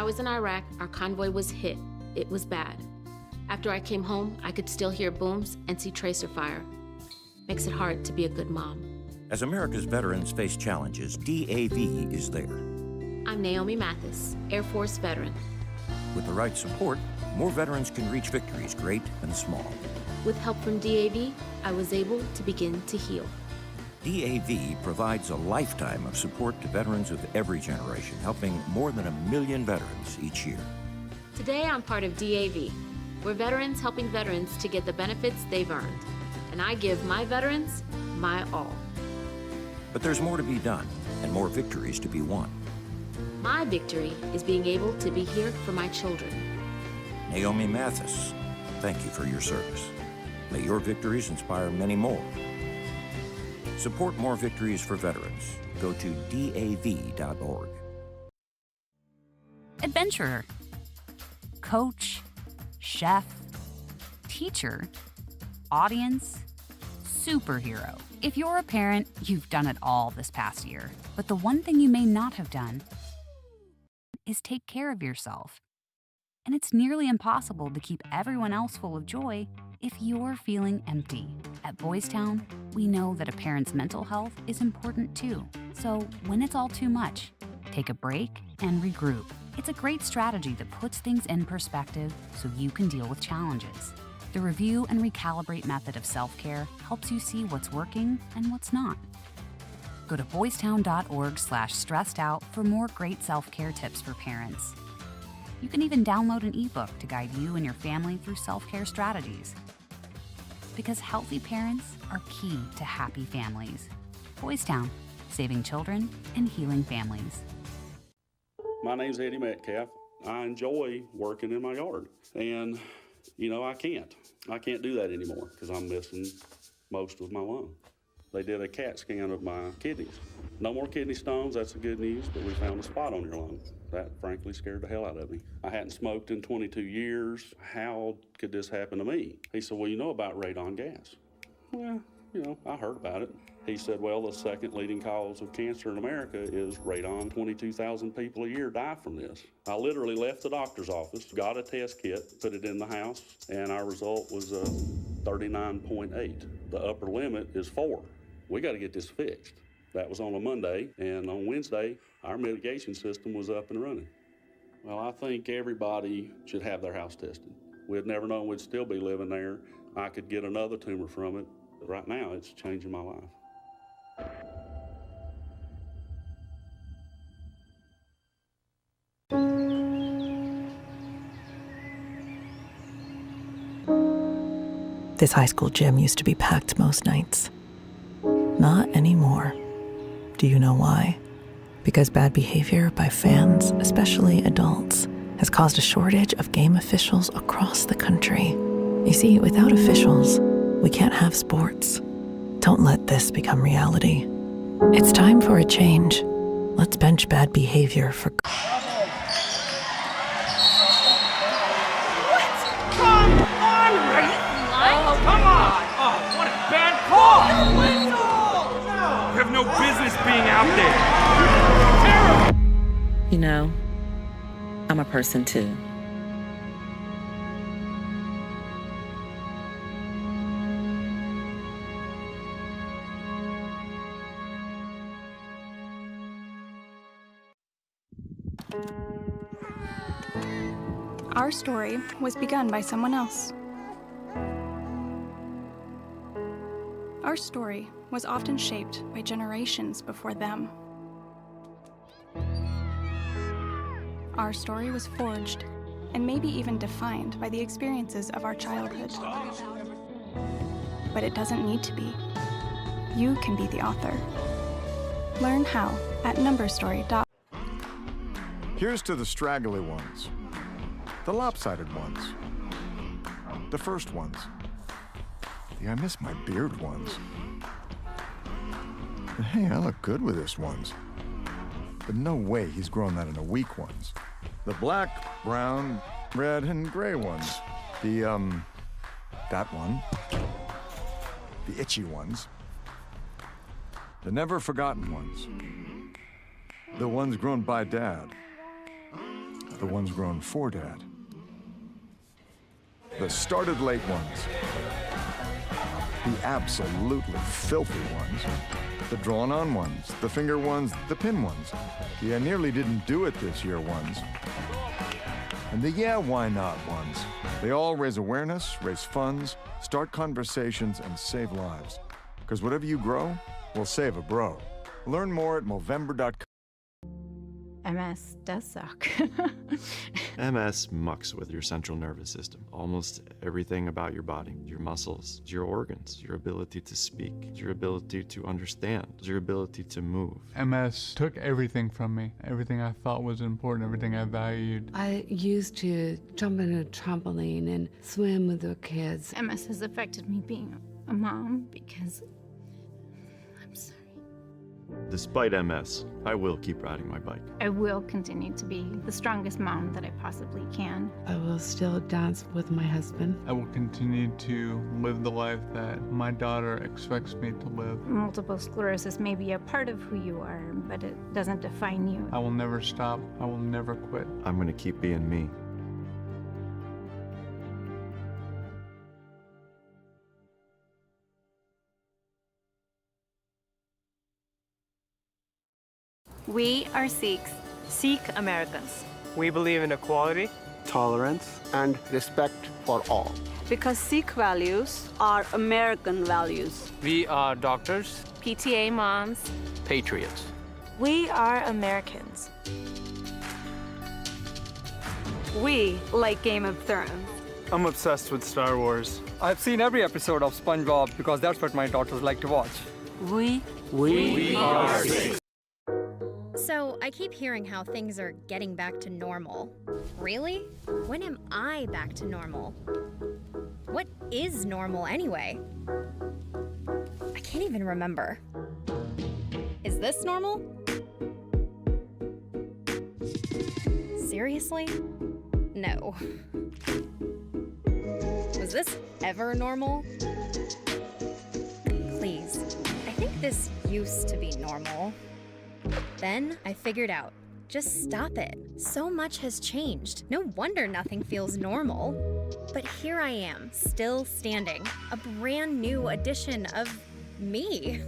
I was in Iraq, our convoy was hit. It was bad. After I came home, I could still hear booms and see tracer fire. Makes it hard to be a good mom. As America's veterans face challenges, DAV is there. I'm Naomi Mathis, Air Force veteran. With the right support, more veterans can reach victories, great and small. With help from DAV, I was able to begin to heal. DAV provides a lifetime of support to veterans of every generation, helping more than 1 million veterans each year. Today, I'm part of DAV. We're veterans helping veterans to get the benefits they've earned. And I give my veterans my all. But there's more to be done and more victories to be won. My victory is being able to be here for my children. Naomi Mathis, thank you for your service. May your victories inspire many more. Support more victories for veterans. Go to DAV.org. Adventurer, coach, chef, teacher, audience, superhero. If you're a parent, you've done it all this past year. But the one thing you may not have done is take care of yourself. And it's nearly impossible to keep everyone else full of joy if you're feeling empty. At Boys Town, we know that a parent's mental health is important too. So when it's all too much, take a break and regroup. It's a great strategy that puts things in perspective so you can deal with challenges. The review and recalibrate method of self-care helps you see what's working and what's not. Go to boystown.org/stressedout for more great self-care tips for parents. You can even download an ebook to guide you and your family through self-care strategies. Because healthy parents are key to happy families. Boys Town, saving children and healing families. My name's Eddie Metcalf. I enjoy working in my yard. And, I can't do that anymore because I'm missing most of my lung. They did a CAT scan of my kidneys. No more kidney stones, that's the good news, but we found a spot on your lung. That frankly scared the hell out of me. I hadn't smoked in 22 years. How could this happen to me? He said, well, you know about radon gas. Well, I heard about it. He said, well, the second leading cause of cancer in America is radon. 22,000 people a year die from this. I literally left the doctor's office, got a test kit, put it in the house, and our result was 39.8. The upper limit is 4. We got to get this fixed. That was on a Monday, and on Wednesday, our mitigation system was up and running. Well, I think everybody should have their house tested. We'd never known we'd still be living there. I could get another tumor from it, but right now it's changing my life. This high school gym used to be packed most nights. Not anymore. Do you know why? Because bad behavior by fans, especially adults, has caused a shortage of game officials across the country. You see, without officials, we can't have sports. Don't let this become reality. It's time for a change. Let's bench bad behavior for... What? Come on, Ray! Oh, come on! Oh, what a bad call! No whistle! No! You have no business being out there. Terrible! I'm a person too. Our story was begun by someone else. Our story was often shaped by generations before them. Our story was forged and maybe even defined by the experiences of our childhood. But it doesn't need to be. You can be the author. Learn how at numberstory.com. Here's to the straggly ones, the lopsided ones, the first ones, the I miss my beard ones. And hey, I look good with this ones. But no way he's grown that in a week ones. The black, brown, red, and gray ones. That one. The itchy ones. The never forgotten ones. The ones grown by Dad. the ones grown for Dad. The started late ones. The absolutely filthy ones. The drawn-on ones. The finger ones. The pin ones. The I nearly didn't do it this year ones. And the yeah, why not ones. They all raise awareness, raise funds, start conversations, and save lives. Because whatever you grow will save a bro. Learn more at Movember.com. MS does suck. MS mucks with your central nervous system. Almost everything about your body, your muscles, your organs, your ability to speak, your ability to understand, your ability to move. MS took everything from me. Everything I thought was important, everything I valued. I used to jump in a trampoline and swim with the kids. MS has affected me being a mom because I'm sorry. Despite MS, I will keep riding my bike. I will continue to be the strongest mom that I possibly can. I will still dance with my husband. I will continue to live the life that my daughter expects me to live. Multiple sclerosis may be a part of who you are, but it doesn't define you. I will never stop. I will never quit. I'm gonna keep being me. We are Sikhs, Sikh Americans. We believe in equality, tolerance, and respect for all. Because Sikh values are American values. We are doctors, PTA moms, Patriots. We are Americans. We like Game of Thrones. I'm obsessed with Star Wars. I've seen every episode of SpongeBob because that's what my daughters like to watch. We are Sikhs. So, I keep hearing how things are getting back to normal. Really? When am I back to normal? What is normal anyway? I can't even remember. Is this normal? Seriously? No. Was this ever normal? Please. I think this used to be normal. Then I figured out, just stop it. So much has changed. No wonder nothing feels normal. But here I am, still standing, a brand new edition of me.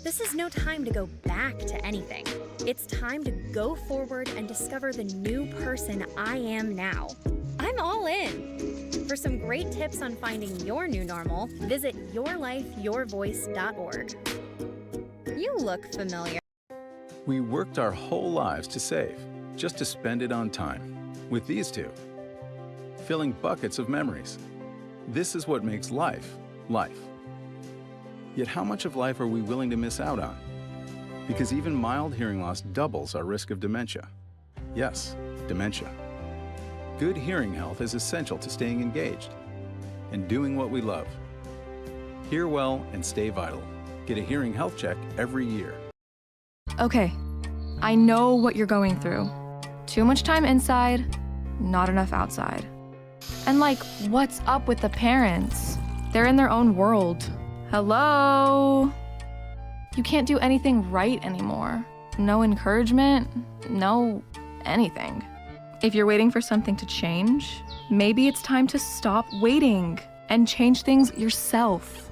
This is no time to go back to anything. It's time to go forward and discover the new person I am now. I'm all in. For some great tips on finding your new normal, visit yourlifeyourvoice.org. You look familiar. We worked our whole lives to save, just to spend it on time. With these two, filling buckets of memories. This is what makes life, life. Yet how much of life are we willing to miss out on? Because even mild hearing loss doubles our risk of dementia. Yes, dementia. Good hearing health is essential to staying engaged and doing what we love. Hear well and stay vital. Get a hearing health check every year. Okay, I know what you're going through. Too much time inside, not enough outside. And what's up with the parents? They're in their own world. Hello? You can't do anything right anymore. No encouragement, no anything. If you're waiting for something to change, maybe it's time to stop waiting and change things yourself.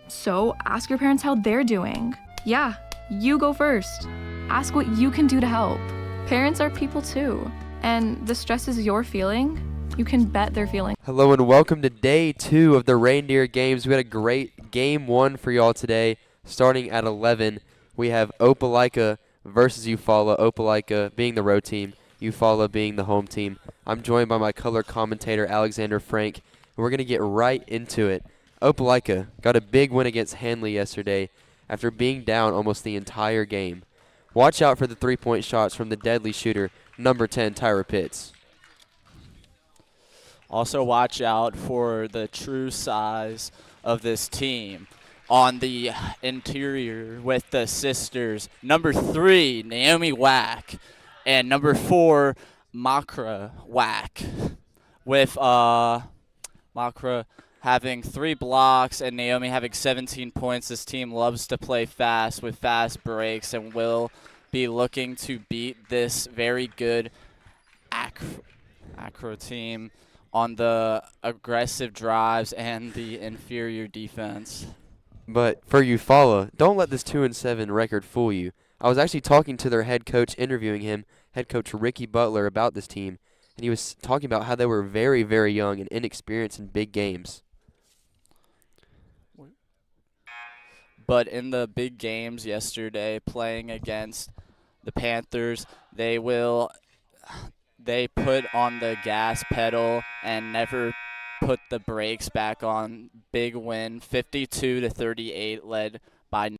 So ask your parents how they're doing. Yeah. You go first. Ask what you can do to help. Parents are people too, and the stresses you're feeling, you can bet they're feeling. Hello and welcome to day 2 of the Reindeer games. We had a great game 1 for y'all today. Starting at 11, we have Opelika versus Eufuala. Opelika being the road team, Eufuala being the home team. I'm joined by my color commentator, Alexander Frank, and we're going to get right into it. Opelika got a big win against Handley yesterday after being down almost the entire game. Watch out for the three-point shots from the deadly shooter, number 10, Tyra Pitts. Also watch out for the true size of this team. On the interior with the sisters, number 3, Naomi Wack, and number 4, Makra Wack. With Makra having 3 blocks and Naomi having 17 points. This team loves to play fast with fast breaks and will be looking to beat this very good acro team on the aggressive drives and the inferior defense. But for Eufuala, don't let this 2-7 record fool you. I was actually talking to their head coach, interviewing him, head coach Ricky Butler, about this team, and he was talking about how they were very, very young and inexperienced in big games. But in the big games yesterday, playing against the Panthers, they put on the gas pedal and never put the brakes back on. Big win, 52-38, led by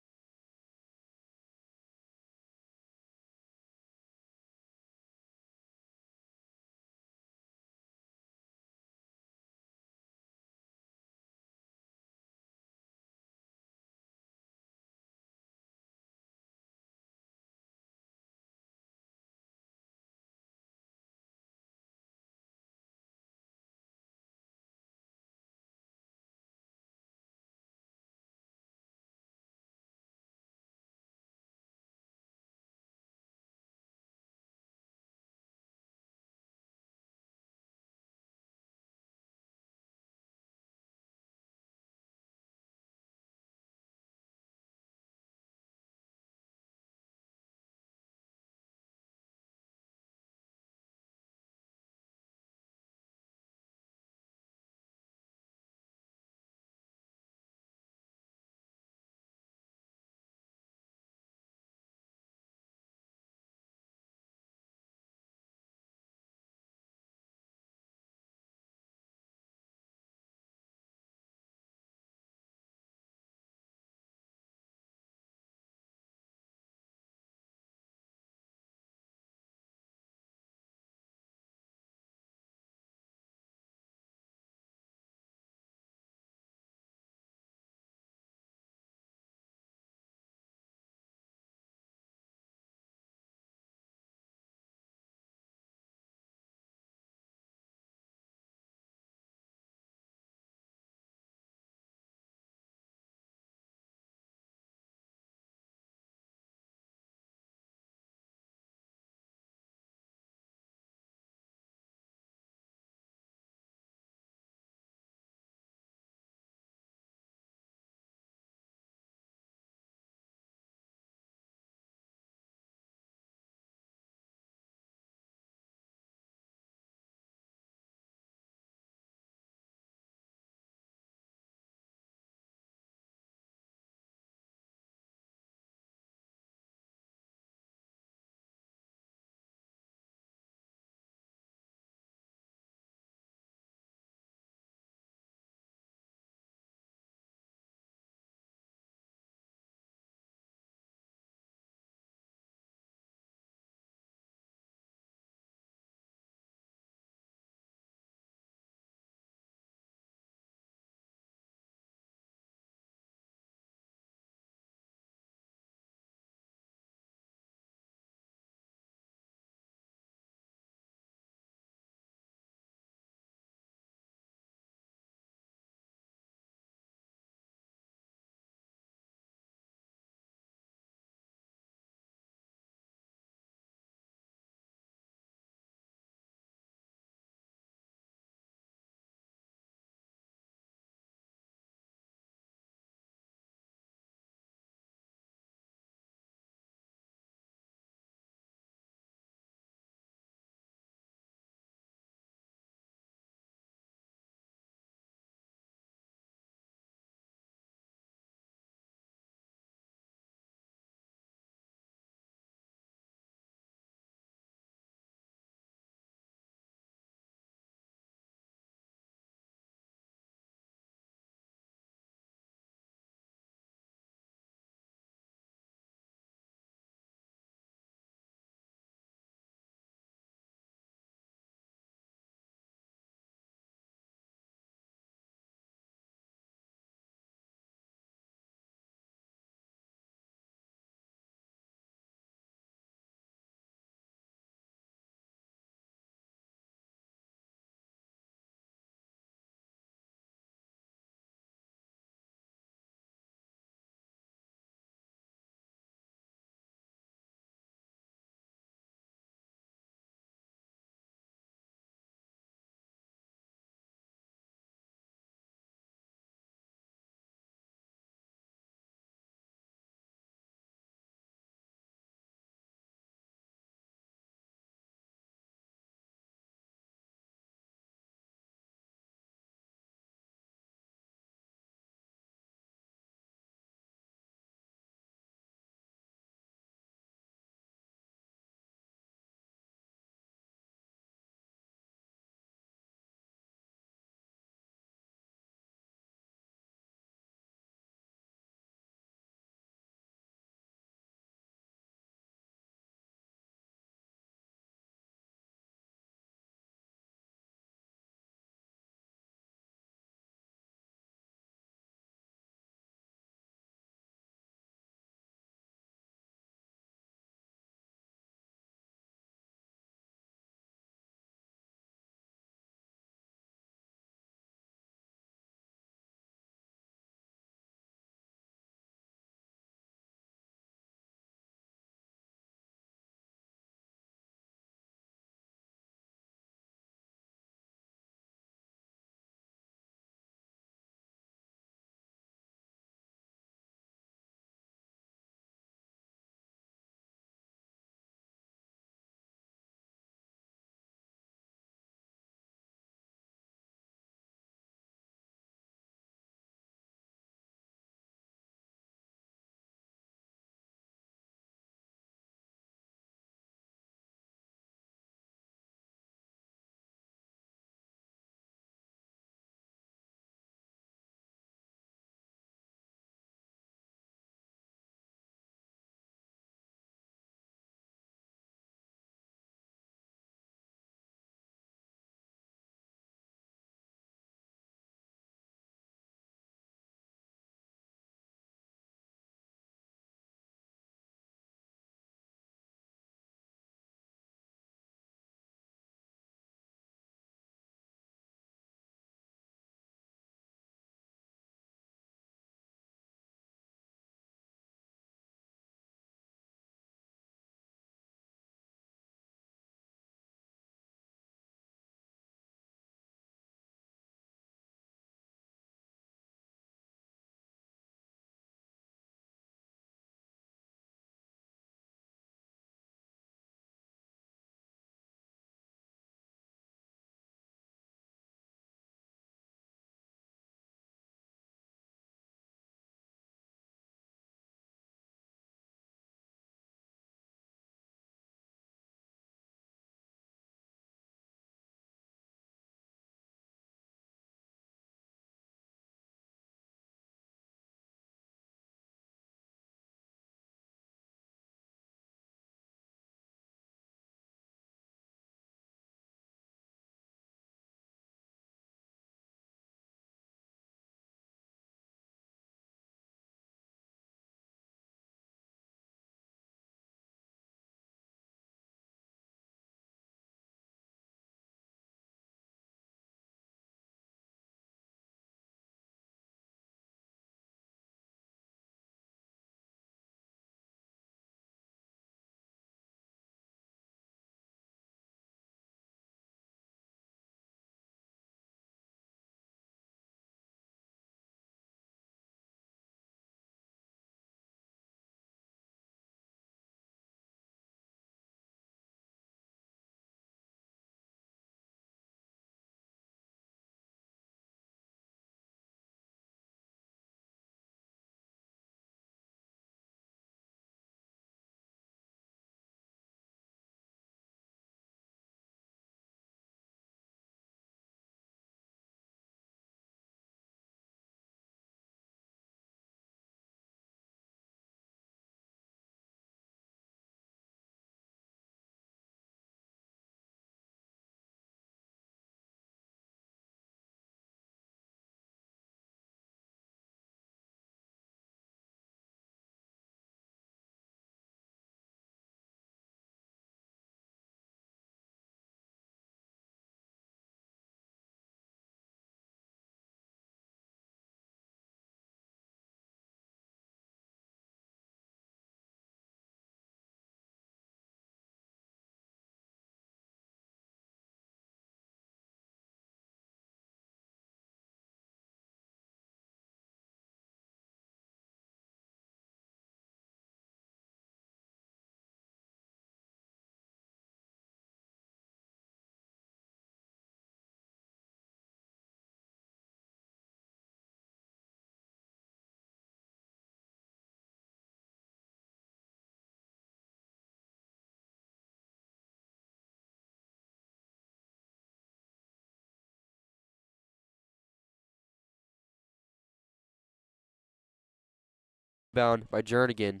Bound by Jernigan.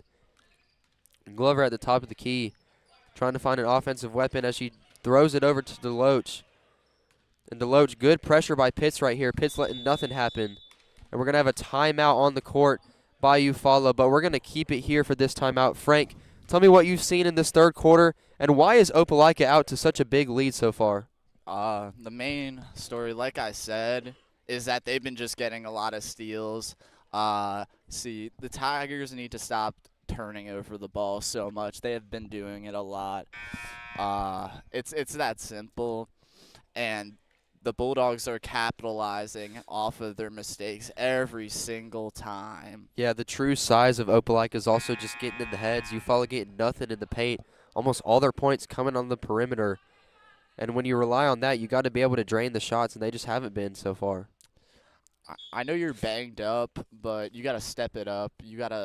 And Glover at the top of the key, trying to find an offensive weapon as she throws it over to Deloach. And Deloach, good pressure by Pitts right here. Pitts letting nothing happen. And we're going to have a timeout on the court by Eufuala, but we're going to keep it here for this timeout. Frank, tell me what you've seen in this third quarter, and why is Opelika out to such a big lead so far? The main story, like I said, is that they've been just getting a lot of steals. The Tigers need to stop turning over the ball so much. They have been doing it a lot. It's that simple. And the Bulldogs are capitalizing off of their mistakes every single time. Yeah, the true size of Opelika is also just getting in the heads. Eufuala getting nothing in the paint. Almost all their points coming on the perimeter. And when you rely on that, you got to be able to drain the shots, and they just haven't been so far. I know you're banged up, but you got to step it up.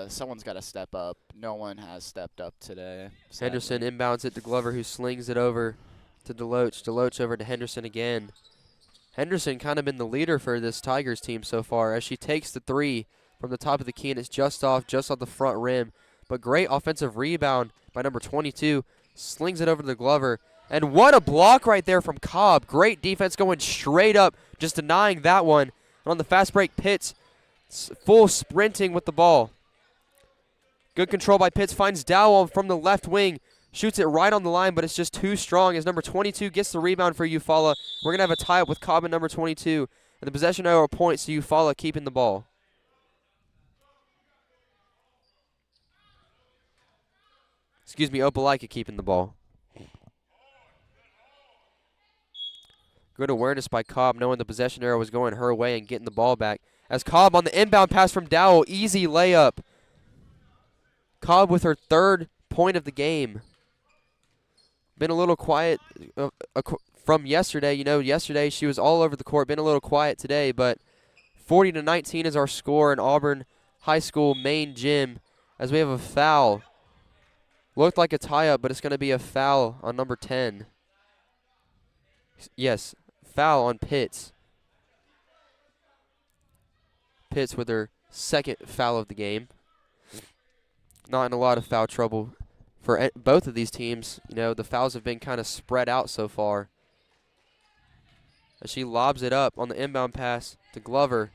Someone's got to step up. No one has stepped up today. Sadly. Henderson inbounds it to Glover, who slings it over to Deloach. Deloach over to Henderson again. Henderson kind of been the leader for this Tigers team so far as she takes the three from the top of the key, and it's just off the front rim. But great offensive rebound by number 22. Slings it over to Glover. And what a block right there from Cobb. Great defense going straight up, just denying that one. And on the fast break, Pitts full sprinting with the ball. Good control by Pitts. Finds Dowell from the left wing. Shoots it right on the line, but it's just too strong as number 22 gets the rebound for Eufuala. We're going to have a tie-up with Cobb and number 22. And the possession arrow points to Eufuala keeping the ball. Excuse me, Opelika keeping the ball. Good awareness by Cobb, knowing the possession arrow was going her way and getting the ball back. As Cobb on the inbound pass from Dowell, easy layup. Cobb with her third point of the game. Been a little quiet from yesterday. You know, yesterday she was all over the court. Been a little quiet today, but 40-19 is our score in Auburn High School main gym as we have a foul. Looked like a tie-up, but it's going to be a foul on number 10. Yes, foul on Pitts. Pitts with her second foul of the game. Not in a lot of foul trouble for both of these teams. You know, the fouls have been kind of spread out so far. As she lobs it up on the inbound pass to Glover.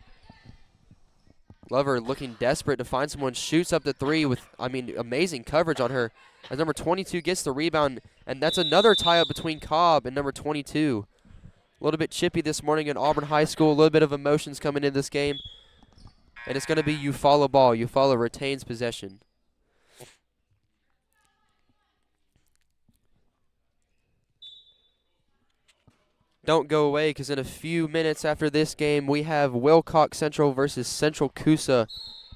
Glover looking desperate to find someone, shoots up the three with, amazing coverage on her. As number 22 gets the rebound, and that's another tie-up between Cobb and number 22. A little bit chippy this morning in Auburn High School. A little bit of emotions coming in this game. And it's going to be Eufuala ball. Eufuala retains possession. Don't go away, because in a few minutes after this game, we have Wilcox Central versus Central Coosa.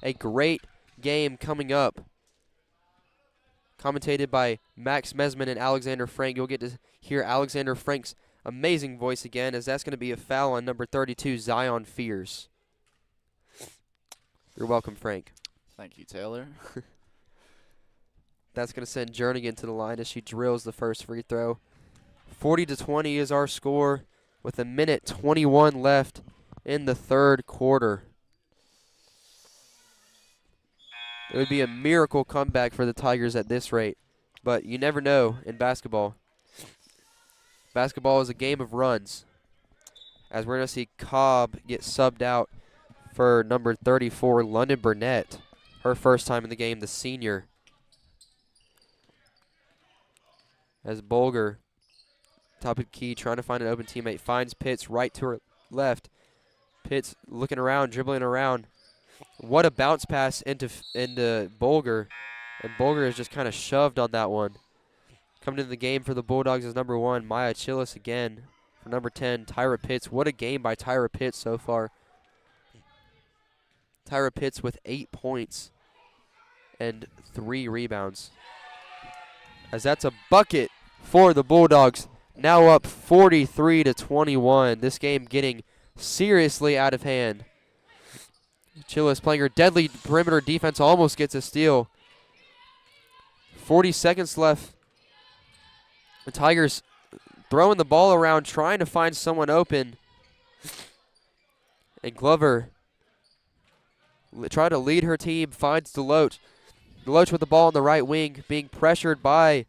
A great game coming up. Commentated by Max Mesman and Alexander Frank. You'll get to hear Alexander Frank's amazing voice again, as that's going to be a foul on number 32, Zion Fears. You're welcome, Frank. Thank you, Taylor. That's going to send Jernigan to the line as she drills the first free throw. 40-20 is our score with 1:21 left in the third quarter. It would be a miracle comeback for the Tigers at this rate, but you never know in basketball. Basketball is a game of runs, as we're going to see Cobb get subbed out for number 34, London Burnett. Her first time in the game, the senior. As Bolger, top of the key, trying to find an open teammate, finds Pitts right to her left. Pitts looking around, dribbling around. What a bounce pass into Bolger. And Bolger is just kind of shoved on that one. Coming into the game for the Bulldogs is number 1, Maya Chillis again. For number 10, Tyra Pitts. What a game by Tyra Pitts so far. Tyra Pitts with 8 points and 3 rebounds. As that's a bucket for the Bulldogs. Now up 43-21. This game getting seriously out of hand. Chillis playing her deadly perimeter defense, almost gets a steal. 40 seconds left. The Tigers throwing the ball around, trying to find someone open. And Glover trying to lead her team, finds Deloach. Deloach with the ball on the right wing, being pressured by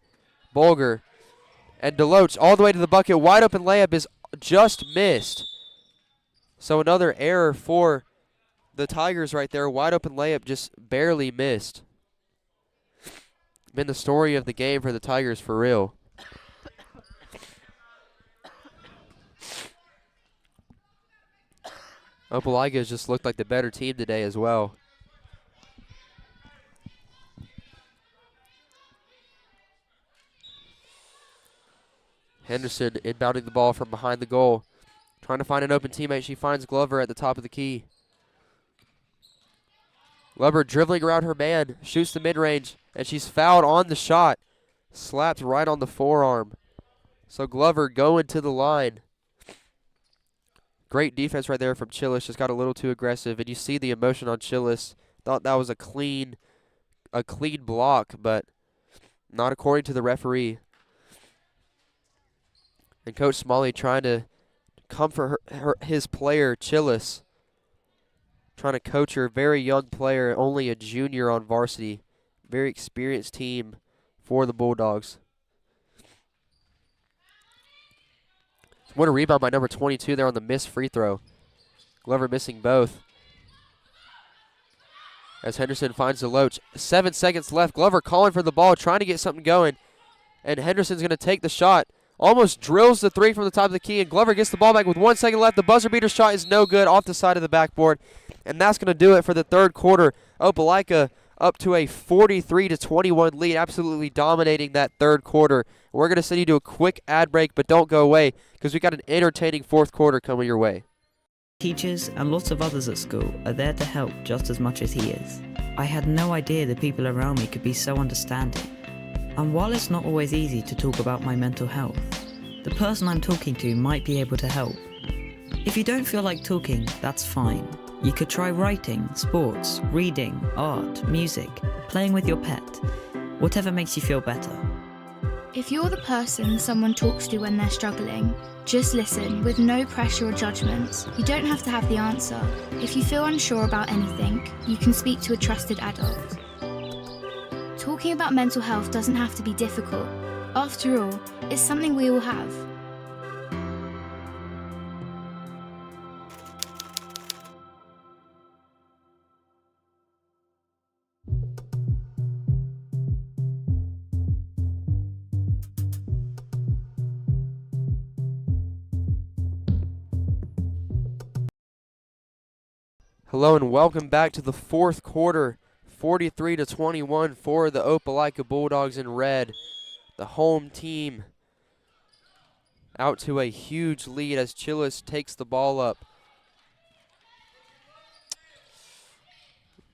Bulger. And Deloach all the way to the bucket. Wide open layup is just missed. So another error for the Tigers right there. Wide open layup just barely missed. Been the story of the game for the Tigers for real. Opelika has just looked like the better team today as well. Henderson inbounding the ball from behind the goal. Trying to find an open teammate. She finds Glover at the top of the key. Glover dribbling around her man. Shoots the mid-range. And she's fouled on the shot. Slapped right on the forearm. So Glover going to the line. Great defense right there from Chillis. Just got a little too aggressive. And you see the emotion on Chillis. Thought that was a clean block, but not according to the referee. And Coach Smalley trying to comfort his player, Chillis. Trying to coach her, very young player, only a junior on varsity. Very experienced team for the Bulldogs. What a rebound by number 22 there on the missed free throw. Glover missing both. As Henderson finds Deloach. 7 seconds left. Glover calling for the ball, trying to get something going. And Henderson's going to take the shot. Almost drills the three from the top of the key, and Glover gets the ball back with 1 second left. The buzzer beater shot is no good, off the side of the backboard. And that's going to do it for the third quarter. Opelika up to a 43-21 lead, absolutely dominating that third quarter. We're going to send you to a quick ad break, but don't go away because we got an entertaining fourth quarter coming your way. Teachers and lots of others at school are there to help just as much as he is. I had no idea the people around me could be so understanding. And while it's not always easy to talk about my mental health, the person I'm talking to might be able to help. If you don't feel like talking, that's fine. You could try writing, sports, reading, art, music, playing with your pet, whatever makes you feel better. If you're the person someone talks to when they're struggling, just listen with no pressure or judgments. You don't have to have the answer. If you feel unsure about anything, you can speak to a trusted adult. Talking about mental health doesn't have to be difficult. After all, it's something we all have. Hello and welcome back to the fourth quarter. 43-21 for the Opelika Bulldogs in red. The home team out to a huge lead as Chillis takes the ball up.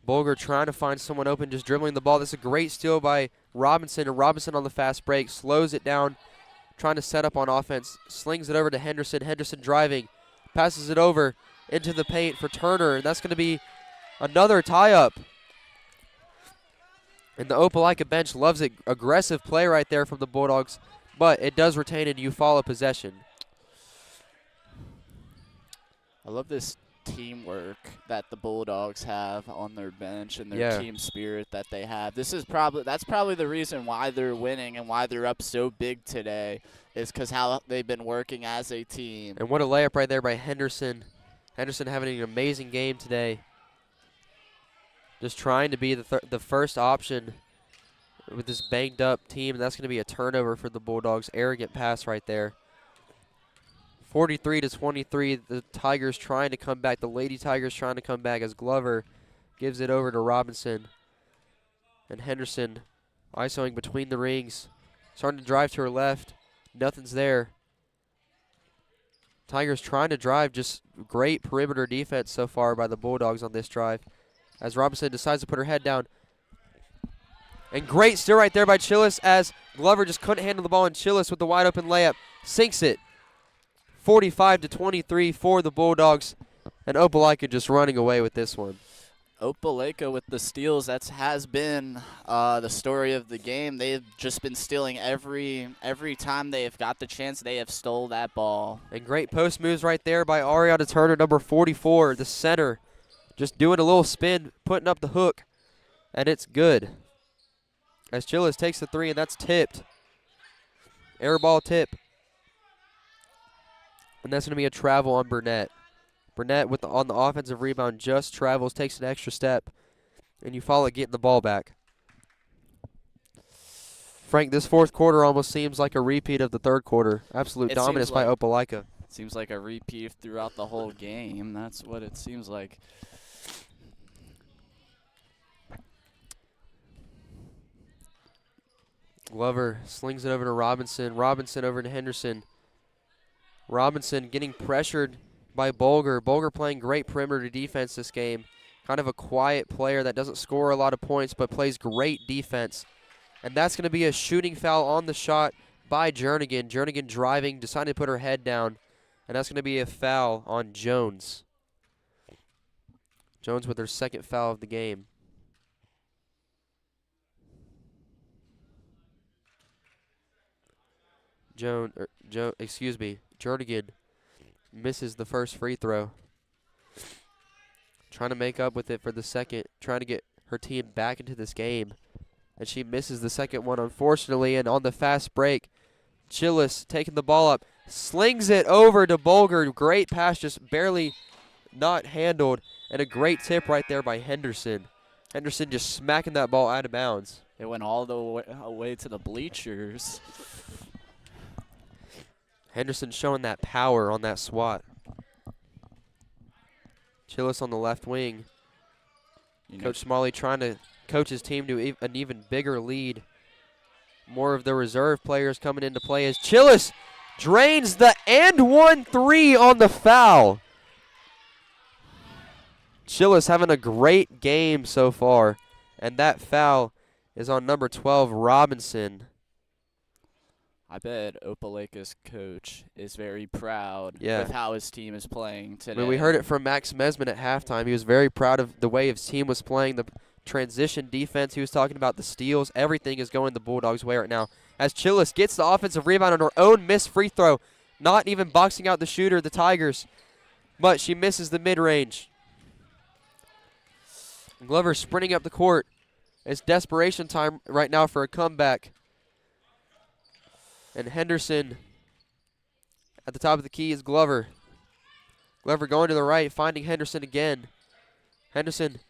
Bulger trying to find someone open, just dribbling the ball. This is a great steal by Robinson, and Robinson on the fast break, slows it down, trying to set up on offense, slings it over to Henderson. Henderson driving, passes it over into the paint for Turner, and that's going to be another tie-up. And the Opelika bench loves it. Aggressive play right there from the Bulldogs, but it does retain in Eufuala possession. I love this teamwork that the Bulldogs have on their bench and their team spirit that they have. That's probably the reason why they're winning and why they're up so big today, is because how they've been working as a team. And what a layup right there by Henderson. Henderson having an amazing game today. Just trying to be the first option with this banged up team. That's going to be a turnover for the Bulldogs. Arrogant pass right there. 43-23, the Tigers trying to come back. The Lady Tigers trying to come back as Glover gives it over to Robinson. And Henderson isoing between the rings. Starting to drive to her left. Nothing's there. Tigers trying to drive. Just great perimeter defense so far by the Bulldogs on this drive. As Robinson decides to put her head down. And great steal right there by Chillis as Glover just couldn't handle the ball, and Chillis with the wide open layup sinks it. 45-23 for the Bulldogs, and Opelika just running away with this one. Opelika with the steals, that has been the story of the game. They've just been stealing every time they have got the chance. They have stole that ball. And great post moves right there by Ariana Turner, number 44, the center. Just doing a little spin, putting up the hook, and it's good. As Chillis takes the 3, and that's tipped. Air ball tip. And that's going to be a travel on Burnett. Burnett on the offensive rebound just travels, takes an extra step, and Eufuala getting the ball back. Frank, this fourth quarter almost seems like a repeat of the third quarter. Absolute dominance by Opelika. Seems like a repeat throughout the whole game. That's what it seems like. Glover slings it over to Robinson. Robinson over to Henderson. Robinson getting pressured by Bulger. Bulger playing great perimeter defense this game. Kind of a quiet player that doesn't score a lot of points but plays great defense. And that's going to be a shooting foul on the shot by Jernigan. Jernigan driving, deciding to put her head down. And that's going to be a foul on Jones. Jones with her second foul of the game. Jernigan misses the first free throw. Trying to make up with it for the second, trying to get her team back into this game. And she misses the second one, unfortunately, and on the fast break, Chillis taking the ball up, slings it over to Bulger. Great pass, just barely not handled, and a great tip right there by Henderson. Henderson just smacking that ball out of bounds. It went all the way to the bleachers. Henderson showing that power on that swat. Chillis on the left wing. Coach Smalley trying to coach his team to an even bigger lead. More of the reserve players coming into play as Chillis drains the and 1-3 on the foul. Chillis having a great game so far, and that foul is on number 12, Robinson. I bet Opelika's coach is very proud with how his team is playing today. I mean, we heard it from Max Mesman at halftime. He was very proud of the way his team was playing, the transition defense. He was talking about the steals. Everything is going the Bulldogs' way right now. As Chillis gets the offensive rebound on her own missed free throw, not even boxing out the shooter, the Tigers, but she misses the mid-range. Glover sprinting up the court. It's desperation time right now for a comeback. And Henderson at the top of the key is Glover. Glover going to the right, finding Henderson again. Henderson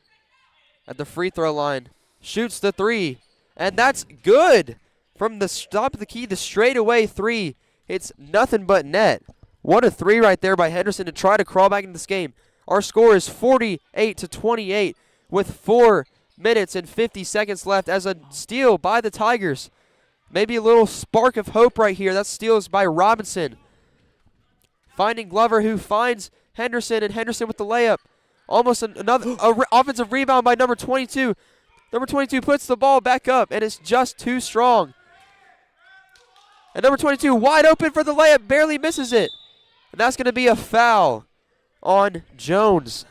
at the free throw line, shoots the 3, and that's good. From the top of the key, the straightaway 3, it's nothing but net. What a 3 right there by Henderson to try to crawl back into this game. Our score is 48-28 with 4 minutes and 50 seconds left as a steal by the Tigers. Maybe a little spark of hope right here. That steal is by Robinson. Finding Glover, who finds Henderson, and Henderson with the layup. Almost another offensive rebound by number 22. Number 22 puts the ball back up, and it's just too strong. And number 22 wide open for the layup, barely misses it. And that's going to be a foul on Jones.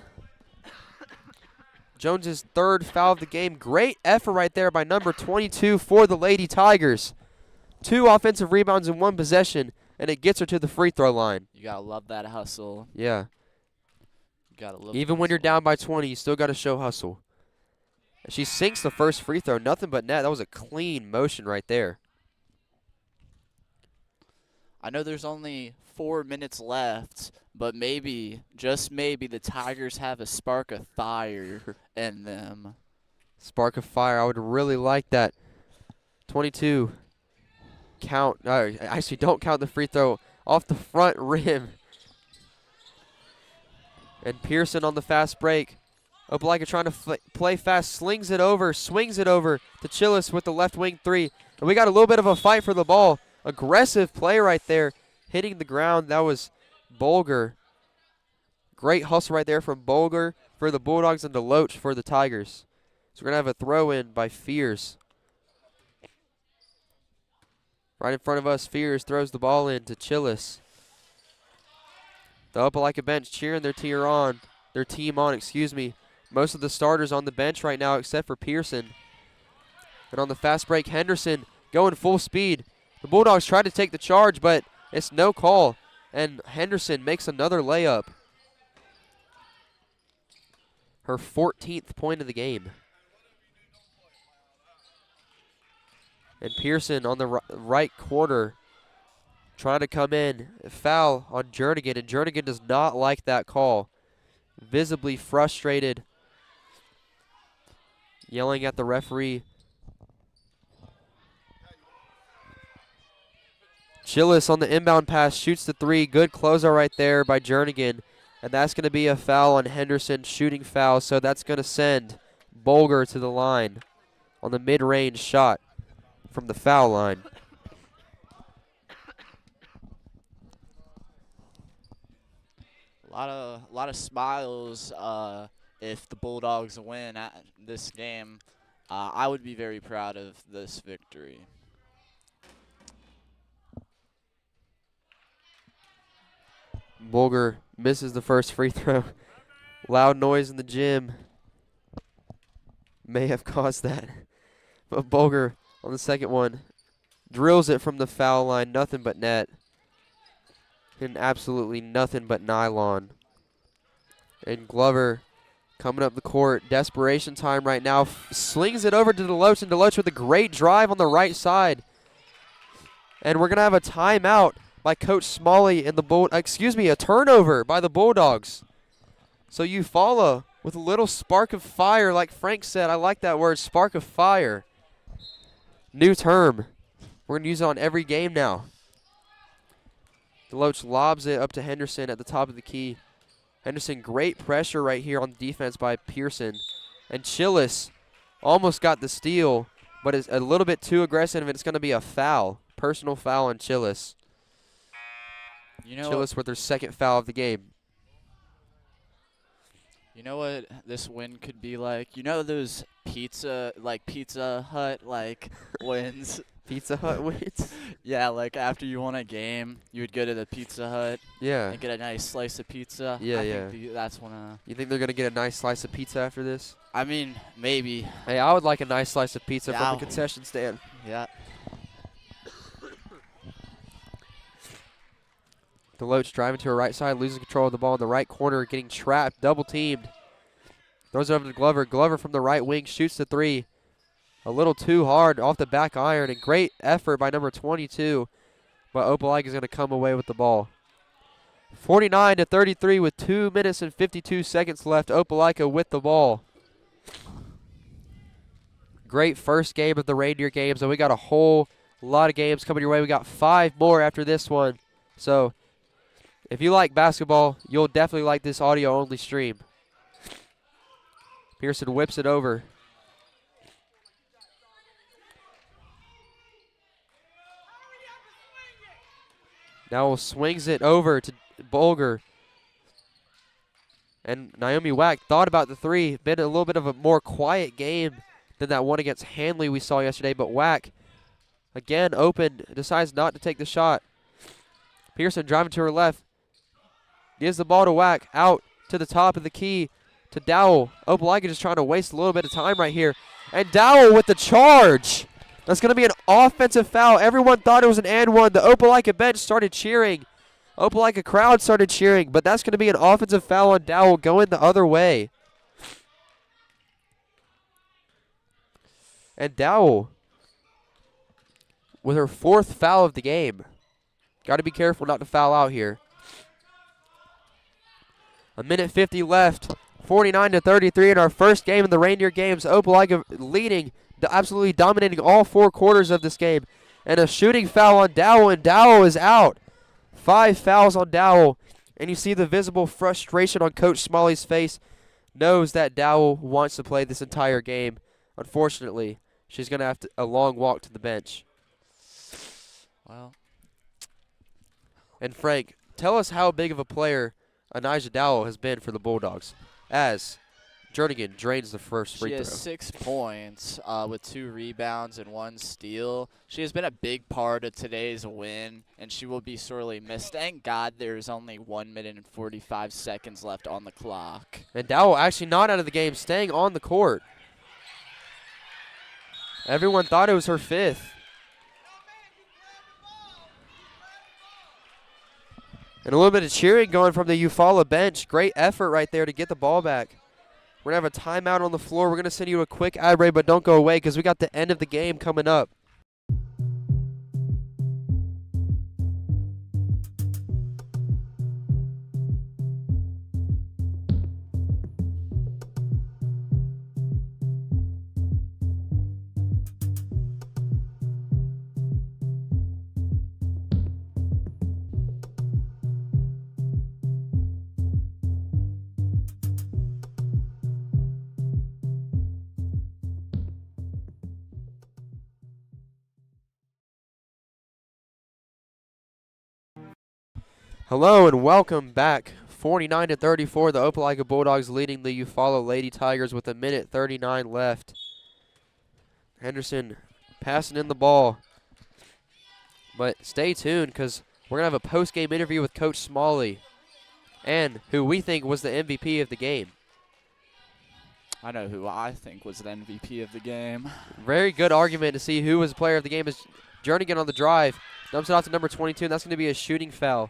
Jones's third foul of the game. Great effort right there by number 22 for the Lady Tigers. 2 offensive rebounds in 1 possession, and it gets her to the free throw line. You got to love that hustle. Yeah. You gotta love Even when you're down by 20, you still got to show hustle. She sinks the first free throw. Nothing but net. That was a clean motion right there. I know there's only 4 minutes left, but maybe, just maybe, the Tigers have a spark of fire in them. Spark of fire. I would really like that. 22. Actually, don't count the free throw. Off the front rim. And Pearson on the fast break. Opelika trying to play fast, slings it over, swings it over to Chillis with the left wing 3. And we got a little bit of a fight for the ball. Aggressive play right there, hitting the ground. That was Bulger. Great hustle right there from Bulger for the Bulldogs and DeLoach for the Tigers. So we're going to have a throw in by Fears. Right in front of us, Fears throws the ball in to Chillis. The Opelika bench cheering their team on. Most of the starters on the bench right now except for Pearson. And on the fast break, Henderson going full speed. The Bulldogs try to take the charge, but it's no call. And Henderson makes another layup. her 14th point of the game. And Pearson on the right corner trying to come in. Foul on Jernigan, and Jernigan does not like that call. Visibly frustrated, yelling at the referee. Chillis on the inbound pass shoots the three. Good closeout right there by Jernigan. And that's going to be a foul on Henderson, shooting foul. So that's going to send Bolger to the line on the mid-range shot from the foul line. A lot of smiles if the Bulldogs win at this game. I would be very proud of this victory. Bolger misses the first free throw. Loud noise in the gym may have caused that. But Bolger on the second one drills it from the foul line, nothing but net. And absolutely nothing but nylon. And Glover coming up the court, desperation time right now, slings it over to Deloach, and Deloach with a great drive on the right side. And we're going to have a timeout by Coach Smalley and the a turnover by the Bulldogs. So Eufuala with a little spark of fire, like Frank said. I like that word, spark of fire. New term. We're going to use it on every game now. Deloach lobs it up to Henderson at the top of the key. Henderson, great pressure right here on defense by Pearson. And Chillis almost got the steal, but is a little bit too aggressive, and it's going to be a foul. Personal foul on Chillis. Chillis with their second foul of the game. You know what this win could be like? You know those Pizza Hut wins? Pizza Hut wins? Yeah, like after you won a game, you would go to the Pizza Hut. Yeah. And get a nice slice of pizza. Yeah, I think that's one of. You think they're going to get a nice slice of pizza after this? I mean, maybe. Hey, I would like a nice slice of pizza from the concession stand. Yeah. Deloach driving to her right side, losing control of the ball in the right corner, getting trapped, double teamed. Throws it over to Glover. Glover from the right wing shoots the three. A little too hard off the back iron, and great effort by number 22. But Opelika is going to come away with the ball. 49-33 with 2 minutes and 52 seconds left. Opelika with the ball. Great first game of the Reindeer games, and we got a whole lot of games coming your way. We got 5 more after this one. So if you like basketball, you'll definitely like this audio-only stream. Pearson whips it over. Now swings it over to Bolger. And Naomi Wack thought about the three. Been a little bit of a more quiet game than that one against Handley we saw yesterday. But Wack, again, open, decides not to take the shot. Pearson driving to her left. Gives the ball to Wack. Out to the top of the key to Dowell. Opelika just trying to waste a little bit of time right here. And Dowell with the charge. That's going to be an offensive foul. Everyone thought it was an and one. The Opelika bench started cheering. Opelika crowd started cheering. But that's going to be an offensive foul on Dowell going the other way. And Dowell with her 4th foul of the game. Got to be careful not to foul out here. 1:50 left. 49-33 in our first game in the Reindeer games. Opelika leading, absolutely dominating all 4 quarters of this game. And a shooting foul on Dowell, and Dowell is out. 5 fouls on Dowell. And you see the visible frustration on Coach Smalley's face. Knows that Dowell wants to play this entire game. Unfortunately, she's going to have a long walk to the bench. Well. And Frank, tell us how big of a player Anijah Dowell has been for the Bulldogs as Jernigan drains the first free throw. She has 6 points with 2 rebounds and 1 steal. She has been a big part of today's win, and she will be sorely missed. Thank God there's only 1 minute and 45 seconds left on the clock. And Dowell actually not out of the game, staying on the court. Everyone thought it was her 5th. And a little bit of cheering going from the Eufuala bench. Great effort right there to get the ball back. We're going to have a timeout on the floor. We're going to send you a quick ad break, but don't go away because we got the end of the game coming up. Hello and welcome back. 49-34, the Opelika Bulldogs leading the Eufuala Lady Tigers with 1:39 left. Henderson passing in the ball. But stay tuned because we're going to have a post-game interview with Coach Smalley, and who we think was the MVP of the game. I know who I think was the MVP of the game. Very good argument to see who was the player of the game. Is Jernigan on the drive. Dumps it off to number 22, and that's going to be a shooting foul.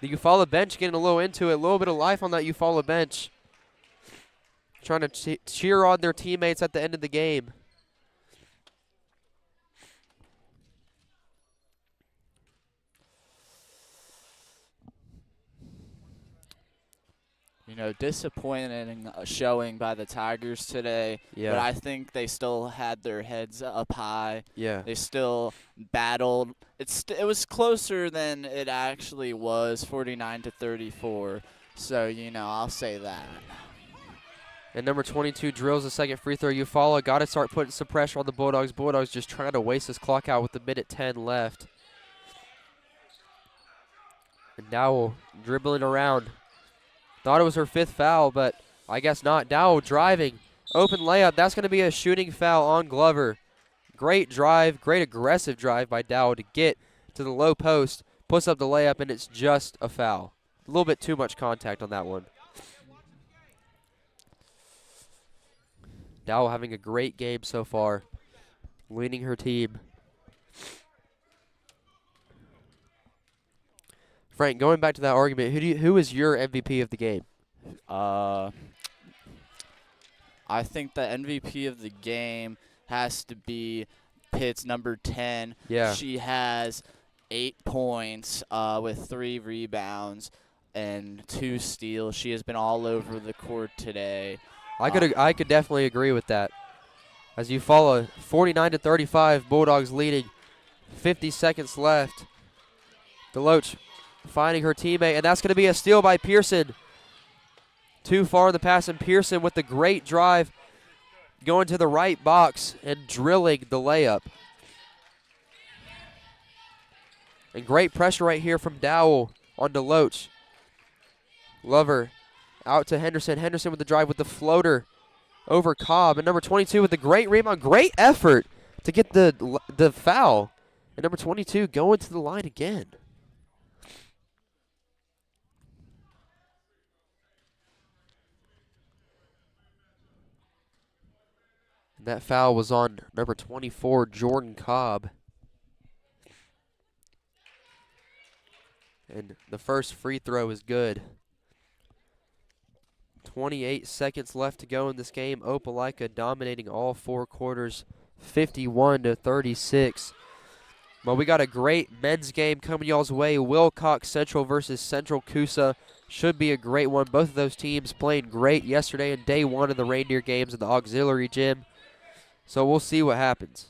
The Eufuala bench getting a little into it. A little bit of life on that Eufuala bench. Trying to cheer on their teammates at the end of the game. You know, disappointing showing by the Tigers today. Yeah. But I think they still had their heads up high. Yeah. They still battled. It was closer than it actually was, 49-34. So, you know, I'll say that. And number 22 drills the second free throw. Eufuala got to start putting some pressure on the Bulldogs. Bulldogs just trying to waste this clock out with the minute 10 left. And Dowell dribbling around. Thought it was her 5th foul, but I guess not. Dowell driving. Open layup. That's going to be a shooting foul on Glover. Great drive, great aggressive drive by Dowell to get to the low post. Puts up the layup, and it's just a foul. A little bit too much contact on that one. Dowell having a great game so far, leading her team. Frank, going back to that argument, who is your MVP of the game? I think the MVP of the game has to be Pitt's number 10. Yeah. She has 8 points with 3 rebounds and 2 steals. She has been all over the court today. I could definitely agree with that. As you follow 49-35, Bulldogs leading, 50 seconds left. Deloach finding her teammate, and that's going to be a steal by Pearson. Too far in the pass, and Pearson with the great drive, going to the right box and drilling the layup. And great pressure right here from Dowell on Deloach. Glover out to Henderson. Henderson with the drive with the floater over Cobb. And number 22 with the great rebound. Great effort to get the foul. And number 22 going to the line again. And that foul was on number 24, Jordan Cobb. And the first free throw is good. 28 seconds left to go in this game. Opelika dominating all 4 quarters, 51-36. But we got a great men's game coming y'all's way. Wilcox Central versus Central Coosa. Should be a great one. Both of those teams playing great yesterday in day 1 of the Reindeer games in the auxiliary gym. So we'll see what happens.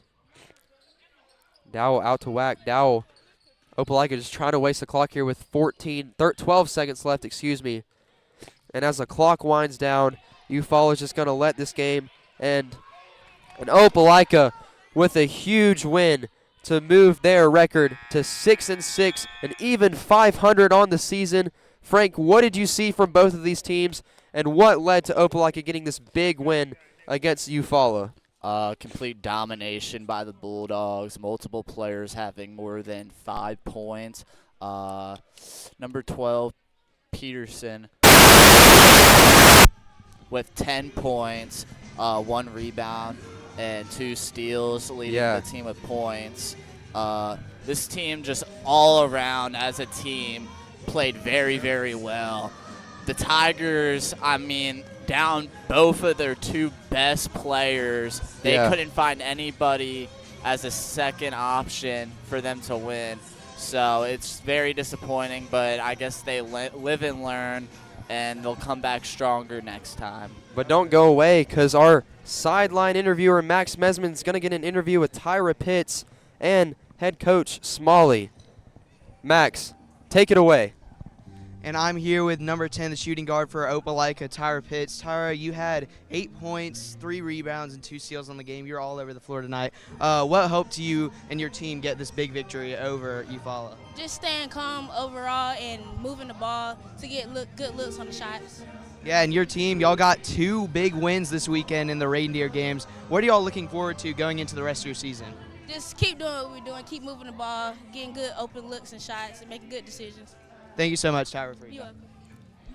Dowell out to whack. Dowell, Opelika just trying to waste the clock here with 12 seconds left, excuse me. And as the clock winds down, Eufuala is just going to let this game end. And Opelika with a huge win to move their record to 6-6 and even 500 on the season. Frank, what did you see from both of these teams, and what led to Opelika getting this big win against Eufuala? Complete domination by the Bulldogs. Multiple players having more than 5 points. Number 12, Peterson, with 10 points, 1 rebound, and 2 steals, leading the team with points. This team just all around as a team played very, very well. The Tigers, I mean, down both of their two best players. They couldn't find anybody as a second option for them to win. So it's very disappointing, but I guess they live and learn, and they'll come back stronger next time. But don't go away, because our sideline interviewer, Max Mesman, is going to get an interview with Tyra Pitts and head coach Smalley. Max, take it away. And I'm here with number 10, the shooting guard for Opelika, Tyra Pitts. Tyra, you had 8 points, 3 rebounds, and 2 steals on the game. You're all over the floor tonight. What helped you and your team get this big victory over Eufuala? Just staying calm overall and moving the ball to get good looks on the shots. Yeah, and your team, y'all got 2 big wins this weekend in the Reindeer games. What are y'all looking forward to going into the rest of your season? Just keep doing what we're doing, keep moving the ball, getting good open looks and shots, and making good decisions. Thank you so much, Tyra. For you.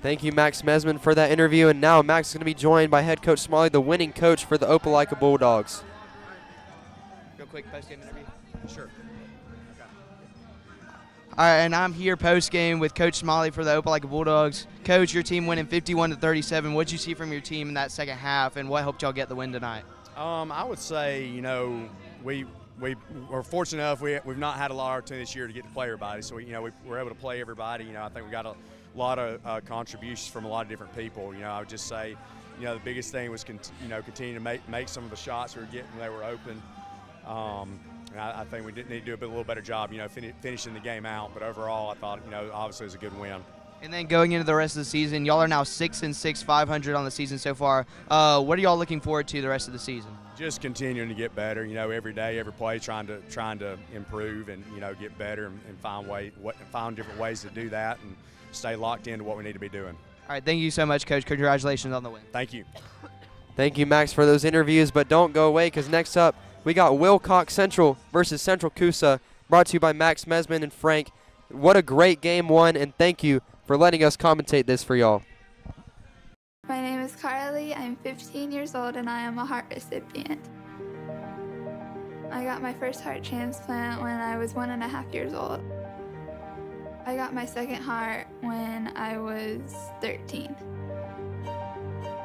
Thank you, Max Mesman, for that interview. And now Max is going to be joined by head coach Smalley, the winning coach for the Opelika Bulldogs. Real quick post-game interview. Sure. All right, and I'm here post-game with Coach Smalley for the Opelika Bulldogs. Coach, your team winning 51-37. What did you see from your team in that second half, and what helped y'all get the win tonight? I would say, we were fortunate enough. We've not had a lot of opportunity this year to get to play everybody, so we were able to play everybody. I think we got a lot of contributions from a lot of different people. I would just say, the biggest thing was continue to make some of the shots we were getting when they were open. And I think we did need to do a little better job, finishing the game out. But overall, I thought, obviously it was a good win. And then going into the rest of the season, y'all are now 6-6, 500 on the season so far. What are y'all looking forward to the rest of the season? Just continuing to get better. Every day, every play, trying to improve and get better and find different ways to do that and stay locked into what we need to be doing. All right, thank you so much, Coach. Congratulations on the win. Thank you. Thank you, Max, for those interviews. But don't go away, because next up we got Wilcox Central versus Central Coosa, brought to you by Max Mesman and Frank. What a great game one, and thank you for letting us commentate this for y'all. My name is Carly. I'm 15 years old and I am a heart recipient. I got my first heart transplant when I was 1.5 years old. I got my second heart when I was 13.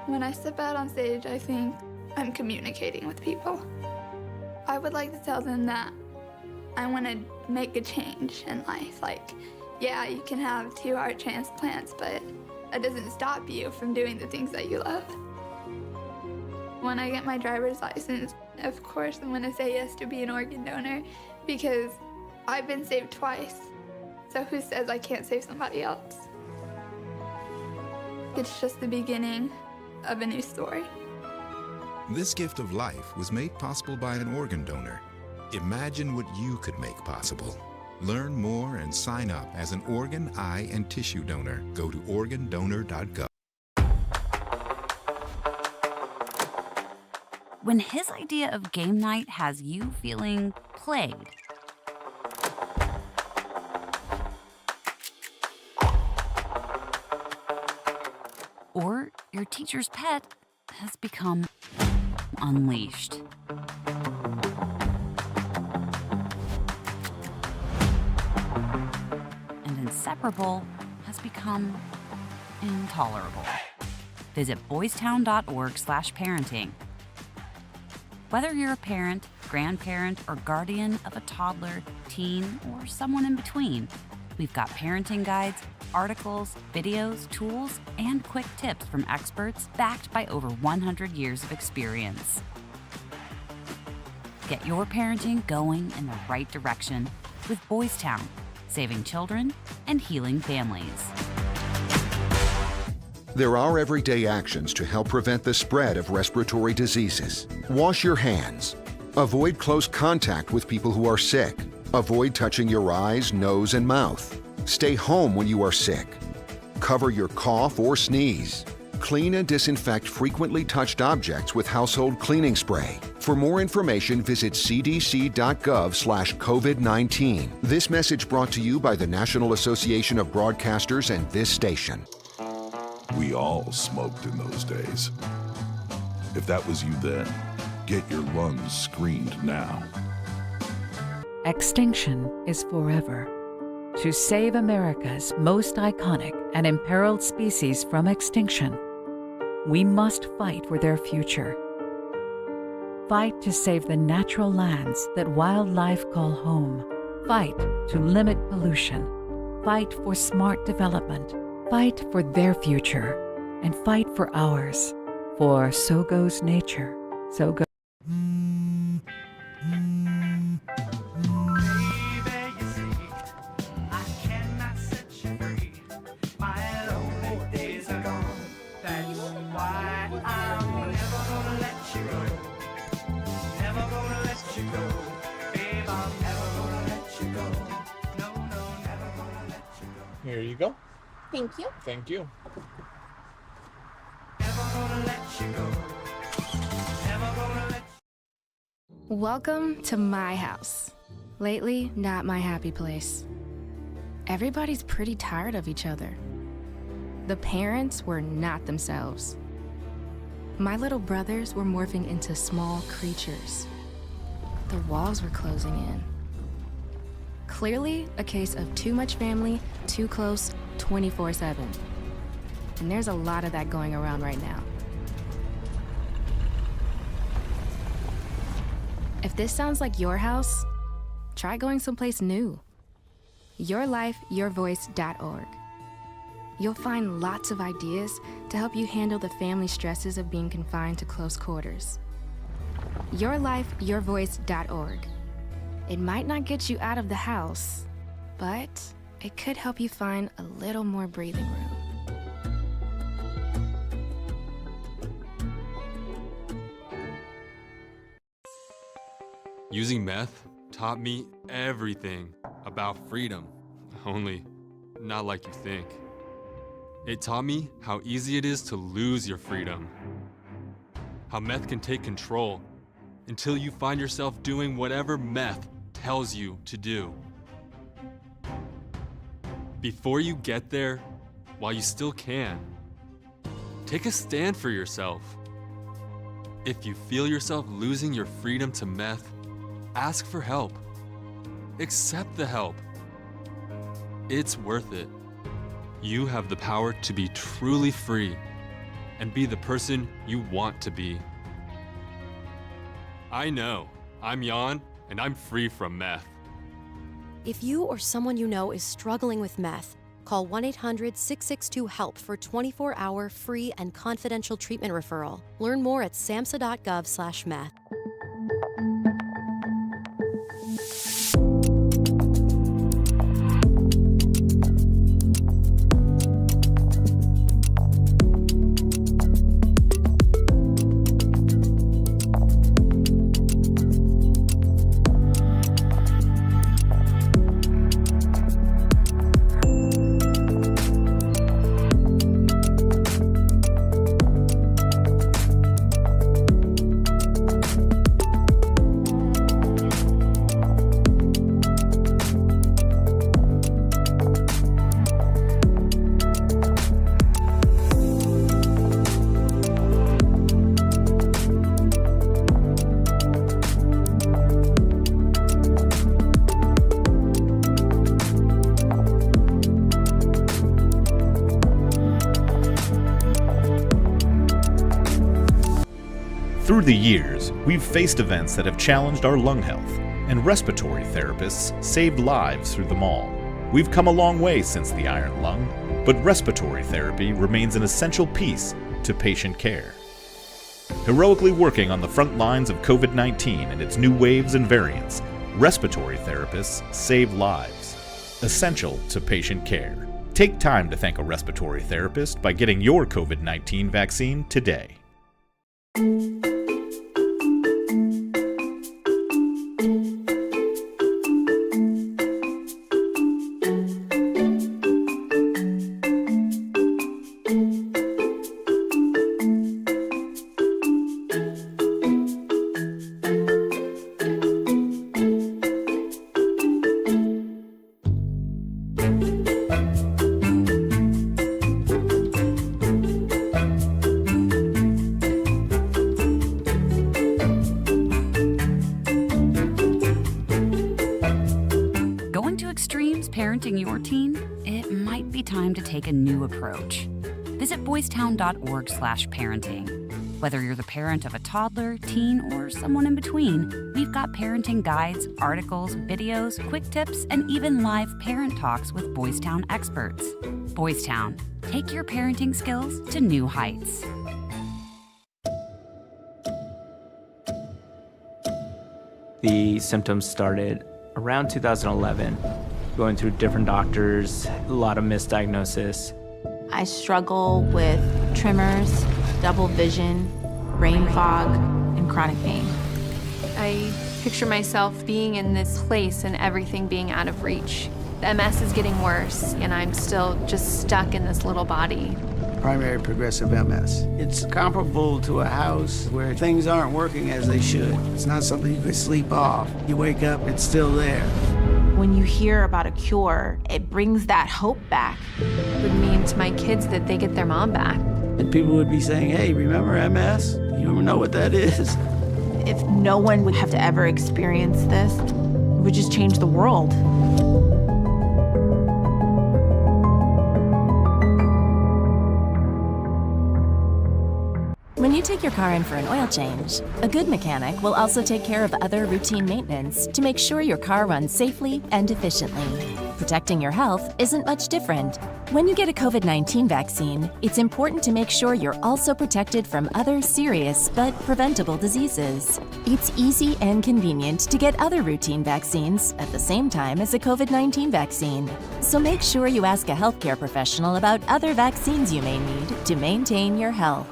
When I step out on stage, I think I'm communicating with people. I would like to tell them that I want to make a change in life. Yeah, you can have 2 heart transplants, but that doesn't stop you from doing the things that you love. When I get my driver's license, of course I'm gonna say yes to be an organ donor because I've been saved twice. So who says I can't save somebody else? It's just the beginning of a new story. This gift of life was made possible by an organ donor. Imagine what you could make possible. Learn more and sign up as an organ, eye, and tissue donor. Go to organdonor.gov. When his idea of game night has you feeling played, or your teacher's pet has become unleashed. Inseparable has become intolerable. Visit boystown.org/parenting. Whether you're a parent, grandparent, or guardian of a toddler, teen, or someone in between, we've got parenting guides, articles, videos, tools, and quick tips from experts backed by over 100 years of experience. Get your parenting going in the right direction with Boys Town, saving children and healing families. There are everyday actions to help prevent the spread of respiratory diseases. Wash your hands. Avoid close contact with people who are sick. Avoid touching your eyes, nose, and mouth. Stay home when you are sick. Cover your cough or sneeze. Clean and disinfect frequently touched objects with household cleaning spray. For more information, visit cdc.gov/COVID-19. This message brought to you by the National Association of Broadcasters and this station. We all smoked in those days. If that was you then, get your lungs screened now. Extinction is forever. To save America's most iconic and imperiled species from extinction, We must fight for their future. Fight to save the natural lands that wildlife call home. Fight to limit pollution. Fight for smart development. Fight for their future. And fight for ours. For so goes nature. So goes. Here you go. Thank you. Thank you. Welcome to my house. Lately, not my happy place. Everybody's pretty tired of each other. The parents were not themselves. My little brothers were morphing into small creatures. The walls were closing in. Clearly, a case of too much family, too close, 24/7. And there's a lot of that going around right now. If this sounds like your house, try going someplace new. YourLifeYourVoice.org. You'll find lots of ideas to help you handle the family stresses of being confined to close quarters. YourLifeYourVoice.org. It might not get you out of the house, but it could help you find a little more breathing room. Using meth taught me everything about freedom, only not like you think. It taught me how easy it is to lose your freedom, how meth can take control until you find yourself doing whatever meth tells you to do. Before you get there, while you still can, take a stand for yourself. If you feel yourself losing your freedom to meth, ask for help. Accept the help. It's worth it. You have the power to be truly free and be the person you want to be. I know, I'm Jan, and I'm free from meth. If you or someone you know is struggling with meth, call 1-800-662-HELP for 24-hour free and confidential treatment referral. Learn more at samhsa.gov/meth. Through the years, we've faced events that have challenged our lung health, and respiratory therapists saved lives through them all. We've come a long way since the iron lung, but respiratory therapy remains an essential piece to patient care. Heroically working on the front lines of COVID-19 and its new waves and variants, respiratory therapists save lives. Essential to patient care. Take time to thank a respiratory therapist by getting your COVID-19 vaccine today. Parenting your teen, it might be time to take a new approach. visit boystown.org/parenting. Whether you're the parent of a toddler, teen, or someone in between, we've got parenting guides, articles, videos, quick tips, and even live parent talks with Boys Town experts. Boys Town, take your parenting skills to new heights. The symptoms started around 2011, going through different doctors, a lot of misdiagnosis. I struggle with tremors, double vision, brain fog, and chronic pain. I picture myself being in this place and everything being out of reach. The MS is getting worse, and I'm still just stuck in this little body. Primary progressive MS. It's comparable to a house where things aren't working as they should. It's not something you could sleep off. You wake up, it's still there. When you hear about a cure, it brings that hope back. It would mean to my kids that they get their mom back. And people would be saying, hey, remember MS? You know what that is? If no one would have to ever experience this, it would just change the world. When you take your car in for an oil change, a good mechanic will also take care of other routine maintenance to make sure your car runs safely and efficiently. Protecting your health isn't much different. When you get a COVID-19 vaccine, it's important to make sure you're also protected from other serious but preventable diseases. It's easy and convenient to get other routine vaccines at the same time as a COVID-19 vaccine. So make sure you ask a healthcare professional about other vaccines you may need to maintain your health.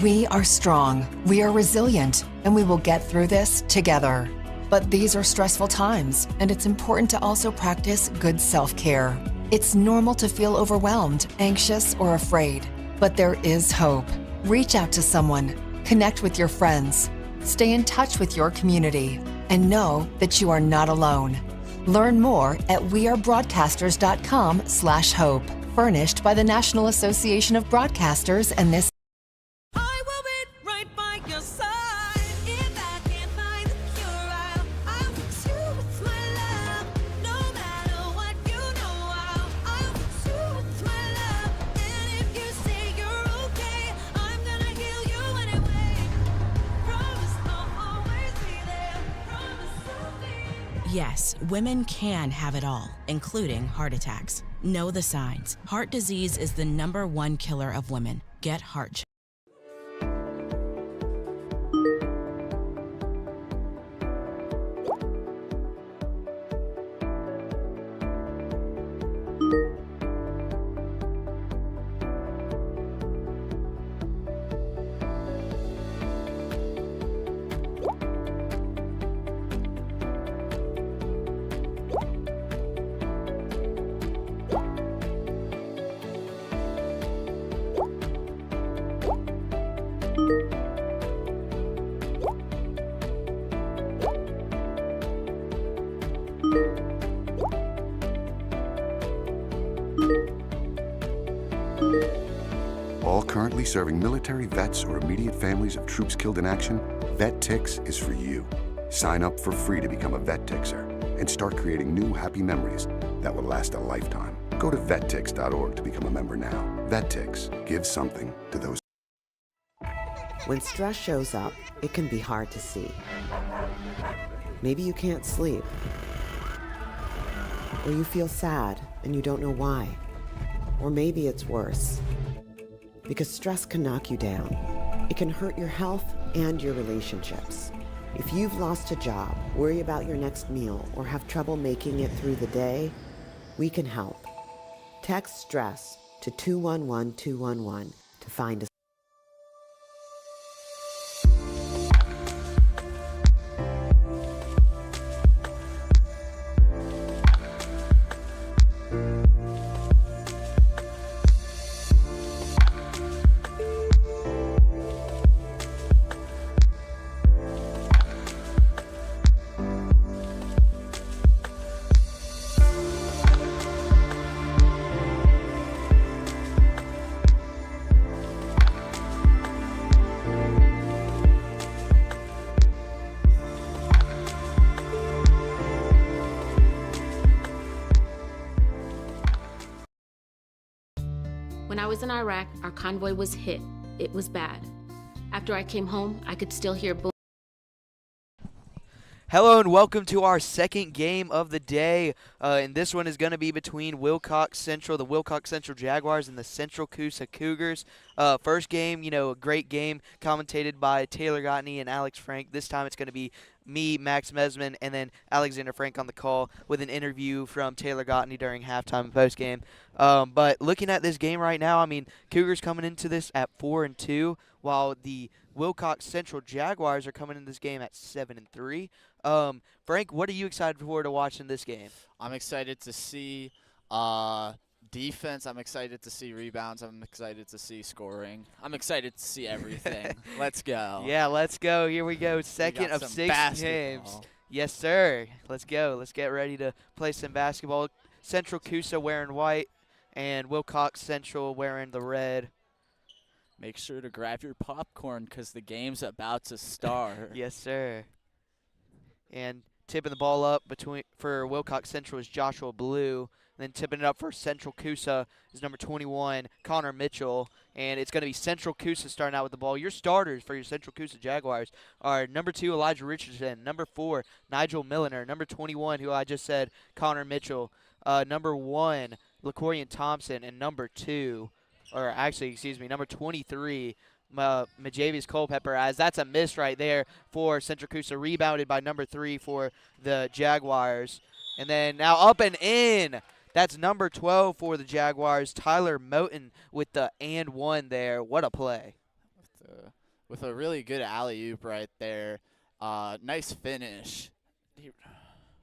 We are strong, we are resilient, and we will get through this together. But these are stressful times, and it's important to also practice good self-care. It's normal to feel overwhelmed, anxious, or afraid, but there is hope. Reach out to someone, connect with your friends, stay in touch with your community, and know that you are not alone. Learn more at wearebroadcasters.com/hope, furnished by the National Association of Broadcasters and this. Yes, women can have it all, including heart attacks. Know the signs. Heart disease is the #1 killer of women. Get heart checked. All currently serving military vets or immediate families of troops killed in action, VetTix is for you. Sign up for free to become a VetTixer and start creating new happy memories that will last a lifetime. Go to vettix.org to become a member now. VetTix, give something to those. When stress shows up, it can be hard to see. Maybe you can't sleep, or you feel sad and you don't know why. Or maybe it's worse. Because stress can knock you down. It can hurt your health and your relationships. If you've lost a job, worry about your next meal, or have trouble making it through the day, we can help. Text STRESS to 211-211 to find a was in Iraq, our convoy was hit. It was bad. After I came home, I could still hear boom. Hello and welcome to our second game of the day, and this one is going to be between Wilcox Central, the Wilcox Central Jaguars, and the Central Coosa Cougars. First game, a great game, commentated by Taylor Gottney and Alex Frank. This time it's going to be me, Max Mesman, and then Alexander Frank on the call with an interview from Taylor Gottney during halftime and postgame. But looking at this game right now, Cougars coming into this at 4-2, while the Wilcox Central Jaguars are coming in this game at 7-3. Frank, what are you excited for to watch in this game? I'm excited to see defense. I'm excited to see rebounds. I'm excited to see scoring. I'm excited to see everything. Let's go. Yeah, let's go. Here we go. Second of 6 games. Yes, sir. Let's go. Let's get ready to play some basketball. Central Coosa wearing white and Wilcox Central wearing the red. Make sure to grab your popcorn because the game's about to start. Yes, sir. And tipping the ball up for Wilcox Central is Joshua Blue. And then tipping it up for Central Coosa is number 21, Connor Mitchell. And it's going to be Central Coosa starting out with the ball. Your starters for your Central Coosa Jaguars are number 2, Elijah Richardson, number 4, Nigel Milliner, number 21, who I just said, Connor Mitchell, number 1, LaCorian Thompson, and number 23, Majavius Culpepper, as that's a miss right there for Central Coosa, rebounded by number 3 for the Jaguars. And then now up and in. That's number 12 for the Jaguars, Tyler Moten with the and one there. What a play. With a really good alley-oop right there. Nice finish.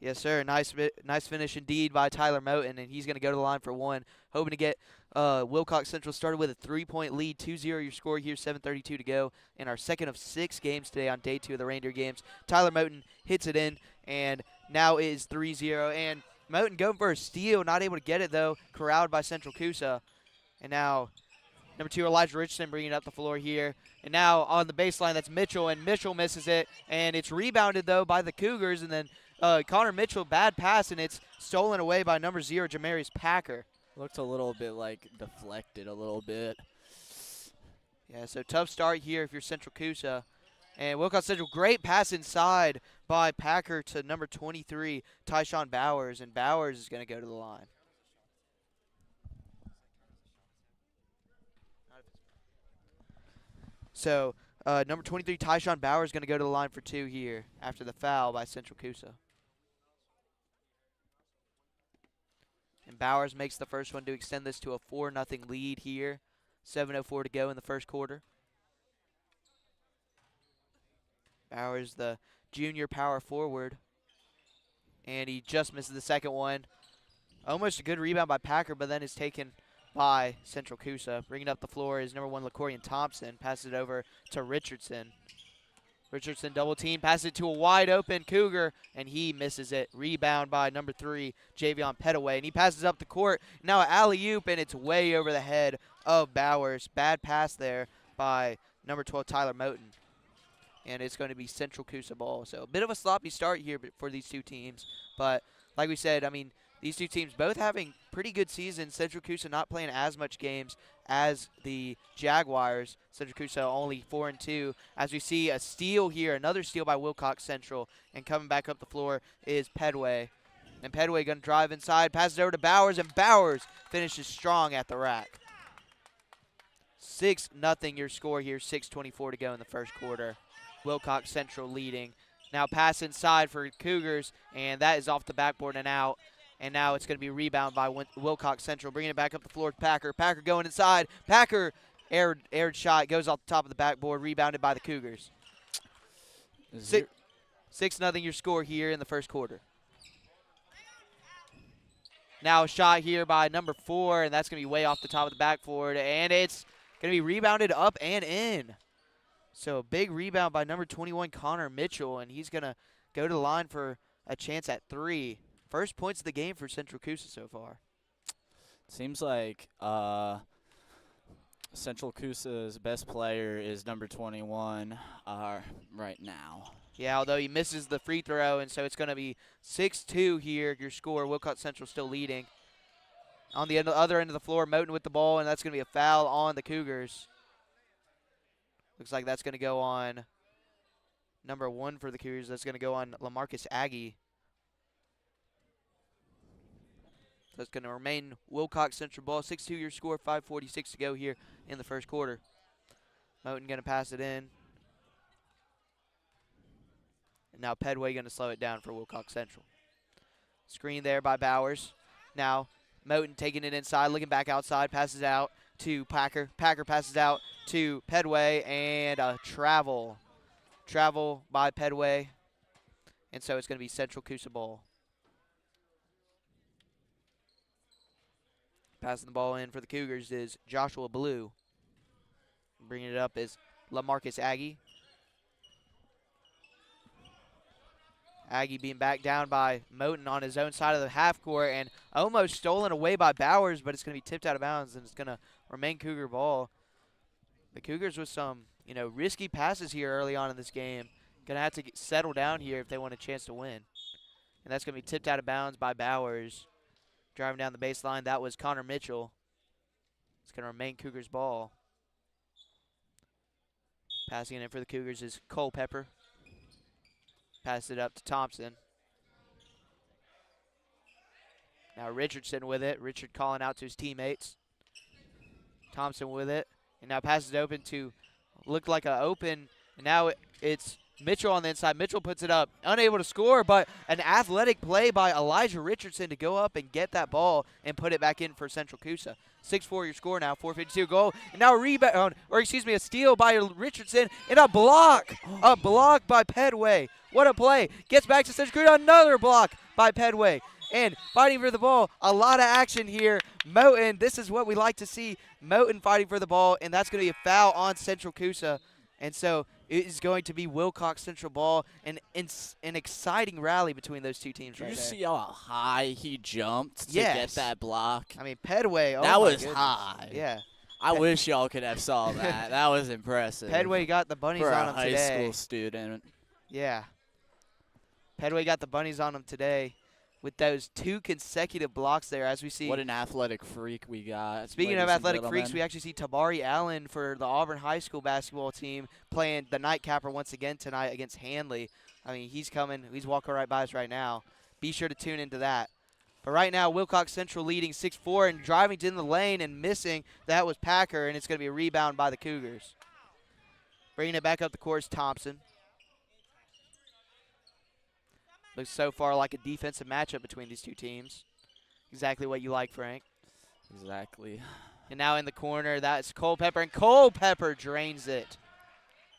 Yes, sir. Nice finish indeed by Tyler Moten, and he's going to go to the line for one. Hoping to get Wilcox Central started with a 3-point lead, 2-0 your score here, 7:32 to go in our second of 6 games today on day 2 of the Reindeer games. Tyler Moten hits it in, and now it is 3-0. And Moten going for a steal, not able to get it, though, corralled by Central Coosa. And now number 2, Elijah Richardson bringing up the floor here. And now on the baseline, that's Mitchell, and Mitchell misses it. And it's rebounded, though, by the Cougars. And then Connor Mitchell, bad pass, and it's stolen away by number 0, Jamarius Packer. Looked a little bit deflected a little bit. Yeah, so tough start here if you're Central Coosa. And Wilcox Central, great pass inside by Packer to number 23, Tyshawn Bowers. And Bowers is going to go to the line. So number 23, Tyshawn Bowers, is going to go to the line for 2 here after the foul by Central Coosa. And Bowers makes the first one to extend this to a 4-0 lead here. 7:04 to go in the first quarter. Bowers, the junior power forward. And he just misses the second one. Almost a good rebound by Packer, but then is taken by Central Coosa. Bringing up the floor is number 1, LaCorian Thompson. Passes it over to Richardson. Richardson double team, passes it to a wide open Cougar, and he misses it. Rebound by number 3, Javion Petaway, and he passes up the court. Now an alley-oop, and it's way over the head of Bowers. Bad pass there by number 12, Tyler Moten. And it's going to be Central Coosa ball. So a bit of a sloppy start here for these two teams. But like we said, these two teams both having pretty good seasons. Central Coosa not playing as much games as the Jaguars. Central Coosa only 4-2. As we see a steal here, another steal by Wilcox Central. And coming back up the floor is Pedway. And Pedway going to drive inside, passes over to Bowers, and Bowers finishes strong at the rack. 6-0 your score here, 6:24 to go in the first quarter. Wilcox Central leading. Now pass inside for Cougars, and that is off the backboard and out. And now it's going to be rebound by Wilcox Central. Bringing it back up the floor to Packer. Packer going inside. Packer aired shot, goes off the top of the backboard, rebounded by the Cougars. 6-0 your score here in the first quarter. Now a shot here by number 4, and that's going to be way off the top of the backboard. And it's going to be rebounded up and in. So a big rebound by number 21, Connor Mitchell, and he's going to go to the line for a chance at 3. First points of the game for Central Coosa so far. Seems like Central Coosa's best player is number 21 right now. Yeah, although he misses the free throw, and so it's going to be 6-2 here, your score. Wilcox Central still leading. on the other end of the floor, Moten with the ball, and that's going to be a foul on the Cougars. Looks like that's going to go on number 1 for the Cougars. That's going to go on LaMarcus Aggie. So it's going to remain Wilcox Central ball. 6-2 your score, 5:46 to go here in the first quarter. Moten going to pass it in. And now Pedway going to slow it down for Wilcox Central. Screen there by Bowers. Now Moten taking it inside, looking back outside, passes out to Packer. Packer passes out to Pedway, and a travel. Travel by Pedway. And so it's going to be Central Coosa ball. Passing the ball in for the Cougars is Joshua Blue. Bringing it up is LaMarcus Aggie. Aggie being backed down by Moten on his own side of the half court and almost stolen away by Bowers, but it's going to be tipped out of bounds and it's going to remain Cougar ball. The Cougars with some, risky passes here early on in this game. Going to have to settle down here if they want a chance to win. And that's going to be tipped out of bounds by Bowers. Driving down the baseline, that was Connor Mitchell. It's going to remain Cougars ball. Passing it in for the Cougars is Culpepper. Pass it up to Thompson. Now Richardson with it. Richard calling out to his teammates. Thompson with it. And now passes it open to, looked like an open. And now it's Mitchell on the inside. Mitchell puts it up. Unable to score, but an athletic play by Elijah Richardson to go up and get that ball and put it back in for Central Coosa. 6-4 your score now, 4:52 goal. And now a steal by Richardson and a block. A block by Pedway. What a play. Gets back to Central Coosa, another block by Pedway. And fighting for the ball, a lot of action here. Moten, this is what we like to see. Moten fighting for the ball, and that's going to be a foul on Central Coosa. And so it is going to be Wilcox Central ball, and an exciting rally between those two teams. Did you see how high he jumped to get that block? I mean, Pedway, that was goodness. high. Yeah. I wish y'all could have saw that. That was impressive. Pedway got the bunnies on him today. For a high school student. Yeah. Pedway got the bunnies on him today with those 2 consecutive blocks there, as we see. What an athletic freak we got. Speaking of athletic freaks, we actually see Tabari Allen for the Auburn High School basketball team playing the nightcapper once again tonight against Handley. I mean, he's coming. He's walking right by us right now. Be sure to tune into that. But right now, Wilcox Central leading 6-4 and driving to the lane and missing. That was Packer, and it's going to be a rebound by the Cougars. Bringing it back up the court is Thompson. Looks so far like a defensive matchup between these two teams. Exactly what you like, Frank. Exactly. And now in the corner, that's Culpepper, and Culpepper drains it.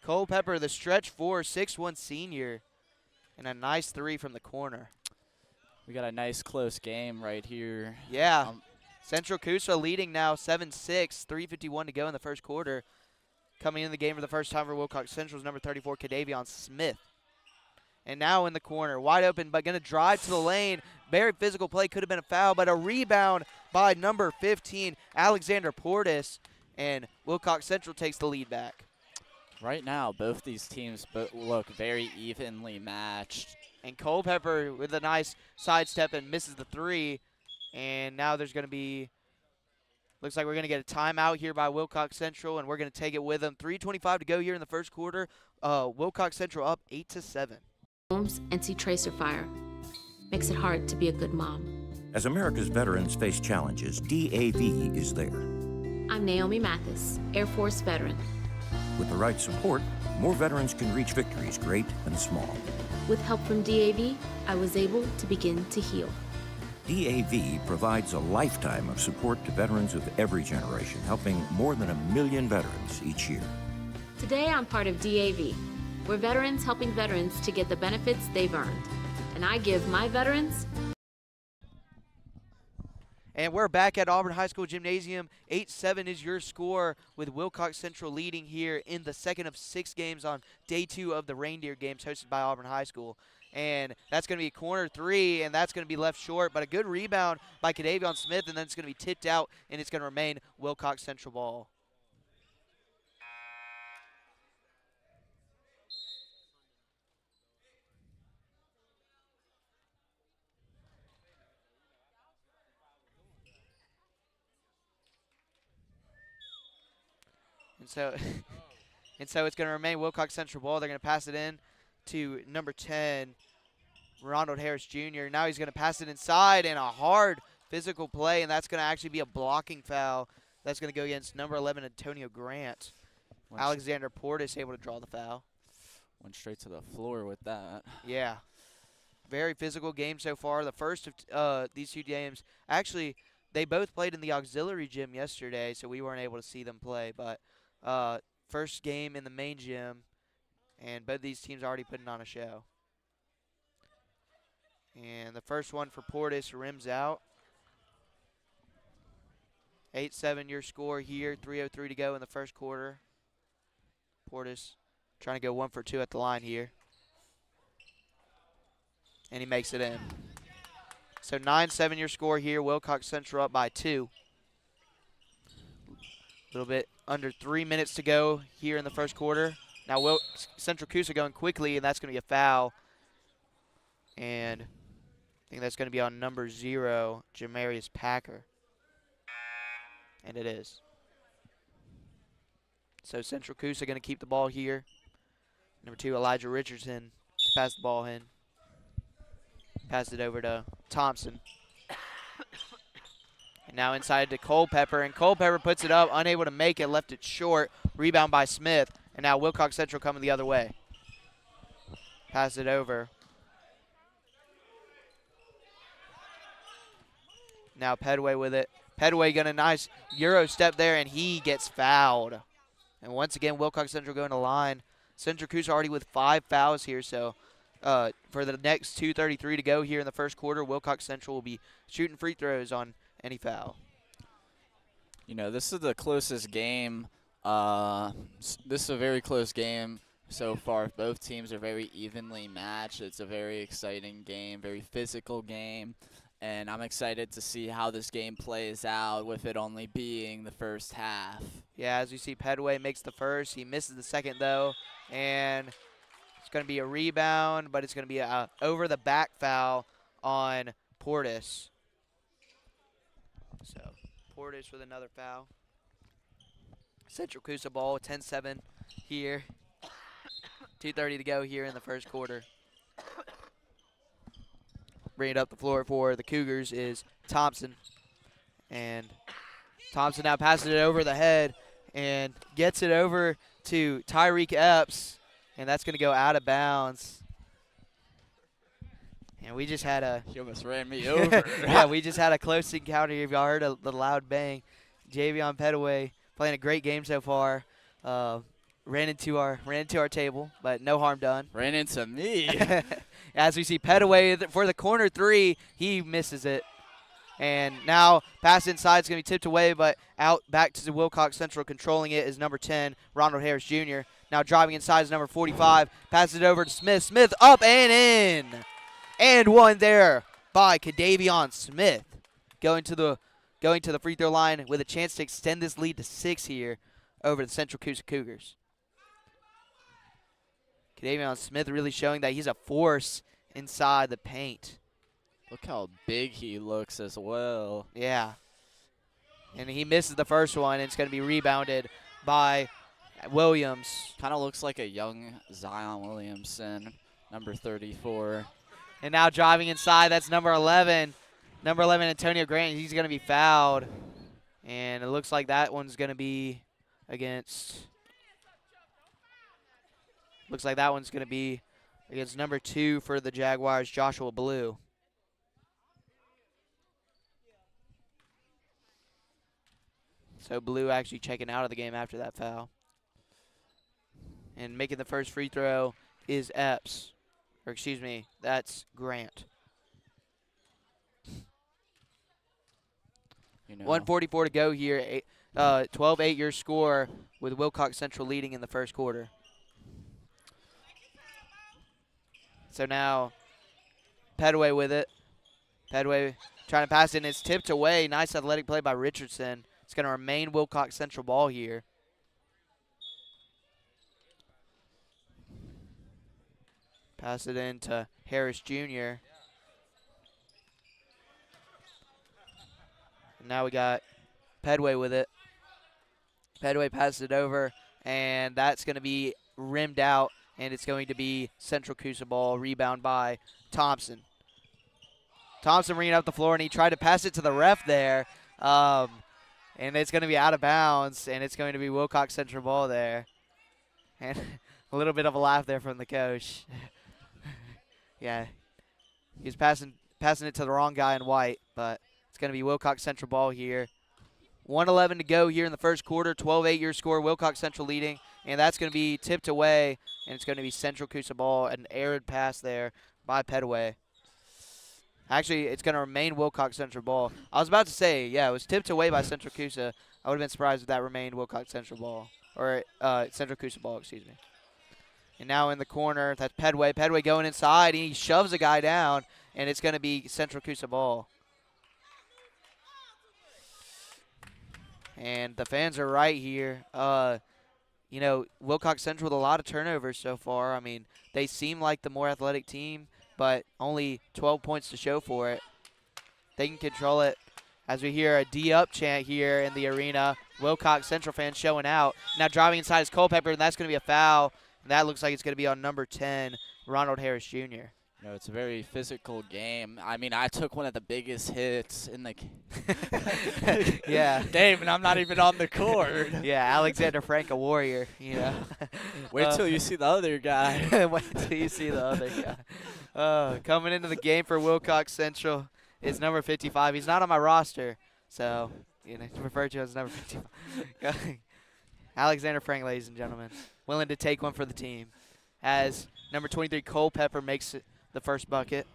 Culpepper, the stretch 4, 6'1" senior, and a nice 3 from the corner. We got a nice close game right here. Yeah. Central Coosa leading now 7-6, 3:51 to go in the first quarter. Coming in the game for the first time for Wilcox Central is number 34, Kadavion Smith. And now in the corner, wide open, but going to drive to the lane. Very physical play, could have been a foul, but a rebound by number 15, Alexander Portis. And Wilcox Central takes the lead back. Right now, both these teams look very evenly matched. And Culpepper with a nice sidestep and misses the 3. And now there's going to be, looks like we're going to get a timeout here by Wilcox Central, and we're going to take it with them. 3:25 to go here in the first quarter. Wilcox Central up 8-7. Homes and see tracer fire. Makes it hard to be a good mom. As America's veterans face challenges, DAV is there. I'm Naomi Mathis, Air Force veteran. With the right support, more veterans can reach victories great and small. With help from DAV, I was able to begin to heal. DAV provides a lifetime of support to veterans of every generation, helping more than 1 million veterans each year. Today, I'm part of DAV. We're veterans helping veterans to get the benefits they've earned. And I give my veterans. And we're back at Auburn High School Gymnasium. 8-7 is your score, with Wilcox Central leading here in the second of 6 games on day 2 of the Reindeer games hosted by Auburn High School. And that's going to be a corner 3, and that's going to be left short. But a good rebound by Kadavion Smith, and then it's going to be tipped out, and it's going to remain Wilcox Central ball. And so and so it's going to remain Wilcox Central ball. They're going to pass it in to number 10, Ronald Harris Jr. Now he's going to pass it inside, and a hard physical play, and that's going to actually be a blocking foul. That's going to go against number 11, Antonio Grant. Alexander Portis able to draw the foul. Went straight to the floor with that. Yeah. Very physical game so far. The first of these two games, actually, they both played in the auxiliary gym yesterday, so we weren't able to see them play. But first game in the main gym, and both these teams already putting on a show. And the first one for Portis rims out. 8-7 your score here, 3:03 to go in the first quarter. Portis trying to go 1 for 2 at the line here. And he makes it in. So 9-7 your score here. Wilcox Central up by 2. A little bit under 3 minutes to go here in the first quarter. Now Central Coosa going quickly, and that's going to be a foul. And I think that's going to be on number 0, Jamarius Packer. And it is. So Central Coosa going to keep the ball here. Number 2, Elijah Richardson to pass the ball in. Pass it over to Thompson. And now inside to Culpepper, and Culpepper puts it up, unable to make it, left it short. Rebound by Smith, and now Wilcox Central coming the other way. Pass it over. Now Pedway with it. Pedway got a nice Euro step there, and he gets fouled. And once again, Wilcox Central going to line. Central Coosa already with 5 fouls here, so for the next 2:33 to go here in the first quarter, Wilcox Central will be shooting free throws on any foul. You know, this is the closest game. This is a very close game so far. Both teams are very evenly matched. It's a very exciting game, very physical game. And I'm excited to see how this game plays out with it only being the first half. Yeah, as you see, Pedway makes the first. He misses the second, though. And it's going to be a rebound, but it's going to be a over-the-back foul on Portis. So Portis with another foul. Central Coosa ball, 10-7 here. 2:30 to go here in the first quarter. Bringing it up the floor for the Cougars is Thompson. And Thompson now passes it over the head and gets it over to Tyreek Epps. And that's going to go out of bounds. And we just had a... He almost ran me over. Yeah, we just had a close encounter here. If y'all heard the loud bang. Javion Pedaway playing a great game so far. Ran into our table, but no harm done. Ran into me. As we see Pedaway for the corner 3, he misses it. And now pass inside is going to be tipped away, but out back to the Wilcox Central. Controlling it is number 10, Ronald Harris Jr. Now driving inside is number 45. Passes it over to Smith. Smith up and in. And one there by Kadavion Smith. Going to the free throw line with a chance to extend this lead to 6 here over the Central Coosa Cougars. Kadavion Smith really showing that he's a force inside the paint. Look how big he looks as well. Yeah. And he misses the first one, and it's going to be rebounded by Williams. Kind of looks like a young Zion Williamson, number 34. And now driving inside, that's number 11. Number 11, Antonio Grant. He's going to be fouled. And it looks like that one's going to be against... Looks like that one's going to be against number 2 for the Jaguars, Joshua Blue. So Blue actually checking out of the game after that foul. And making the first free throw is Epps. Or excuse me, that's Grant. 1:44 to go here. 12-8 your score with Wilcox Central leading in the first quarter. So now Pedway with it. Pedway trying to pass it, and it's tipped away. Nice athletic play by Richardson. It's going to remain Wilcox Central ball here. Pass it in to Harris Jr. And now we got Pedway with it. Pedway passes it over, and that's going to be rimmed out, and it's going to be Central Coosa ball. Rebound by Thompson. Thompson ringing up the floor, and he tried to pass it to the ref there, and it's going to be out of bounds, and it's going to be Wilcox Central ball there. And a little bit of a laugh there from the coach. Yeah, he's passing it to the wrong guy in white, but it's going to be Wilcox Central ball here. 1:11 to go here in the first quarter. 12-8 your score. Wilcox Central leading, and that's going to be tipped away, and it's going to be Central Coosa ball. An errant pass there by Pedway. Actually, it's going to remain Wilcox Central ball. I was about to say, yeah, it was tipped away by Central Coosa. I would have been surprised if that remained Wilcox Central ball, or Central Coosa ball, excuse me. And now in the corner, that's Pedway. Pedway going inside, and he shoves a guy down, and it's going to be Central Coosa ball. And the fans are right here. You know, Wilcox Central with a lot of turnovers so far. I mean, they seem like the more athletic team, but only 12 points to show for it. They can control it. As we hear a D-up chant here in the arena, Wilcox Central fans showing out. Now driving inside is Culpepper, and that's going to be a foul. And that looks like it's going to be on number 10, Ronald Harris Jr. You know, it's a very physical game. I mean, I took one of the biggest hits in the game, and I'm not even on the court. Yeah, Alexander Frank, a warrior, you know. Wait till you see the other guy. Wait till you see the other guy. Coming into the game for Wilcox Central is number 55. He's not on my roster, so you know, referred to as number 55. Alexander Frank, ladies and gentlemen, willing to take one for the team. As number 23, Culpepper, makes it the first bucket.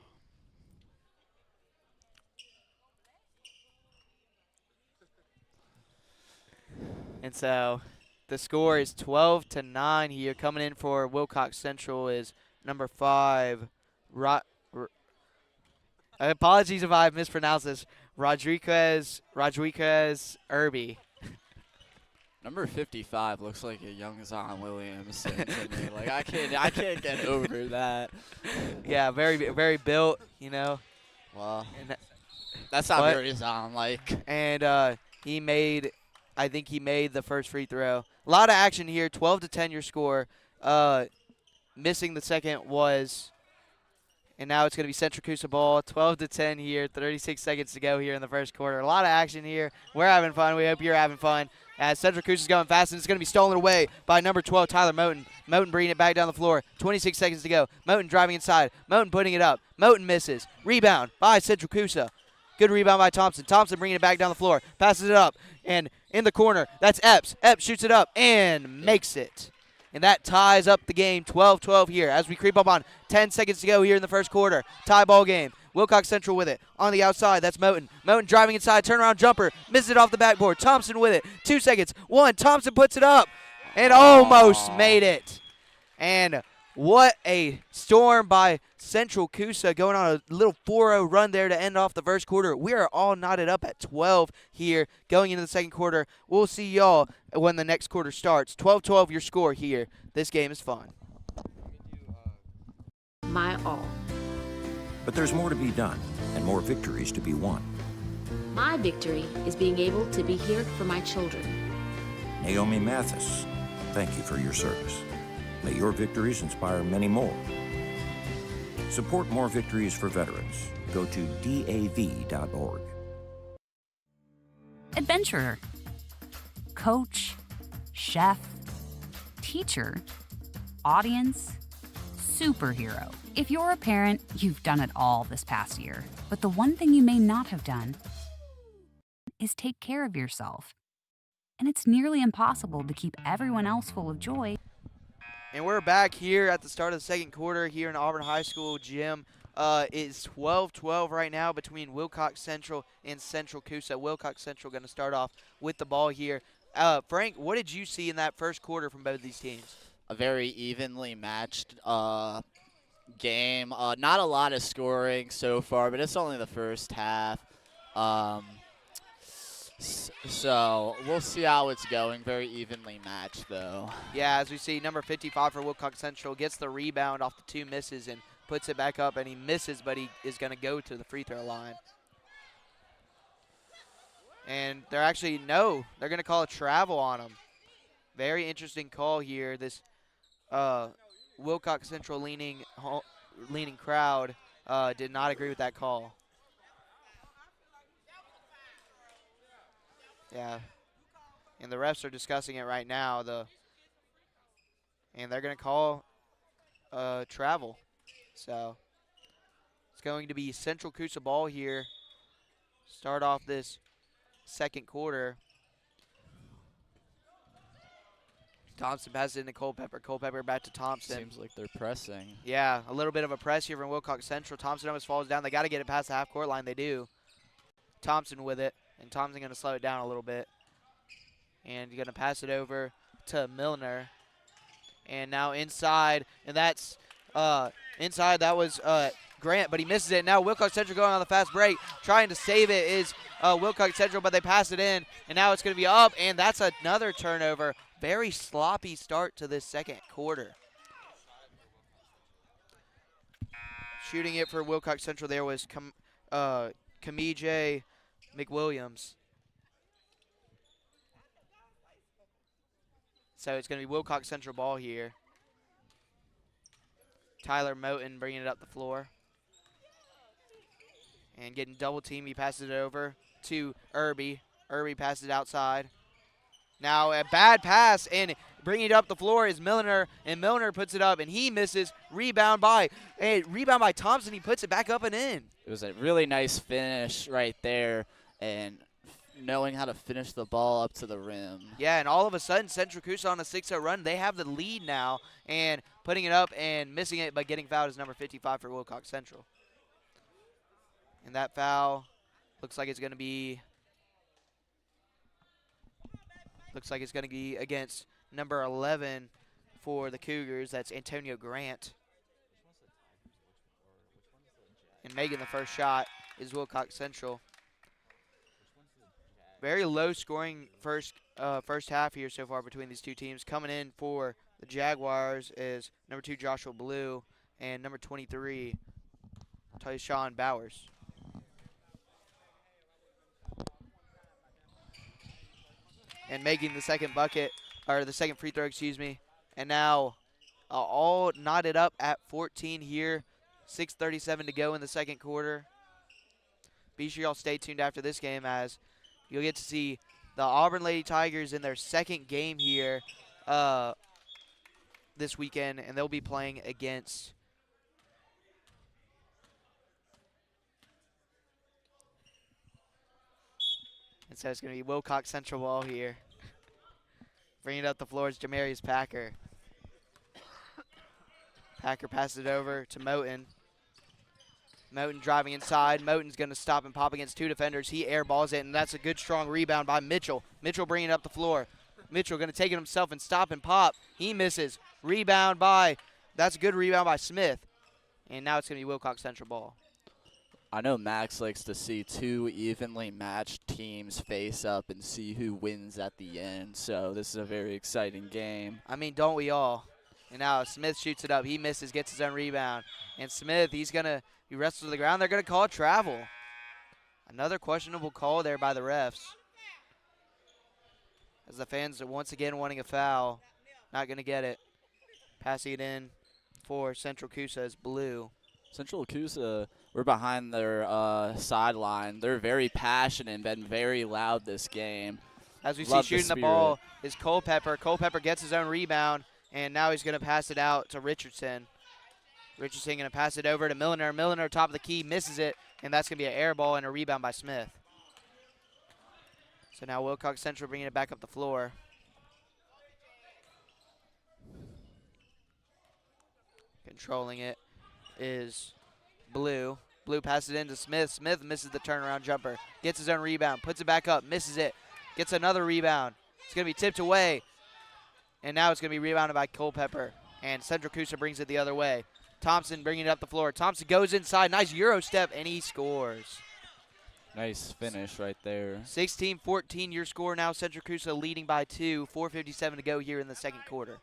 And so the score is 12-9 here. Coming in for Wilcox Central is number 5, apologies if I mispronounced this, Rodriguez Irby. Number 55 looks like a young Zion Williamson to me. Like I can't get over that. Yeah, very built, you know. Well, that's not very Zion like. And I think he made the first free throw. A lot of action here. 12-10 your score. Missing the second was, and now it's going to be Central Coosa ball. 12-10 here. 36 seconds to go here in the first quarter. A lot of action here. We're having fun. We hope you're having fun. As Central Coosa is going fast, and it's going to be stolen away by number 12, Tyler Moten. Moten bringing it back down the floor. 26 seconds to go. Moten driving inside. Moten putting it up. Moten misses. Rebound by Central Coosa. Good rebound by Thompson. Thompson bringing it back down the floor. Passes it up. And in the corner, that's Epps. Epps shoots it up and makes it. And that ties up the game, 12-12 here. As we creep up on 10 seconds to go here in the first quarter. Tie ball game. Wilcox Central with it. On the outside, that's Moten. Moten driving inside, turnaround jumper. Misses it off the backboard. Thompson with it. 2 seconds. 1. Thompson puts it up. And almost made it. And what a storm by Central Coosa, going on a little 4-0 run there to end off the first quarter. We are all knotted up at 12 here going into the second quarter. We'll see y'all when the next quarter starts. 12-12 your score here. This game is fun. My all. But there's more to be done and more victories to be won. My victory is being able to be here for my children. Naomi Mathis, thank you for your service. May your victories inspire many more. Support more victories for veterans. Go to DAV.org. Adventurer, coach, chef, teacher, audience, superhero. If you're a parent, you've done it all this past year. But the one thing you may not have done is take care of yourself. And it's nearly impossible to keep everyone else full of joy. And we're back here at the start of the second quarter here in Auburn High School gym. It's 12-12 right now between Wilcox Central and Central Coosa. Wilcox Central going to start off with the ball here. Frank, what did you see in that first quarter from both these teams? A very evenly matched game. Not a lot of scoring so far, but it's only the first half. So we'll see how it's going. Very evenly matched, though. Yeah, as we see, number 55 for Wilcox Central gets the rebound off the 2 misses and puts it back up, and he misses, but he is going to go to the free throw line. And they're actually, no, they're going to call a travel on him. Very interesting call here. This Wilcox Central leaning crowd did not agree with that call. Yeah, and the refs are discussing it right now. And they're going to call travel. So it's going to be Central Coosa ball here. Start off this second quarter. Thompson passes it into Culpepper. Culpepper back to Thompson. Seems like they're pressing. Yeah, a little bit of a press here from Wilcox Central. Thompson almost falls down. They got to get it past the half-court line. They do. Thompson with it, and Thompson going to slow it down a little bit. And you're going to pass it over to Milner. And now inside, and that's inside. That was Grant, but he misses it. Now Wilcox Central going on the fast break. Trying to save it is Wilcox Central, but they pass it in, and now it's going to be up, and that's another turnover. Very sloppy start to this second quarter. Shooting it for Wilcox Central there was Kamije McWilliams. So it's going to be Wilcox Central ball here. Tyler Moten bringing it up the floor. And getting double teamed, he passes it over to Irby. Irby passes it outside. Now a bad pass, and bringing it up the floor is Milner, and Milner puts it up, and he misses. Rebound by Thompson. He puts it back up and in. It was a really nice finish right there, and knowing how to finish the ball up to the rim. Yeah, and all of a sudden, Central Coosa on a 6-0 run. They have the lead now, and putting it up and missing it, but getting fouled is number 55 for Wilcox Central. And that foul looks like it's going to be against number 11 for the Cougars. That's Antonio Grant. And making the first shot is Wilcox Central. Very low scoring first half here so far between these two teams. Coming in for the Jaguars is number 2 Joshua Blue and number 23 Tyshawn Bowers. And making the second free throw, excuse me. And now all knotted up at 14 here. 6:37 to go in the second quarter. Be sure y'all stay tuned after this game as you'll get to see the Auburn Lady Tigers in their second game here this weekend, and they'll be playing against and so it's going to be Wilcox Central ball here. Bringing it up the floor is Jamarius Packer. Packer passes it over to Moten. Moten driving inside. Moten's going to stop and pop against two defenders. He airballs it, and that's a good, strong rebound by Mitchell. Mitchell bringing it up the floor. Mitchell going to take it himself and stop and pop. He misses. That's a good rebound by Smith. And now it's going to be Wilcox Central ball. I know Max likes to see two evenly matched teams face up and see who wins at the end. So this is a very exciting game. I mean, don't we all? And now Smith shoots it up. He misses, gets his own rebound. And Smith, he wrestles to the ground. They're going to call travel. Another questionable call there by the refs. As the fans are once again wanting a foul. Not going to get it. Passing it in for Central Coosa is Blue. Central Coosa, we're behind their sideline. They're very passionate and been very loud this game. As we see shooting the ball is Culpepper. Culpepper gets his own rebound, and now he's going to pass it out to Richardson. Richardson going to pass it over to Milner. Milner, top of the key, misses it, and that's going to be an air ball and a rebound by Smith. So now Wilcox Central bringing it back up the floor. Controlling it is Blue. Blue passes it into Smith. Smith misses the turnaround jumper. Gets his own rebound. Puts it back up. Misses it. Gets another rebound. It's going to be tipped away. And now it's going to be rebounded by Culpepper. And Central Coosa brings it the other way. Thompson bringing it up the floor. Thompson goes inside. Nice Euro step, and he scores. Nice finish right there. 16-14 your score now. Central Coosa leading by 2. 4:57 to go here in the second quarter.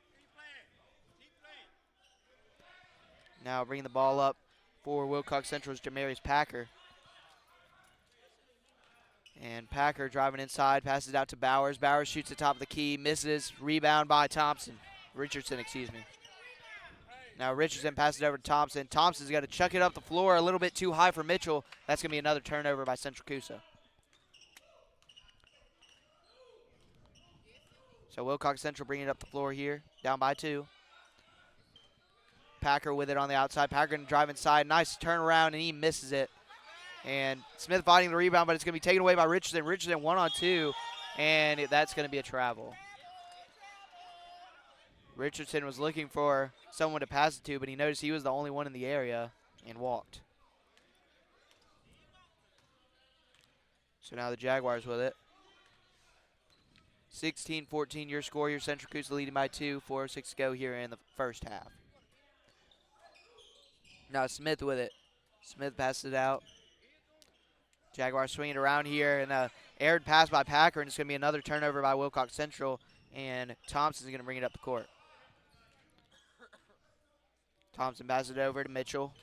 Now bringing the ball up for Wilcox Central's Jamarius Packer. And Packer driving inside, passes it out to Bowers. Bowers shoots the top of the key, misses. Rebound by Richardson, excuse me. Now Richardson passes it over to Thompson. Thompson's got to chuck it up the floor a little bit too high for Mitchell. That's going to be another turnover by Central Coosa. So Wilcox Central bringing it up the floor here, down by 2. Packer with it on the outside. Packer going to drive inside. Nice turnaround, and he misses it. And Smith fighting the rebound, but it's going to be taken away by Richardson. Richardson 1-on-2, and that's going to be a travel. Richardson was looking for someone to pass it to, but he noticed he was the only one in the area and walked. So now the Jaguars with it. 16-14 your score here. Central Coosa leading by 2. 4:06 to go here in the first half. Now Smith with it. Smith passes it out. Jaguars swinging around here, and a aired pass by Packer, and it's going to be another turnover by Wilcox Central, and Thompson's going to bring it up the court. Thompson passes it over to Mitchell.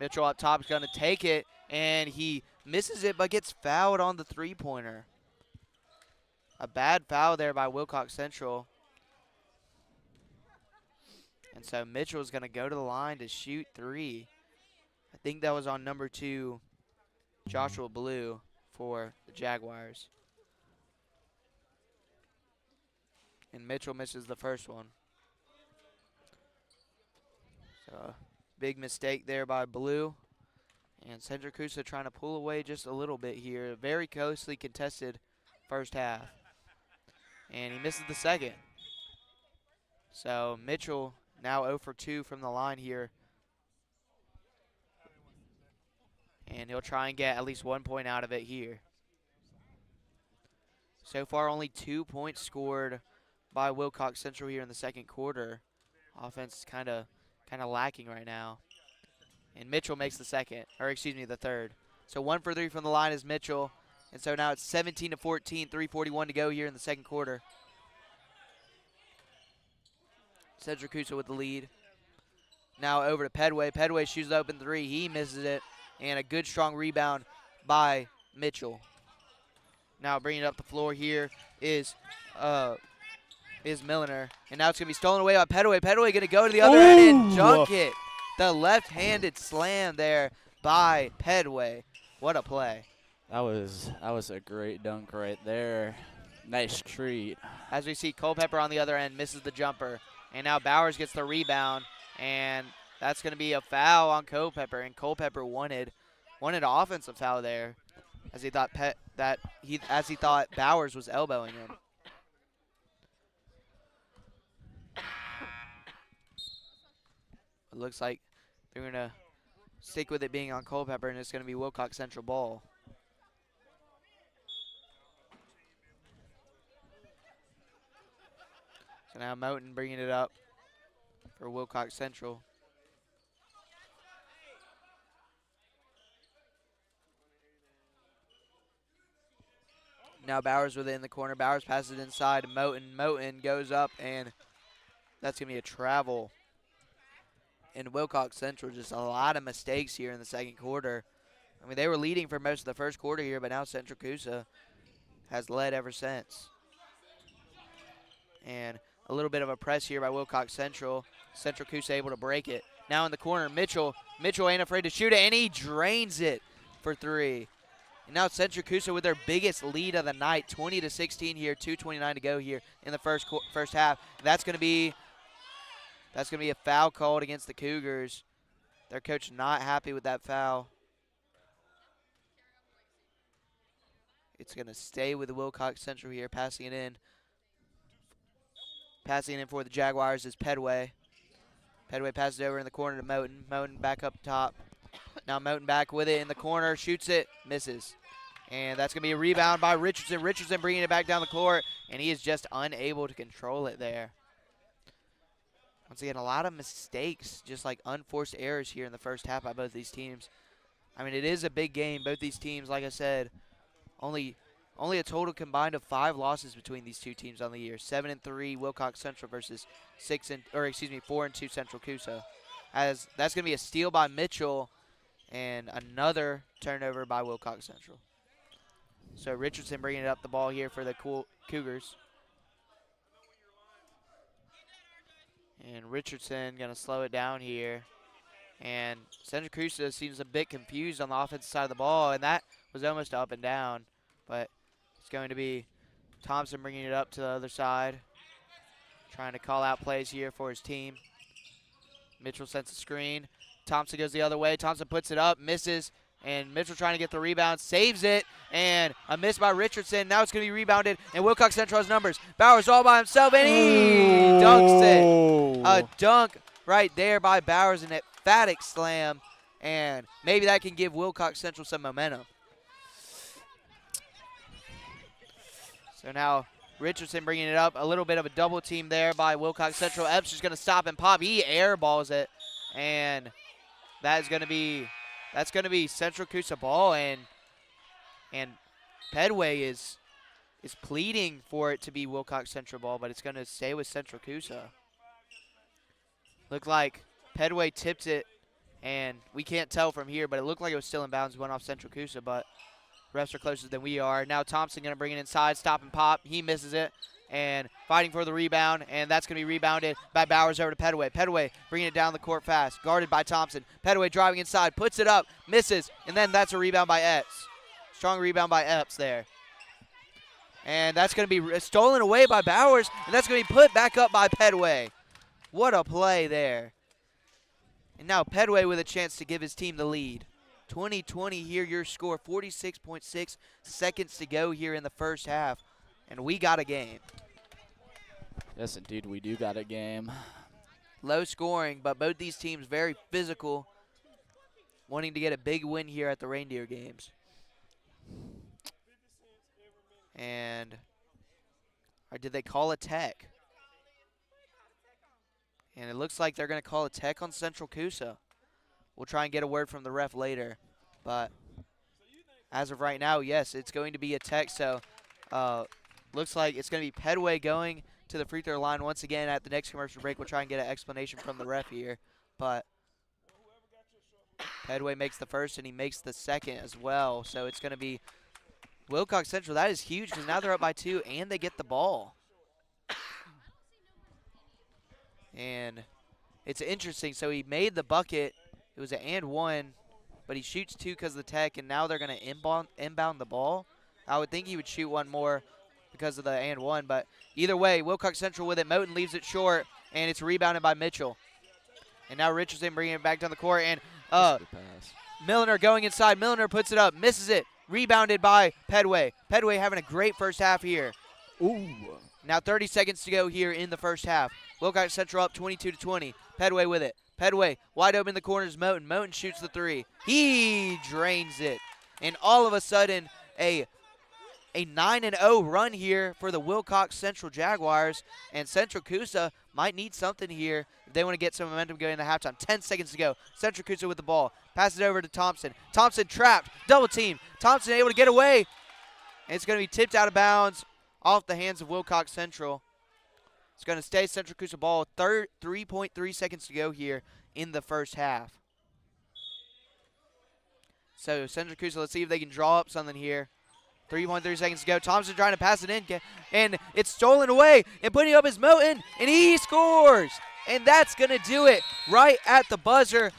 Mitchell up top is going to take it, and he misses it but gets fouled on the three-pointer. A bad foul there by Wilcox Central. And so Mitchell is going to go to the line to shoot 3. I think that was on number 2, Joshua Blue, for the Jaguars. And Mitchell misses the first one. So big mistake there by Blue. And Central Coosa trying to pull away just a little bit here. Very closely contested first half. And he misses the second. So Mitchell now 0 for 2 from the line here. And he'll try and get at least 1 point out of it here. So far only 2 points scored by Wilcox Central here in the second quarter. Offense is kind of lacking right now. And Mitchell makes the the third. So 1 for 3 from the line is Mitchell. And so now it's 17-14, 3:41 to go here in the second quarter. Central Coosa with the lead. Now over to Pedway. Pedway shoots the open 3. He misses it. And a good strong rebound by Mitchell. Now bringing it up the floor here is Milliner. And now it's going to be stolen away by Pedway. Pedway going to go to the other end and dunk it. The left-handed slam there by Pedway. What a play. That was a great dunk right there. Nice treat. As we see, Culpepper on the other end misses the jumper. And now Bowers gets the rebound. And that's going to be a foul on Culpepper. And Culpepper wanted an offensive foul there, as he thought Bowers was elbowing him. It looks like they're going to stick with it being on Culpepper, and it's going to be Wilcox Central ball. So now Moten bringing it up for Wilcox Central. Now Bowers with it in the corner. Bowers passes it inside to Moten. Moten goes up, and that's going to be a travel. And Wilcox Central, just a lot of mistakes here in the second quarter. I mean, they were leading for most of the first quarter here, but now Central Coosa has led ever since. And a little bit of a press here by Wilcox Central. Central Coosa able to break it. Now in the corner, Mitchell. Mitchell ain't afraid to shoot it, and he drains it for 3. And now Central Coosa with their biggest lead of the night, 20-16 here, 2:29 to go here in the first half. That's going to be a foul called against the Cougars. Their coach not happy with that foul. It's going to stay with the Wilcox Central here, passing it in. Passing it in for the Jaguars is Pedway. Pedway passes it over in the corner to Moten. Moten back up top. Now Moten back with it in the corner, shoots it, misses. And that's going to be a rebound by Richardson. Richardson bringing it back down the court, and he is just unable to control it there. Once again, a lot of mistakes, just like unforced errors here in the first half by both these teams. I mean, it is a big game. Both these teams, like I said, only a total combined of 5 losses between these two teams on the year. 7-3 Wilcox Central versus 4-2 Central Coosa. As that's going to be a steal by Mitchell and another turnover by Wilcox Central. So Richardson bringing it up the ball here for the Cougars. And Richardson going to slow it down here. And Central Coosa seems a bit confused on the offensive side of the ball, and that was almost up and down. But it's going to be Thompson bringing it up to the other side, trying to call out plays here for his team. Mitchell sends a screen. Thompson goes the other way. Thompson puts it up, misses, and Mitchell trying to get the rebound, saves it, and a miss by Richardson. Now it's going to be rebounded, and Wilcox Central has numbers. Bowers all by himself, and he dunks it. A dunk right there by Bowers, an emphatic slam, and maybe that can give Wilcox Central some momentum. So now Richardson bringing it up, a little bit of a double team there by Wilcox Central. Epps is going to stop and pop. He airballs it, and that's going to be Central Coosa ball, and Pedway is pleading for it to be Wilcox Central ball, but it's going to stay with Central Coosa. Looked like Pedway tipped it, and we can't tell from here, but it looked like it was still in bounds, went off Central Coosa, but refs are closer than we are. Now Thompson going to bring it inside, stop and pop. He misses it, and fighting for the rebound, and that's going to be rebounded by Bowers over to Pedway. Pedway bringing it down the court fast, guarded by Thompson. Pedway driving inside, puts it up, misses, and then that's a rebound by Epps. Strong rebound by Epps there. And that's going to be stolen away by Bowers, and that's going to be put back up by Pedway. What a play there. And now Pedway with a chance to give his team the lead. 20-20 here, your score, 46.6 seconds to go here in the first half. And we got a game. Yes, indeed, we do got a game. Low scoring, but both these teams very physical, wanting to get a big win here at the Reindeer games. And did they call a tech? And it looks like they're going to call a tech on Central Coosa. We'll try and get a word from the ref later. But as of right now, yes, it's going to be a tech. So looks like it's going to be Pedway going to the free throw line once again at the next commercial break. We'll try and get an explanation from the ref here. But Pedway makes the first, and he makes the second as well. So it's going to be Wilcox Central. That is huge because now they're up by 2, and they get the ball. And it's interesting. So he made the bucket. It was an and one, but he shoots 2 because of the tech, and now they're going to inbound the ball. I would think he would shoot one more because of the and one, but either way, Wilcox Central with it. Moten leaves it short, and it's rebounded by Mitchell. And now Richardson bringing it back down the court, and Milliner going inside. Milliner puts it up, misses it, rebounded by Pedway. Pedway having a great first half here. Ooh. Now 30 seconds to go here in the first half. Wilcox Central up 22-20. Pedway with it. Pedway wide open in the corners. Moten. Moten shoots the 3. He drains it. And all of a sudden, a 9-0 run here for the Wilcox Central Jaguars. And Central Coosa might need something here if they want to get some momentum going in the halftime. 10 seconds to go. Central Coosa with the ball. Passes it over to Thompson. Thompson trapped. Double team. Thompson able to get away. And it's going to be tipped out of bounds off the hands of Wilcox Central. It's going to stay Central Coosa ball. 3.3 seconds to go here in the first half. So Central Coosa, let's see if they can draw up something here. 3.3 seconds to go. Thompson trying to pass it in, and it's stolen away. And putting up his Moten, and he scores. And that's going to do it right at the buzzer.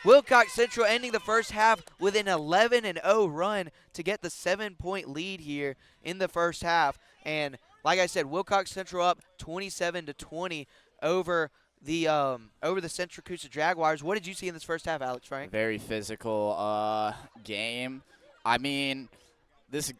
Wilcox Central ending the first half with an 11-0 run to get the 7-point lead here in the first half. And like I said, Wilcox Central up 27-20 over the Central Coosa Jaguars. What did you see in this first half, Alex Frank? Very physical game. I mean, it's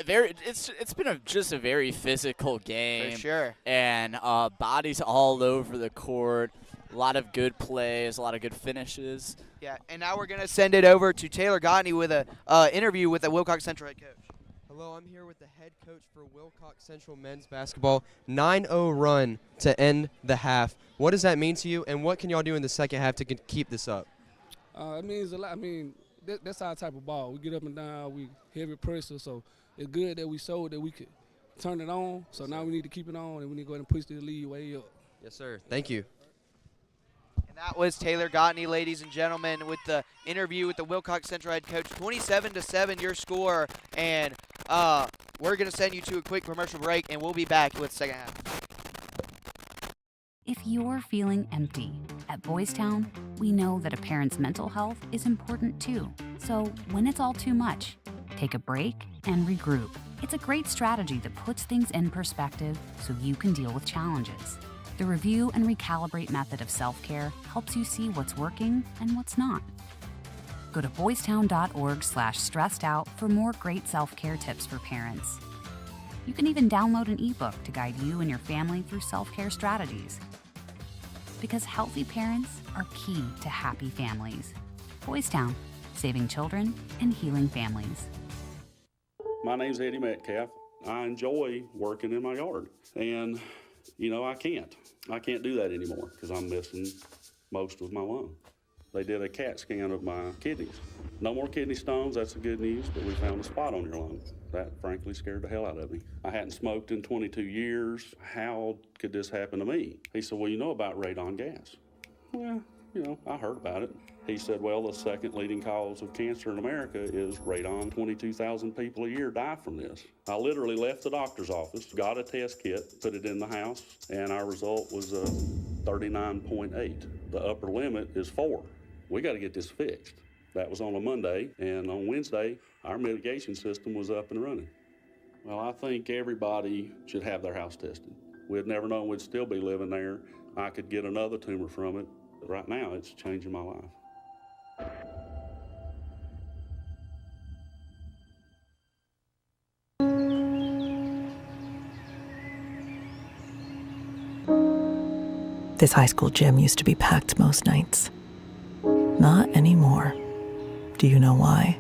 been just a very physical game. For sure. And bodies all over the court. A lot of good plays, a lot of good finishes. Yeah, and now we're going to send it over to Taylor Gotney with an interview with the Wilcox Central head coach. Hello, I'm here with the head coach for Wilcox Central men's basketball. 9-0 run to end the half. What does that mean to you, and what can y'all do in the second half to keep this up? It means a lot. I mean, that's our type of ball. We get up and down. We heavy pressure, so it's good that we showed that we could turn it on. So now we need to keep it on, and we need to go ahead and push the lead way up. Yes, sir. Thank you. And that was Taylor Gotney, ladies and gentlemen, with the interview with the Wilcox Central head coach. 27-7 your score, and we're going to send you to a quick commercial break, and we'll be back with the second half. If you're feeling empty, at Boys Town, we know that a parent's mental health is important too. So when it's all too much, take a break and regroup. It's a great strategy that puts things in perspective so you can deal with challenges. The review and recalibrate method of self-care helps you see what's working and what's not. Go to boystown.org/stressedout for more great self-care tips for parents. You can even download an ebook to guide you and your family through self-care strategies. Because healthy parents are key to happy families. Boys Town, saving children and healing families. My name's Eddie Metcalf. I enjoy working in my yard. And, you know, I can't do that anymore because I'm missing most of my lung. They did a CAT scan of my kidneys. No more kidney stones, that's the good news, but we found a spot on your lung. That frankly scared the hell out of me. I hadn't smoked in 22 years. How could this happen to me? He said, well, you know about radon gas. Well, you know, I heard about it. He said, well, the second leading cause of cancer in America is radon. 22,000 people a year die from this. I literally left the doctor's office, got a test kit, put it in the house, and our result was 39.8. The upper limit is 4. We got to get this fixed. That was on a Monday, and on Wednesday, our mitigation system was up and running. Well, I think everybody should have their house tested. We'd never known we'd still be living there. I could get another tumor from it. But right now, it's changing my life. This high school gym used to be packed most nights. Not anymore. Do you know why?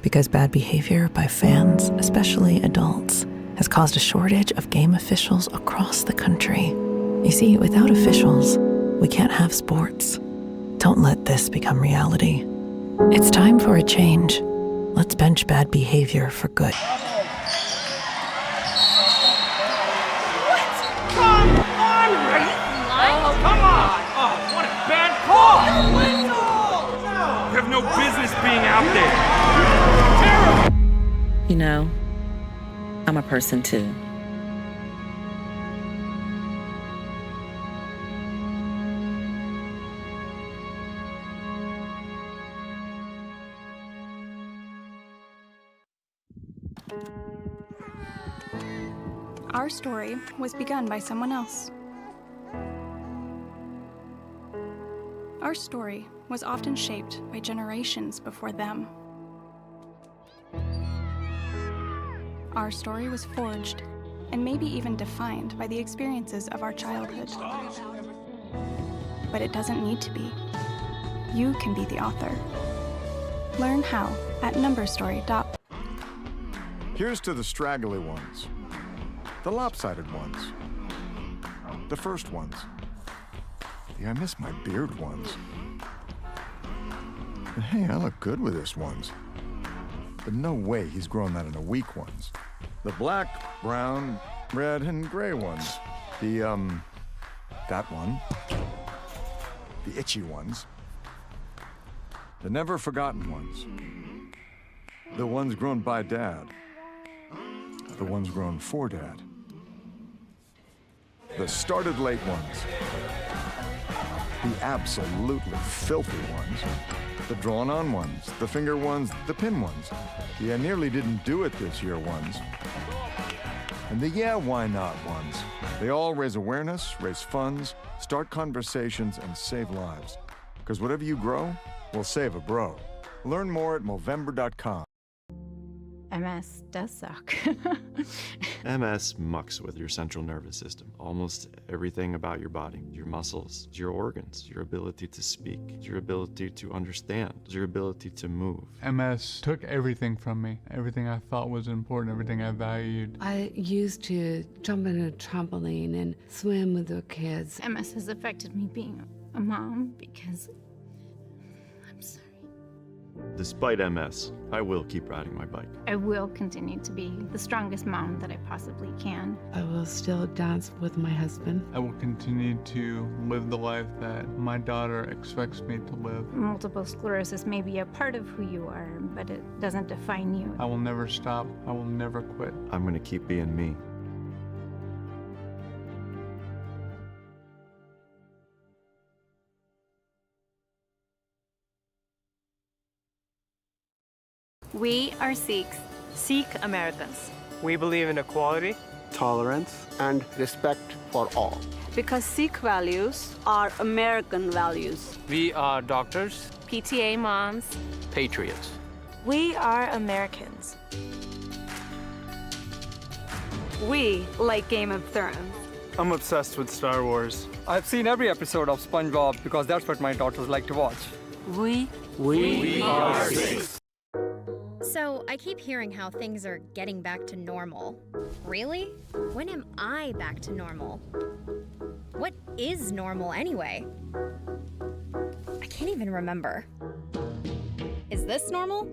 Because bad behavior by fans, especially adults, has caused a shortage of game officials across the country. You see, without officials, we can't have sports. Don't let this become reality. It's time for a change. Let's bench bad behavior for good. Come on, Ray! Oh, come on! Oh, what a bad call! You have no business being out there. Terrible! You know, I'm a person too. Our story was begun by someone else. Our story was often shaped by generations before them. Our story was forged and maybe even defined by the experiences of our childhood. But it doesn't need to be. You can be the author. Learn how at numberstory.com. Here's to the straggly ones, the lopsided ones, the first ones, the I miss my beard ones. And hey, I look good with this ones. But no way he's grown that in a week ones. The black, brown, red, and gray ones. The, that one. The itchy ones. The never forgotten ones. The ones grown by Dad. The ones grown for Dad. The started late ones. The absolutely filthy ones. The drawn on ones. The finger ones. The pin ones. The I nearly didn't do it this year ones. And the yeah, why not ones. They all raise awareness, raise funds, start conversations, and save lives. Because whatever you grow will save a bro. Learn more at Movember.com. MS does suck. MS mucks with your central nervous system. Almost everything about your body, your muscles, your organs, your ability to speak, your ability to understand, your ability to move. MS took everything from me. Everything I thought was important, everything I valued. I used to jump in a trampoline and swim with the kids. MS has affected me being a mom because I'm sorry. Despite MS, I will keep riding my bike. I will continue to be the strongest mom that I possibly can. I will still dance with my husband. I will continue to live the life that my daughter expects me to live. Multiple sclerosis may be a part of who you are, but it doesn't define you. I will never stop. I will never quit. I'm going to keep being me. We are Sikhs. Sikh Americans. We believe in equality, tolerance, and respect for all. Because Sikh values are American values. we are doctors, PTA moms. Patriots. We are Americans. We like Game of Thrones. I'm obsessed with Star Wars. I've seen every episode of SpongeBob because that's what my daughters like to watch. We are Sikhs. So, I keep hearing how things are getting back to normal. Really? When am I back to normal? What is normal anyway? I can't even remember. Is this normal?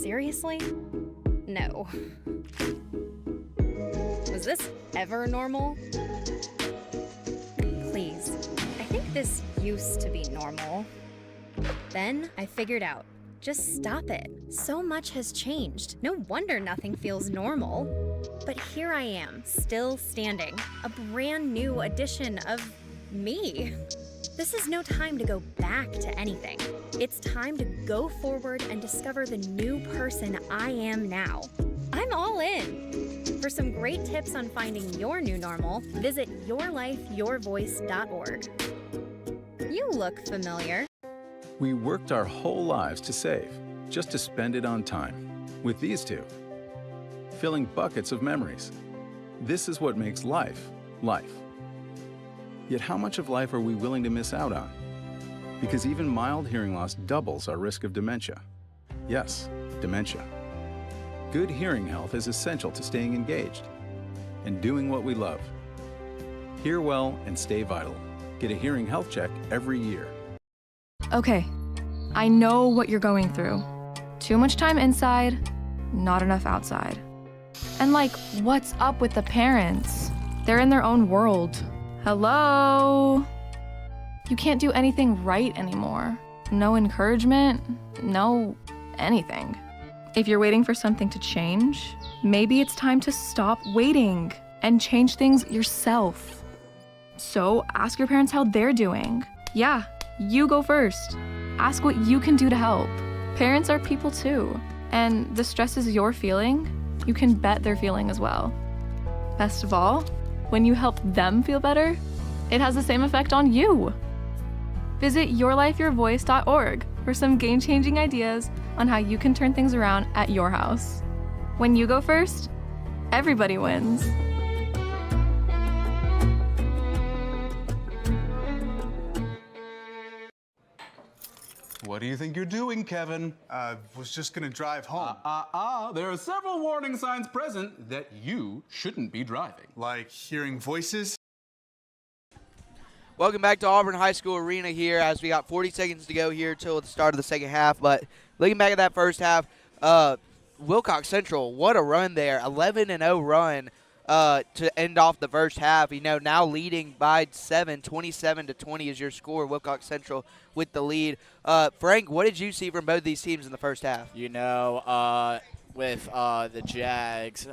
Seriously? No. Was this ever normal? Please. I think this used to be normal. Then I figured out, just stop it. So much has changed. No wonder nothing feels normal. But here I am, still standing. A brand new edition of me. This is no time to go back to anything. It's time to go forward and discover the new person I am now. I'm all in. For some great tips on finding your new normal, visit yourlifeyourvoice.org. You look familiar. We worked our whole lives to save, just to spend it on time. With these two, filling buckets of memories. This is what makes life, life. Yet how much of life are we willing to miss out on? Because even mild hearing loss doubles our risk of dementia. Yes, dementia. Good hearing health is essential to staying engaged and doing what we love. Hear well and stay vital. Get a hearing health check every year. Okay, I know what you're going through. Too much time inside, not enough outside. And like, what's up with the parents? They're in their own world. Hello? You can't do anything right anymore. No encouragement, no anything. If you're waiting for something to change, maybe it's time to stop waiting and change things yourself. So ask your parents how they're doing. Yeah, you go first. Ask what you can do to help. Parents are people too, and the stresses you're feeling, you can bet they're feeling as well. Best of all, when you help them feel better, it has the same effect on you. Visit yourlifeyourvoice.org for some game-changing ideas on how you can turn things around at your house. When you go first, everybody wins. What do you think you're doing, Kevin? Was just gonna drive home. There are several warning signs present that you shouldn't be driving. Like hearing voices? Welcome back to Auburn High School Arena here as we got 40 seconds to go here till the start of the second half. But looking back at that first half, Wilcox Central, what a run there. 11-0 run to end off the first half. You know, now leading by 7, 27-20 is your score. Wilcox Central with the lead. Frank, what did you see from both these teams in the first half? You know, with the Jags,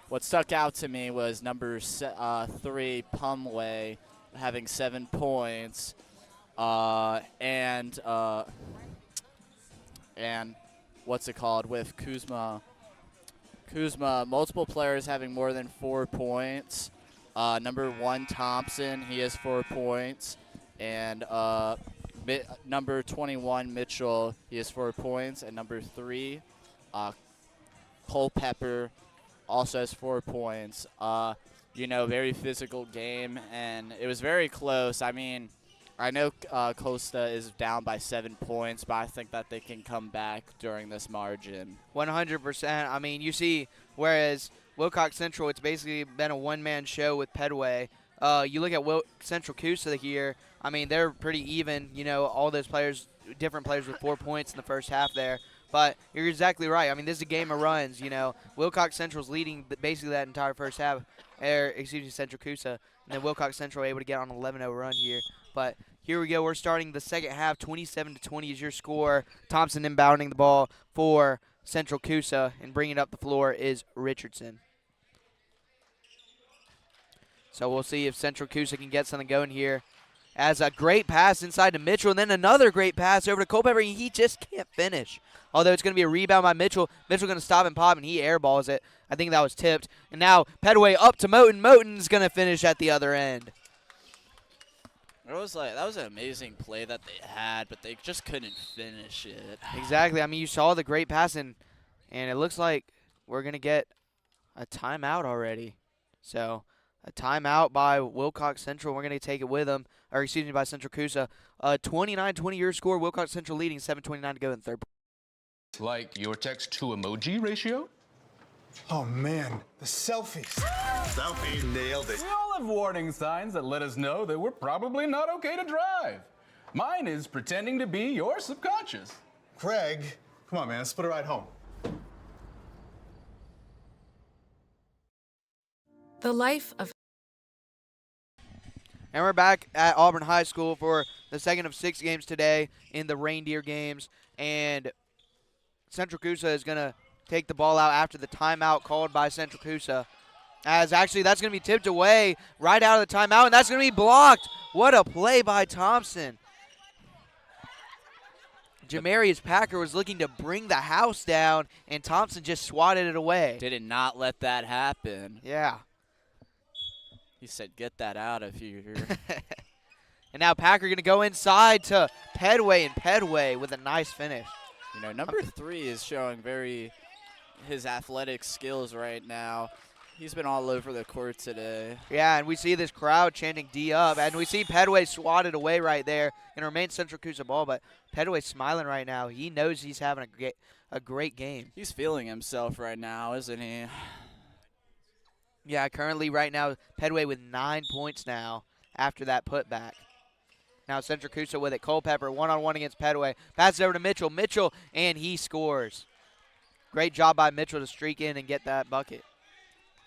what stuck out to me was number 3, Pumway, having 7 points, and what's it called, with Kuzma, multiple players having more than 4 points. Number 1, Thompson, he has 4 points, and number 21, Mitchell, he has 4 points, and number 3, Culpepper, also has 4 points. You know, very physical game, and it was very close. I mean, I know Costa is down by 7 points, but I think that they can come back during this margin. 100%. I mean, you see, whereas Wilcox Central, it's basically been a one-man show with Pedway. You look at Central Coosa here. I mean, they're pretty even. You know, all those players, different players with 4 points in the first half there. But you're exactly right. I mean, this is a game of runs. You know, Wilcox Central's leading basically that entire first half. Central Coosa. And then Wilcox Central able to get on an 11-0 run here. But here we go. We're starting the second half. 27-20 is your score. Thompson inbounding the ball for Central Coosa, and bringing it up the floor is Richardson. So we'll see if Central Coosa can get something going here. As a great pass inside to Mitchell, and then another great pass over to Culpepper. He just can't finish. Although it's going to be a rebound by Mitchell. Mitchell going to stop and pop, and he airballs it. I think that was tipped. And now Pedway up to Moten. Moten's going to finish at the other end. That was an amazing play that they had, but they just couldn't finish it. Exactly. I mean, you saw the great pass, and it looks like we're going to get a timeout already. So a timeout by Wilcox Central. We're going to take it with them, or excuse me, by Central Coosa. 29-20 your score. Wilcox Central leading, 7:29 to go in third. Like your text to emoji ratio? Oh man, the selfies. Selfie. Nailed it. We all have warning signs that let us know that we're probably not okay to drive. Mine is pretending to be your subconscious. Craig, come on man, let's put a ride home. The life of... And we're back at Auburn High School for the second of 6 games today in the Reindeer games. And Central Coosa is going to take the ball out after the timeout called by Central Coosa. As actually that's going to be tipped away right out of the timeout, and that's going to be blocked. What a play by Thompson. Jamarius Packer was looking to bring the house down, and Thompson just swatted it away. Did not let that happen. Yeah. He said, get that out of here. And now Packer going to go inside to Pedway, and Pedway with a nice finish. You know, number 3 is showing his athletic skills right now. He's been all over the court today. Yeah, and we see this crowd chanting D up, and we see Pedway swatted away right there and remains Central Coosa ball, but Pedway's smiling right now. He knows he's having a great game. He's feeling himself right now, isn't he? Yeah, currently right now, Pedway with 9 points now after that putback. Now Central Coosa with it. Culpepper one-on-one against Pedway. Passes over to Mitchell. Mitchell, and he scores. Great job by Mitchell to streak in and get that bucket.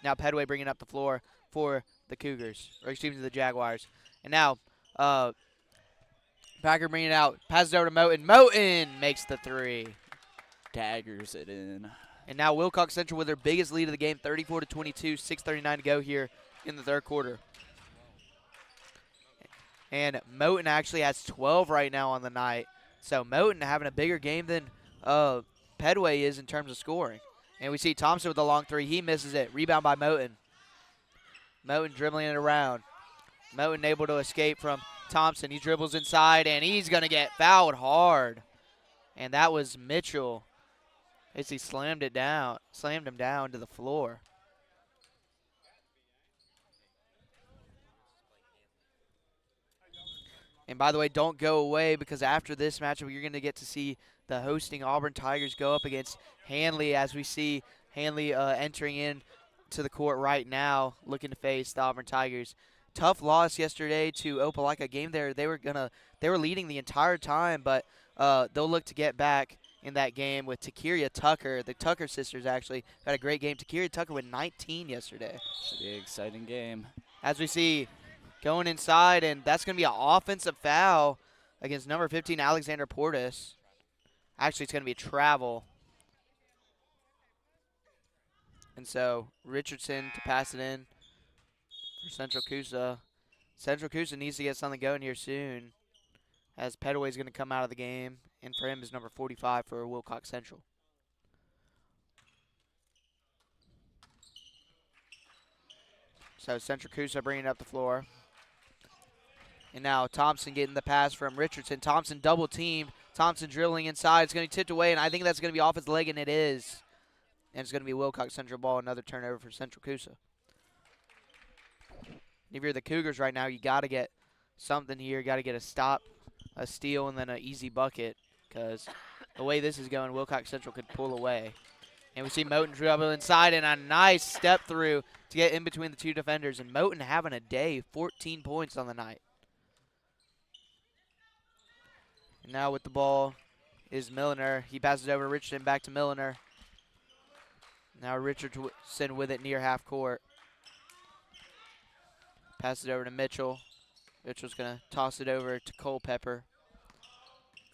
Now Pedway bringing up the floor for the Cougars, or excuse me, the Jaguars. And now Packer bringing it out. Passes over to Moten. Moten makes the 3. Daggers it in. And now Wilcox Central with their biggest lead of the game, 34-22, 6:39 to go here in the third quarter. And Moten actually has 12 right now on the night. So Moten having a bigger game than Pedway is in terms of scoring. And we see Thompson with a long 3. He misses it. Rebound by Moten. Moten dribbling it around. Moten able to escape from Thompson. He dribbles inside, and he's going to get fouled hard. And that was Mitchell as he slammed him down to the floor. And by the way, don't go away, because after this matchup, you're going to get to see the hosting Auburn Tigers go up against Handley, as we see Handley entering in to the court right now, looking to face the Auburn Tigers. Tough loss yesterday to Opelika. Game there, they were leading the entire time, but they'll look to get back in that game with Takiria Tucker. The Tucker sisters actually had a great game. Takiria Tucker with 19 yesterday. Should be an exciting game. As we see, going inside, and that's going to be an offensive foul against number 15, Alexander Portis. Actually, it's going to be a travel. And so Richardson to pass it in for Central Coosa. Central Coosa needs to get something going here soon, as Pedway is going to come out of the game, and for him is number 45 for Wilcox Central. So Central Coosa bringing up the floor. And now Thompson getting the pass from Richardson. Thompson double teamed. Thompson dribbling inside. It's going to be tipped away, and I think that's going to be off his leg, and it is. And it's going to be Wilcox Central ball. Another turnover for Central Coosa. If you're the Cougars right now, you got to get something here. You got to get a stop, a steal, and then an easy bucket, because the way this is going, Wilcox Central could pull away. And we see Moten dribble inside, and a nice step through to get in between the two defenders. And Moten having a day, 14 points on the night. And now with the ball is Milliner. He passes over to Richardson, back to Milliner. Now Richardson with it near half court. Pass it over to Mitchell. Mitchell's going to toss it over to Culpepper.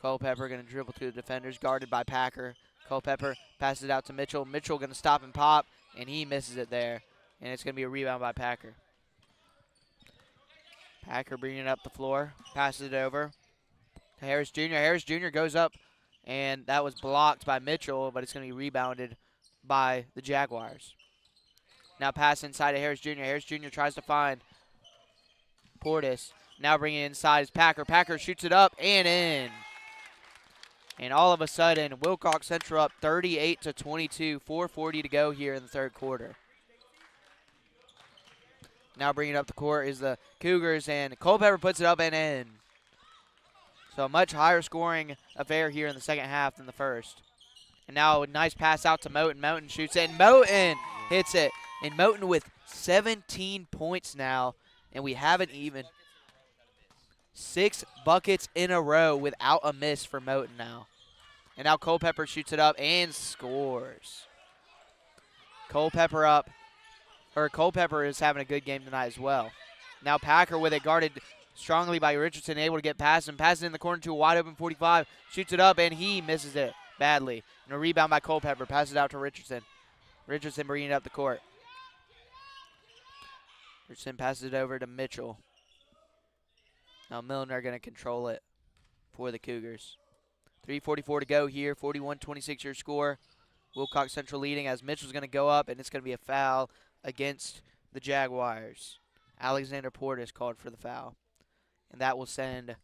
Culpepper going to dribble through the defenders, guarded by Packer. Culpepper passes it out to Mitchell. Mitchell going to stop and pop, and he misses it there. And it's going to be a rebound by Packer. Packer bringing it up the floor, passes it over to Harris Jr. Harris Jr. goes up, and that was blocked by Mitchell, but it's going to be rebounded by the Jaguars. Now pass inside to Harris Jr. Harris Jr. tries to find Portis. Now bringing it inside is Packer. Packer shoots it up and in. And all of a sudden, Wilcox Central up 38-22, 4:40 to go here in the third quarter. Now bringing it up the court is the Cougars, and Culpepper puts it up and in. So a much higher scoring affair here in the second half than the first. And now a nice pass out to Moten. Moten shoots it, and Moten hits it. And Moten with 17 points now, and we haven't even 6 buckets in a row without a miss for Moten now. And now Culpepper shoots it up and scores. Culpepper is having a good game tonight as well. Now Packer with it, guarded strongly by Richardson, able to get past him. Passes in the corner to a wide open 45. Shoots it up, and he misses it badly. And a rebound by Culpepper. Passes it out to Richardson. Richardson bringing it up the court. Richardson passes it over to Mitchell. Now Milliner going to control it for the Cougars. 3:44 to go here. 41-26 your score. Wilcox Central leading as Mitchell's going to go up, and it's going to be a foul against the Jaguars. Alexander Portis called for the foul. And that will send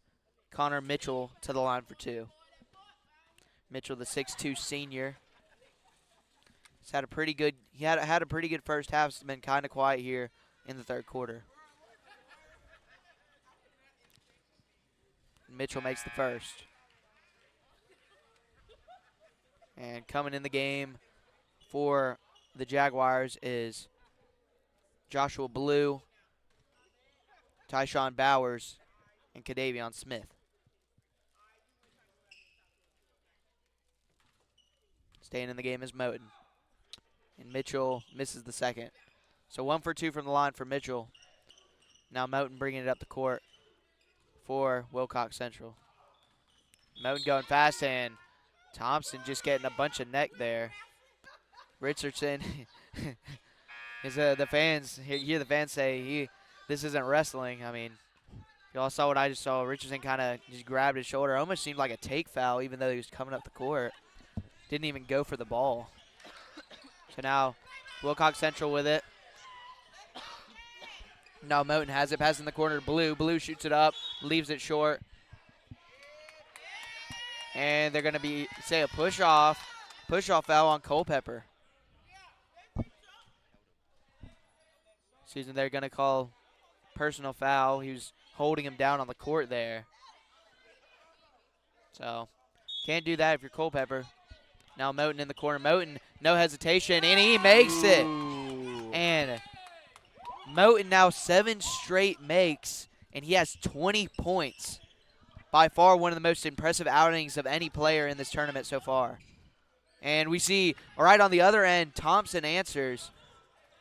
Connor Mitchell to the line for 2. Mitchell, the 6'2" senior. He's had a pretty good had a pretty good first half. It's been kind of quiet here in the third quarter. Mitchell makes the first. And coming in the game for the Jaguars is Joshua Blue, Tyshawn Bowers, and Kadavion Smith. Staying in the game is Moten. And Mitchell misses the second. So 1 for 2 from the line for Mitchell. Now Moten bringing it up the court for Wilcox Central. Moten going fast, and Thompson just getting a bunch of neck there. Richardson is the fans hear the fans say this isn't wrestling. I mean, y'all saw what I just saw. Richardson kind of just grabbed his shoulder. Almost seemed like a take foul, even though he was coming up the court. Didn't even go for the ball. So now Wilcox Central with it. Now Moten has it, passing the corner to Blue. Blue shoots it up, leaves it short. And they're going to say a push-off foul on Culpepper. They're going to call personal foul. He was holding him down on the court there. So, can't do that if you're Culpepper. Now Moten in the corner. Moten, no hesitation, and he makes it. And Moten now 7 straight makes, and he has 20 points. By far one of the most impressive outings of any player in this tournament so far. And we see, right on the other end, Thompson answers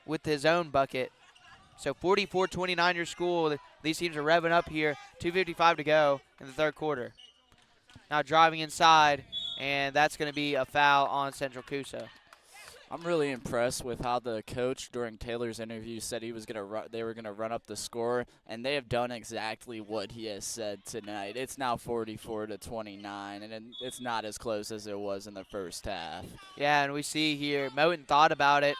with his own bucket. So 44-29 your school. These teams are revving up here. 2:55 to go in the third quarter. Now driving inside, and that's going to be a foul on Central Coosa. I'm really impressed with how the coach during Taylor's interview said they were gonna run up the score, and they have done exactly what he has said tonight. It's now 44-29, and it's not as close as it was in the first half. Yeah, and we see here Moten thought about it.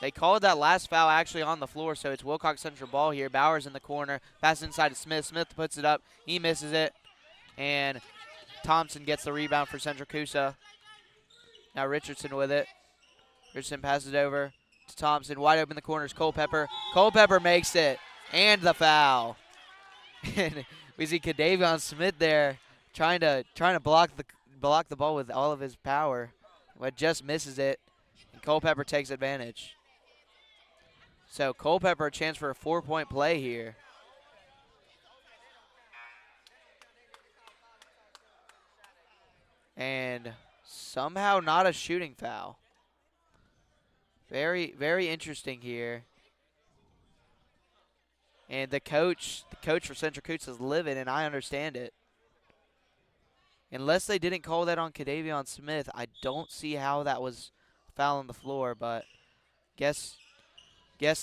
They called that last foul actually on the floor, so it's Wilcox Central ball here. Bowers in the corner, pass inside to Smith. Smith puts it up, he misses it, and Thompson gets the rebound for Central Coosa. Now Richardson with it. Richardson passes it over to Thompson. Wide open in the corners, Culpepper. Culpepper makes it, and the foul. And we see Kadavion Smith there trying to block the ball with all of his power, but just misses it. And Culpepper takes advantage. So Culpepper a chance for a 4-point play here. And somehow not a shooting foul. Very, very interesting here. And the coach for Central Coosa is livid, and I understand it. Unless they didn't call that on Kadavion Smith, I don't see how that was foul on the floor, but guess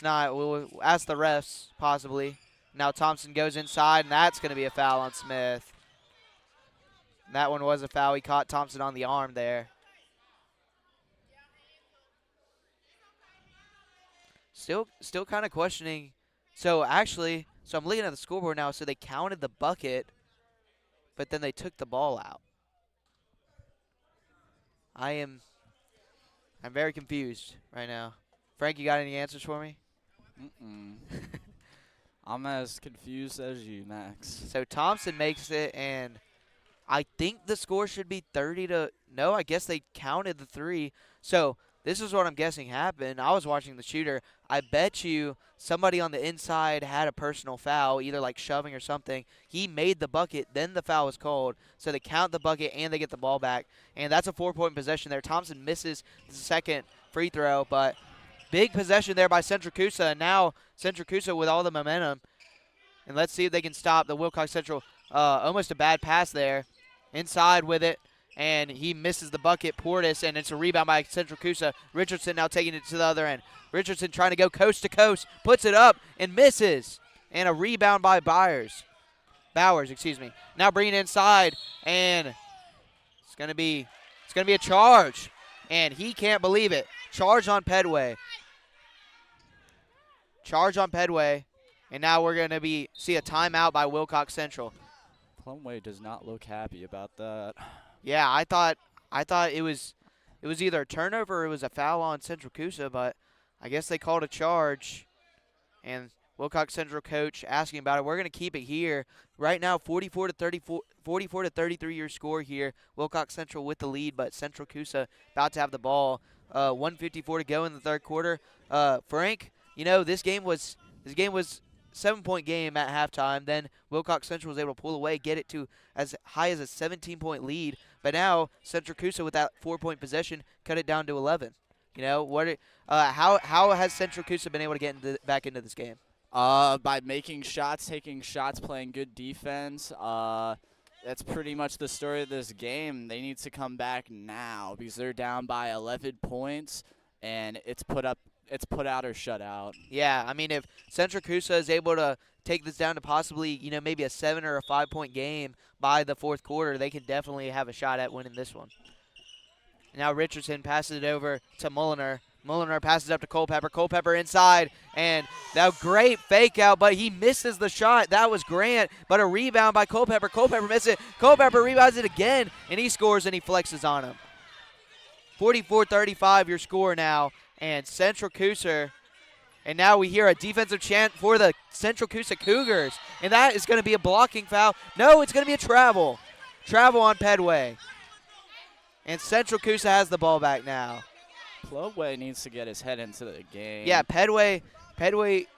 not. We'll ask the refs, possibly. Now Thompson goes inside, and that's going to be a foul on Smith. And that one was a foul. He caught Thompson on the arm there. Still kind of questioning. So I'm looking at the scoreboard now. So they counted the bucket, but then they took the ball out. I'm very confused right now. Frank, you got any answers for me? I'm as confused as you, Max. So Thompson makes it, and I think the score should be 30 to – no, I guess they counted the 3. So this is what I'm guessing happened. I was watching the shooter. I bet you somebody on the inside had a personal foul, either like shoving or something. He made the bucket, then the foul was called. So they count the bucket, and they get the ball back. And that's a 4-point possession there. Thompson misses the second free throw, but big possession there by Central Coosa. And now Central Coosa with all the momentum. And let's see if they can stop the Wilcox Central. Almost a bad pass there. Inside with it, and he misses the bucket, Portis, and it's a rebound by Central Coosa. Richardson now taking it to the other end. Richardson trying to go coast to coast, puts it up and misses. And a rebound by Bowers, Now bringing it inside, and it's gonna be a charge, and he can't believe it. Charge on Pedway, and now we're gonna see a timeout by Wilcox Central. Plumway does not look happy about that. Yeah, I thought it was either a turnover or it was a foul on Central Coosa, but I guess they called a charge. And Wilcox Central coach asking about it. We're going to keep it here. Right now 44 to 33 your score here. Wilcox Central with the lead, but Central Coosa about to have the ball. 1:54 to go in the third quarter. Frank, this game was 7-point game at halftime. Then Wilcox Central was able to pull away, get it to as high as a 17-point lead. But now Central Coosa with that 4-point possession cut it down to 11. How has Central Coosa been able to get back into this game? By making shots, taking shots, playing good defense. That's pretty much the story of this game. They need to come back now because they're down by 11 points, and it's put out or shut out. Yeah, I mean, if Central Coosa is able to take this down to possibly, maybe a 7 or a 5-point game by the fourth quarter, they can definitely have a shot at winning this one. Now Richardson passes it over to Mulliner. Mulliner passes up to Culpepper. Culpepper inside, and that great fake out, but he misses the shot. That was Grant, but a rebound by Culpepper. Culpepper misses it. Culpepper rebounds it again, and he scores and he flexes on him. 44-35 your score now, and Central Coosa. And now we hear a defensive chant for the Central Coosa Cougars, and that is going to be a blocking foul. No, it's going to be a travel. Travel on Pedway. And Central Coosa has the ball back now. Plumway needs to get his head into the game. Yeah, Pedway,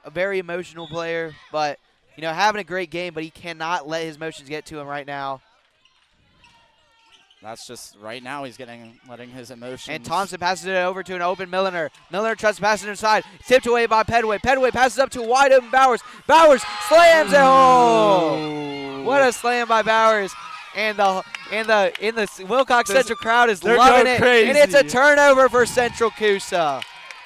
a very emotional player, but, having a great game, but he cannot let his emotions get to him right now. That's just right now he's letting his emotions. And Thompson passes it over to an open Milliner. Milliner tries to pass it inside. Tipped away by Pedway. Pedway passes up to wide open Bowers. Bowers slams it home. What a slam by Bowers. And the Wilcox Central crowd is loving it. Crazy. And it's a turnover for Central Coosa.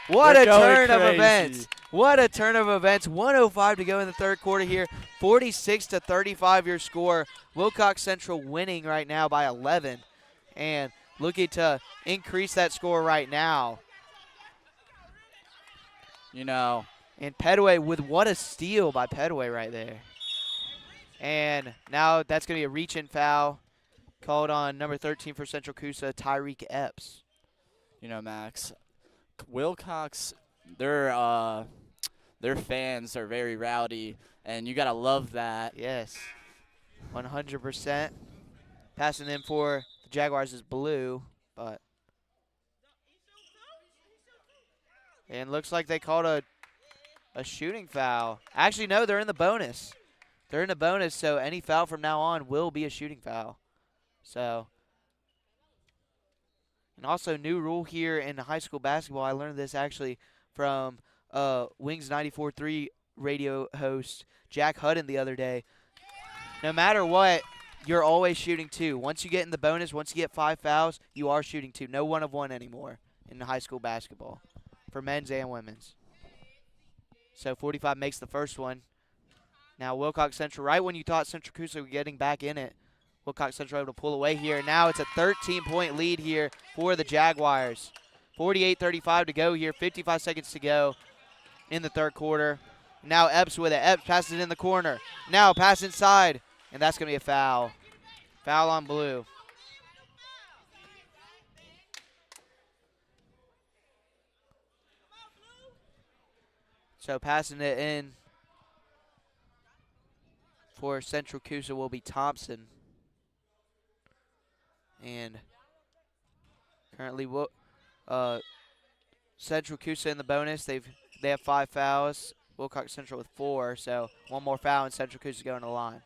What a turn of events. What a turn of events. 1:05 to go in the third quarter here. 46-35 your score. Wilcox Central winning right now by 11. And looking to increase that score right now. And Pedway with what a steal by Pedway right there. And now that's going to be a reach-in foul called on number 13 for Central Coosa, Tyreek Epps. Max, Wilcox, their fans are very rowdy, and you got to love that. Yes, 100%. Passing in for the Jaguars is blue, but. And looks like they called a shooting foul. Actually, no, they're in the bonus. They're in the bonus, so any foul from now on will be a shooting foul. So And also, new rule here in high school basketball. I learned this actually from Wings 94.3 radio host Jack Hudden the other day. No matter what, you're always shooting 2. Once you get in the bonus, once you get 5 fouls, you are shooting 2. No 1 of 1 anymore in high school basketball for men's and women's. So 45 makes the first one. Now Wilcox Central, right when you thought Central Coosa were getting back in it, Wilcox Central able to pull away here. Now it's a 13-point lead here for the Jaguars. 48-35 to go here, 55 seconds to go in the third quarter. Now Epps with it. Epps passes it in the corner. Now pass inside, and that's going to be a foul. Foul on blue. So passing it in for Central Coosa will be Thompson. And currently Central Coosa in the bonus. They have 5 fouls. Wilcox Central with 4. So 1 more foul and Central Coosa going to the line.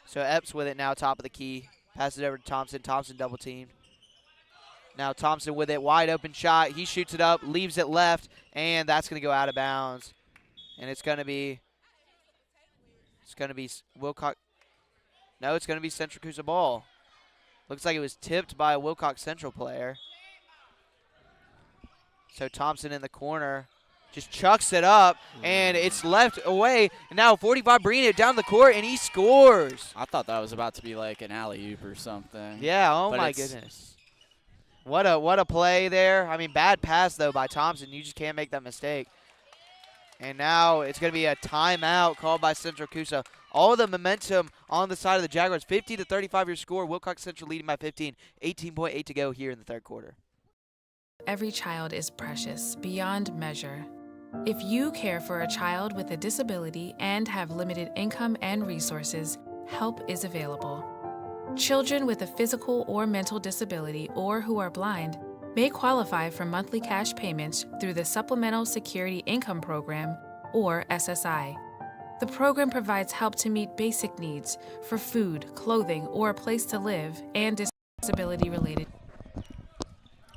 So Epps with it now, top of the key. Passes it over to Thompson. Thompson double teamed. Now Thompson with it, wide open shot. He shoots it up, leaves it left, and that's going to go out of bounds. And it's going to be Wilcox. No, it's going to be Central Coosa ball. Looks like it was tipped by a Wilcox Central player. So Thompson in the corner just chucks it up, and it's left away. And now 45 bringing it down the court, and he scores. I thought that was about to be like an alley-oop or something. Yeah, oh my goodness. What a play there. I mean, bad pass, though, by Thompson. You just can't make that mistake. And now it's going to be a timeout called by Central Coosa. All the momentum on the side of the Jaguars. 50-35 your score. Wilcox Central leading by 15. 18.8 to go here in the third quarter. Every child is precious beyond measure. If you care for a child with a disability and have limited income and resources, help is available. Children with a physical or mental disability or who are blind may qualify for monthly cash payments through the Supplemental Security Income Program, or SSI. The program provides help to meet basic needs for food, clothing, or a place to live, and disability-related.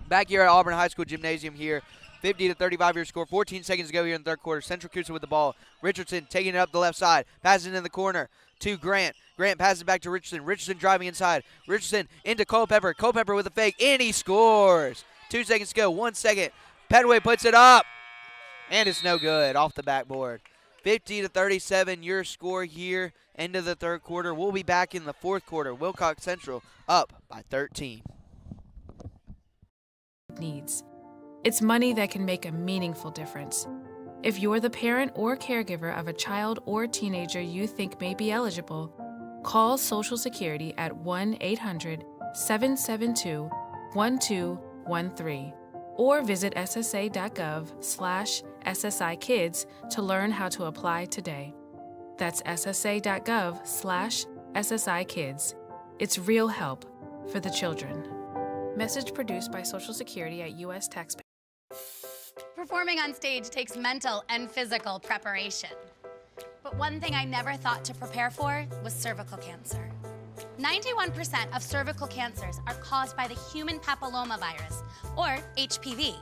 Back here at Auburn High School Gymnasium here. 50-35 your score. 14 seconds to go here in the third quarter. Central Coosa with the ball. Richardson taking it up the left side. Passing it in the corner to Grant. Grant passes it back to Richardson. Richardson driving inside. Richardson into Culpepper. Culpepper with a fake, and he scores. 2 seconds to go. 1 second. Petaway puts it up, and it's no good. Off the backboard. 50-37 your score here. End of the third quarter. We'll be back in the fourth quarter. Wilcox Central up by 13. Needs. It's money that can make a meaningful difference. If you're the parent or caregiver of a child or teenager you think may be eligible, call Social Security at 1-800-772-1213 or visit ssa.gov/SSIkids to learn how to apply today. That's ssa.gov/SSIkids. It's real help for the children. Message produced by Social Security at U.S. taxpayers. Performing on stage takes mental and physical preparation. But one thing I never thought to prepare for was cervical cancer. 91% of cervical cancers are caused by the human papillomavirus, or HPV.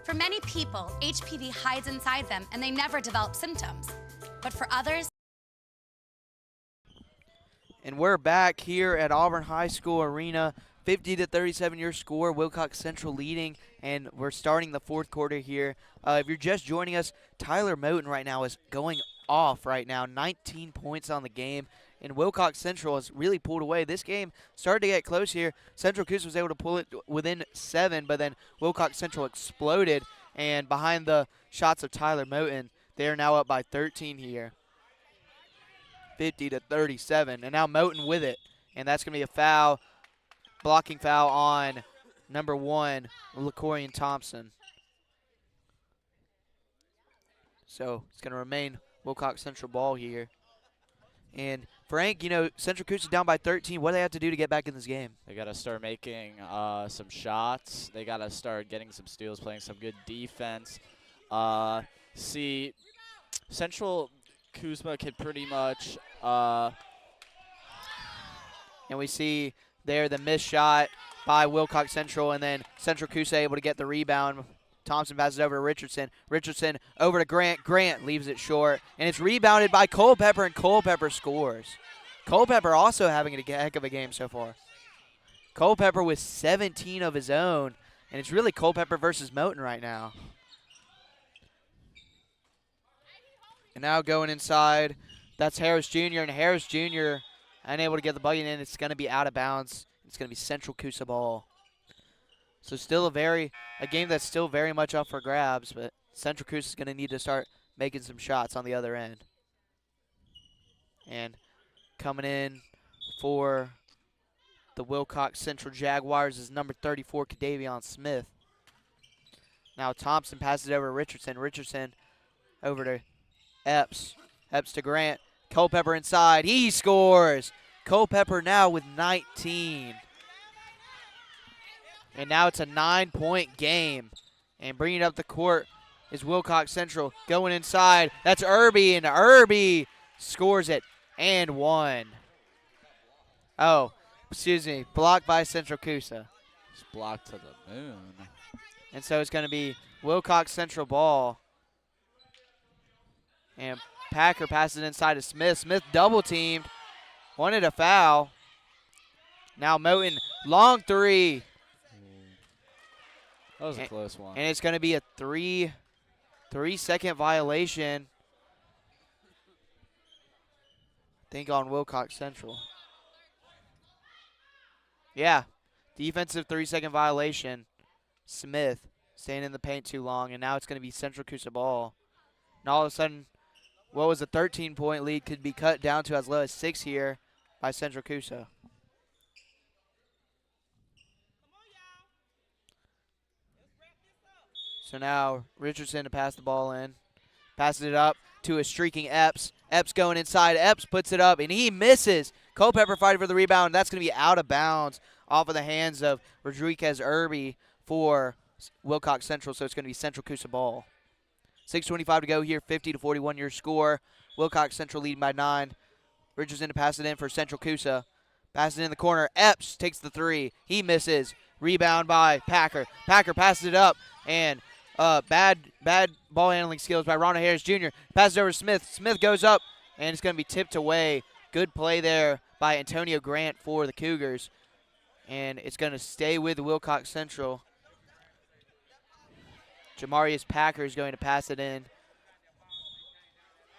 For many people, HPV hides inside them and they never develop symptoms. But for others... And we're back here at Auburn High School Arena. 50-37 your score. Wilcox Central leading, and we're starting the fourth quarter here. If you're just joining us, Tyler Moten right now is going off right now. 19 points on the game, and Wilcox Central has really pulled away. This game started to get close here. Central Coosa was able to pull it within 7, but then Wilcox Central exploded, and behind the shots of Tyler Moten, they are now up by 13 here. 50-37, and now Moten with it, and that's going to be a foul. Blocking foul on number 1, LaCorian Thompson. So it's going to remain Wilcox Central ball here. And Frank, you know, Central Coosa down by 13. What do they have to do to get back in this game? They got to start making some shots. They got to start getting some steals, playing some good defense. See, Central Coosa can pretty much. And we see there the missed shot by Wilcox Central, and then Central Coosa able to get the rebound. Thompson passes it over to Richardson. Richardson over to Grant. Grant leaves it short, and it's rebounded by Culpepper, and Culpepper scores. Culpepper also having a heck of a game so far. Culpepper with 17 of his own, and it's really Culpepper versus Moton right now. And now going inside, that's Harris Jr., and Harris Jr. unable to get the bucket in. It's going to be out of bounds. It's going to be Central Coosa ball. So still a game that's still very much up for grabs, but Central Coosa is going to need to start making some shots on the other end. And coming in for the Wilcox Central Jaguars is number 34, Kadavion Smith. Now Thompson passes it over to Richardson. Richardson over to Epps. Epps to Grant. Culpepper inside. He scores. Culpepper now with 19. And now it's a 9-point game. And bringing up the court is Wilcox Central. Going inside. That's Irby, and Irby scores it and one. Oh, excuse me. Blocked by Central Coosa. It's blocked to the moon. And so it's going to be Wilcox Central ball. And Packer passes it inside to Smith. Smith double-teamed. Wanted a foul. Now Moton, long three. That was a close one. And it's going to be a three-second violation. I think on Wilcox Central. Yeah, defensive 3-second violation. Smith staying in the paint too long, and now it's going to be Central Coosa ball. And all of a sudden, what was a 13-point lead could be cut down to as low as 6 here by Central Coosa. So now Richardson to pass the ball in. Passes it up to a streaking Epps. Epps going inside. Epps puts it up, and he misses. Culpepper fighting for the rebound. That's going to be out of bounds off of the hands of Rodriguez Irby for Wilcox Central, so it's going to be Central Coosa ball. 6:25 to go here, 50-41 your score. Wilcox Central leading by 9. Richardson to pass it in for Central Coosa. Passes it in the corner. Epps takes the three. He misses. Rebound by Packer. Packer passes it up, and bad ball handling skills by Ronald Harris Jr. Passes over to Smith. Smith goes up, and it's going to be tipped away. Good play there by Antonio Grant for the Cougars. And it's going to stay with Wilcox Central. Jamarius Packer is going to pass it in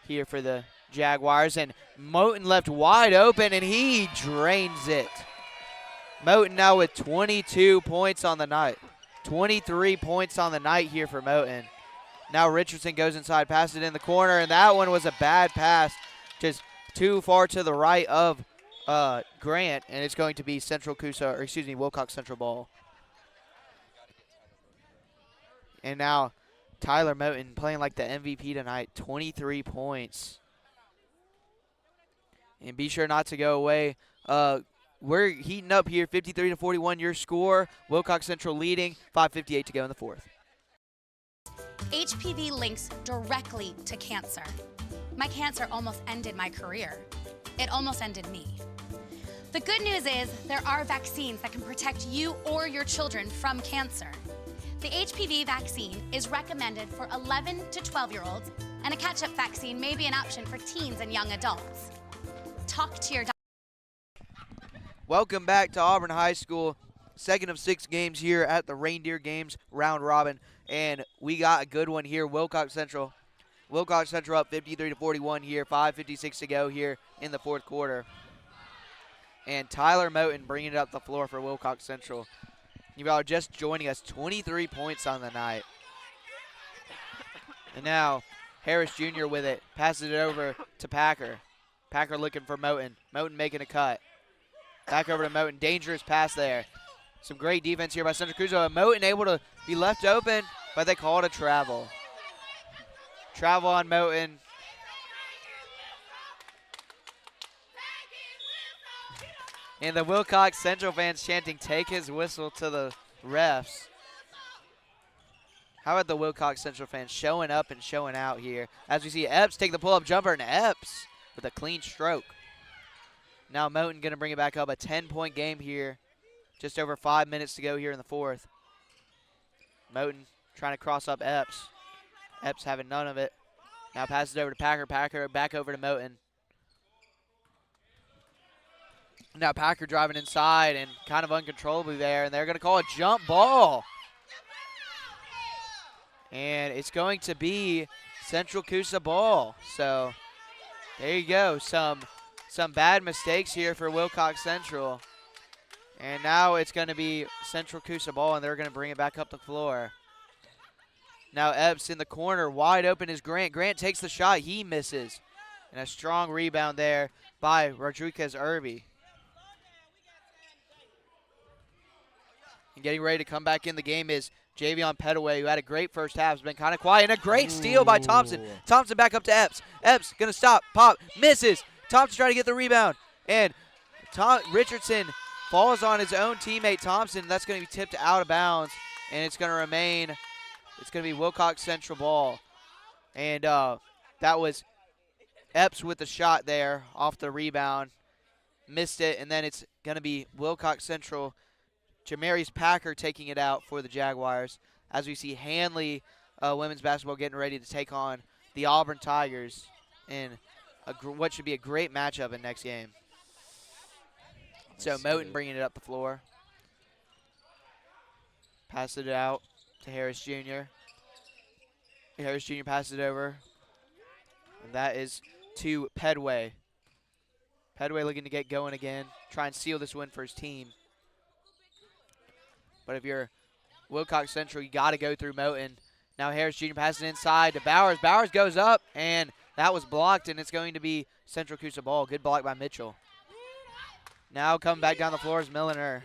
here for the Jaguars. And Moton left wide open, and he drains it. Moton now with 22 points on the night. 23 points on the night here for Moton. Now Richardson goes inside, passes it in the corner, and that one was a bad pass, just too far to the right of Grant, and it's going to be Wilcox Central ball. And now Tyler Moton playing like the MVP tonight, 23 points. And be sure not to go away. We're heating up here, 53-41 your score. Wilcox Central leading, 5:58 to go in the fourth. HPV links directly to cancer. My cancer almost ended my career. It almost ended me. The good news is there are vaccines that can protect you or your children from cancer. The HPV vaccine is recommended for 11 to 12-year-olds, and a catch-up vaccine may be an option for teens and young adults. Talk to your doctor. Welcome back to Auburn High School. Second of 6 games here at the Reindeer Games round robin, and we got a good one here. Wilcox Central up 53-41 here, 5:56 to go here in the fourth quarter. And Tyler Moton bringing it up the floor for Wilcox Central. You all are just joining us, 23 points on the night. And now Harris Jr. with it, passes it over to Packer. Packer looking for Moton. Moton making a cut. Back over to Moton. Dangerous pass there. Some great defense here by Central Coosa. Moton able to be left open, but they call it a travel. Travel on Moton. And the Wilcox Central fans chanting, "Take his whistle," to the refs. How about the Wilcox Central fans showing up and showing out here? As we see Epps take the pull-up jumper, and Epps with a clean stroke. Now Moton going to bring it back up, a 10-point game here. Just over 5 minutes to go here in the fourth. Moten trying to cross up Epps. Epps having none of it. Now passes over to Packer. Packer back over to Moten. Now Packer driving inside and kind of uncontrollably there, and they're going to call a jump ball. And it's going to be Central Coosa ball. So there you go. Some bad mistakes here for Wilcox Central. And now it's going to be Central Coosa ball, and they're going to bring it back up the floor. Now Epps in the corner. Wide open is Grant. Grant takes the shot. He misses. And a strong rebound there by Rodriguez Irby. And getting ready to come back in the game is Javion Petaway, who had a great first half, has been kind of quiet. And a great steal by Thompson. Thompson back up to Epps. Epps going to stop, pop, misses. Thompson trying to get the rebound. And Richardson falls on his own teammate Thompson. That's going to be tipped out of bounds. And it's going to remain, it's going to be Wilcox Central ball. And that was Epps with the shot there off the rebound. Missed it. And then it's going to be Wilcox Central. Jamarius Packer taking it out for the Jaguars as we see Handley women's basketball getting ready to take on the Auburn Tigers in what should be a great matchup in next game. So Moten bringing it up the floor. Pass it out to Harris Jr. Harris Jr. passes it over. And that is to Pedway. Pedway looking to get going again, try and seal this win for his team. But if you're Wilcox Central, you got to go through Moten. Now Harris Jr. passes it inside to Bowers. Bowers goes up, and that was blocked, and it's going to be Central Coosa ball. Good block by Mitchell. Now coming back down the floor is Milliner.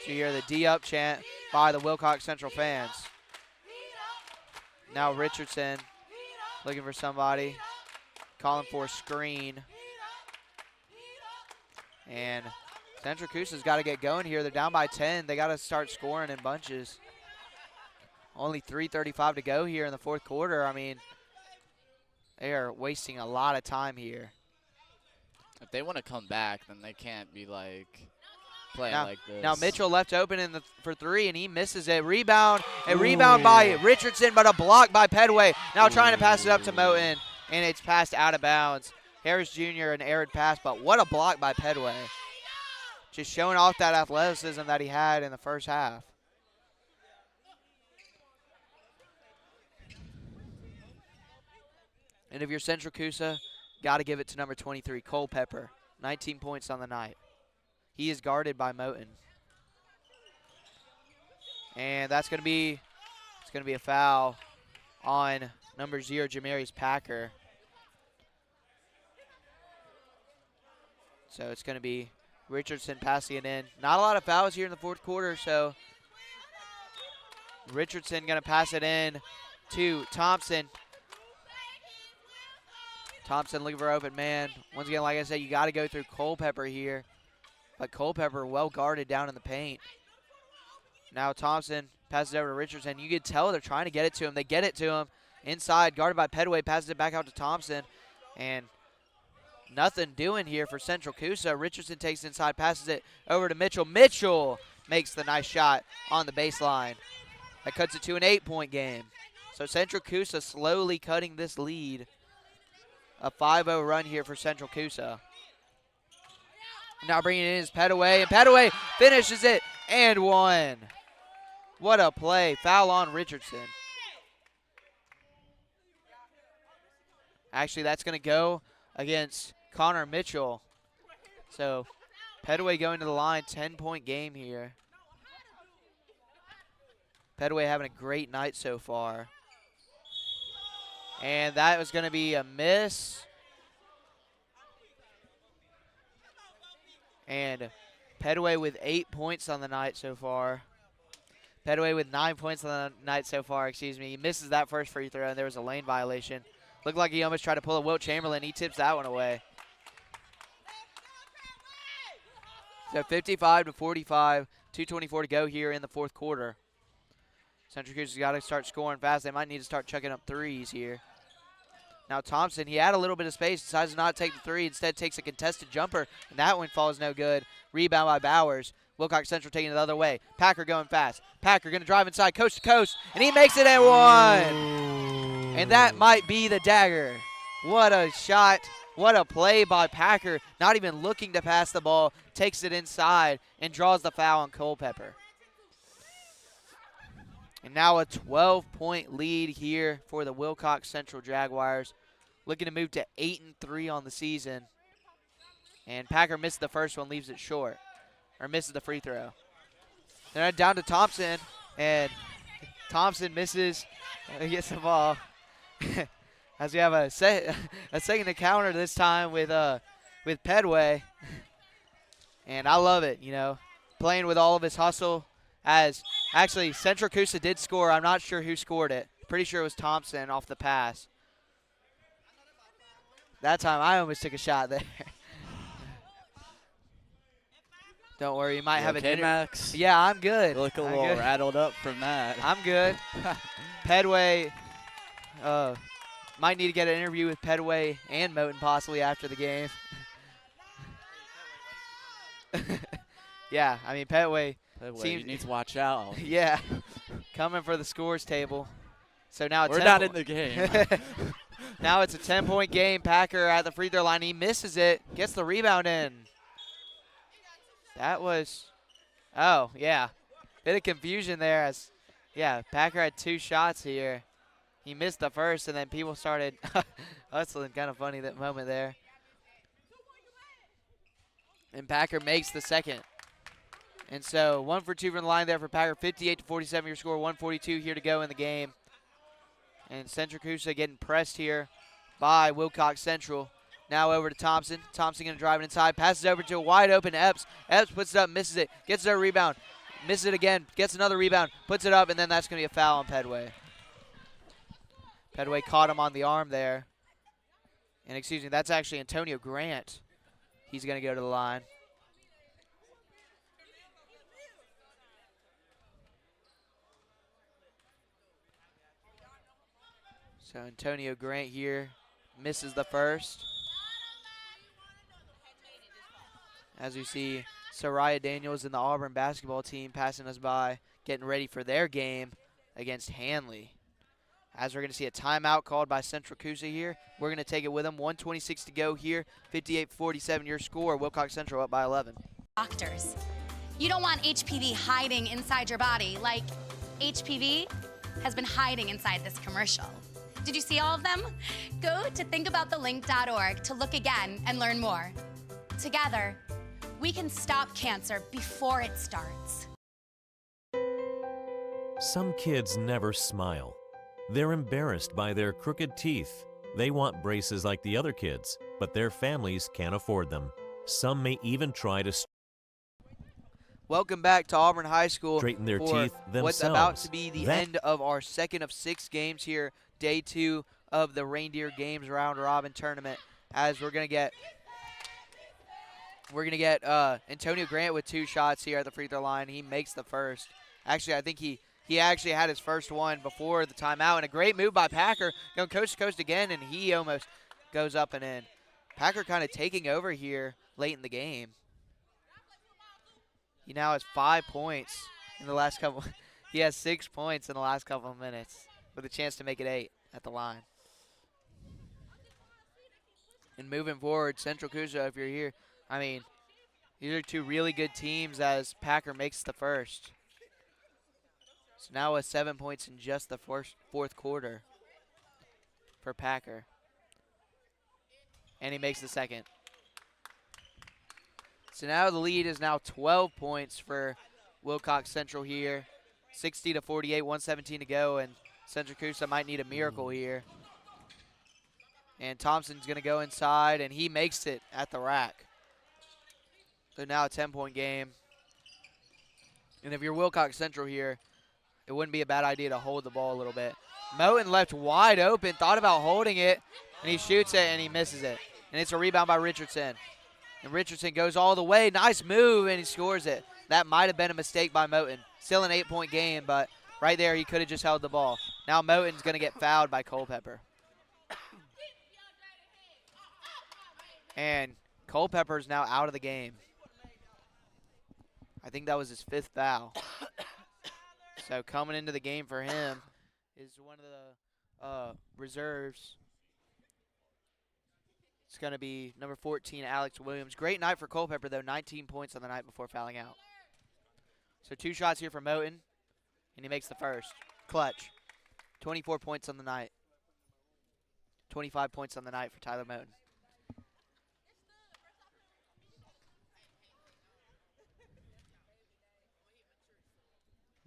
So you hear the D-up chant by the Wilcox Central fans. Now Richardson looking for somebody, calling for a screen. And Central Coosa's got to get going here. They're down by 10. They got to start scoring in bunches. Only 3:35 to go here in the fourth quarter. I mean, they are wasting a lot of time here. If they want to come back, then they can't be like playing like this. Now Mitchell left open for three, and he misses it. Rebound by Richardson, but a block by Pedway. Now trying to pass it up to Moten, and it's passed out of bounds. Harris Jr. an arid pass, but what a block by Pedway. Just showing off that athleticism that he had in the first half. And if you're Central Coosa, got to give it to number 23, Culpepper. 19 points on the night. He is guarded by Moten. And that's going to be, it's going to be a foul on number 0, Jamarius Packer. So it's going to be Richardson passing it in. Not a lot of fouls here in the fourth quarter, so Richardson going to pass it in to Thompson. Thompson looking for open man. Once again, like I said, you got to go through Culpepper here. But Culpepper well guarded down in the paint. Now Thompson passes it over to Richardson. You can tell they're trying to get it to him. They get it to him inside, guarded by Pedway, passes it back out to Thompson. And nothing doing here for Central Coosa. Richardson takes it inside, passes it over to Mitchell. Mitchell makes the nice shot on the baseline. That cuts it to an 8-point game. So Central Coosa slowly cutting this lead. A 5-0 run here for Central Coosa. Now bringing it in is Pedaway, and Pedaway finishes it and one. What a play. Foul on Richardson. Actually, that's going to go against Connor Mitchell. So Pedaway going to the line, 10-point game here. Pedaway having a great night so far. And that was going to be a miss. And Pedaway with 8 points on the night so far. Pedaway with 9 points on the night so far, excuse me. He misses that first free throw, and there was a lane violation. Looked like he almost tried to pull a Wilt Chamberlain. He tips that one away. So 55-45, 2:24 to go here in the fourth quarter. Central Coosa's got to start scoring fast. They might need to start chucking up threes here. Now Thompson, he had a little bit of space, decides to not take the three, instead takes a contested jumper, and that one falls no good. Rebound by Bowers. Wilcox Central taking it the other way. Packer going fast. Packer going to drive inside coast to coast, and he makes it at one. And that might be the dagger. What a shot. What a play by Packer. Not even looking to pass the ball. Takes it inside and draws the foul on Culpeper. And now a 12-point lead here for the Wilcox Central Jaguars. Looking to move to 8-3 on the season. And Packer missed the first one, leaves it short. Or misses the free throw. Then down to Thompson. And Thompson misses. He gets the ball. As we have a second encounter this time with Pedway. And I love it, you know, playing with all of his hustle. As actually Central Coosa did score. I'm not sure who scored it. Pretty sure it was Thompson off the pass. That time I almost took a shot there. Don't worry, you might have okay, an Max? Yeah, I'm good. You look a little rattled up from that. I'm good. Pedway might need to get an interview with Pedway and Moten possibly after the game. Yeah, I mean, Pedway you need to watch out. Yeah, coming for the scores table. So now we're not in the game. Now it's a 10-point game. Packer at the free throw line. He misses it, gets the rebound in. That was, oh, yeah. Bit of confusion there as, yeah, Packer had 2 shots here. He missed the first, and then people started hustling. Kind of funny, that moment there. And Packer makes the second. And so 1 for 2 from the line there for Packer. 58-47 your score. 1:42 here to go in the game. And Central Coosa getting pressed here by Wilcox Central. Now over to Thompson. Thompson going to drive it inside. Passes over to a wide open Epps. Epps puts it up, misses it. Gets a rebound. Misses it again. Gets another rebound. Puts it up, and then that's going to be a foul on Pedway. Pedway caught him on the arm there. And excuse me, that's actually Antonio Grant. He's going to go to the line. So Antonio Grant here misses the first. As we see Soraya Daniels and the Auburn basketball team passing us by, getting ready for their game against Handley. As we're going to see a timeout called by Central Coosa here. We're going to take it with them. 1:26 to go here. 58-47 your score. Wilcox Central up by 11. Doctors. You don't want HPV hiding inside your body like HPV has been hiding inside this commercial. Did you see all of them? Go to thinkaboutthelink.org to look again and learn more. Together, we can stop cancer before it starts. Some kids never smile. They're embarrassed by their crooked teeth. They want braces like the other kids, but their families can't afford them. Some may even try to Welcome back to Auburn High School straighten their for teeth themselves. what's about to be the end of our second of 6 games here, day 2 of the Reindeer Games round robin tournament. As we're gonna get Antonio Grant with 2 shots here at the free throw line. He makes the first. Actually, I think he actually had his first one before the timeout, and a great move by Packer, going coast to coast again, and he almost goes up and in. Packer kind of taking over here late in the game. He now has 5 points in the last couple. He has 6 points in the last couple of minutes with a chance to make it 8 at the line. And moving forward, Central Coosa, if you're here, I mean, these are 2 really good teams as Packer makes the first. So now with 7 points in just the fourth quarter for Packer. And he makes the second. So now the lead is now 12 points for Wilcox Central here. 60-48, 1:17 to go, and Central Coosa might need a miracle here. And Thompson's going to go inside, and he makes it at the rack. So now a 10-point game. And if you're Wilcox Central here, it wouldn't be a bad idea to hold the ball a little bit. Moten left wide open, thought about holding it, and he shoots it, and he misses it. And it's a rebound by Richardson. And Richardson goes all the way. Nice move, and he scores it. That might have been a mistake by Moten. Still an 8-point game, but right there he could have just held the ball. Now Moten's going to get fouled by Culpeper. And Culpeper's now out of the game. I think that was his 5th foul. So coming into the game for him is one of the reserves. It's going to be number 14, Alex Williams. Great night for Culpeper, though. 19 points on the night before fouling out. So 2 shots here for Moten, and he makes the first. Clutch. 24 points on the night. 25 points on the night for Tyler Moten.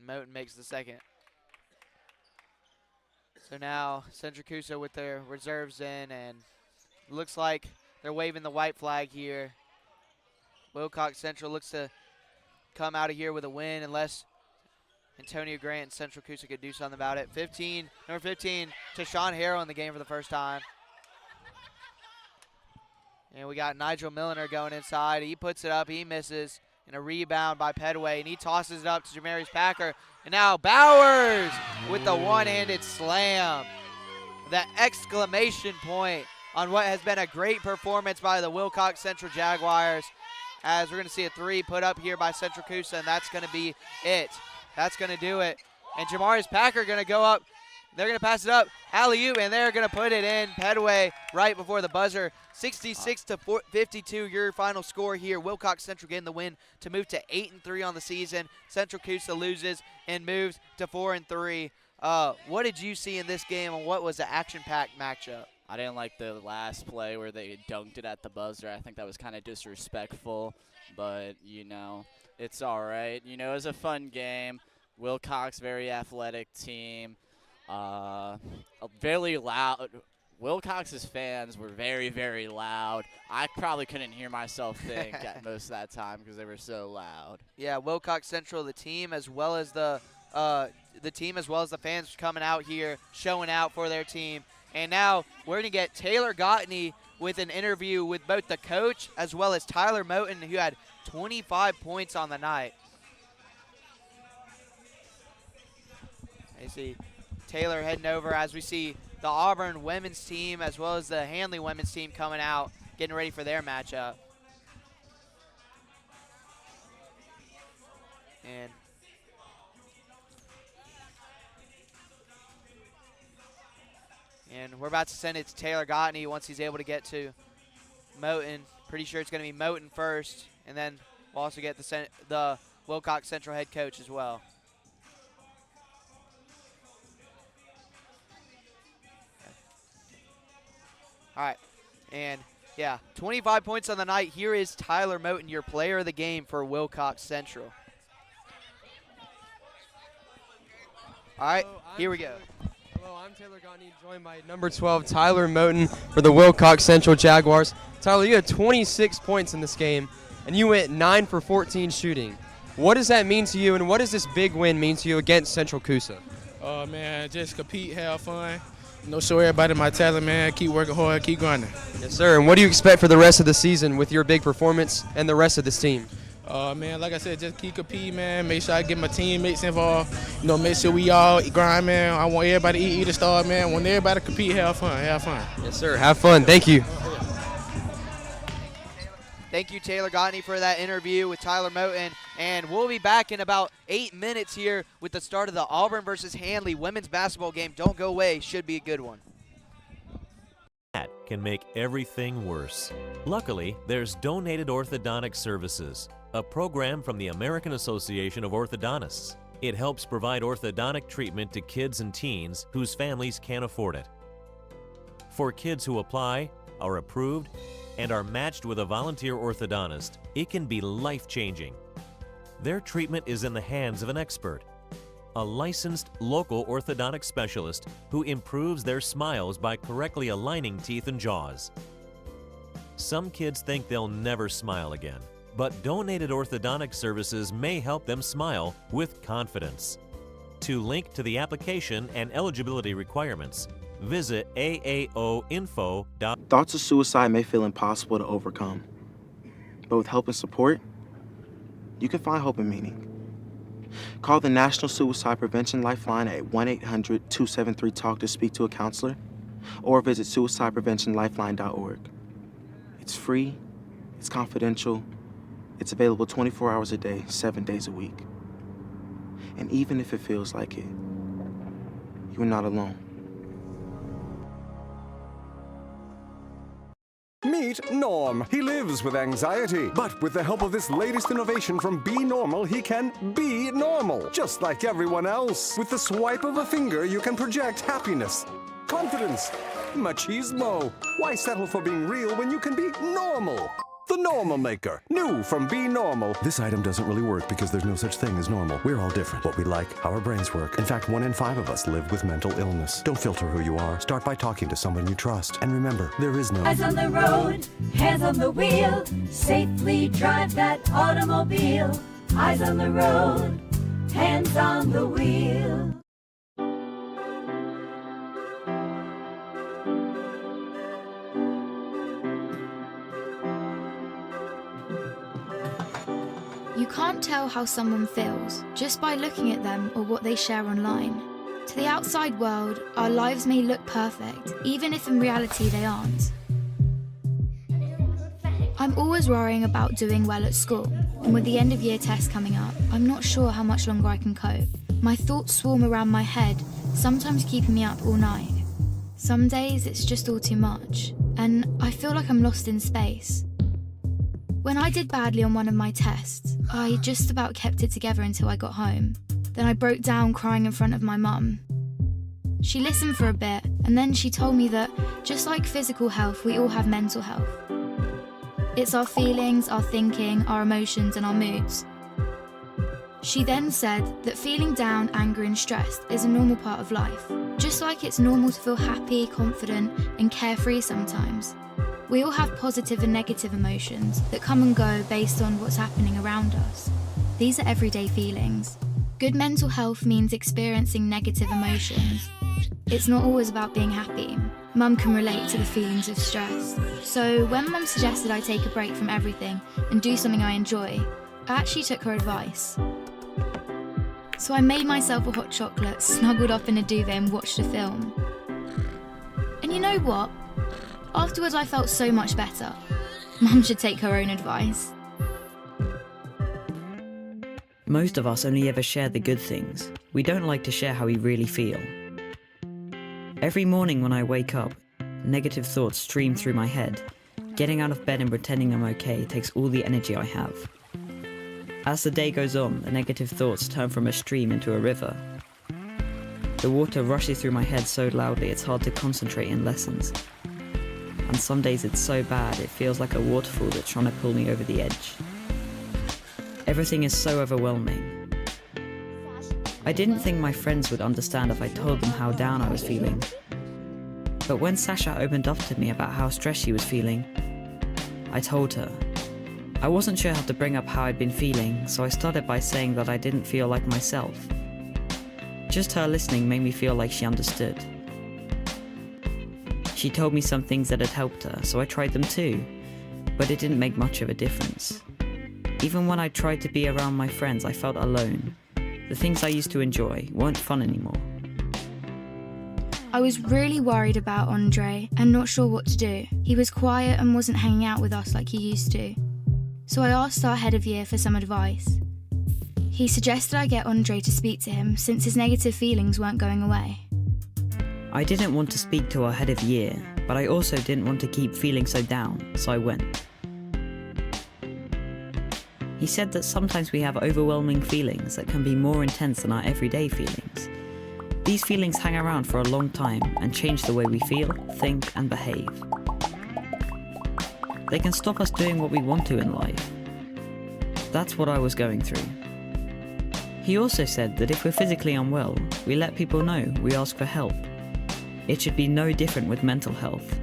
Moten makes the second. So now Central Coosa with their reserves in, and looks like they're waving the white flag here. Wilcox Central looks to come out of here with a win unless Antonio Grant and Central Coosa could do something about it. Number 15, Tashawn Harrell in the game for the first time. And we got Nigel Milliner going inside. He puts it up, he misses. And a rebound by Pedway, and he tosses it up to Jamarius Packer. And now Bowers with the one-handed slam. The exclamation point on what has been a great performance by the Wilcox Central Jaguars, as we're going to see a 3 put up here by Central Coosa, and that's going to be it. That's going to do it. And Jamarius Packer going to go up. They're going to pass it up. Alley-oop, and they're going to put it in. Pedway right before the buzzer. 66-52, your final score here. Wilcox Central getting the win to move to 8-3 on the season. Central Coosa loses and moves to 4-3. What did you see in this game, and what was the action-packed matchup? I didn't like the last play where they dunked it at the buzzer. I think that was kind of disrespectful, but, you know, it's all right. You know, it was a fun game. Wilcox, very athletic team. Very loud. Wilcox's fans were very, very loud. I probably couldn't hear myself think at most of that time because they were so loud. Yeah, Wilcox Central, the team as well as the fans coming out here, showing out for their team. And now we're going to get Taylor Gottney with an interview with both the coach as well as Tyler Moten, who had 25 points on the night. I see Taylor heading over as we see the Auburn women's team as well as the Handley women's team coming out, getting ready for their matchup. And we're about to send it to Taylor Gottney once he's able to get to Moten. Pretty sure it's going to be Moten first, and then we'll also get the Wilcox Central head coach as well. All right, and yeah, 25 points on the night. Here is Tyler Moten, your player of the game for Wilcox Central. All right, here we go. Hello, I'm Taylor Gottney, joined by number 12, Tyler Moten for the Wilcox Central Jaguars. Tyler, you had 26 points in this game, and you went 9 for 14 shooting. What does that mean to you, and what does this big win mean to you against Central Coosa? Man, just compete, have fun. You know, show everybody my talent, man. Keep working hard, keep grinding. Yes, sir. And what do you expect for the rest of the season with your big performance and the rest of this team? Man, like I said, just keep competing, man. Make sure I get my teammates involved. You know, make sure we all grind, man. I want everybody to eat a star, man. I want everybody to compete, have fun, have fun. Yes, sir. Have fun. Thank you. Thank you, Taylor Gottney, for that interview with Tyler Moten. And we'll be back in about 8 minutes here with the start of the Auburn versus Handley women's basketball game. Don't go away. Should be a good one. That can make everything worse. Luckily, there's Donated Orthodontic Services, a program from the American Association of Orthodontists. It helps provide orthodontic treatment to kids and teens whose families can't afford it. For kids who apply, are approved, and are matched with a volunteer orthodontist, it can be life-changing. Their treatment is in the hands of an expert, a licensed local orthodontic specialist who improves their smiles by correctly aligning teeth and jaws. Some kids think they'll never smile again, but Donated Orthodontic Services may help them smile with confidence. To link to the application and eligibility requirements, visit aaoinfo. Thoughts of suicide may feel impossible to overcome, but with help and support, you can find hope and meaning. Call the National Suicide Prevention Lifeline at 1-800-273-TALK to speak to a counselor, or visit suicidepreventionlifeline.org. It's free, it's confidential, It's available 24 hours a day, 7 days a week. And even if it feels like it, you are not alone. Meet Norm. He lives with anxiety, but with the help of this latest innovation from Be Normal, he can be normal, just like everyone else. With the swipe of a finger, you can project happiness, confidence, machismo. Why settle for being real when you can be normal? The Normal Maker, new from Be Normal. This item doesn't really work because there's no such thing as normal. We're all different. What we like, how our brains work. In fact, 1 in 5 of us live with mental illness. Don't filter who you are. Start by talking to someone you trust. And remember, there is no... Eyes on the road, hands on the wheel. Safely drive that automobile. Eyes on the road, hands on the wheel. You can't tell how someone feels just by looking at them or what they share online. To the outside world, our lives may look perfect, even if in reality they aren't. I'm always worrying about doing well at school, and with the end of year test coming up, I'm not sure how much longer I can cope. My thoughts swarm around my head, sometimes keeping me up all night. Some days it's just all too much, and I feel like I'm lost in space. When I did badly on one of my tests, I just about kept it together until I got home. Then I broke down crying in front of my mum. She listened for a bit, and then she told me that, just like physical health, we all have mental health. It's our feelings, our thinking, our emotions, and our moods. She then said that feeling down, angry, and stressed is a normal part of life, just like it's normal to feel happy, confident, and carefree sometimes. We all have positive and negative emotions that come and go based on what's happening around us. These are everyday feelings. Good mental health means experiencing negative emotions. It's not always about being happy. Mum can relate to the feelings of stress. So when Mum suggested I take a break from everything and do something I enjoy, I actually took her advice. So I made myself a hot chocolate, snuggled up in a duvet and watched a film. And you know what? Afterwards, I felt so much better. Mum should take her own advice. Most of us only ever share the good things. We don't like to share how we really feel. Every morning when I wake up, negative thoughts stream through my head. Getting out of bed and pretending I'm okay takes all the energy I have. As the day goes on, the negative thoughts turn from a stream into a river. The water rushes through my head so loudly it's hard to concentrate in lessons. And some days it's so bad it feels like a waterfall that's trying to pull me over the edge. Everything is so overwhelming. I didn't think my friends would understand if I told them how down I was feeling. But when Sasha opened up to me about how stressed she was feeling, I told her. I wasn't sure how to bring up how I'd been feeling, so I started by saying that I didn't feel like myself. Just her listening made me feel like she understood. She told me some things that had helped her, so I tried them too, but it didn't make much of a difference. Even when I tried to be around my friends, I felt alone. The things I used to enjoy weren't fun anymore. I was really worried about Andre and not sure what to do. He was quiet and wasn't hanging out with us like he used to. So I asked our head of year for some advice. He suggested I get Andre to speak to him since his negative feelings weren't going away. I didn't want to speak to our head of year, but I also didn't want to keep feeling so down, so I went. He said that sometimes we have overwhelming feelings that can be more intense than our everyday feelings. These feelings hang around for a long time and change the way we feel, think, and behave. They can stop us doing what we want to in life. That's what I was going through. He also said that if we're physically unwell, we let people know, we ask for help. It should be no different with mental health.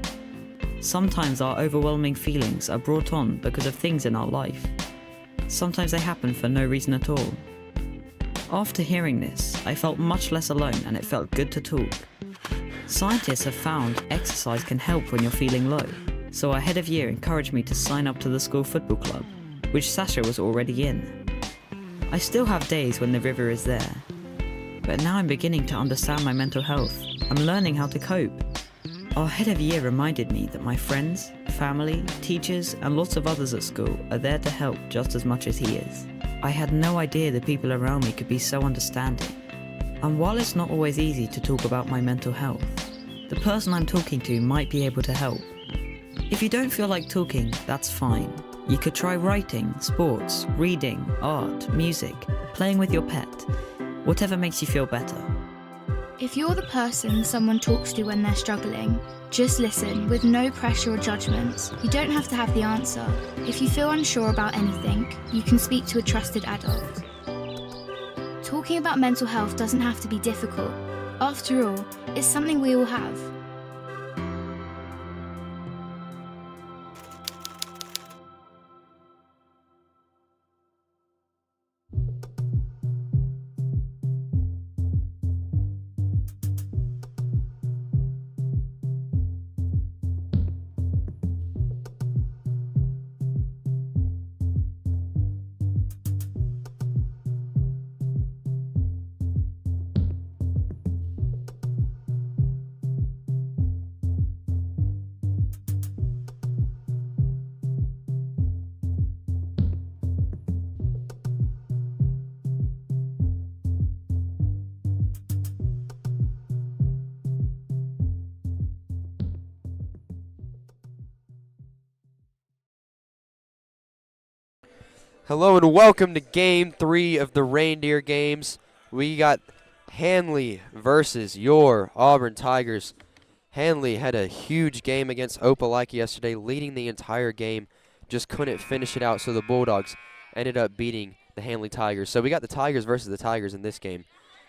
Sometimes our overwhelming feelings are brought on because of things in our life. Sometimes they happen for no reason at all. After hearing this, I felt much less alone and it felt good to talk. Scientists have found exercise can help when you're feeling low, so our head of year encouraged me to sign up to the school football club, which Sasha was already in. I still have days when the river is there, but now I'm beginning to understand my mental health. I'm learning how to cope. Our head of year reminded me that my friends, family, teachers, and lots of others at school are there to help just as much as he is. I had no idea the people around me could be so understanding. And while it's not always easy to talk about my mental health, the person I'm talking to might be able to help. If you don't feel like talking, that's fine. You could try writing, sports, reading, art, music, playing with your pet, whatever makes you feel better. If you're the person someone talks to when they're struggling, just listen with no pressure or judgments. You don't have to have the answer. If you feel unsure about anything, you can speak to a trusted adult. Talking about mental health doesn't have to be difficult. After all, it's something we all have. Hello and welcome to Game 3 of the Reindeer games. We got Handley versus your Auburn Tigers. Handley had a huge game against Opelika yesterday, leading the entire game. Just couldn't finish it out, so the Bulldogs ended up beating the Handley Tigers. So we got the Tigers versus the Tigers in this game.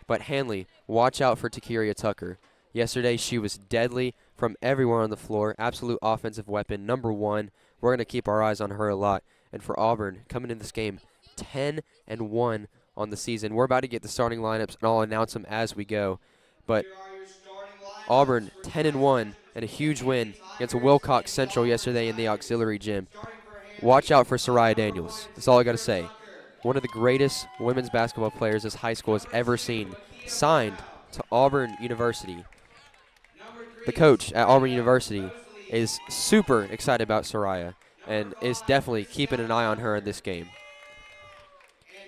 But Handley, watch out for Takiria Tucker. Yesterday she was deadly from everywhere on the floor. Absolute offensive weapon, #1. We're going to keep our eyes on her a lot. And for Auburn, coming in this game, 10-1 on the season. We're about to get the starting lineups, and I'll announce them as we go. But Auburn, 10-1, and a huge win against Wilcox Central yesterday in the auxiliary gym. Watch out for Soraya Daniels. That's all I got to say. One of the greatest women's basketball players this high school has ever seen. Signed to Auburn University. The coach at Auburn University is super excited about Soraya and is definitely keeping an eye on her in this game.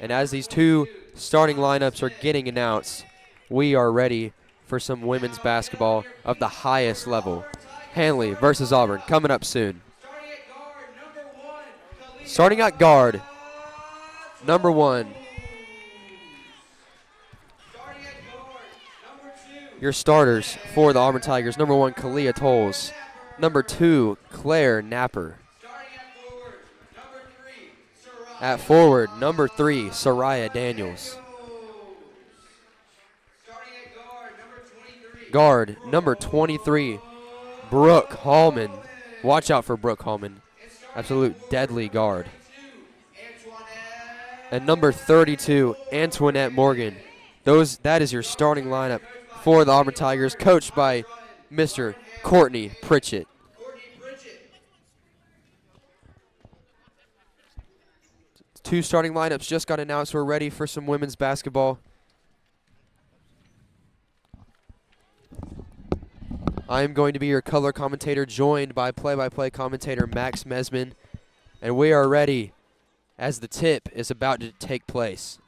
And as these two starting lineups are getting announced, we are ready for some women's basketball of the highest level. Handley versus Auburn coming up soon. Starting at guard, #1. Your starters for the Auburn Tigers: #1, Kalia Tolles; #2, Claire Napper. At forward, #3, Soraya Daniels. Guard, #23, Brooke Hallman. Watch out for Brooke Hallman. Absolute deadly guard. And #32, Antoinette Morgan. That is your starting lineup for the Auburn Tigers, coached by Mr. Courtney Pritchett. Two starting lineups just got announced. We're ready for some women's basketball. I am going to be your color commentator, joined by play-by-play commentator Max Mesman. And we are ready as the tip is about to take place.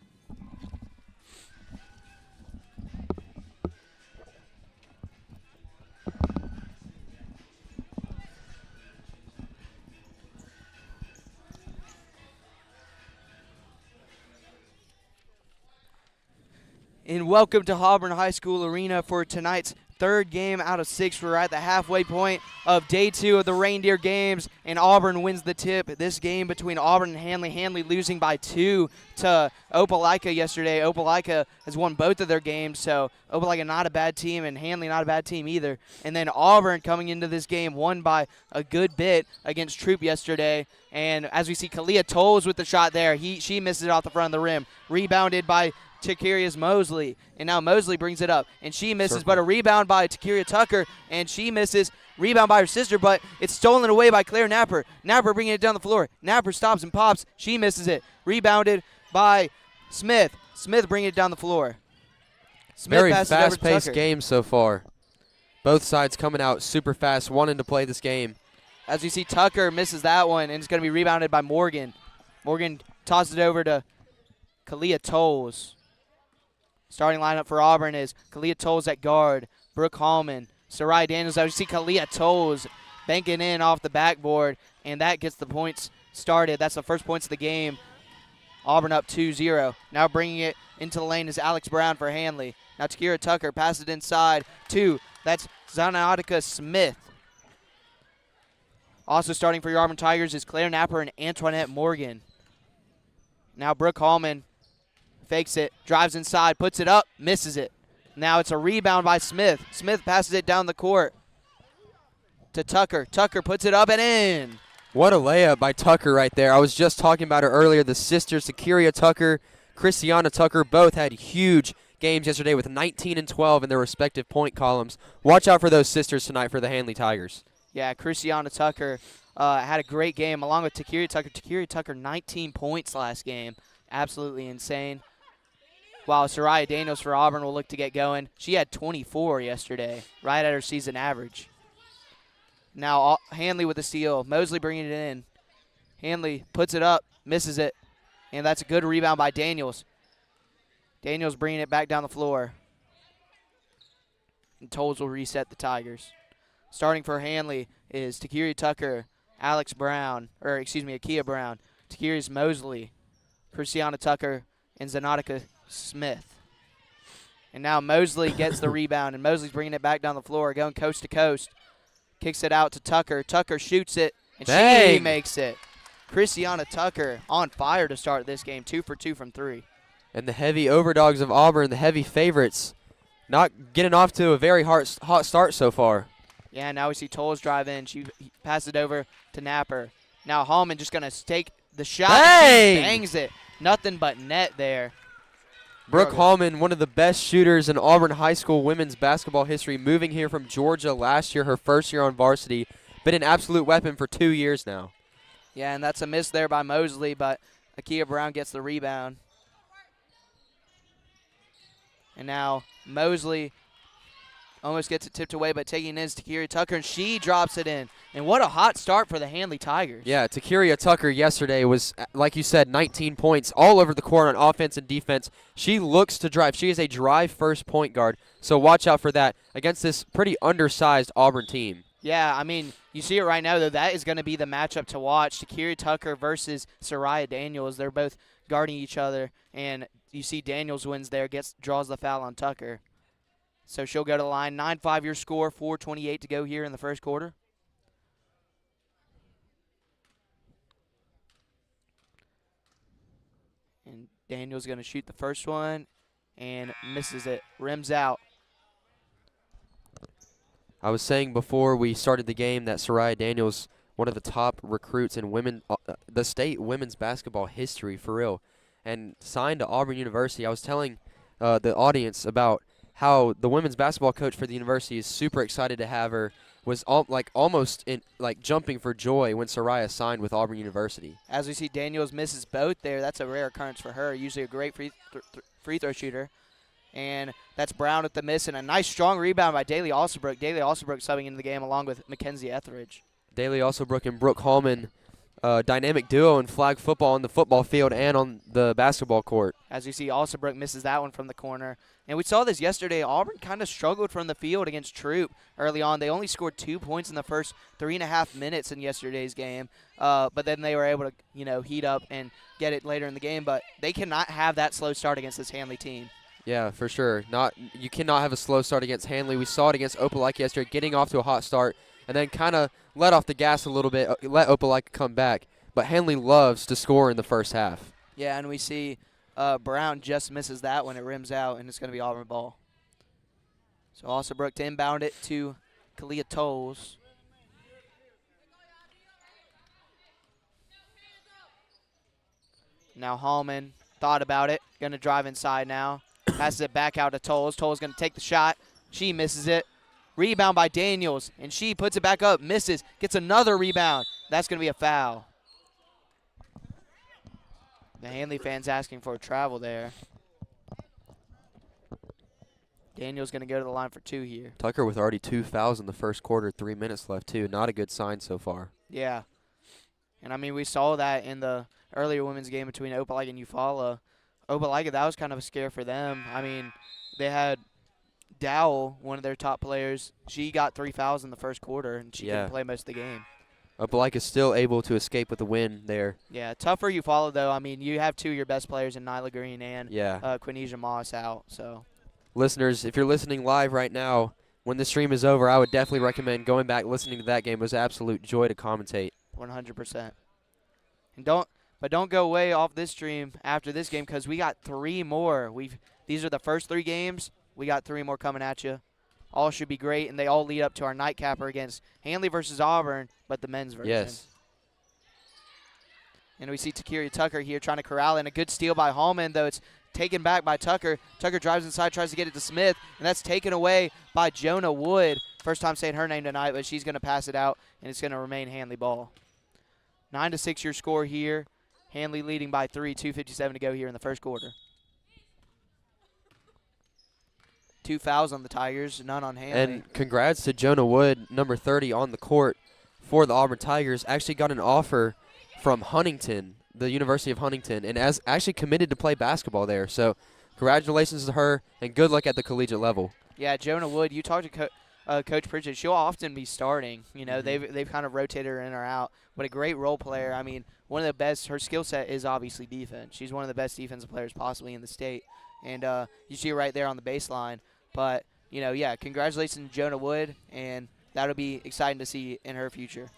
And welcome to Auburn High School Arena for tonight's third game out of 6. We're at the halfway point of day 2 of the Reindeer games, and Auburn wins the tip. This game between Auburn and Handley. Handley losing by 2 to Opelika yesterday. Opelika has won both of their games, so Opelika not a bad team, and Handley not a bad team either. And then Auburn coming into this game won by a good bit against Troup yesterday. And as we see, Kalia Tolles with the shot there. She misses it off the front of the rim. Rebounded by Takiria's Mosley, and now Mosley brings it up, and she misses, but a rebound by Takiria Tucker, and she misses. Rebound by her sister, but it's stolen away by Claire Napper. Napper bringing it down the floor. Napper stops and pops. She misses it. Rebounded by Smith. Smith bringing it down the floor. Smith Very fast-paced game so far. Both sides coming out super fast, wanting to play this game. As we see, Tucker misses that one, and it's going to be rebounded by Morgan. Morgan tosses it over to Kalia Tolles. Starting lineup for Auburn is Kalia Tolles at guard, Brooke Hallman, Sarai Daniels. As we see Kalia Tolles banking in off the backboard, and that gets the points started. That's the first points of the game. Auburn up 2-0. Now bringing it into the lane is Alex Brown for Handley. Now Takira Tucker passes it inside. That's Zanautica Smith. Also starting for your Auburn Tigers is Claire Napper and Antoinette Morgan. Now Brooke Hallman fakes it, drives inside, puts it up, misses it. Now it's a rebound by Smith. Smith passes it down the court to Tucker. Tucker puts it up and in. What a layup by Tucker right there. I was just talking about her earlier. The sisters, Sakiria Tucker, Christiana Tucker, both had huge games yesterday with 19 and 12 in their respective point columns. Watch out for those sisters tonight for the Handley Tigers. Yeah, Christiana Tucker had a great game along with Takiri Tucker. Takiri Tucker, 19 points last game. Absolutely insane. While Soraya Daniels for Auburn will look to get going. She had 24 yesterday, right at her season average. Now Handley with the steal. Mosley bringing it in. Handley puts it up, misses it, and that's a good rebound by Daniels. Daniels bringing it back down the floor. And Tolles will reset the Tigers. Starting for Handley is Takiri Tucker, Akia Brown. Takiri's Mosley, Christiana Tucker, and Zanautica Smith. And now Mosley gets the rebound, and Mosley's bringing it back down the floor, going coast to coast. Kicks it out to Tucker. Tucker shoots it, and she makes it. Christiana Tucker on fire to start this game, 2 for 2 from 3. And the heavy overdogs of Auburn, the heavy favorites, not getting off to a very hot start so far. Yeah, now we see Tolles drive in. She passes it over to Napper. Now Hallman just going to take the shot. She bangs it. Nothing but net there. Brooke Hallman, one of the best shooters in Auburn High School women's basketball history, moving here from Georgia last year, her first year on varsity. Been an absolute weapon for 2 years now. Yeah, and that's a miss there by Mosley, but Akia Brown gets the rebound. And now Mosley almost gets it tipped away, but taking it is Takiri Tucker, and she drops it in. And what a hot start for the Handley Tigers. Yeah, Takiri Tucker yesterday was, like you said, 19 points all over the court on offense and defense. She looks to drive. She is a drive-first point guard, so watch out for that against this pretty undersized Auburn team. Yeah, I mean, you see it right now, though. That is going to be the matchup to watch. Takiri Tucker versus Soraya Daniels. They're both guarding each other, and you see Daniels wins there, draws the foul on Tucker. So she'll go to the line. 9-5 your score, 4:28 to go here in the first quarter. And Daniels going to shoot the first one and misses it. Rims out. I was saying before we started the game that Soraya Daniels, one of the top recruits in the state women's basketball history, for real, and signed to Auburn University. I was telling the audience about how the women's basketball coach for the university is super excited to have her, was almost jumping for joy when Soraya signed with Auburn University. As we see, Daniels misses both there. That's a rare occurrence for her. Usually a great free throw shooter. And that's Brown with the miss, and a nice strong rebound by Daly Alsobrook. Daly Alsobrook subbing into the game along with Mackenzie Etheridge. Daly Alsobrook and Brooke Hallman, dynamic duo in flag football on the football field and on the basketball court. As you see, Alsobrook misses that one from the corner. And we saw this yesterday. Auburn kind of struggled from the field against Troup early on. They only scored 2 points in the first 3.5 minutes in yesterday's game. But then they were able to, heat up and get it later in the game. But they cannot have that slow start against this Handley team. Yeah, for sure. You cannot have a slow start against Handley. We saw it against Opelika yesterday, getting off to a hot start and then kind of let off the gas a little bit, let Opelika come back. But Handley loves to score in the first half. Yeah, and we see Brown just misses that when it rims out, and it's going to be Auburn ball. So Alsobrook to inbound it to Kalia Tolles. Now Hallman thought about it, going to drive inside now. Passes it back out to Tolles. Tolles going to take the shot. She misses it. Rebound by Daniels, and she puts it back up, misses, gets another rebound. That's going to be a foul. The Handley fans asking for a travel there. Daniel's going to go to the line for 2 here. Tucker with already 2 fouls in the first quarter, 3 minutes left, too. Not a good sign so far. Yeah. And, I mean, we saw that in the earlier women's game between Opelika and Eufuala. Opelika, that was kind of a scare for them. I mean, they had Dowell, one of their top players. She got 3 fouls in the first quarter, and she couldn't play most of the game. Opelika is still able to escape with a win there. Yeah, tough for Eufuala, though. I mean, you have 2 of your best players in Nyla Green and Yeah. Quinisia Moss out. So, Listeners, if you're listening live right now, when the stream is over, I would definitely recommend going back listening to that game. It was an absolute joy to commentate. 100%. And don't go away off this stream after this game because we got 3 more. These are the first 3 games. We got 3 more coming at you. All should be great, and they all lead up to our nightcapper against Handley versus Auburn, but the men's version. Yes. And we see Takiria Tucker here trying to corral in. A good steal by Hallman, though it's taken back by Tucker. Tucker drives inside, tries to get it to Smith, and that's taken away by Jonah Wood. First time saying her name tonight, but she's going to pass it out, and it's going to remain Handley ball. 9-6 your score here. Handley leading by 3, 2:57 to go here in the first quarter. 2 fouls on the Tigers, none on Handley. And congrats to Jonah Wood, number 30 on the court for the Auburn Tigers. Actually got an offer from Huntington, the University of Huntington, and has actually committed to play basketball there. So congratulations to her, and good luck at the collegiate level. Yeah, Jonah Wood, you talked to Coach Pritchett. She'll often be starting. You know, they've kind of rotated her in or out, but a great role player. I mean, one of the best. Her skill set is obviously defense. She's one of the best defensive players possibly in the state, and you see her right there on the baseline. But, you know, yeah, congratulations to Jonah Wood, and that'll be exciting to see in her future.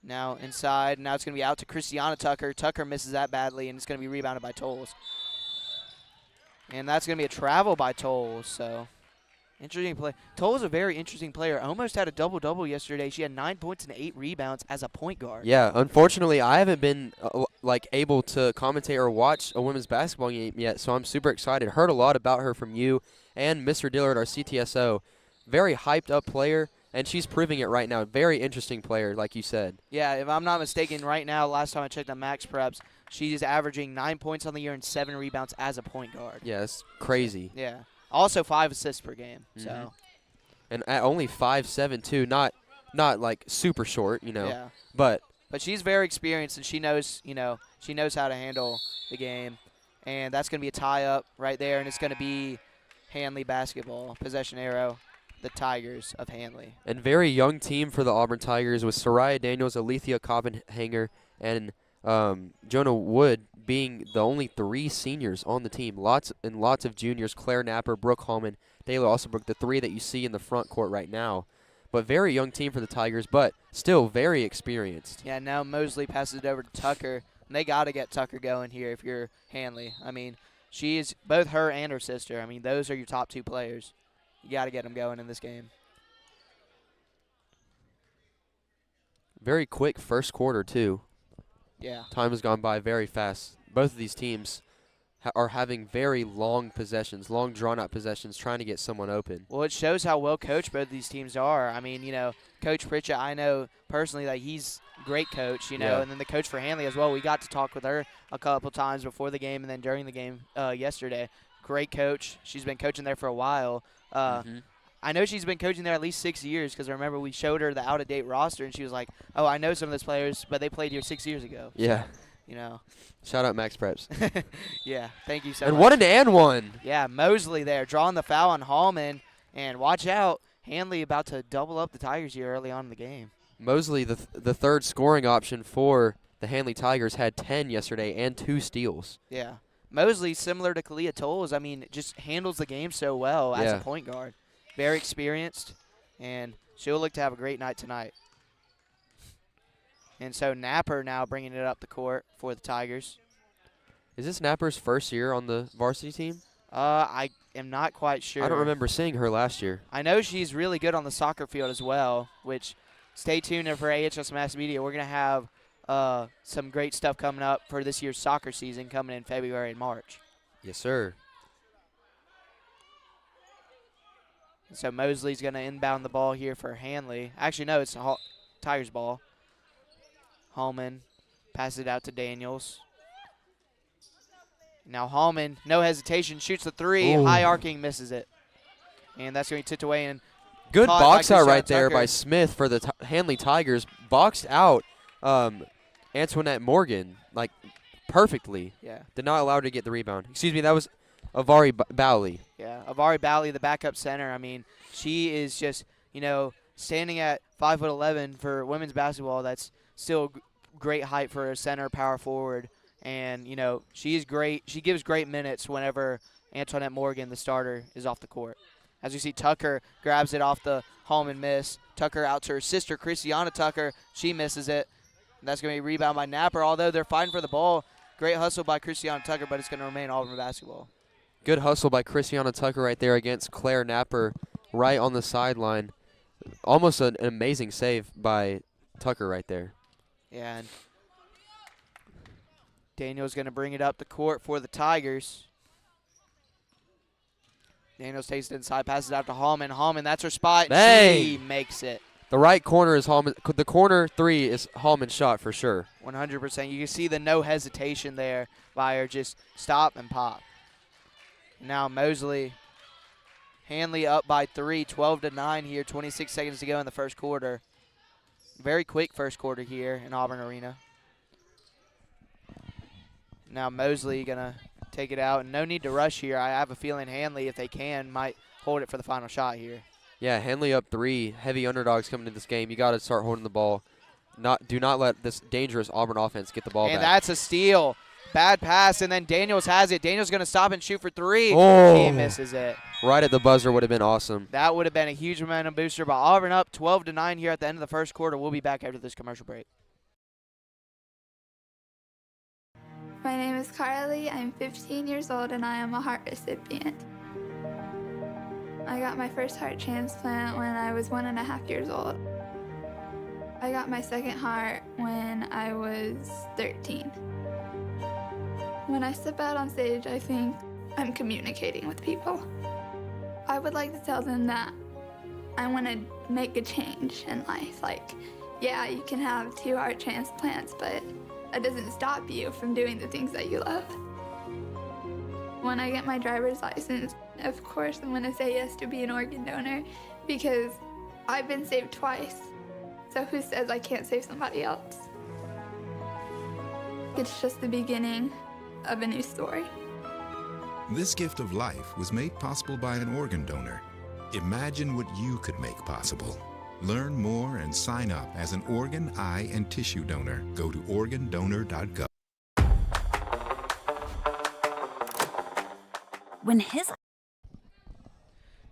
Now inside. Now it's going to be out to Christiana Tucker. Tucker misses that badly, and it's going to be rebounded by Tolles. And that's going to be a travel by Tolles. So, interesting play. Tolles is a very interesting player. Almost had a double-double yesterday. She had 9 points and 8 rebounds as a point guard. Yeah, unfortunately, I haven't been able to commentate or watch a women's basketball game yet, so I'm super excited. Heard a lot about her from you and Mr. Dillard, our CTSO. Very hyped-up player. And she's proving it right now. Very interesting player, like you said. Yeah, if I'm not mistaken, right now, last time I checked on Max Preps, she's averaging 9 points on the year and 7 rebounds as a point guard. Yeah, it's crazy. Yeah. Also 5 assists per game. So. And at only 5'7", too. Not like super short, you know. Yeah. But she's very experienced, and she knows how to handle the game. And that's going to be a tie-up right there, and it's going to be Handley basketball, possession arrow. The Tigers of Handley. And very young team for the Auburn Tigers with Soraya Daniels, Alethea Copenhanger, and Jonah Wood being the only 3 seniors on the team. Lots of juniors, Claire Napper, Brooke Hallman, Taylor Alsabrook, the 3 that you see in the front court right now. But very young team for the Tigers, but still very experienced. Yeah, now Mosley passes it over to Tucker. And they got to get Tucker going here if you're Handley. I mean, she is both her and her sister. I mean, those are your top 2 players. You got to get them going in this game. Very quick first quarter, too. Yeah. Time has gone by very fast. Both of these teams are having very long possessions, long drawn-out possessions, trying to get someone open. Well, it shows how well coached both of these teams are. I mean, you know, Coach Pritchett, I know personally that he's a great coach, you know, and then the coach for Handley as well. We got to talk with her a couple times before the game and then during the game yesterday. Great coach. She's been coaching there for a while. I know she's been coaching there at least 6 years because I remember we showed her the out-of-date roster, and she was like, oh, I know some of those players, but they played here 6 years ago. Yeah. So, you know. Shout out Max Preps. Yeah, thank you so and much. And one. Yeah, Mosley there drawing the foul on Hallman. And watch out, Handley about to double up the Tigers here early on in the game. Mosley, the third scoring option for the Handley Tigers, had 10 yesterday and 2 steals. Yeah. Mosley, similar to Kalia Tolles, I mean, just handles the game so well as a point guard. Very experienced, and she'll look to have a great night tonight. And so Napper now bringing it up the court for the Tigers. Is this Napper's first year on the varsity team? I am not quite sure. I don't remember seeing her last year. I know she's really good on the soccer field as well, which stay tuned for AHS Mass Media. We're going to have some great stuff coming up for this year's soccer season coming in February and March. Yes, sir. So Mosley's going to inbound the ball here for Handley. Actually, no, it's Tigers' ball. Hallman passes it out to Daniels. Now Hallman, no hesitation, shoots the three. Ooh. High arcing, misses it. And that's going to be tipped away. And Good caught box by out Christiana right there Tucker. by Smith for the Handley Tigers. Boxed out Antoinette Morgan, like, perfectly. Yeah. Did not allow her to get the rebound. Excuse me, that was Avari Bowley. Yeah, Avari Bowley, the backup center. I mean, she is just, standing at 5'11" for women's basketball. That's still great height for a center power forward. And, she's great. She gives great minutes whenever Antoinette Morgan, the starter, is off the court. As you see, Tucker grabs it off the Hallman miss. Tucker out to her sister, Christiana Tucker. She misses it. And that's going to be a rebound by Napper. Although they're fighting for the ball, great hustle by Christiana Tucker, but it's going to remain Auburn basketball. Good hustle by Christiana Tucker right there against Claire Napper right on the sideline. Almost an amazing save by Tucker right there. Yeah, and Daniel's going to bring it up the court for the Tigers. Daniels takes it inside, passes it out to Hallman. Hallman, that's her spot. Hey! She makes it. The right corner is Hallman. The corner three is Hallman's shot for sure. 100%. You can see the no hesitation there by her. Just stop and pop. Now Mosley, Handley up by 3, 12-9 here, 26 seconds to go in the first quarter. Very quick first quarter here in Auburn Arena. Now Mosley going to take it out, and no need to rush here. I have a feeling Handley, if they can, might hold it for the final shot here. Yeah, Handley up 3. Heavy underdogs coming into this game. You got to start holding the ball. Do not let this dangerous Auburn offense get the ball back. And that's a steal. Bad pass, and then Daniels has it. Daniels going to stop and shoot for 3. Oh. He misses it. Right at the buzzer would have been awesome. That would have been a huge momentum booster, but Auburn up 12-9 here at the end of the first quarter. We'll be back after this commercial break. My name is Carly. I'm 15 years old and I am a heart recipient. I got my first heart transplant when I was 1.5 years old. I got my second heart when I was 13. When I step out on stage, I think I'm communicating with people. I would like to tell them that I want to make a change in life. Like, yeah, you can have 2 heart transplants, but that doesn't stop you from doing the things that you love. When I get my driver's license, of course I'm going to say yes to be an organ donor because I've been saved twice. So who says I can't save somebody else? It's just the beginning of a new story. This gift of life was made possible by an organ donor. Imagine what you could make possible. Learn more and sign up as an organ, eye, and tissue donor. Go to organdonor.gov.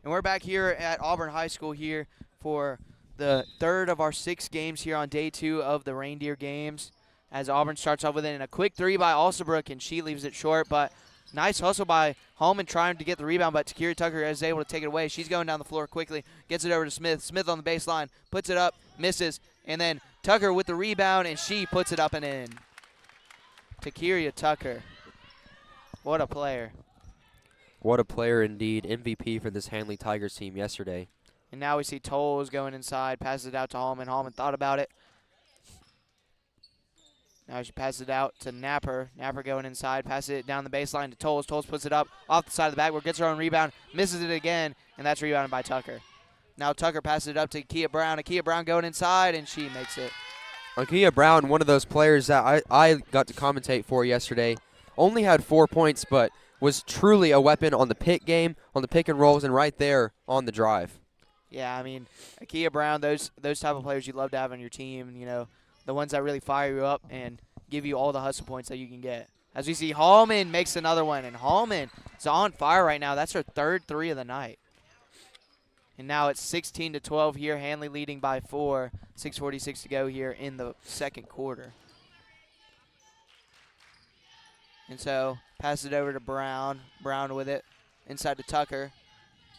And we're back here at Auburn High School here for the third of our 6 games here on day 2 of the Reindeer games. As Auburn starts off with it, and a quick 3 by Alsabrook, and she leaves it short, but nice hustle by Hallman trying to get the rebound, but Takira Tucker is able to take it away. She's going down the floor quickly, gets it over to Smith. Smith on the baseline, puts it up, misses, and then Tucker with the rebound, and she puts it up and in. Takira Tucker. What a player. What a player indeed. MVP for this Handley Tigers team yesterday. And now we see Tolles going inside, passes it out to Hallman. Hallman thought about it. Now she passes it out to Napper. Napper going inside, passes it down the baseline to Tolles. Tolles puts it up off the side of the backboard, gets her own rebound, misses it again, and that's rebounded by Tucker. Now Tucker passes it up to Akia Brown. Akia Brown going inside, and she makes it. Akia Brown, one of those players that I got to commentate for yesterday, only had 4 points, but was truly a weapon on the pick game, on the pick and rolls, and right there on the drive. Yeah, I mean, Akia Brown, those type of players you love to have on your team, the ones that really fire you up and give you all the hustle points that you can get. As we see, Hallman makes another one, and Hallman is on fire right now. That's her third 3 of the night. And now it's 16-12 here, Handley leading by 4, 6:46 to go here in the second quarter. And so, pass it over to Brown. Brown with it, inside to Tucker.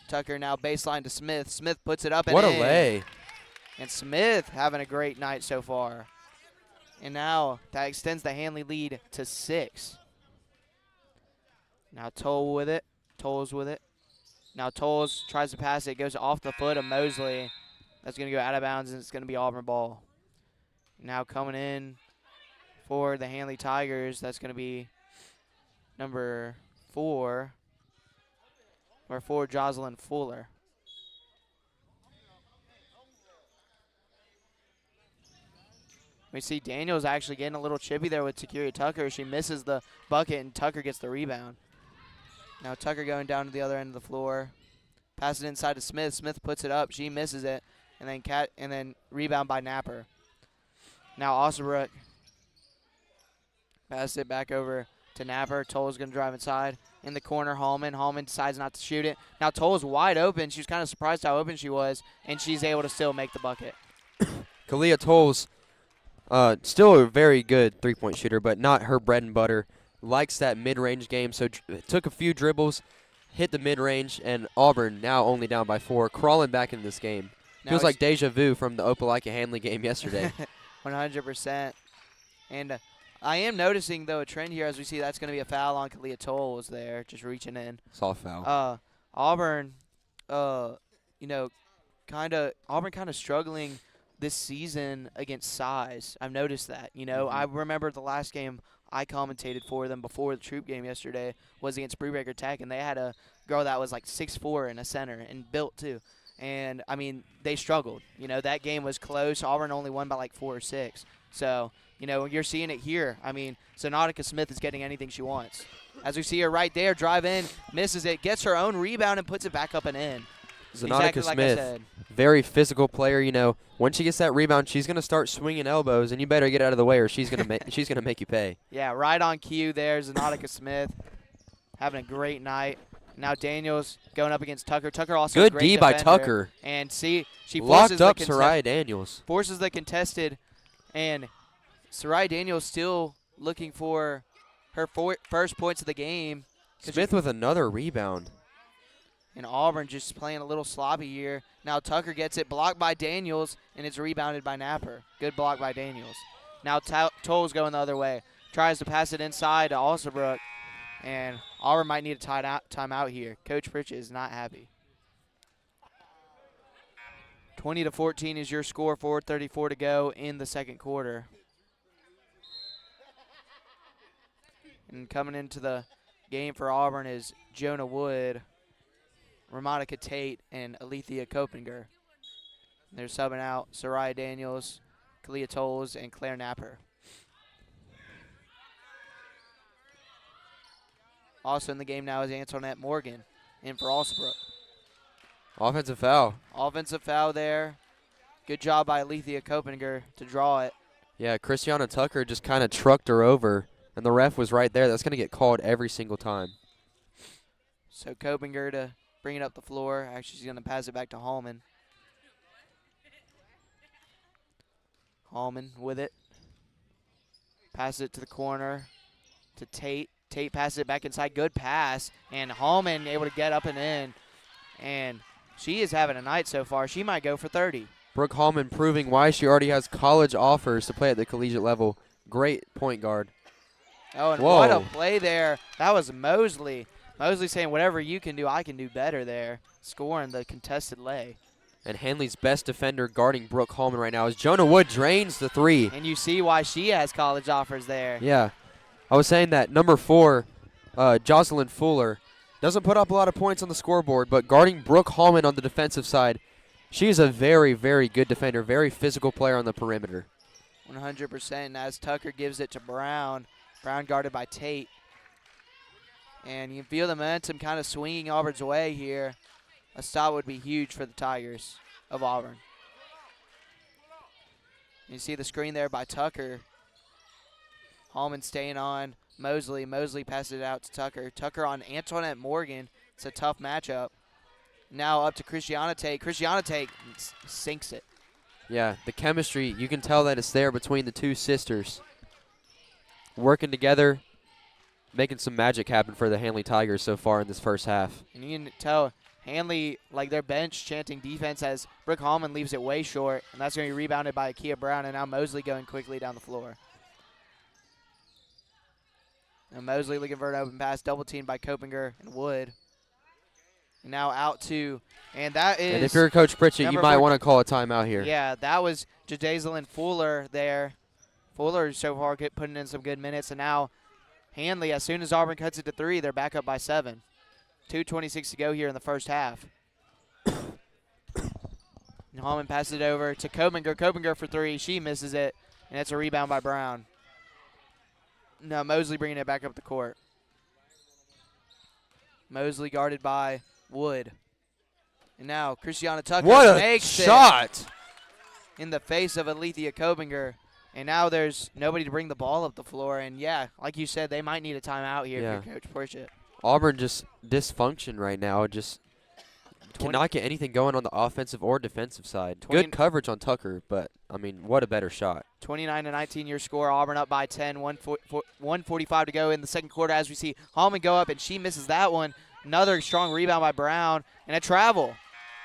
Tucker now baseline to Smith. Smith puts it up and What in. a lay. And Smith having a great night so far. And now that extends the Handley lead to 6. Now Tolles with it. Tolles with it. Now Tolles tries to pass it. Goes off the foot of Mosley. That's going to go out of bounds, and it's going to be Auburn ball. Now coming in for the Handley Tigers, that's going to be number 4, Jocelyn Fuller. We see Daniels actually getting a little chippy there with Takira Tucker. She misses the bucket, and Tucker gets the rebound. Now Tucker going down to the other end of the floor. Pass it inside to Smith. Smith puts it up. She misses it, and then rebound by Napper. Now Ostabrook pass it back over to Napper. Toll's going to drive inside. In the corner, Hallman. Hallman decides not to shoot it. Now Toll's wide open. She was kind of surprised how open she was, and she's able to still make the bucket. Kalia Toll's still a very good three-point shooter, but not her bread and butter. Likes that mid-range game, so took a few dribbles, hit the mid-range, and Auburn now only down by 4, crawling back into this game. Feels like deja vu from the Opelika Handley game yesterday. 100%. And I am noticing, though, a trend here as we see that's going to be a foul on Kalia Toll was there, just reaching in. Soft foul. Auburn, Auburn kind of struggling this season against size. I've noticed that. I remember the last game I commentated for them before the Troup game yesterday was against Brewbaker Tech, and they had a girl that was like 6'4" in a center and built too. And, I mean, they struggled. That game was close. Auburn only won by like 4 or 6. So, you're seeing it here. I mean, Nautica Smith is getting anything she wants. As we see her right there, drive in, misses it, gets her own rebound, and puts it back up and in. Nautica Exactly like Smith, I said. very physical player. When she gets that rebound, she's going to start swinging elbows, and you better get out of the way or she's going to make you pay. Yeah, right on cue there. Nautica Smith having a great night. Now Daniels going up against Tucker. Tucker also good a great D by defender. Tucker. And see, she locked up Sarai Daniels. Forces the contested, and Sarai Daniels still looking for her first points of the game. Smith with another rebound. And Auburn just playing a little sloppy here. Now Tucker gets it blocked by Daniels, and it's rebounded by Napper. Good block by Daniels. Now Toll's going the other way. Tries to pass it inside to Alsabrook, and Auburn might need a timeout here. Coach Pritchett is not happy. 20-14 is your score. 4:34 to go in the second quarter. And coming into the game for Auburn is Jonah Wood, Ramonica Tate, and Alethea Copinger. They're subbing out Sarai Daniels, Kalia Tolles, and Claire Napper. Also in the game now is Antoinette Morgan in for Alsabrook. Offensive foul. Offensive foul there. Good job by Alethea Copinger to draw it. Yeah, Christiana Tucker just kind of trucked her over, and the ref was right there. That's going to get called every single time. So Copinger to bring it up the floor. Actually, she's going to pass it back to Hallman. Hallman with it. Passes it to the corner to Tate. Tate passes it back inside. Good pass. And Hallman able to get up and in. And she is having a night so far. She might go for 30. Brooke Hallman proving why she already has college offers to play at the collegiate level. Great point guard. Oh, and Whoa. what a play there. That was Mosley. Mosley saying, whatever you can do, I can do better there. Scoring the contested lay. And Handley's best defender guarding Brooke Hallman right now is Jonah Wood drains the three. And you see why she has college offers there. Yeah. I was saying that number 4, Jocelyn Fuller, doesn't put up a lot of points on the scoreboard, but guarding Brooke Hallman on the defensive side, she's a very, very good defender, very physical player on the perimeter. 100%. And as Tucker gives it to Brown, Brown guarded by Tate. And you can feel the momentum kind of swinging Auburn's way here. A stop would be huge for the Tigers of Auburn. You see the screen there by Tucker. Hallman staying on Mosley. Mosley passes it out to Tucker. Tucker on Antoinette Morgan. It's a tough matchup. Now up to Christiana Tate. Christiana Tate sinks it. Yeah, the chemistry, you can tell that it's there between the two sisters. Working together, making some magic happen for the Handley Tigers so far in this first half. And you can tell Handley, like their bench, chanting defense as Brooke Hallman leaves it way short. And that's going to be rebounded by Akia Brown. And now Mosley going quickly down the floor. And Mosley looking for an open pass, double teamed by Copinger and Wood. And now out to, and that is. And if you're Coach Pritchett, you might want to call a timeout here. Yeah, that was Jadazelyn Fuller there. Fuller so far putting in some good minutes, and now Handley, as soon as Auburn cuts it to 3, they're back up by 7. 2:26 to go here in the first half. And Hallman passes it over to Kobinger. Kobinger for 3. She misses it, and it's a rebound by Brown. Now Mosley bringing it back up the court. Mosley guarded by Wood. And now Christiana Tucker makes shot in the face of Alethea Kobinger. And now there's nobody to bring the ball up the floor. And, yeah, like you said, they might need a timeout here if you're Coach Pritchett. Auburn just dysfunction right now. Just cannot get anything going on the offensive or defensive side. Good coverage on Tucker, but, I mean, what a better shot. 29-19 your score. Auburn up by 10. 1:45 to go in the second quarter as we see Hallman go up, and she misses that one. Another strong rebound by Brown and a travel.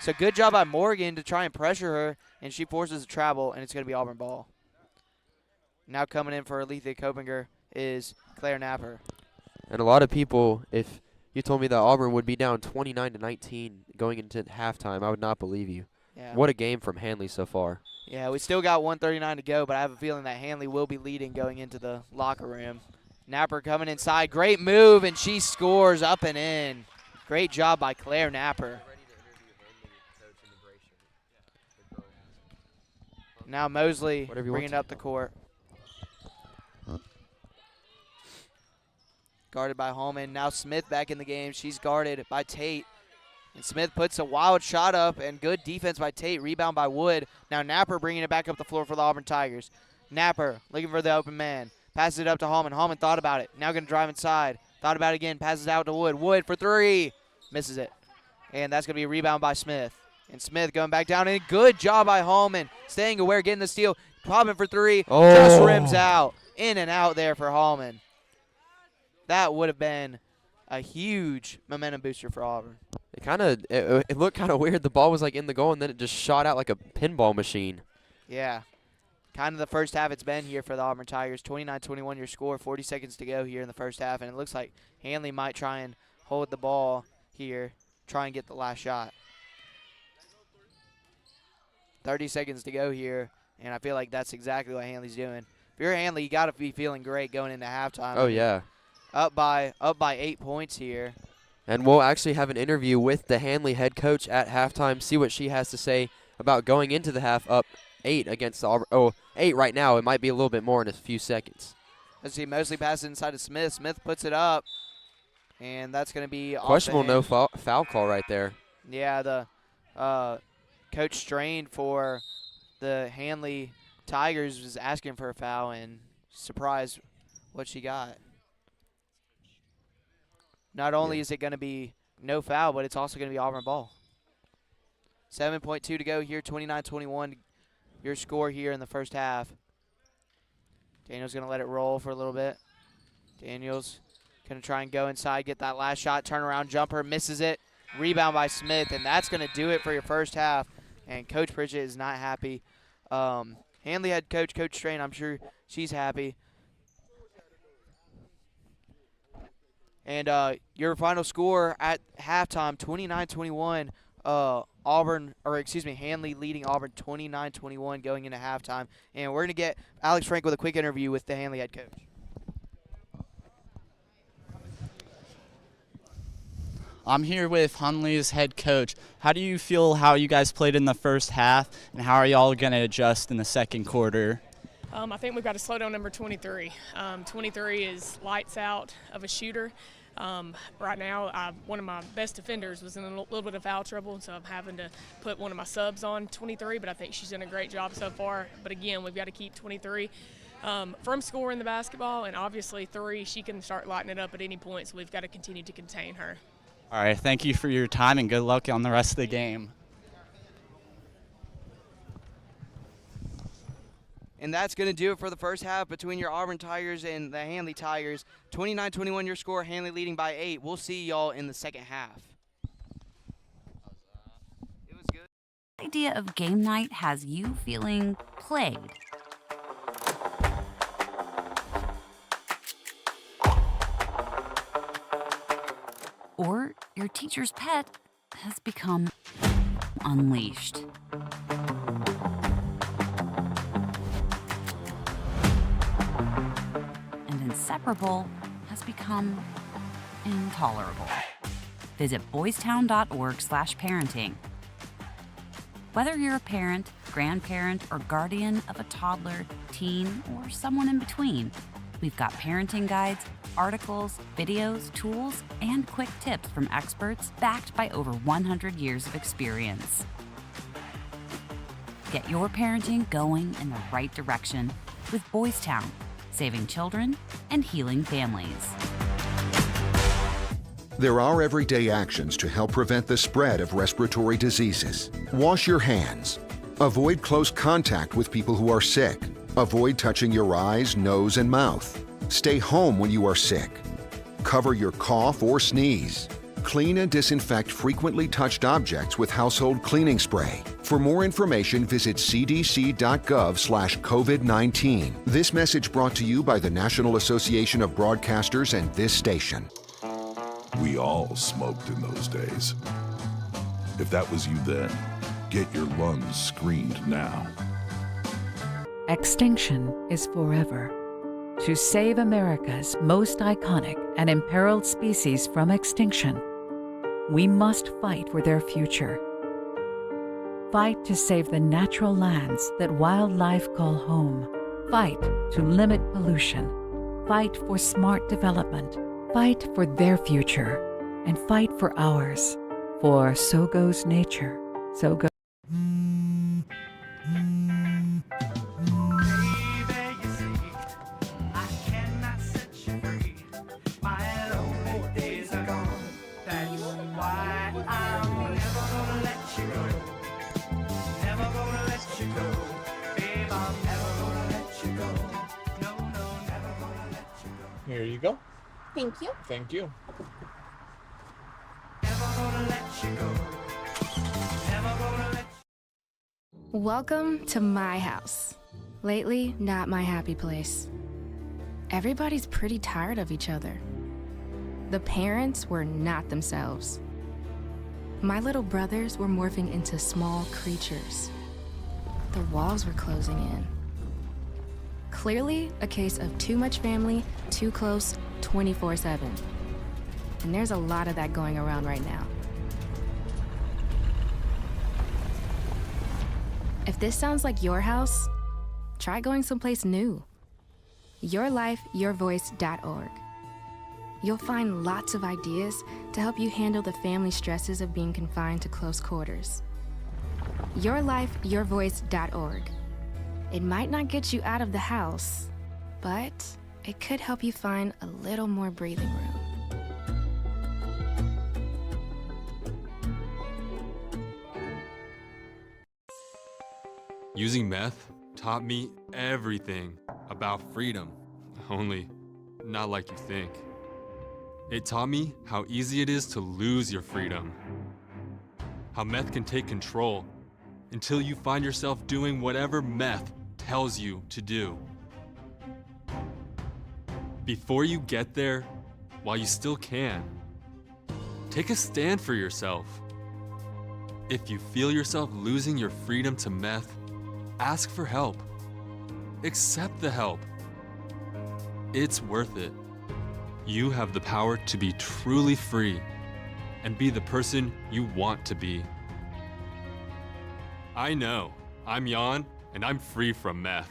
So good job by Morgan to try and pressure her, and she forces a travel, and it's going to be Auburn ball. Now coming in for Alethea Kobinger is Claire Napper. And a lot of people, if you told me that Auburn would be down 29-19 going into halftime, I would not believe you. Yeah. What a game from Handley so far. Yeah, we still got 1:39 to go, but I have a feeling that Handley will be leading going into the locker room. Napper coming inside. Great move, and she scores up and in. Great job by Claire Napper. Now Mosley bringing it up the court. Guarded by Hallman. Now Smith back in the game. She's guarded by Tate. And Smith puts a wild shot up, and good defense by Tate. Rebound by Wood. Now Napper bringing it back up the floor for the Auburn Tigers. Napper looking for the open man. Passes it up to Hallman. Hallman thought about it. Now going to drive inside. Thought about it again. Passes it out to Wood. Wood for 3. Misses it. And that's going to be a rebound by Smith. And Smith going back down. And good job by Hallman. Staying aware, getting the steal. Popping for 3. Oh. Just rims out. In and out there for Hallman. That would have been a huge momentum booster for Auburn. It looked kind of weird. The ball was like in the goal, and then it just shot out like a pinball machine. Yeah. Kind of the first half it's been here for the Auburn Tigers. 29-21 your score. 40 seconds to go here in the first half. And it looks like Handley might try and hold the ball here. Try and get the last shot. 30 seconds to go here. And I feel like that's exactly what Handley's doing. If you're Handley, you got to be feeling great going into halftime. Oh, yeah. Up by 8 points here. And we'll actually have an interview with the Handley head coach at halftime, see what she has to say about going into the half up 8 against the Auburn. Oh, 8 right now. It might be a little bit more in a few seconds. Let's see, Mosley passes inside to Smith. Smith puts it up, and that's going to be questionable. No foul call right there. Yeah, the coach strained for the Handley Tigers was asking for a foul, and surprised what she got. Not only is it going to be no foul, but it's also going to be Auburn ball. 7.2 to go here, 29-21 your score here in the first half. Daniel's going to let it roll for a little bit. Daniel's going to try and go inside, get that last shot, turnaround jumper, misses it. Rebound by Smith, and that's going to do it for your first half. And Coach Pritchett is not happy. Handley head coach, Coach Strain, I'm sure she's happy. And your final score at halftime, 29-21, Handley leading Auburn 29-21 going into halftime. And we're going to get Alex Frank with a quick interview with the Handley head coach. I'm here with Handley's head coach. How do you feel how you guys played in the first half, and how are y'all going to adjust in the second quarter? I think we've got to slow down number 23. 23 is lights out of a shooter. Right now, one of my best defenders was in a little bit of foul trouble, so I'm having to put one of my subs on 23, but I think she's done a great job so far. But again, we've got to keep 23 from scoring the basketball, and obviously 3, she can start lighting it up at any point, so we've got to continue to contain her. All right, thank you for your time, and good luck on the rest of the game. And that's going to do it for the first half between your Auburn Tigers and the Handley Tigers. 29-21 your score, Handley leading by 8. We'll see y'all in the second half. It was good. The idea of game night has you feeling played. Or your teacher's pet has become unleashed. And inseparable has become intolerable. Visit boystown.org/parenting. Whether you're a parent, grandparent, or guardian of a toddler, teen, or someone in between, we've got parenting guides, articles, videos, tools, and quick tips from experts backed by over 100 years of experience. Get your parenting going in the right direction with Boys Town, saving children and healing families. There are everyday actions to help prevent the spread of respiratory diseases. Wash your hands. Avoid close contact with people who are sick. Avoid touching your eyes, nose, and mouth. Stay home when you are sick. Cover your cough or sneeze. Clean and disinfect frequently touched objects with household cleaning spray. For more information, visit cdc.gov/COVID-19. This message brought to you by the National Association of Broadcasters and this station. We all smoked in those days. If that was you then, get your lungs screened now. Extinction is forever. To save America's most iconic and imperiled species from extinction, we must fight for their future. Fight to save the natural lands that wildlife call home. Fight to limit pollution. Fight for smart development. Fight for their future. And fight for ours. For so goes nature, so goes. Here you go. Thank you. Thank you. Welcome to my house. Lately, not my happy place. Everybody's pretty tired of each other. The parents were not themselves. My little brothers were morphing into small creatures. The walls were closing in. Clearly, a case of too much family, too close, 24/7. And there's a lot of that going around right now. If this sounds like your house, try going someplace new. YourLifeYourVoice.org. You'll find lots of ideas to help you handle the family stresses of being confined to close quarters. YourLifeYourVoice.org. It might not get you out of the house, but it could help you find a little more breathing room. Using meth taught me everything about freedom, only not like you think. It taught me how easy it is to lose your freedom, how meth can take control until you find yourself doing whatever meth tells you to do. Before you get there, while you still can, take a stand for yourself. If you feel yourself losing your freedom to meth, ask for help. Accept the help. It's worth it. You have the power to be truly free and be the person you want to be. I know. I'm Jan, and I'm free from meth.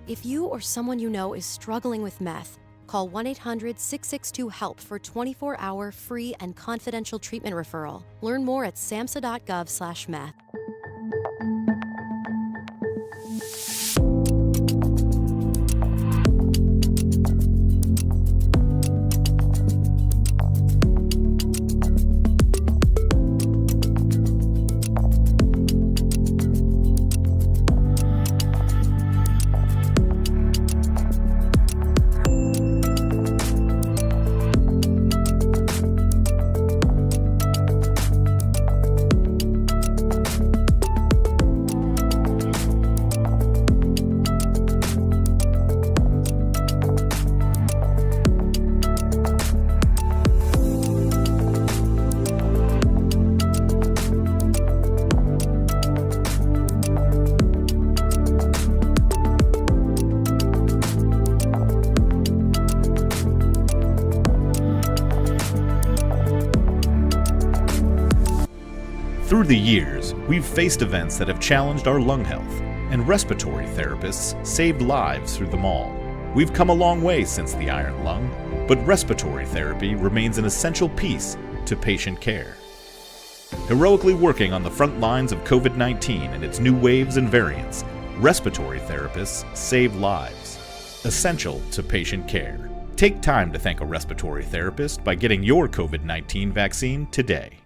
If you or someone you know is struggling with meth, call 1-800-662-HELP for 24-hour free and confidential treatment referral. Learn more at samhsa.gov/meth. the years, we've faced events that have challenged our lung health, and respiratory therapists saved lives through them all. We've come a long way since the iron lung, but respiratory therapy remains an essential piece to patient care. Heroically working on the front lines of COVID-19 and its new waves and variants, respiratory therapists save lives, essential to patient care. Take time to thank a respiratory therapist by getting your COVID-19 vaccine today.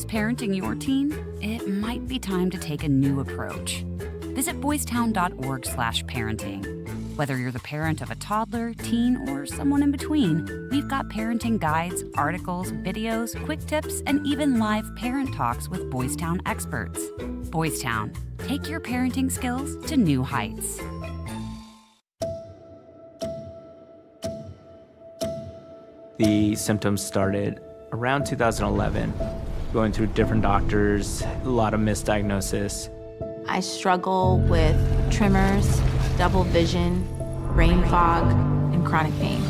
Parenting your teen, it might be time to take a new approach. Visit boystown.org/parenting. Whether you're the parent of a toddler, teen, or someone in between, we've got parenting guides, articles, videos, quick tips, and even live parent talks with Boys Town experts. Boys Town, take your parenting skills to new heights. The symptoms started around 2011. Going through different doctors, a lot of misdiagnosis. I struggle with tremors, double vision, brain fog, and chronic pain.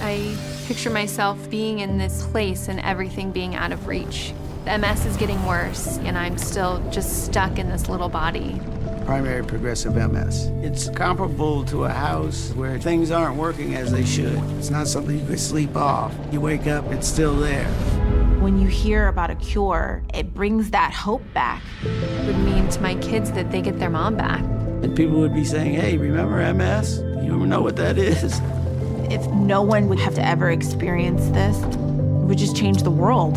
I picture myself being in this place and everything being out of reach. The MS is getting worse, and I'm still just stuck in this little body. Primary progressive MS. It's comparable to a house where things aren't working as they should. It's not something you can sleep off. You wake up, it's still there. When you hear about a cure, it brings that hope back. It would mean to my kids that they get their mom back. And people would be saying, hey, remember MS? You know what that is. If no one would have to ever experience this, it would just change the world.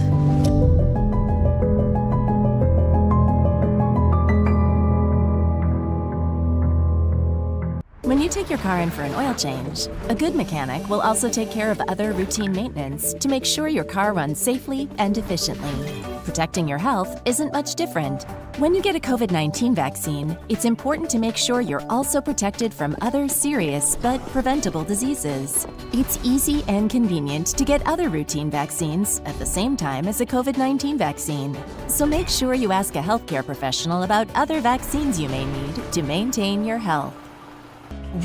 When you take your car in for an oil change, a good mechanic will also take care of other routine maintenance to make sure your car runs safely and efficiently. Protecting your health isn't much different. When you get a COVID-19 vaccine, it's important to make sure you're also protected from other serious but preventable diseases. It's easy and convenient to get other routine vaccines at the same time as a COVID-19 vaccine. So make sure you ask a healthcare professional about other vaccines you may need to maintain your health.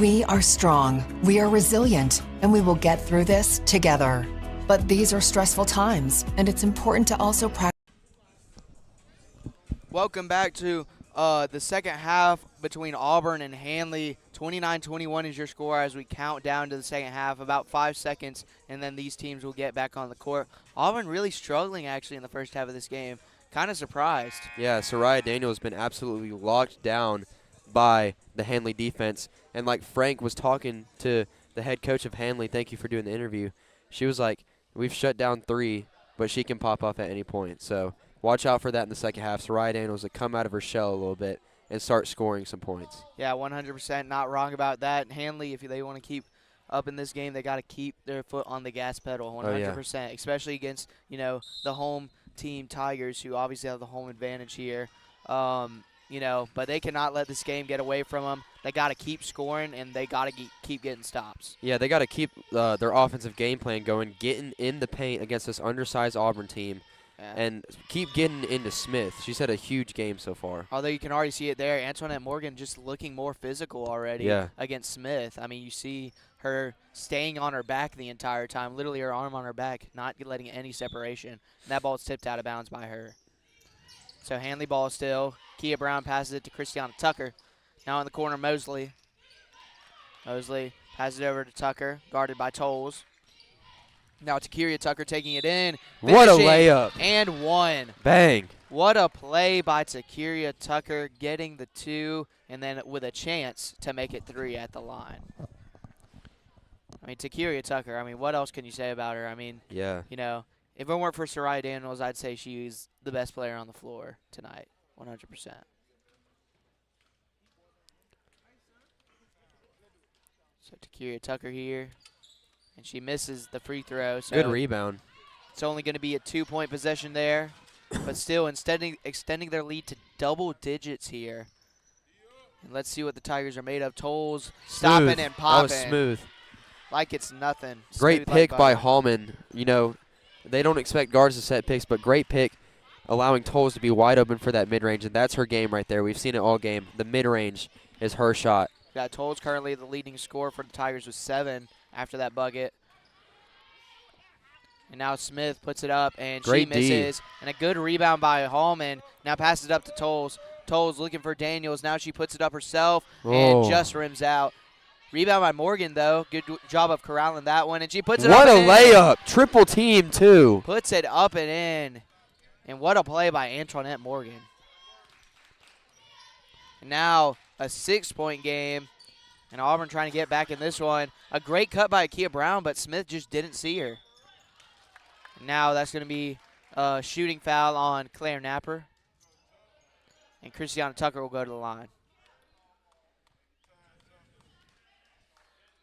We are strong, we are resilient, and we will get through this together. But these are stressful times, and it's important to also practice. Welcome back to the second half between Auburn and Handley. 29-21 is your score as we count down to the second half, about 5 seconds, and then these teams will get back on the court. Auburn really struggling, actually, in the first half of this game. Kind of surprised. Yeah, Soraya Daniel has been absolutely locked down by the Handley defense. And like Frank was talking to the head coach of Handley, thank you for doing the interview, she was like, we've shut down 3, but she can pop off at any point. So watch out for that in the second half. Soraya Daniels to come out of her shell a little bit and start scoring some points. Yeah, 100% not wrong about that. Handley, if they want to keep up in this game, they got to keep their foot on the gas pedal 100%, Oh, yeah. especially against, the home team Tigers, who obviously have the home advantage here. But they cannot let this game get away from them. They got to keep scoring, and they got to keep getting stops. Yeah, they got to keep their offensive game plan going, getting in the paint against this undersized Auburn team, and keep getting into Smith. She's had a huge game so far. Although you can already see it there, Antoinette Morgan just looking more physical already against Smith. I mean, you see her staying on her back the entire time, literally her arm on her back, not letting any separation. And that ball's tipped out of bounds by her. So Handley ball still. Kia Brown passes it to Christiana Tucker. Now in the corner, Mosley. Mosley passes it over to Tucker, guarded by Tolles. Now to Kyria Tucker taking it in. What a layup. And one. Bang. What a play by Kyria Tucker, getting the 2 and then with a chance to make it 3 at the line. I mean, Kyria Tucker, what else can you say about her? Yeah. If it weren't for Soraya Daniels, I'd say she's the best player on the floor tonight, 100%. So Takiria Tucker here, and she misses the free throw. So Good rebound. It's only going to be a 2-point possession there, but still extending their lead to double digits here. And let's see what the Tigers are made of. Tolles stopping and popping. That was smooth. Like it's nothing. Great Smooth pick like by butter. Hallman. You know, they don't expect guards to set picks, but great pick, allowing Tolles to be wide open for that mid-range, and that's her game right there. We've seen it all game. The mid-range is her shot. Yeah, Tolles currently the leading scorer for the Tigers with 7 after that bucket. And now Smith puts it up, and Great she misses. And a good rebound by Hallman. Now passes it up to Tolles. Tolles looking for Daniels. Now she puts it up herself and just rims out. Rebound by Morgan, though. Good job of corralling that one. And she puts it up What and a layup. Triple team, too. Puts it up and in. And what a play by Antoinette Morgan. And now a 6-point game. And Auburn trying to get back in this one. A great cut by Akia Brown, but Smith just didn't see her. Now that's going to be a shooting foul on Claire Napper. And Christiana Tucker will go to the line.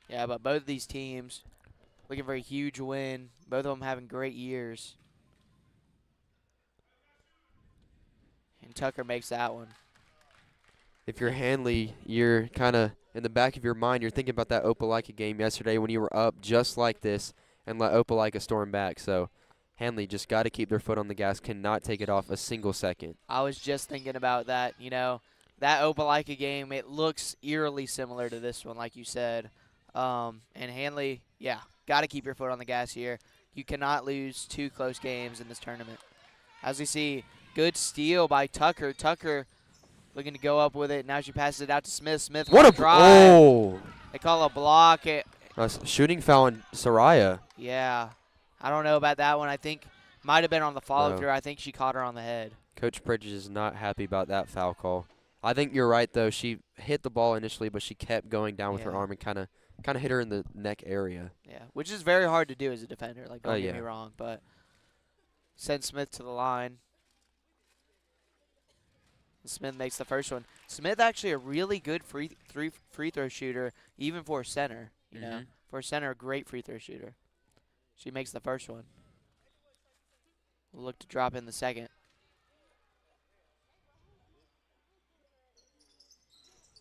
Yeah, but both of these teams looking for a huge win. Both of them having great years. And Tucker makes that one. If you're Handley, you're kind of in the back of your mind, you're thinking about that Opelika game yesterday when you were up just like this and let Opelika storm back. So Handley just got to keep their foot on the gas, cannot take it off a single second. I was just thinking about that. You know, that Opelika game, it looks eerily similar to this one, like you said. And Handley, yeah, got to keep your foot on the gas here. You cannot lose 2 close games in this tournament. As we see, good steal by Tucker. Tucker looking to go up with it. Now she passes it out to Smith. Smith, What a drive. oh! They call a block. Shooting foul on Soraya. Yeah. I don't know about that one. I think might have been on the follow-through. No. I think she caught her on the head. Coach Bridges is not happy about that foul call. I think you're right, though. She hit the ball initially, but she kept going down with her arm and kind of hit her in the neck area. Yeah, which is very hard to do as a defender. Like, don't get me wrong, but send Smith to the line. Smith makes the first one. Smith actually a really good free throw shooter, even for a center. You know, for a center, a great free throw shooter. She makes the first one. We'll look to drop in the second.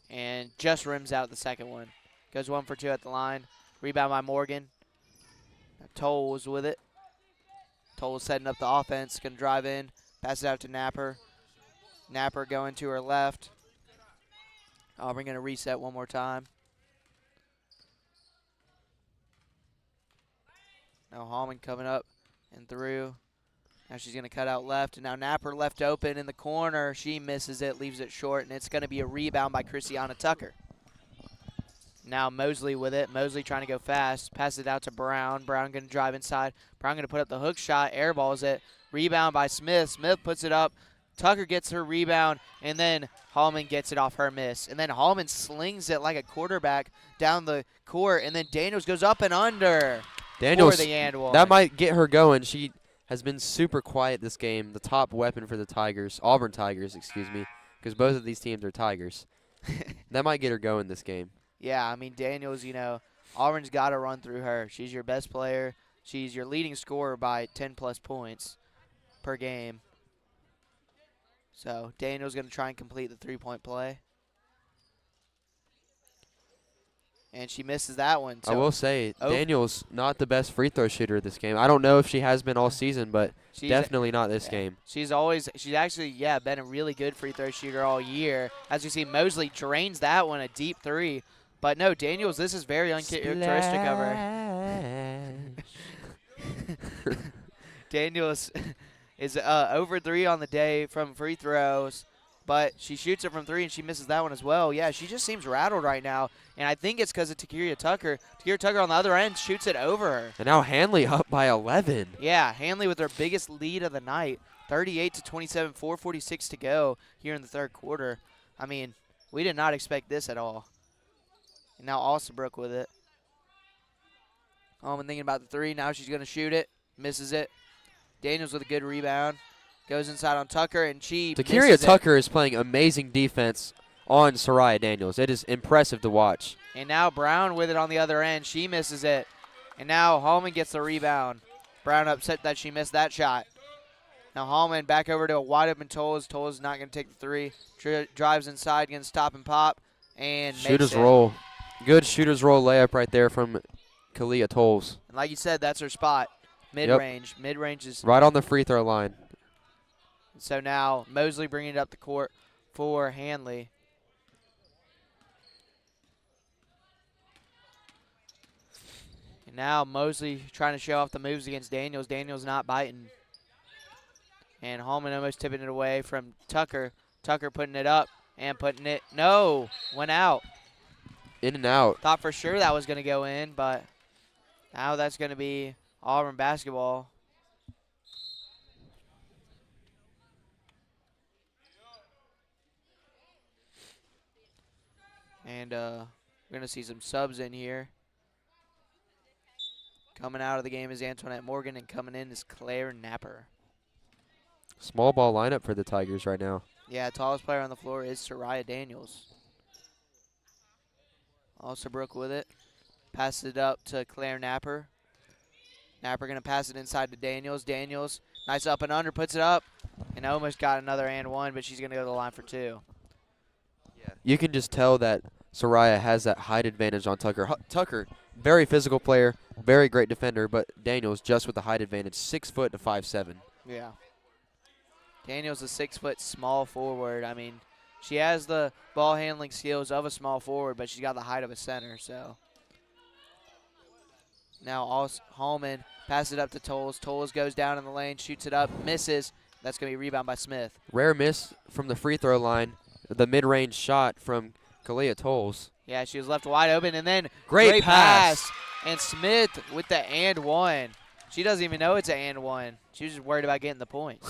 And just rims out the second one. Goes 1 for 2 at the line. Rebound by Morgan. Tolles with it. Tolles setting up the offense. Going to drive in. Pass it out to Napper. Napper going to her left. Auburn going to reset one more time. Now Hallman coming up and through. Now she's going to cut out left. And now Napper left open in the corner. She misses it, leaves it short, and it's going to be a rebound by Christiana Tucker. Now Mosley with it. Mosley trying to go fast. Pass it out to Brown. Brown going to drive inside. Brown going to put up the hook shot. Airballs it. Rebound by Smith. Smith puts it up. Tucker gets her rebound, and then Hallman gets it off her miss. And then Hallman slings it like a quarterback down the court, and then Daniels goes up and under Daniels, for the and one. that might get her going. She has been super quiet this game. The top weapon for the Tigers, Auburn Tigers, excuse me, because both of these teams are Tigers. That might get her going this game. Yeah, I mean, Daniels, you know, Auburn's got to run through her. She's your best player. She's your leading scorer by 10-plus points per game. So Daniel's going to try and complete the three-point play. And she misses that one. So I will say, Daniel's not the best free throw shooter this game. I don't know if she has been all season, but definitely not this game. She's actually, been a really good free throw shooter all year. As you see, Mosley drains that one, a deep three. But no, Daniels, this is very uncharacteristic of her. Daniels is over 3 on the day from free throws, but she shoots it from 3 and she misses that one as well. Yeah, she just seems rattled right now, and I think it's because of Takiria Tucker. Takiria Tucker on the other end shoots it over her. And now Handley up by 11. Yeah, Handley with their biggest lead of the night, 38-27, 4:46 to go here in the third quarter. I mean, we did not expect this at all. And now Alsabrook with it. Hallman thinking about the 3. Now she's going to shoot it. Misses it. Daniels with a good rebound. Goes inside on Tucker, and she Takiria Tucker is playing amazing defense on Soraya Daniels. It is impressive to watch. And now Brown with it on the other end. She misses it. And now Hallman gets the rebound. Brown upset that she missed that shot. Now Hallman back over to a wide open Tolles. Tolles not going to take the three. Drives inside, going to stop and pop. And Shooter's makes it. roll. Good shooter's roll layup right there from Kalia Tolles. And like you said, that's her spot. Mid-range. Yep. Mid-range is right on the free throw line. So now Mosley bringing it up the court for Handley. And now Mosley trying to show off the moves against Daniels. Daniels not biting. And Hallman almost tipping it away from Tucker. Tucker putting it up and putting it. No, went out. In and out. Thought for sure that was going to go in, but now that's going to be Auburn basketball. And we're going to see some subs in here. Coming out of the game is Antoinette Morgan, and coming in is Claire Napper. Small ball lineup for the Tigers right now. Yeah, tallest player on the floor is Soraya Daniels. Alsabrook with it. Passes it up to Claire Napper. Napper going to pass it inside to Daniels. Daniels, nice up and under, puts it up. And almost got another and one, but she's going to go to the line for two. You can just tell that Soraya has that height advantage on Tucker. Tucker, very physical player, very great defender, but Daniels just with the height advantage, 6 foot to 5'7". Yeah. Daniels a 6 foot small forward. I mean, she has the ball handling skills of a small forward, but she's got the height of a center. So now Hallman passes it up to Tolles. Tolles goes down in the lane, shoots it up, misses. That's going to be a rebound by Smith. Rare miss from the free throw line. The mid-range shot from Kalia Tolles. Yeah, she was left wide open, and then great pass. And Smith with the and one. She doesn't even know it's an and one. She was just worried about getting the point.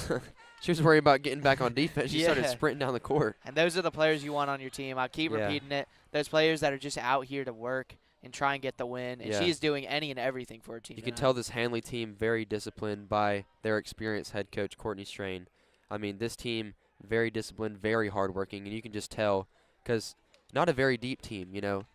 She was worried about getting back on defense. She started sprinting down the court. And those are the players you want on your team. I keep repeating it. Those players that are just out here to work and try and get the win. And she's doing any and everything for her team. You can tell this Handley team very disciplined by their experienced head coach, Courtney Strain. I mean, this team very disciplined, very hardworking, and you can just tell because not a very deep team, you know.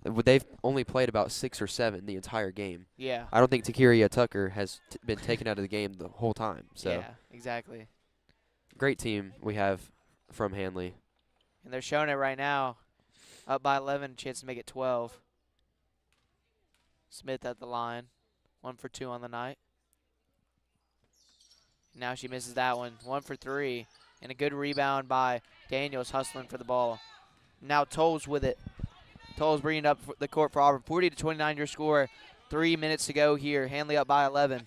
They've only played about 6 or 7 the entire game. Yeah. I don't think Takiria Tucker has been taken out of the game the whole time. So yeah, exactly. Great team we have from Handley. And they're showing it right now. Up by 11, chance to make it 12. Smith at the line. 1 for 2 on the night. Now she misses that one. 1 for 3. And a good rebound by Daniels hustling for the ball. Now Tolles with it. Tolles bringing up the court for Auburn. 40-29 your score. 3 minutes to go here. Handley up by 11.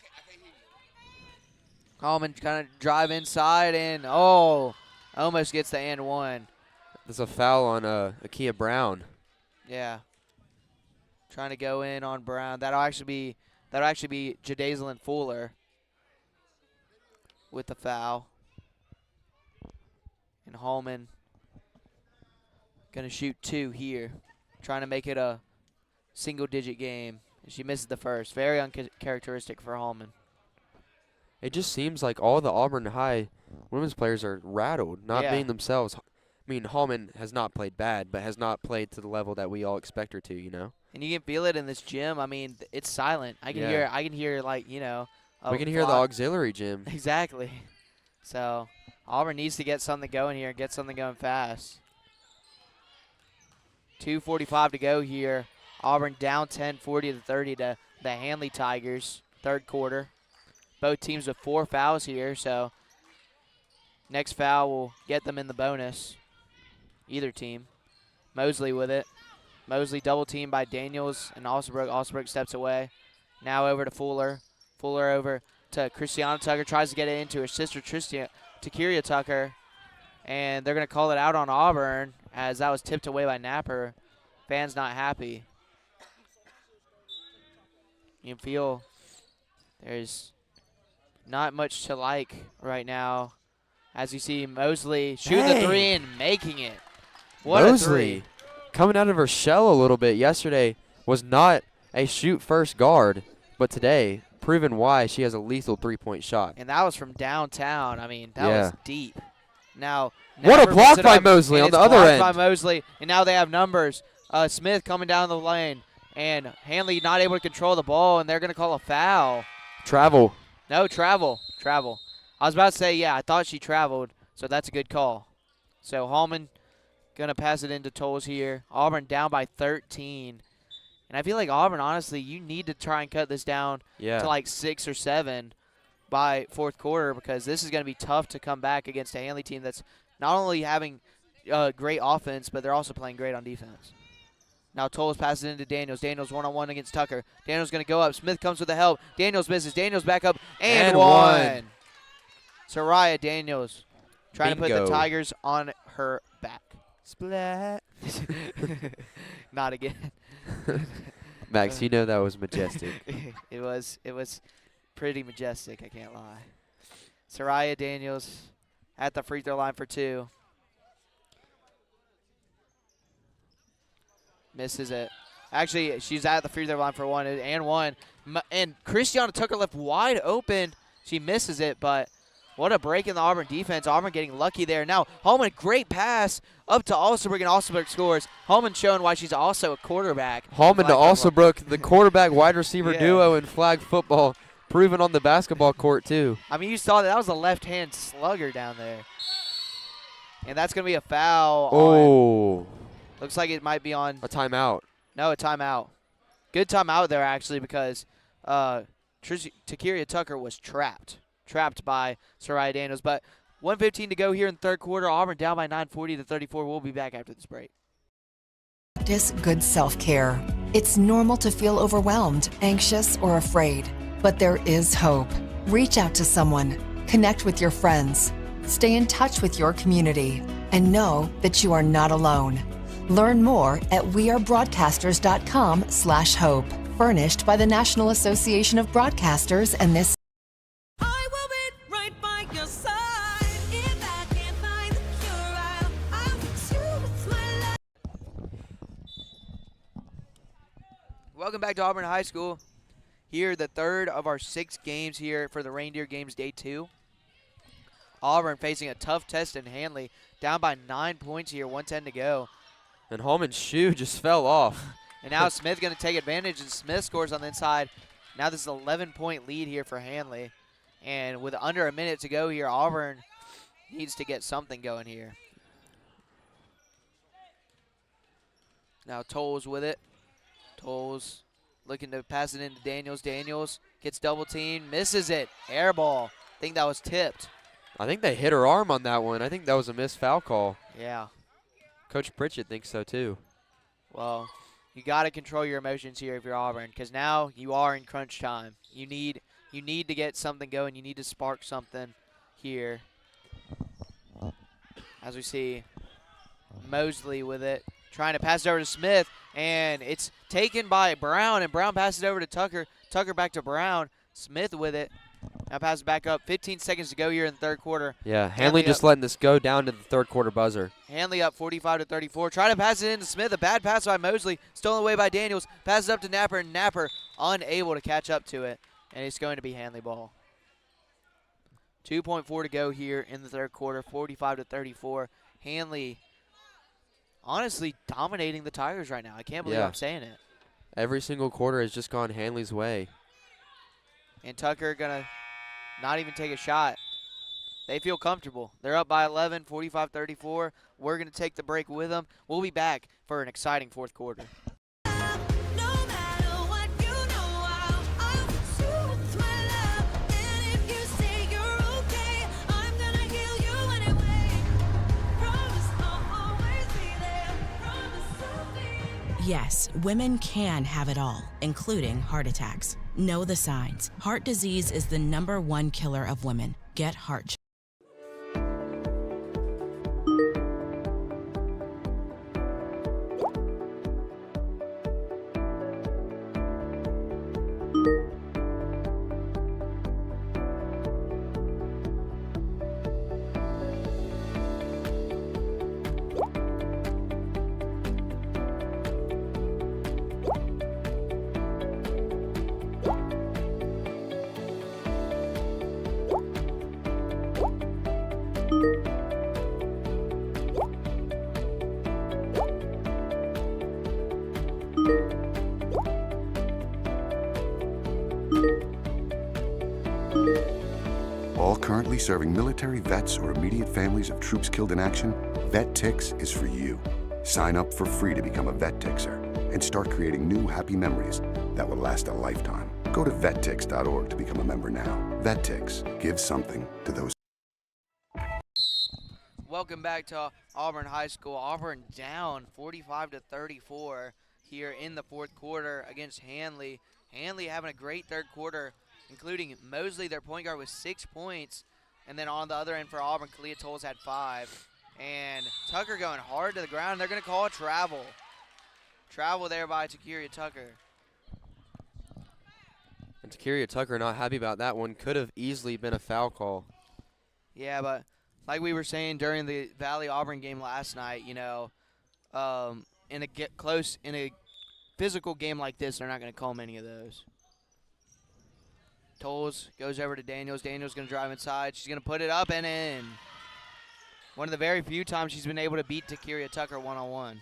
Hallman kind of drive inside and, almost gets the and one. There's a foul on Akia Brown. Yeah. Trying to go in on Brown. That'll actually be Jadazelyn Fuller with the foul. And Hallman going to shoot 2 here. Trying to make it a single-digit game. And she misses the first. Very uncharacteristic for Hallman. It just seems like all the Auburn High women's players are rattled, not being themselves. I mean, Hallman has not played bad, but has not played to the level that we all expect her to, you know? And you can feel it in this gym. I mean, it's silent. I can hear like, you know. We can hear the auxiliary gym. Exactly. So Auburn needs to get something going here and get something going fast. 2:45 to go here. Auburn down 10, 40-30 to the Handley Tigers, third quarter. Both teams with 4 fouls here, so next foul will get them in the bonus, either team. Mosley with it. Mosley double teamed by Daniels and Alsabrook. Alsabrook steps away. Now over to Fuller. Fuller over to Christiana Tucker. Tries to get it into her sister, Takiria Tucker. And they're going to call it out on Auburn as that was tipped away by Napper. Fans not happy. You can feel there's not much to like right now as you see Mosley shooting the 3 and making it. What Mosley a 3. Coming out of her shell a little bit yesterday, was not a shoot-first guard, but today proven why she has a lethal 3-point shot. And that was from downtown. I mean, that was deep. Now, What a Napper block puts it by up, Mosley and on the it's other blocked end. by Mosley, and now they have numbers. Smith coming down the lane, and Handley not able to control the ball, and they're going to call a foul. Travel. No, travel. I was about to say, yeah, I thought she traveled, so that's a good call. So Hallman going to pass it into Tolles here. Auburn down by 13. And I feel like Auburn, honestly, you need to try and cut this down to like 6 or 7 by fourth quarter, because this is going to be tough to come back against a Handley team that's not only having great offense, but they're also playing great on defense. Now Tolles passes it into Daniels. Daniels one-on-one against Tucker. Daniels going to go up. Smith comes with the help. Daniels misses. Daniels back up and one. Soraya Daniels trying to put the Tigers on her back. Splat. Not again. Max, you know that was majestic. It was pretty majestic, I can't lie. Soraya Daniels at the free throw line for 2. Misses it. Actually, she's at the free throw line for 1 and 1. And Christiana Tucker left wide open. She misses it, but what a break in the Auburn defense. Auburn getting lucky there. Now, Hallman, great pass up to Alsobrooke, and Alsobrooke scores. Hallman showing why she's also a quarterback. Hallman to Alsobrooke, the quarterback wide receiver duo in flag football, proven on the basketball court too. I mean, you saw that was a left-hand slugger down there. And that's going to be a foul. Oh. Looks like it might be on. A timeout. No, a timeout. Good timeout there, actually, because Takeria Tucker was trapped by Soraya Daniels. But 1:15 to go here in the third quarter. Auburn down by 9, 40-34. We'll be back after this break. Practice good self-care. It's normal to feel overwhelmed, anxious, or afraid, but there is hope. Reach out to someone, connect with your friends, stay in touch with your community, and know that you are not alone. Learn more at wearebroadcasters.com/hope. Furnished by the National Association of Broadcasters and this. Welcome back to Auburn High School. Here, the third of our 6 games here for the Reindeer games, day 2. Auburn facing a tough test in Handley, down by 9 points here, 1:10 to go. And Hallman's shoe just fell off. And now Smith going to take advantage, and Smith scores on the inside. Now this is an 11-point lead here for Handley. And with under a minute to go here, Auburn needs to get something going here. Now Tolles with it. Tolles looking to pass it into Daniels. Daniels gets double teamed, misses it. Air ball. I think that was tipped. I think they hit her arm on that one. I think that was a missed foul call. Yeah. Coach Pritchett thinks so too. Well, you got to control your emotions here if you're Auburn, because now you are in crunch time. You need to get something going. You need to spark something here. As we see Mosley with it, trying to pass it over to Smith, and it's taken by Brown, and Brown passes it over to Tucker. Tucker back to Brown. Smith with it. Now pass it back up. 15 seconds to go here in the third quarter. Yeah, Handley just letting this go down to the third quarter buzzer. Handley up 45-34. Trying to pass it into Smith. A bad pass by Mosley. Stolen away by Daniels. Passes up to Napper, and Napper unable to catch up to it. And it's going to be Handley ball. 2.4 to go here in the third quarter. 45-34. Handley honestly dominating the Tigers right now. I can't believe I'm saying it. Every single quarter has just gone Handley's way. And Tucker going to not even take a shot. They feel comfortable. They're up by 11, 45-34. We're going to take the break with them. We'll be back for an exciting fourth quarter. Yes, women can have it all, including heart attacks. Know the signs. Heart disease is the #1 killer of women. Get heart checked. proudly serving military, vets, or immediate families of troops killed in action, VetTix is for you. Sign up for free to become a VetTixer and start creating new happy memories that will last a lifetime. Go to vettix.org to become a member now. VetTix, give something to those. Welcome back to Auburn High School. Auburn down 45-34 here in the fourth quarter against Handley. Handley having a great third quarter, including Mosley, their point guard, with 6 points. And then on the other end for Auburn, Kalia Tolles had 5. And Tucker going hard to the ground. They're going to call a travel. Travel there by Takiria Tucker. And Takiria Tucker not happy about that one. Could have easily been a foul call. Yeah, but like we were saying during the Valley Auburn game last night, you know, in a physical game like this, they're not going to call many of those. Tolles goes over to Daniels. Daniels going to drive inside. She's going to put it up and in. One of the very few times she's been able to beat Takiria Tucker one-on-one.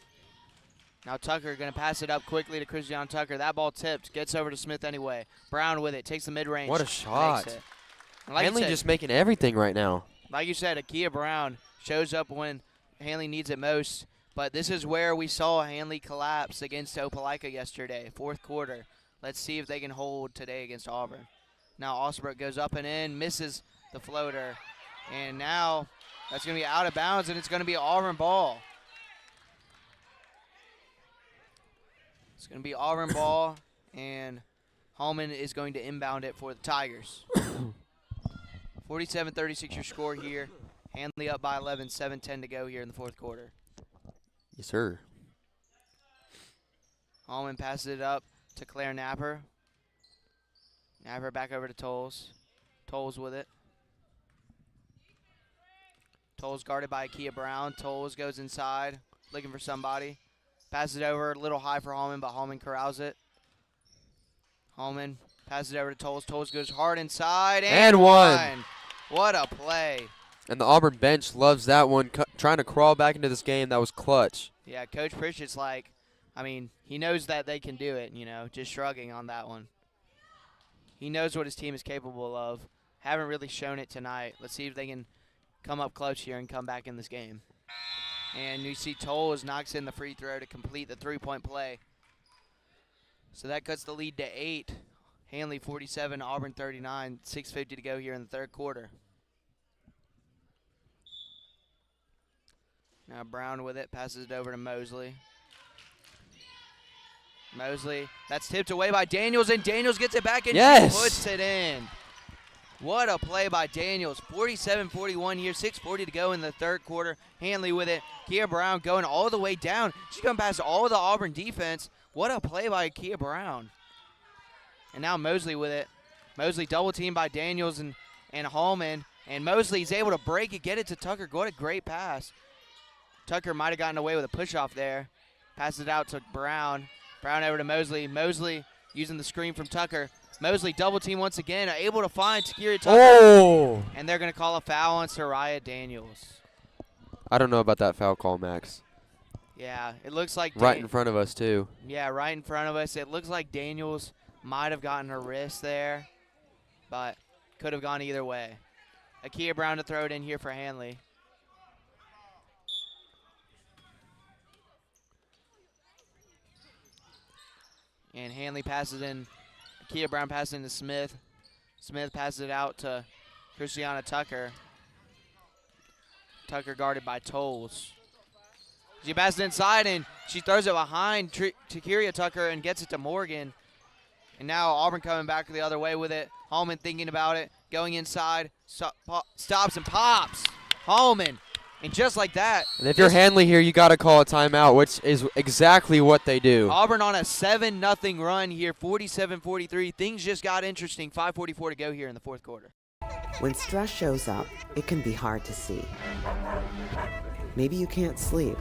Now Tucker going to pass it up quickly to Christian Tucker. That ball tipped. Gets over to Smith anyway. Brown with it. Takes the mid-range. What a shot. Like Handley just making everything right now. Like you said, Akia Brown shows up when Handley needs it most. But this is where we saw Handley collapse against Opelika yesterday, fourth quarter. Let's see if they can hold today against Auburn. Now Osbrook goes up and in, misses the floater. And now that's going to be out of bounds, and it's going to be Auburn ball. It's going to be Auburn ball, and Hallman is going to inbound it for the Tigers. 47-36 your score here. Handley up by 11, 7:10 to go here in the fourth quarter. Yes, sir. Hallman passes it up to Claire Napper. Napper back over to Tolles. Tolles with it. Tolles guarded by Akia Brown. Tolles goes inside, looking for somebody. Passes it over, a little high for Hallman, but Hallman corrals it. Hallman passes it over to Tolles. Tolles goes hard inside, and one. What a play. And the Auburn bench loves that one, trying to crawl back into this game. That was clutch. Yeah, Coach Pritchett's like, I mean, he knows that they can do it, you know, just shrugging on that one. He knows what his team is capable of. Haven't really shown it tonight. Let's see if they can come up clutch here and come back in this game. And you see Tolles knocks in the free throw to complete the three-point play. So that cuts the lead to 8. Handley 47, Auburn 39, 6:50 to go here in the third quarter. Now Brown with it, passes it over to Mosley. Mosley, that's tipped away by Daniels, and Daniels gets it back and puts it in. What a play by Daniels. 47-41 here, 6:40 to go in the third quarter. Handley with it. Kia Brown going all the way down. She's going past all the Auburn defense. What a play by Kia Brown. And now Mosley with it. Mosley double teamed by Daniels and Hallman. And Mosley's able to break it, get it to Tucker. What a great pass. Tucker might have gotten away with a push-off there. Passes it out to Brown. Brown over to Mosley. Mosley using the screen from Tucker. Mosley double team once again, able to find Takiria Tucker. Oh! And they're going to call a foul on Soraya Daniels. I don't know about that foul call, Max. Yeah, it looks like right in front of us, too. Yeah, right in front of us. It looks like Daniels might have gotten her wrist there, but could have gone either way. Akia Brown to throw it in here for Handley. And Handley passes in. Akia Brown passes into Smith. Smith passes it out to Christiana Tucker. Tucker guarded by Tolles. She passes it inside, and she throws it behind Takiria Tucker and gets it to Morgan. And now Auburn coming back the other way with it. Hallman thinking about it, going inside, stops and pops. Hallman. And just like that. And if you're Handley here, you got to call a timeout, which is exactly what they do. Auburn on a 7-0 run here, 47-43. Things just got interesting. 5:44 to go here in the fourth quarter. When stress shows up, it can be hard to see. Maybe you can't sleep.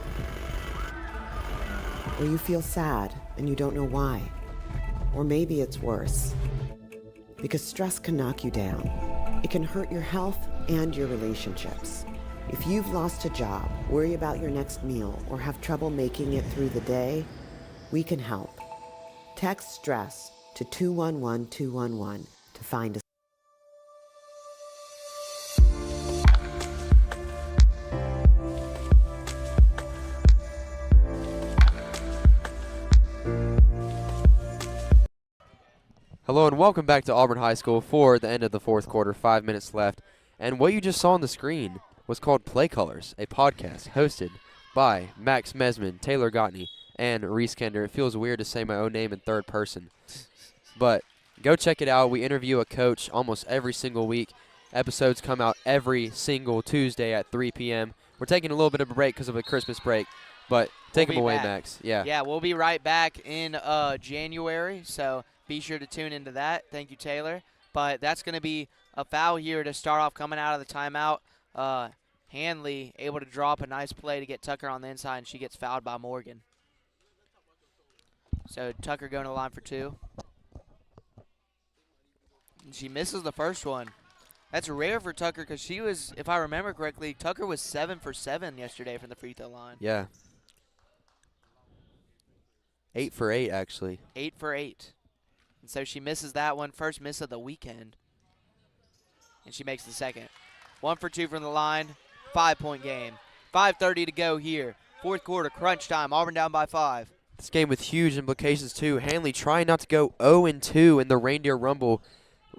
Or you feel sad and you don't know why. Or maybe it's worse. Because stress can knock you down. It can hurt your health and your relationships. If you've lost a job, worry about your next meal, or have trouble making it through the day, we can help. Text STRESS to 211-211 to find a Hello and welcome back to Auburn High School for the end of the fourth quarter, 5 minutes left. And what you just saw on the screen was called Play Colors, a podcast hosted by Max Mesman, Taylor Gottney, and Reese Kender. It feels weird to say my own name in third person, but go check it out. We interview a coach almost every single week. Episodes come out every single Tuesday at 3 p.m. We're taking a little bit of a break because of a Christmas break, but take them away, Max. Yeah, we'll be right back in January, so be sure to tune into that. Thank you, Taylor. But that's going to be a foul here to start off coming out of the timeout. Handley able to drop a nice play to get Tucker on the inside, and she gets fouled by Morgan. So Tucker going to the line for 2. And she misses the first one. That's rare for Tucker because she was, if I remember correctly, Tucker was 7 for 7 yesterday from the free throw line. Yeah. 8 for 8, actually. 8 for 8. And so she misses that one, first miss of the weekend. And she makes the second. 1 for 2 from the line, 5-point game. 5:30 to go here. Fourth quarter, crunch time. Auburn down by 5. This game with huge implications, too. Handley trying not to go 0-2 in the Reindeer Rumble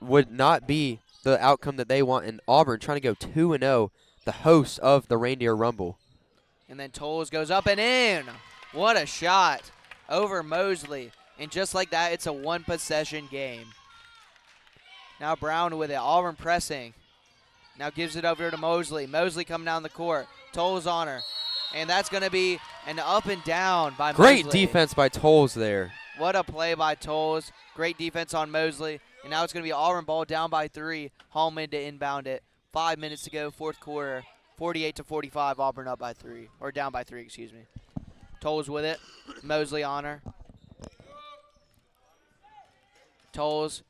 would not be the outcome that they want. And Auburn trying to go 2-0, the host of the Reindeer Rumble. And then Tolles goes up and in. What a shot over Mosley. And just like that, it's a one-possession game. Now Brown with it. Auburn pressing. Now gives it over to Mosley. Mosley coming down the court. Tolles on her. And that's going to be an up and down by Mosley. Great defense by Tolles there. What a play by Tolles. Great defense on Mosley. And now it's going to be Auburn ball down by 3. Hallman to inbound it. 5 minutes to go, fourth quarter. 48-45, Auburn up by 3. Or down by 3, excuse me. Tolles with it. Mosley on her. Tolles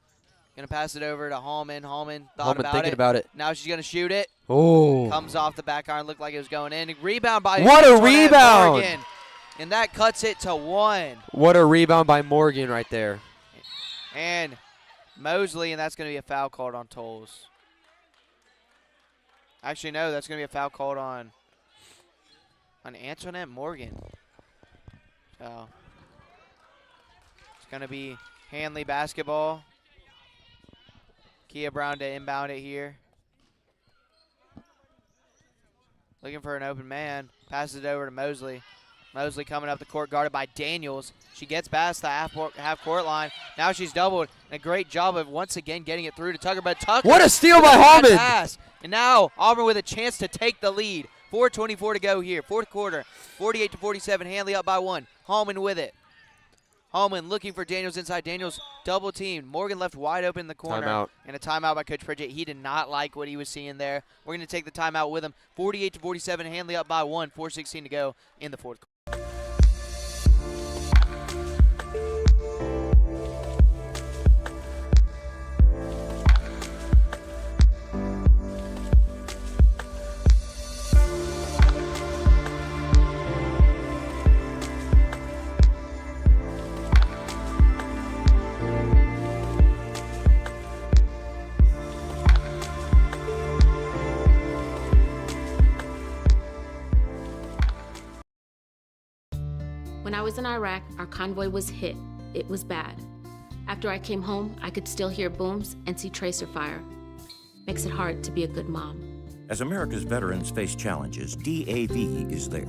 going to pass it over to Hallman. Hallman thought about it. Now she's going to shoot it. Oh. Comes off the back iron. Looked like it was going in. Rebound by What a rebound. Morgan. And that cuts it to 1. What a rebound by Morgan right there. And Mosley, and that's going to be a foul called on Tolles. Actually, no, that's going to be a foul called on Antoinette Morgan. So it's going to be Handley basketball. Kia Brown to inbound it here. Looking for an open man. Passes it over to Mosley. Mosley coming up the court, guarded by Daniels. She gets past the half-court line. Now she's doubled. And a great job of once again getting it through to Tucker. But Tucker. What a steal by Hallman. Pass. And now Auburn with a chance to take the lead. 4:24 to go here. Fourth quarter. 48-47. Handley up by 1. Hallman with it. Hallman looking for Daniels inside. Daniels double teamed. Morgan left wide open in the corner. Timeout. And a timeout by Coach Pridgett. He did not like what he was seeing there. We're going to take the timeout with him. 48-47. Handley up by 1. 4:16 to go in the fourth quarter. When I was in Iraq, our convoy was hit. It was bad. After I came home, I could still hear booms and see tracer fire. Makes it hard to be a good mom. As America's veterans face challenges, DAV is there.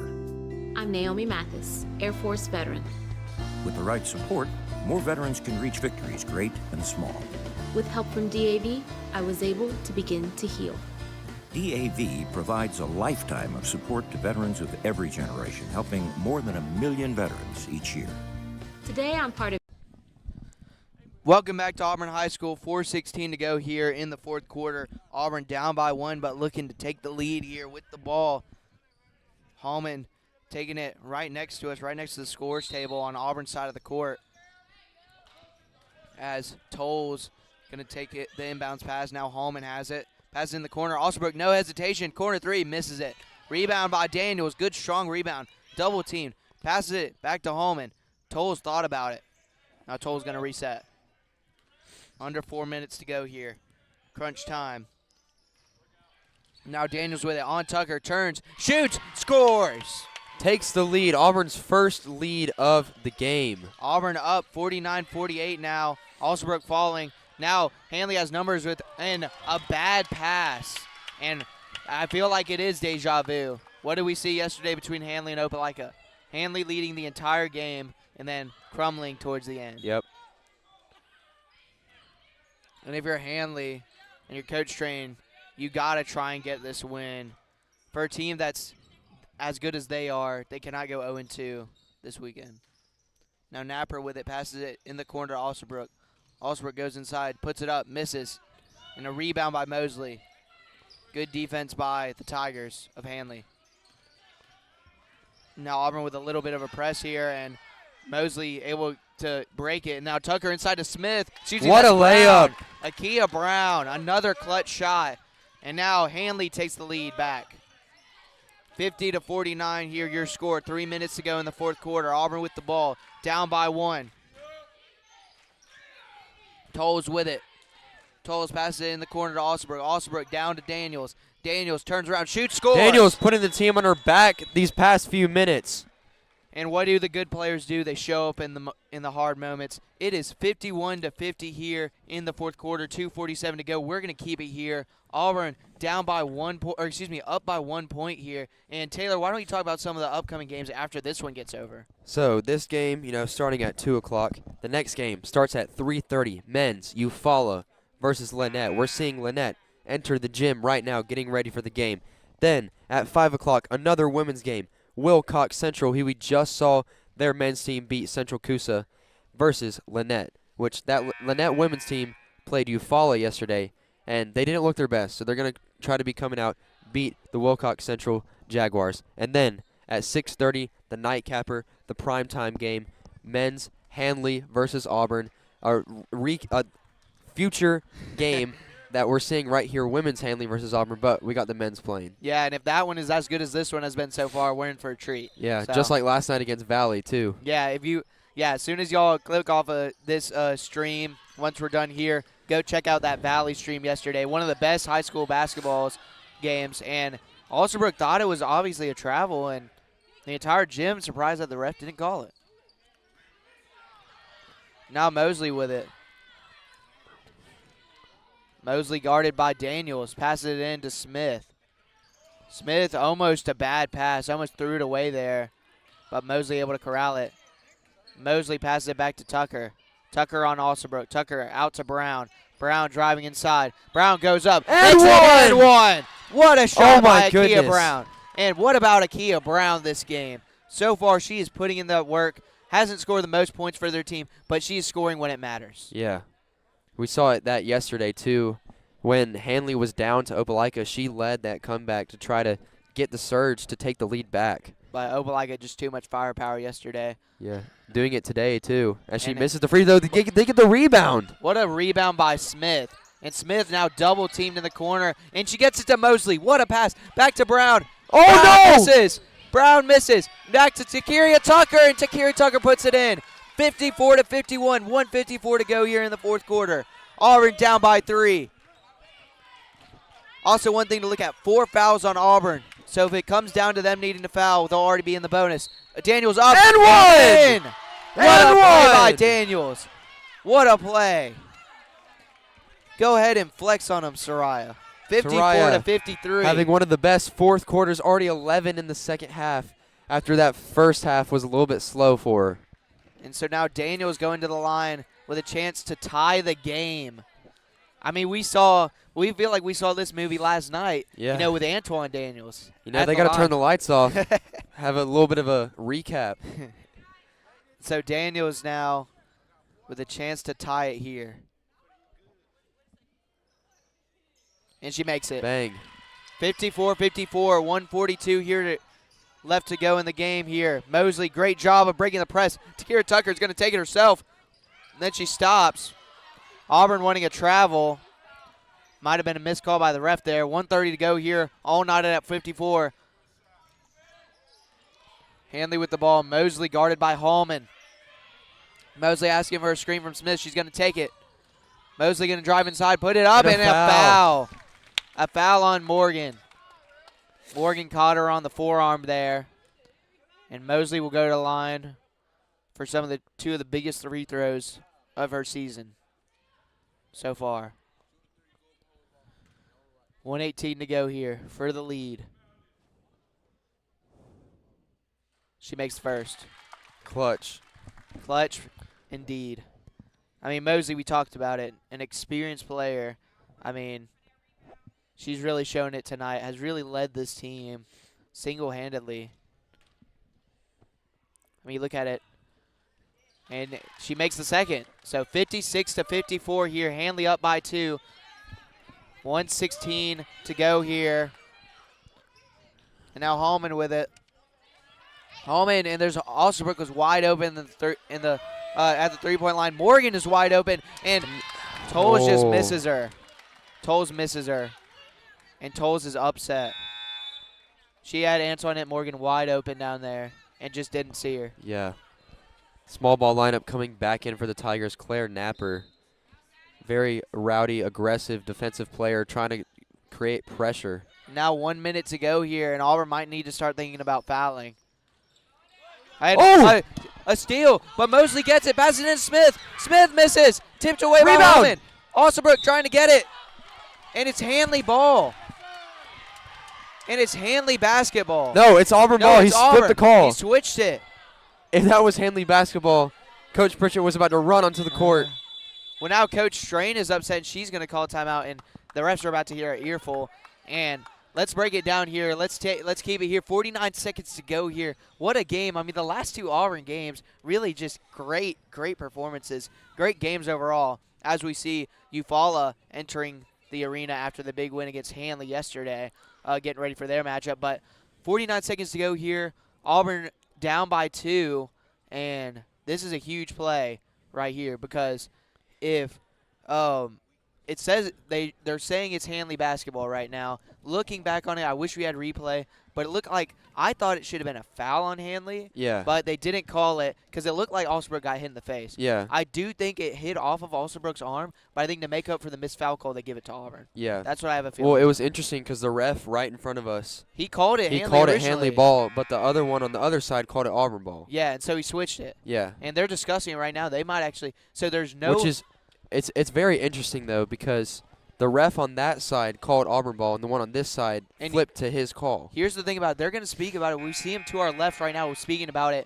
I'm Naomi Mathis, Air Force veteran. With the right support, more veterans can reach victories, great and small. With help from DAV, I was able to begin to heal. DAV provides a lifetime of support to veterans of every generation, helping more than 1 million veterans each year. Today, I'm part of... Welcome back to Auburn High School. 4:16 to go here in the fourth quarter. Auburn down by 1, but looking to take the lead here with the ball. Hallman taking it right next to us, right next to the scores table on Auburn's side of the court. As Tolles going to take it, the inbounds pass. Now Hallman has it. Pass in the corner. Alsbrook, no hesitation. Corner 3, misses it. Rebound by Daniels. Good, strong rebound. Double teamed. Passes it back to Hallman. Tolles thought about it. Now Tolles going to reset. Under 4 minutes to go here. Crunch time. Now Daniels with it. On Tucker. Turns. Shoots. Scores. Takes the lead. Auburn's first lead of the game. Auburn up 49-48 now. Alsbrook following. Now Handley has numbers with a bad pass. And I feel like it is deja vu. What did we see yesterday between Handley and Opelika? Handley leading the entire game and then crumbling towards the end. Yep. And if you're Handley and you're coach trained, you got to try and get this win. For a team that's as good as they are, they cannot go 0-2 this weekend. Now Napper with it, passes it in the corner to Alsbrook. Alsbrook goes inside, puts it up, misses. And a rebound by Mosley. Good defense by the Tigers of Handley. Now Auburn with a little bit of a press here, and Mosley able to break it. And now Tucker inside to Smith. What a layup. Akia Brown, another clutch shot. And now Handley takes the lead back. 50-49 here, your score. 3 minutes to go in the fourth quarter. Auburn with the ball, down by 1. Tolles with it. Tolles passes it in the corner to Alsbrook. Alsbrook down to Daniels. Daniels turns around, shoots, scores. Daniels putting the team on her back these past few minutes. And what do the good players do? They show up in the hard moments. It is 51-50 here in the fourth quarter. 2:47 to go. We're going to keep it here. Auburn down by up by 1 point here. And Taylor, why don't you talk about some of the upcoming games after this one gets over? So this game, starting at 2 o'clock. The next game starts at 3:30. Men's Eufuala versus Lanett. We're seeing Lanett enter the gym right now, getting ready for the game. Then at 5 o'clock, another women's game. Wilcox Central, who we just saw their men's team beat Central Coosa, versus Lanett, which that Lanett women's team played Eufuala yesterday, and they didn't look their best, so they're going to try to be coming out, beat the Wilcox Central Jaguars. And then at 6:30, the nightcapper, the primetime game, men's Handley versus Auburn, a future game that we're seeing right here, women's Handley versus Auburn, but we got the men's playing. Yeah, and if that one is as good as this one has been so far, we're in for a treat. Yeah, so, just like last night against Valley, too. Yeah, as soon as y'all click off of this stream, once we're done here, go check out that Valley stream yesterday. One of the best high school basketball games, and Alsbrook thought it was obviously a travel, and the entire gym surprised that the ref didn't call it. Now Mosley with it. Mosley guarded by Daniels, passes it in to Smith. Smith almost a bad pass, almost threw it away there, but Mosley able to corral it. Mosley passes it back to Tucker. Tucker on Alsbrook. Tucker out to Brown. Brown driving inside. Brown goes up. And one! What a shot by Akia Brown. And what about Akia Brown this game? So far, she is putting in the work. Hasn't scored the most points for their team, but she is scoring when it matters. Yeah. We saw that yesterday, too. When Handley was down to Opelika, she led that comeback to try to get the surge to take the lead back. But Opelika just too much firepower yesterday. Yeah, doing it today, too. As she misses the free throw, they get the rebound. What a rebound by Smith. And Smith now double-teamed in the corner, and she gets it to Mosley. What a pass. Back to Brown. Oh, Brown misses. Brown misses. Back to Takiria Tucker, and Takiria Tucker puts it in. 54-51, 1:54 to go here in the fourth quarter. Auburn down by 3. Also, one thing to look at, 4 fouls on Auburn. So if it comes down to them needing to foul, they'll already be in the bonus. Daniels up. And one! What a play by Daniels. What a play. Go ahead and flex on him, Soraya. 54-53. Having one of the best fourth quarters, already 11 in the second half, after that first half was a little bit slow for her. And so now Daniels going to the line with a chance to tie the game. I mean, we feel like we saw this movie last night, with Antoine Daniels. They got to turn the lights off, have a little bit of a recap. So Daniels now with a chance to tie it here. And she makes it. Bang. 54-54, 1:42 here left to go in the game here. Mosley, great job of breaking the press. Takira Tucker is going to take it herself. And then she stops. Auburn wanting a travel. Might have been a missed call by the ref there. 1:30 to go here. All knotted at 54. Handley with the ball. Mosley guarded by Hallman. Mosley asking for a screen from Smith. She's going to take it. Mosley going to drive inside, put it up, and a foul. A foul on Morgan. Morgan caught her on the forearm there. And Mosley will go to the line for two of the biggest free throws of her season. so far. 1:18 to go here for the lead. She makes first. Clutch. Clutch, indeed. I mean, Mosley, we talked about it, an experienced player. I mean, she's really shown it tonight, has really led this team single-handedly. I mean, look at it. And she makes the second. So 56-54 here. Handley up by 2. 1:16 to go here. And now Hallman with it. Hallman, and there's Alsterbrook was wide open at the three-point line. Morgan is wide open, and Tolles just misses her. Tolles misses her, and Tolles is upset. She had Antoinette Morgan wide open down there and just didn't see her. Yeah. Small ball lineup coming back in for the Tigers. Claire Napper, very rowdy, aggressive defensive player, trying to create pressure. Now 1 minute to go here, and Auburn might need to start thinking about fouling. A steal, but Mosley gets it. Passes it in Smith. Smith misses. Tipped away by Hallman. Alsterbrook trying to get it. And it's Handley ball. And it's Handley basketball. No, it's Auburn ball. He flipped the call. He switched it. If that was Handley basketball, Coach Pritchett was about to run onto the court. Well, now Coach Strain is upset, and she's going to call timeout, and the refs are about to hear an earful. And let's break it down here. Let's keep it here. 49 seconds to go here. What a game. I mean, the last two Auburn games, really just great performances. Great games overall, as we see Eufuala entering the arena after the big win against Handley yesterday, getting ready for their matchup. But 49 seconds to go here. Auburn down by 2, and this is a huge play right here because if it says they're saying it's Handley basketball right now. Looking back on it, I wish we had replay, but it looked like I thought it should have been a foul on Handley. Yeah. But they didn't call it because it looked like Alsterbrook got hit in the face. Yeah. I do think it hit off of Alsterbrook's arm, but I think to make up for the missed foul call, they give it to Auburn. Yeah. That's what I have a feeling. Well, it was interesting because the ref right in front of us, he called it Handley ball, but the other one on the other side called it Auburn ball. Yeah, and so he switched it. Yeah. And they're discussing it right now. They might actually – so there's no – Which is – it's very interesting, though, because – the ref on that side called Auburn ball, and the one on this side flipped to his call. Here's the thing about it. They're going to speak about it. We see him to our left right now. We're speaking about it.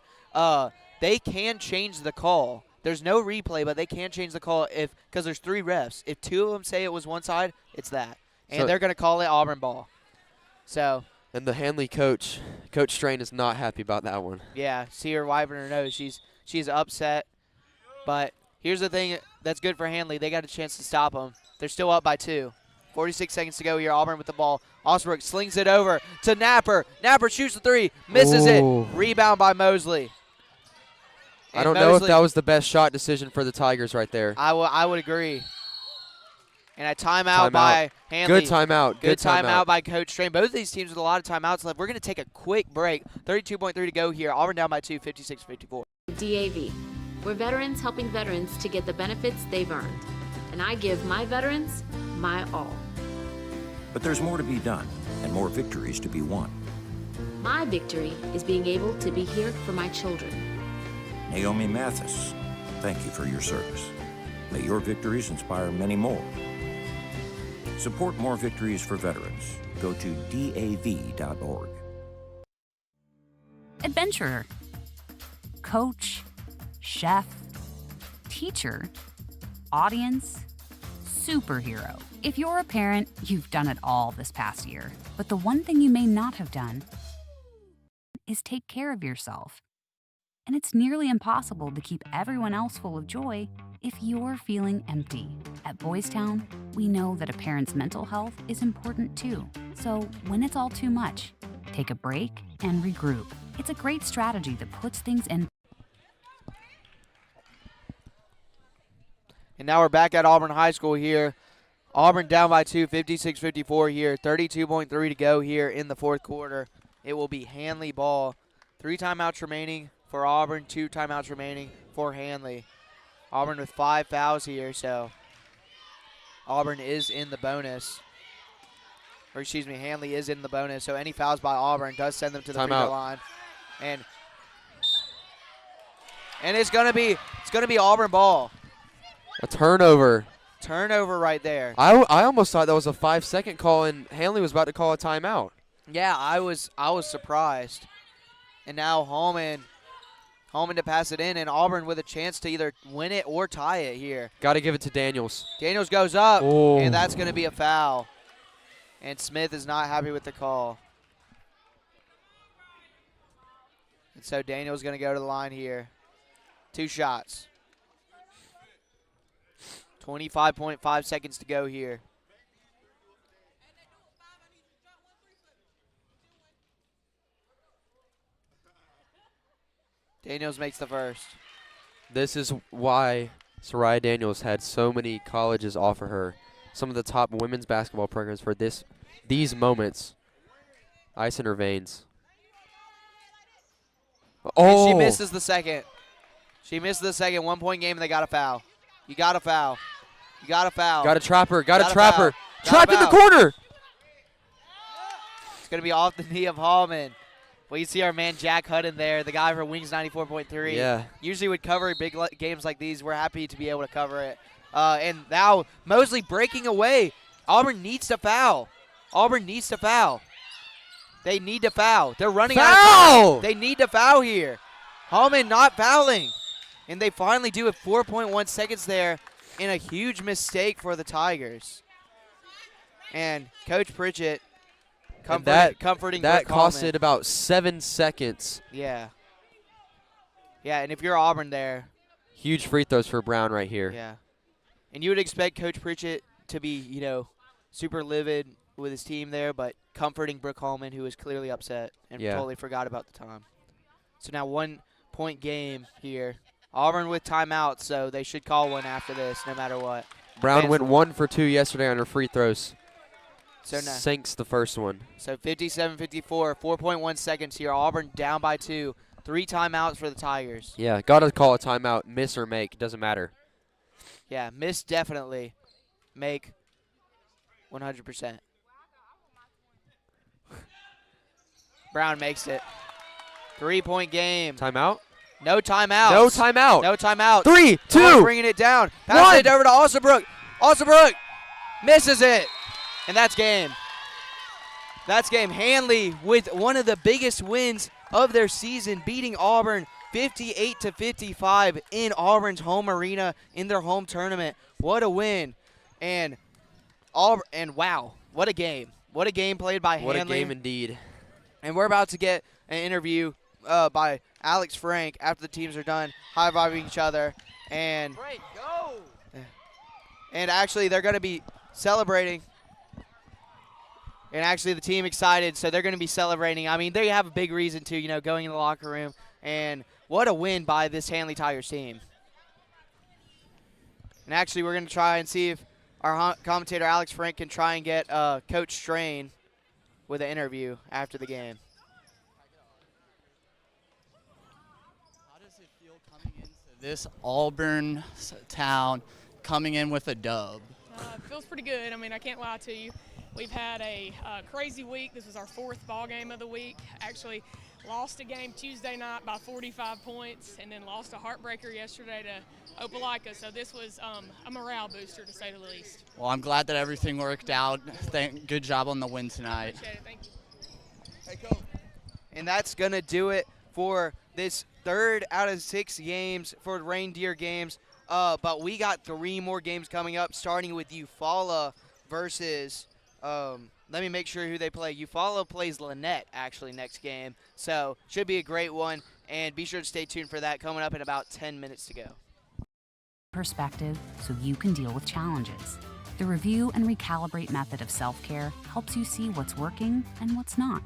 They can change the call. There's no replay, but they can change the call because there's 3 refs. If 2 of them say it was one side, it's that. And they're going to call it Auburn ball. So. And the Handley coach, Coach Strain, is not happy about that one. Yeah, see her wiping her nose. She's upset. But here's the thing that's good for Handley. They got a chance to stop them. They're still up by 2. 46 seconds to go here. Auburn with the ball. Alsterbrook slings it over to Napper. Napper shoots the 3. Misses it. Rebound by Mosley. I don't know if that was the best shot decision for the Tigers right there. I would agree. And a timeout by Handley. Good timeout. Good timeout by Coach Strain. Both of these teams with a lot of timeouts left. We're going to take a quick break. 32.3 to go here. Auburn down by 2, 56-54. DAV. We're veterans helping veterans to get the benefits they've earned. And I give my veterans my all. But there's more to be done and more victories to be won. My victory is being able to be here for my children. Naomi Mathis, thank you for your service. May your victories inspire many more. Support more victories for veterans. Go to DAV.org. Adventurer, coach, chef, teacher, audience, superhero. If you're a parent, you've done it all this past year. But the one thing you may not have done is take care of yourself. And it's nearly impossible to keep everyone else full of joy if you're feeling empty. At Boys Town, we know that a parent's mental health is important too. So when it's all too much, take a break and regroup. It's a great strategy that puts things in. And now we're back at Auburn High School here. Auburn down by 2, 56-54 here. 32.3 to go here in the fourth quarter. It will be Handley ball. 3 timeouts remaining for Auburn, 2 timeouts remaining for Handley. Auburn with 5 fouls here, so Auburn is in the bonus. Or excuse me, Handley is in the bonus, so any fouls by Auburn does send them to the free throw line. And it's gonna be Auburn ball. A turnover. Turnover right there. I almost thought that was a 5-second call, and Handley was about to call a timeout. Yeah, I was surprised. And now Holman to pass it in, and Auburn with a chance to either win it or tie it here. Got to give it to Daniels. Daniels goes up, Oh. and that's going to be a foul. And Smith is not happy with the call. And so Daniels going to go to the line here. 2 shots. 25.5 seconds to go here. Daniels makes the first. This is why Soraya Daniels had so many colleges offer her some of the top women's basketball programs for these moments. Ice in her veins. Oh! And she misses the second. She missed the second. 1-point game, and they got a foul. You got a foul. You got a foul. Got to trap her. Got to trap her. Got Trapped a in the foul. corner. It's going to be off the knee of Hallman. Well, you see our man Jack Hudden there, the guy for Wings 94.3. Yeah. Usually would cover big games like these. We're happy to be able to cover it. And now Mosley breaking away. Auburn needs to foul. Auburn needs to foul. They need to foul. They're running out of time. They need to foul here. Hallman not fouling. And they finally do it. 4.1 seconds there. And a huge mistake for the Tigers. And Coach Pritchett comforting that Brooke Hallman. costed about 7 seconds. Yeah. Yeah, and if you're Auburn there. Huge free throws for Brown right here. Yeah. And you would expect Coach Pritchett to be, super livid with his team there, but comforting Brooke Hallman, who was clearly upset and totally forgot about the time. So now 1-point game here. Auburn with timeout, so they should call one after this no matter what. Brown went 1 for 2 yesterday on her free throws. So now, Sinks the first one. So 57-54, 4.1 seconds here. Auburn down by 2. 3 timeouts for the Tigers. Yeah, got to call a timeout. Miss or make, doesn't matter. Yeah, miss definitely. Make 100%. Brown makes it. 3-point game. Timeout? No timeout. No timeout. No timeout. 3, 2, Auburn bringing it down. Pass it over to Alsabrook. Alsabrook misses it. And that's game. That's game. Handley with one of the biggest wins of their season, beating Auburn 58-55 in Auburn's home arena in their home tournament. What a win. And wow, what a game. What a game played by Handley. What a game indeed. And we're about to get an interview by Alex Frank after the teams are done high-fiving each other. And Frank, go! And actually, they're going to be celebrating. And actually, the team excited, so they're going to be celebrating. I mean, they have a big reason to, going in the locker room. And what a win by this Handley Tigers team. And actually, we're going to try and see if our commentator, Alex Frank, can try and get Coach Strain with an interview after the game. How does it feel coming into this Auburn town, coming in with a dub? It feels pretty good. I mean, I can't lie to you. We've had a crazy week. This was our 4th ball game of the week. Actually lost a game Tuesday night by 45 points and then lost a heartbreaker yesterday to Opelika. So this was a morale booster, to say the least. Well, I'm glad that everything worked out. Good job on the win tonight. Appreciate it. Thank you. Hey, Coach. And that's going to do it for this 3rd out of 6 games for Reindeer games. But we got 3 more games coming up, starting with Eufuala versus let me make sure who they play. Eufuala plays Lanett, actually, next game. So, should be a great one. And be sure to stay tuned for that coming up in about 10 minutes to go. Perspective so you can deal with challenges. The review and recalibrate method of self-care helps you see what's working and what's not.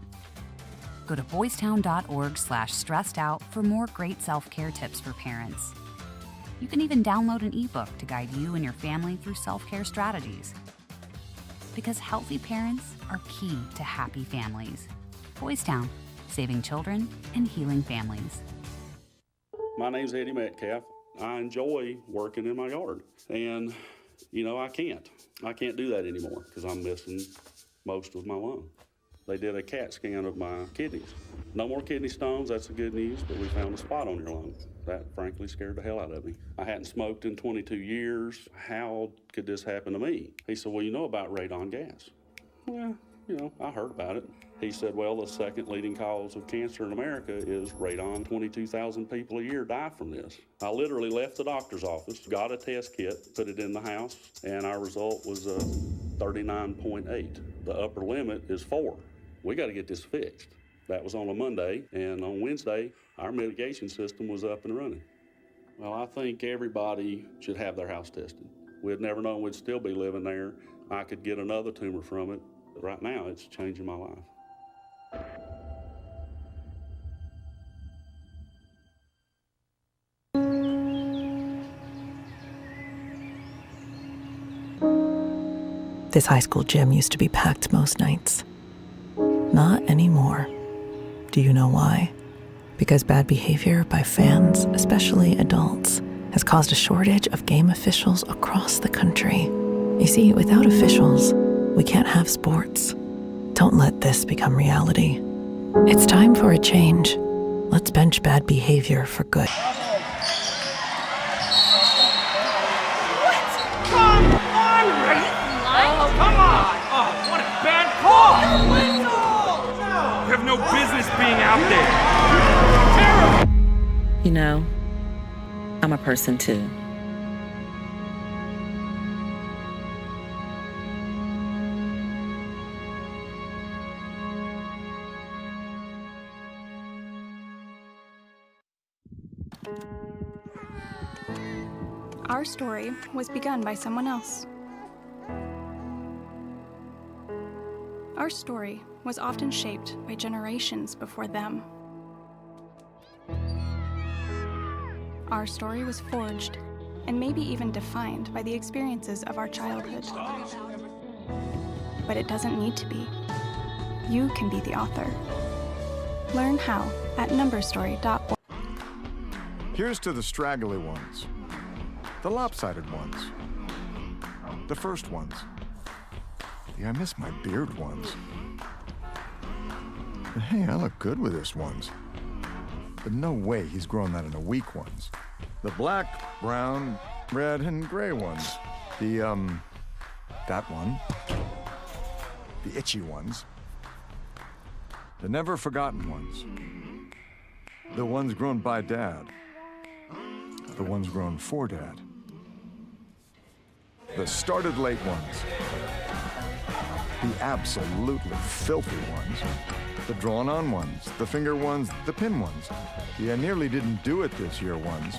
Go to boystown.org/stressedout for more great self-care tips for parents. You can even download an ebook to guide you and your family through self-care strategies. Because healthy parents are key to happy families. Boys Town, saving children and healing families. My name's Eddie Metcalf. I enjoy working in my yard. And, I can't do that anymore because I'm missing most of my lung. They did a CAT scan of my kidneys. No more kidney stones, that's the good news, but we found a spot on your lung. That frankly scared the hell out of me. I hadn't smoked in 22 years. How could this happen to me? He said, well, you know about radon gas. Well, you know, I heard about it. He said, well, the second leading cause of cancer in America is radon. 22,000 people a year die from this. I literally left the doctor's office, got a test kit, put it in the house, and our result was 39.8. The upper limit is 4. We got to get this fixed. That was on a Monday, and on Wednesday, our mitigation system was up and running. Well, I think everybody should have their house tested. We'd never known we'd still be living there. I could get another tumor from it. But right now, it's changing my life. This high school gym used to be packed most nights. Not anymore. Do you know why? Because bad behavior by fans, especially adults, has caused a shortage of game officials across the country. You see, without officials, we can't have sports. Don't let this become reality. It's time for a change. Let's bench bad behavior for good. Come on, Ray! Oh, come on! Oh, what a bad call! You have no business being out there. Terrible! You know, I'm a person too. Our story was begun by someone else. Our story was often shaped by generations before them. Our story was forged and maybe even defined by the experiences of our childhood. But it doesn't need to be. You can be the author. Learn how at numberstory.org. Here's to the straggly ones. The lopsided ones. The first ones. The I miss my beard ones. But hey, I look good with this ones. But no way he's grown that in the weak ones. The black, brown, red, and gray ones. The, that one. The itchy ones. The never forgotten ones. The ones grown by Dad. The ones grown for Dad. The started late ones. The absolutely filthy ones. The drawn-on ones. The finger ones. The pin ones. The I nearly didn't do it this year ones.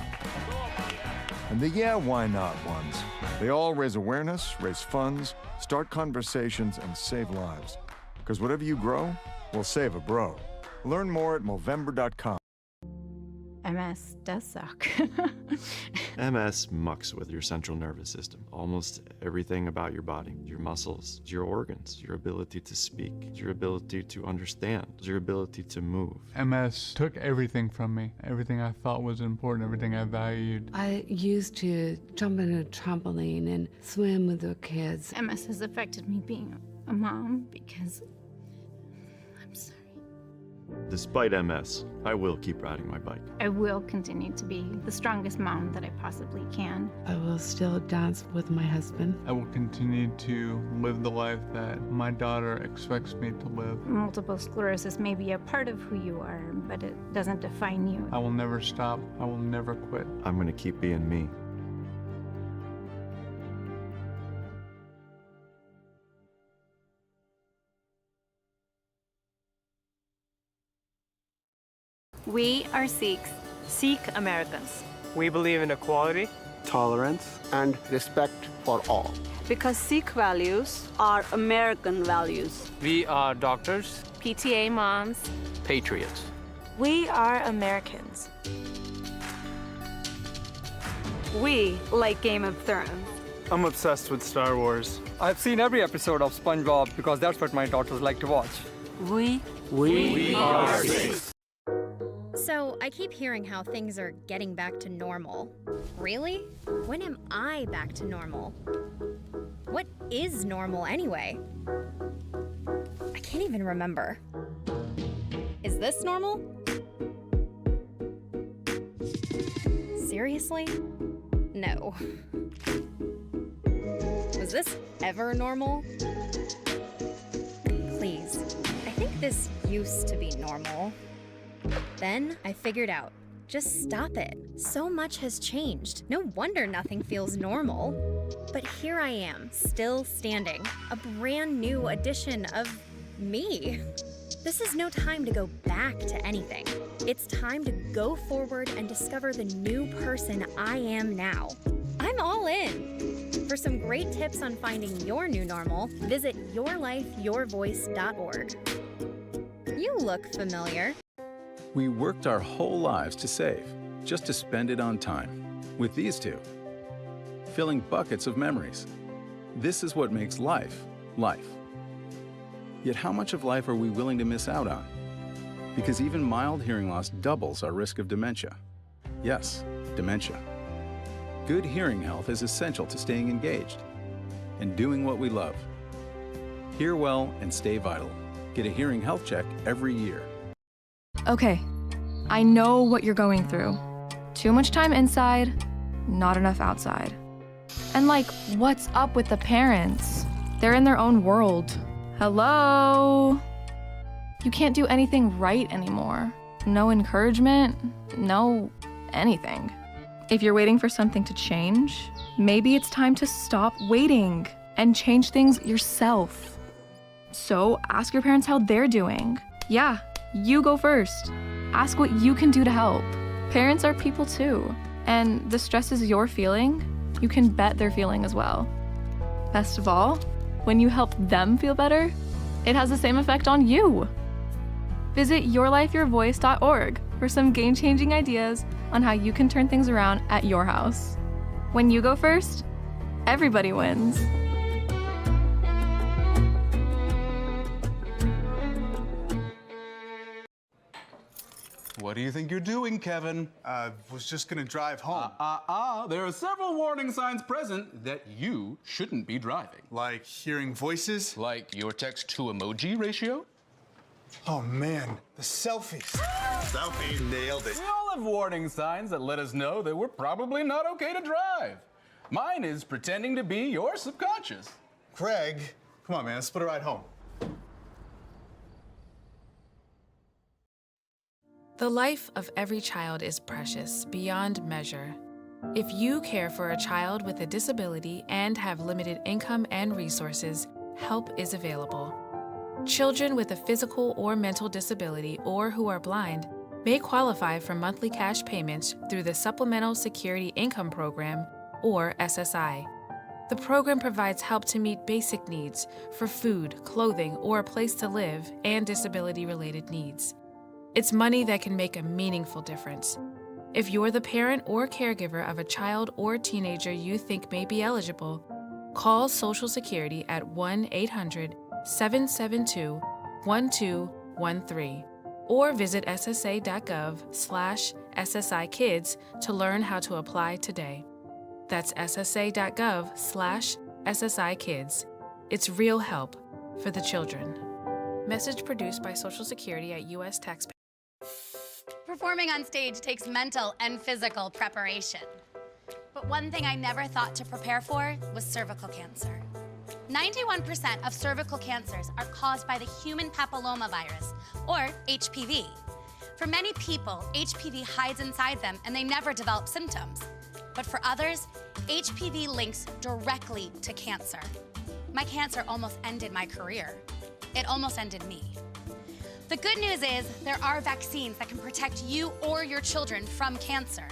And the yeah, why not ones. They all raise awareness, raise funds, start conversations, and save lives. Because whatever you grow will save a bro. Learn more at Movember.com. MS does suck. MS mucks with your central nervous system. Almost everything about your body, your muscles, your organs, your ability to speak, your ability to understand, your ability to move. MS took everything from me. Everything I thought was important, everything I valued. I used to jump in a trampoline and swim with the kids. MS has affected me being a mom because I'm sorry. Despite MS, I will keep riding my bike. I will continue to be the strongest mom that I possibly can. I will still dance with my husband. I will continue to live the life that my daughter expects me to live. Multiple sclerosis may be a part of who you are, but it doesn't define you. I will never stop. I will never quit. I'm going to keep being me. We are Sikhs. Sikh Americans. We believe in equality, tolerance, and respect for all. Because Sikh values are American values. We are doctors, PTA moms, patriots. We are Americans. We like Game of Thrones. I'm obsessed with Star Wars. I've seen every episode of SpongeBob because that's what my daughters like to watch. We are Sikhs. So, I keep hearing how things are getting back to normal. Really? When am I back to normal? What is normal anyway? I can't even remember. Is this normal? Seriously? No. Was this ever normal? Please. I think this used to be normal. Then I figured out. Just stop it. So much has changed. No wonder nothing feels normal. But here I am, still standing. A brand new edition of me. This is no time to go back to anything. It's time to go forward and discover the new person I am now. I'm all in. For some great tips on finding your new normal, visit yourlifeyourvoice.org. You look familiar. We worked our whole lives to save, just to spend it on time. With these two, filling buckets of memories. This is what makes life, life. Yet how much of life are we willing to miss out on? Because even mild hearing loss doubles our risk of dementia. Yes, dementia. Good hearing health is essential to staying engaged and doing what we love. Hear well and stay vital. Get a hearing health check every year. Okay, I know what you're going through. Too much time inside, not enough outside. And like, what's up with the parents? They're in their own world. Hello? You can't do anything right anymore. No encouragement, no anything. If you're waiting for something to change, maybe it's time to stop waiting and change things yourself. So ask your parents how they're doing. Yeah, you go first. Ask what you can do to help. Parents are people too, and the stresses you're feeling, you can bet they're feeling as well. Best of all, when you help them feel better, it has the same effect on you. Visit yourlifeyourvoice.org for some game-changing ideas on how you can turn things around at your house. When you go first, everybody wins. What do you think you're doing, Kevin? Was just gonna drive home. There are several warning signs present that you shouldn't be driving. Like hearing voices? Like your text-to-emoji ratio? Oh man, the selfies. Selfie, nailed it. We all have warning signs that let us know that we're probably not okay to drive. Mine is pretending to be your subconscious. Craig, come on man, let's split a ride home. The life of every child is precious beyond measure. If you care for a child with a disability and have limited income and resources, help is available. Children with a physical or mental disability or who are blind may qualify for monthly cash payments through the Supplemental Security Income Program, or SSI. The program provides help to meet basic needs for food, clothing, or a place to live, and disability-related needs. It's money that can make a meaningful difference. If you're the parent or caregiver of a child or teenager you think may be eligible, call Social Security at 1-800-772-1213 or visit ssa.gov/SSIkids to learn how to apply today. That's ssa.gov/SSIkids. It's real help for the children. Message produced by Social Security at U.S. taxpayers. Performing on stage takes mental and physical preparation. But one thing I never thought to prepare for was cervical cancer. 91% of cervical cancers are caused by the human papillomavirus, or HPV. For many people, HPV hides inside them and they never develop symptoms. But for others, HPV links directly to cancer. My cancer almost ended my career. It almost ended me. The good news is there are vaccines that can protect you or your children from cancer.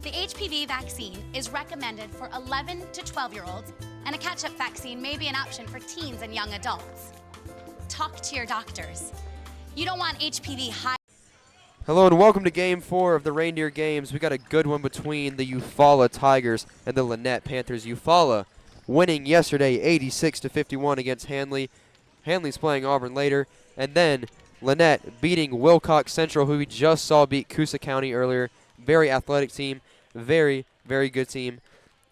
The HPV vaccine is recommended for 11 to 12-year-olds, and a catch-up vaccine may be an option for teens and young adults. Talk to your doctors. You don't want HPV high. Hello and welcome to Game 4 of the Reindeer Games. We got a good one between the Eufuala Tigers and the Lanett Panthers. Eufuala winning yesterday 86-51 against Handley. Handley's playing Auburn later. And then Lanett beating Wilcox Central, who we just saw beat Coosa County earlier. Very athletic team. Very, very good team.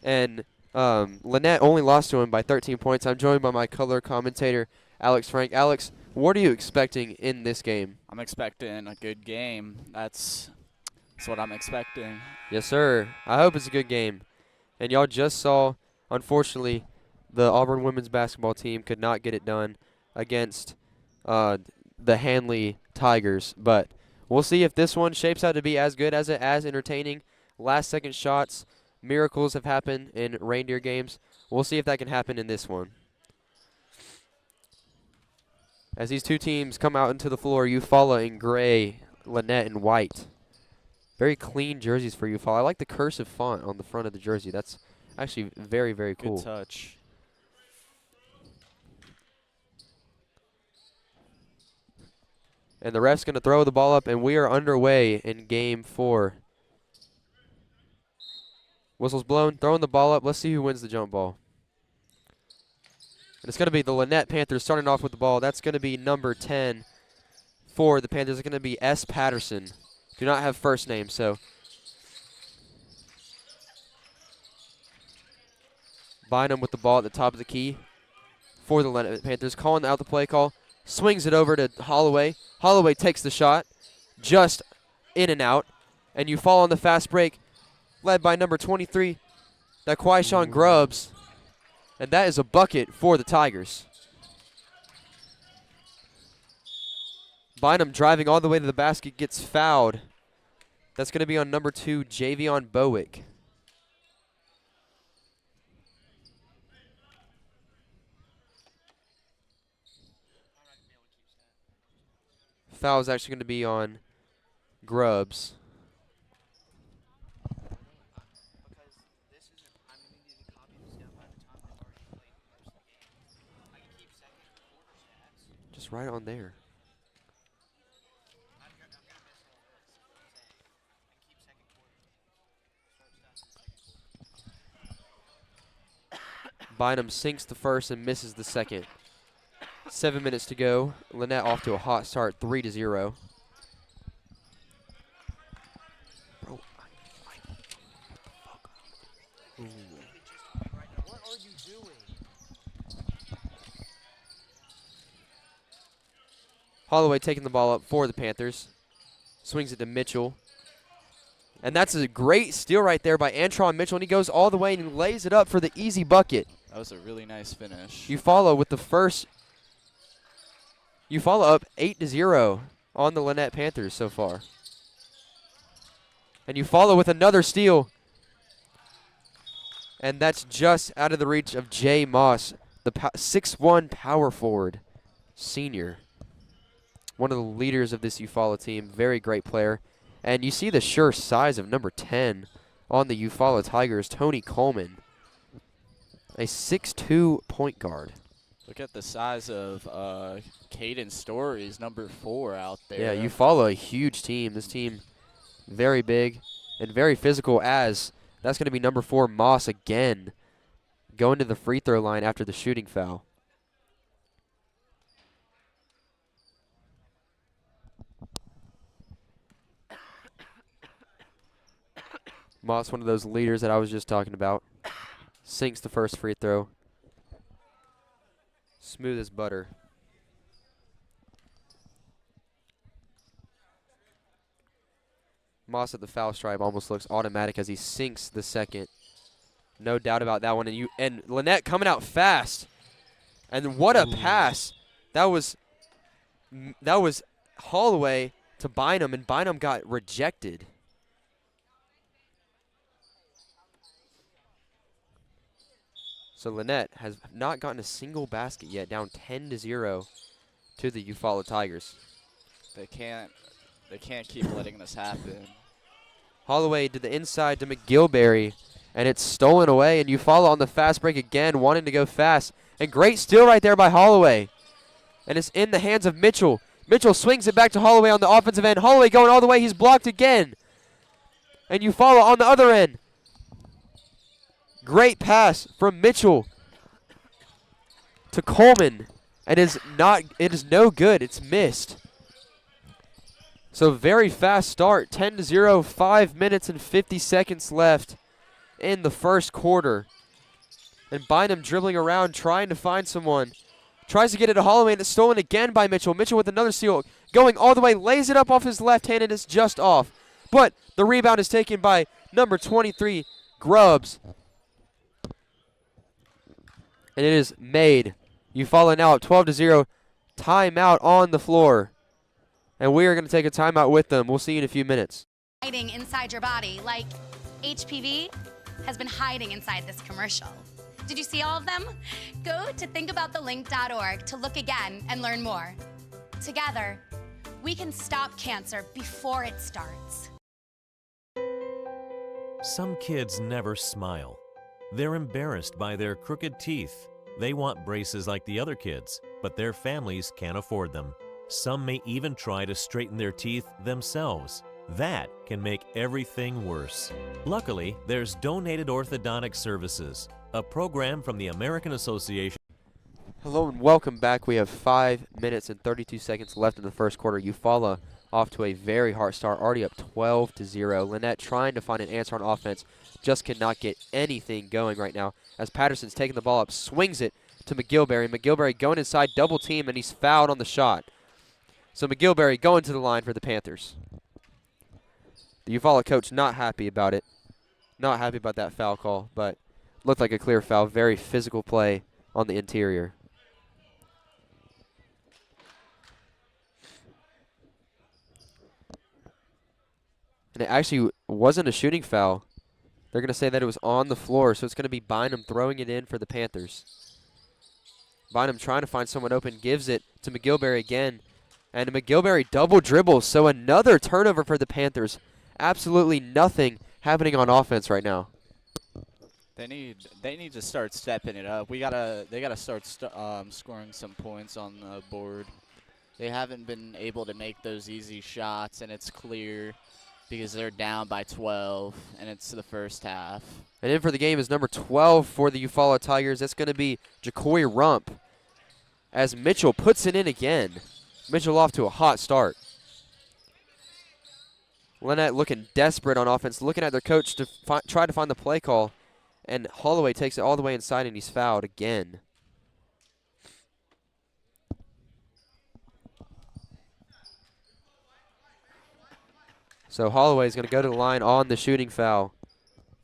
And Lanett only lost to him by 13 points. I'm joined by my color commentator, Alex Frank. Alex, What are you expecting in this game? I'm expecting a good game. That's what I'm expecting. Yes, sir. I hope it's a good game. And y'all just saw, unfortunately, the Auburn women's basketball team could not get it done against the Handley Tigers. But we'll see if this one shapes out to be as good as entertaining. Last-second shots, miracles have happened in Reindeer games. We'll see if that can happen in this one. As these two teams come out into the floor, Eufuala in gray, Lanett in white. Very clean jerseys for Eufuala. I like the cursive font on the front of the jersey. That's actually very, very cool. Good touch. And the ref's going to throw the ball up, and we are underway in Game 4. Whistle's blown, throwing the ball up. Let's see who wins the jump ball. And it's going to be the Lanett Panthers starting off with the ball. That's going to be number 10 for the Panthers. It's going to be S. Patterson. Do not have first name, so. Bynum with the ball at the top of the key for the Lanett Panthers. Calling out the play call. Swings it over to Holloway. Holloway takes the shot. Just in and out. And you fall on the fast break. Led by number 23, that Quaishon Grubbs. And that is a bucket for the Tigers. Bynum driving all the way to the basket, gets fouled. That's going to be on number 2, Javion Bowick. Foul is actually going to be on Grubbs. Just right on there. Bynum sinks the first and misses the second. 7 minutes to go. Lanett off to a hot start, 3-0. Bro, what are you doing? Holloway taking the ball up for the Panthers. Swings it to Mitchell. And that's a great steal right there by Antron Mitchell, and he goes all the way and lays it up for the easy bucket. That was a really nice finish. Eufuala with the first. Eufuala up 8-0 on the Lanett Panthers so far. And Eufuala with another steal. And that's just out of the reach of Jay Moss, the 6'1" power forward senior. One of the leaders of this Eufuala team. Very great player. And you see the sure size of number 10 on the Eufuala Tigers, Tony Coleman. A 6'2" point guard. Look at the size of Caden Stories, number 4 out there. Yeah, Eufuala, a huge team. This team very big and very physical, as that's going to be number 4, Moss, again, going to the free throw line after the shooting foul. Moss, one of those leaders that I was just talking about. Sinks the first free throw. Smooth as butter. Moss at the foul stripe almost looks automatic as he sinks the second. No doubt about that one. And Lanett coming out fast. And what a pass. That was Holloway to Bynum, and Bynum got rejected. So Lanett has not gotten a single basket yet, down 10-0 to the Eufuala Tigers. They can't keep letting this happen. Holloway to the inside to McGilberry, and it's stolen away, and Eufuala on the fast break again, wanting to go fast. And great steal right there by Holloway. And it's in the hands of Mitchell. Mitchell swings it back to Holloway on the offensive end. Holloway going all the way, he's blocked again. And Eufuala on the other end. Great pass from Mitchell to Coleman, and it is no good. It's missed. So very fast start, 10-0, 5 minutes and 50 seconds left in the first quarter. And Bynum dribbling around, trying to find someone Tries to get it to Holloway, and it's stolen again by Mitchell. Mitchell with another steal. Going all the way, lays it up off his left hand, and it's just off. But the rebound is taken by number 23, Grubbs. And it is made. Eufuala now up 12-0. Timeout on the floor. And we are going to take a timeout with them. We'll see you in a few minutes. Hiding inside your body, like HPV has been hiding inside this commercial. Did you see all of them? Go to thinkaboutthelink.org to look again and learn more. Together, we can stop cancer before it starts. Some kids never smile. They're embarrassed by their crooked teeth. They want braces like the other kids, but their families can't afford them. Some may even try to straighten their teeth themselves. That can make everything worse. Luckily, there's Donated Orthodontic Services, a program from the American Association. Hello and welcome back. We have 5 minutes and 32 seconds left in the first quarter. Eufuala off to a very hard start, already up 12-0. Lanett trying to find an answer on offense, just cannot get anything going right now as Patterson's taking the ball up, swings it to McGilberry. McGilberry going inside, double team, and he's fouled on the shot. So McGilberry going to the line for the Panthers. The Eufuala coach not happy about it. Not happy about that foul call, but looked like a clear foul. Very physical play on the interior. And it actually wasn't a shooting foul. They're going to say that it was on the floor, so it's going to be Bynum throwing it in for the Panthers. Bynum trying to find someone open, gives it to McGilberry again. And McGilberry double dribbles, so another turnover for the Panthers. Absolutely nothing happening on offense right now. They need to start stepping it up. They gotta start scoring some points on the board. They haven't been able to make those easy shots, and it's clear because they're down by 12, and it's the first half. And in for the game is number 12 for the Eufuala Tigers. That's going to be Jacoy Rump as Mitchell puts it in again. Mitchell off to a hot start. Lanett looking desperate on offense, looking at their coach to try to find the play call. And Holloway takes it all the way inside, and he's fouled again. So Holloway is going to go to the line on the shooting foul.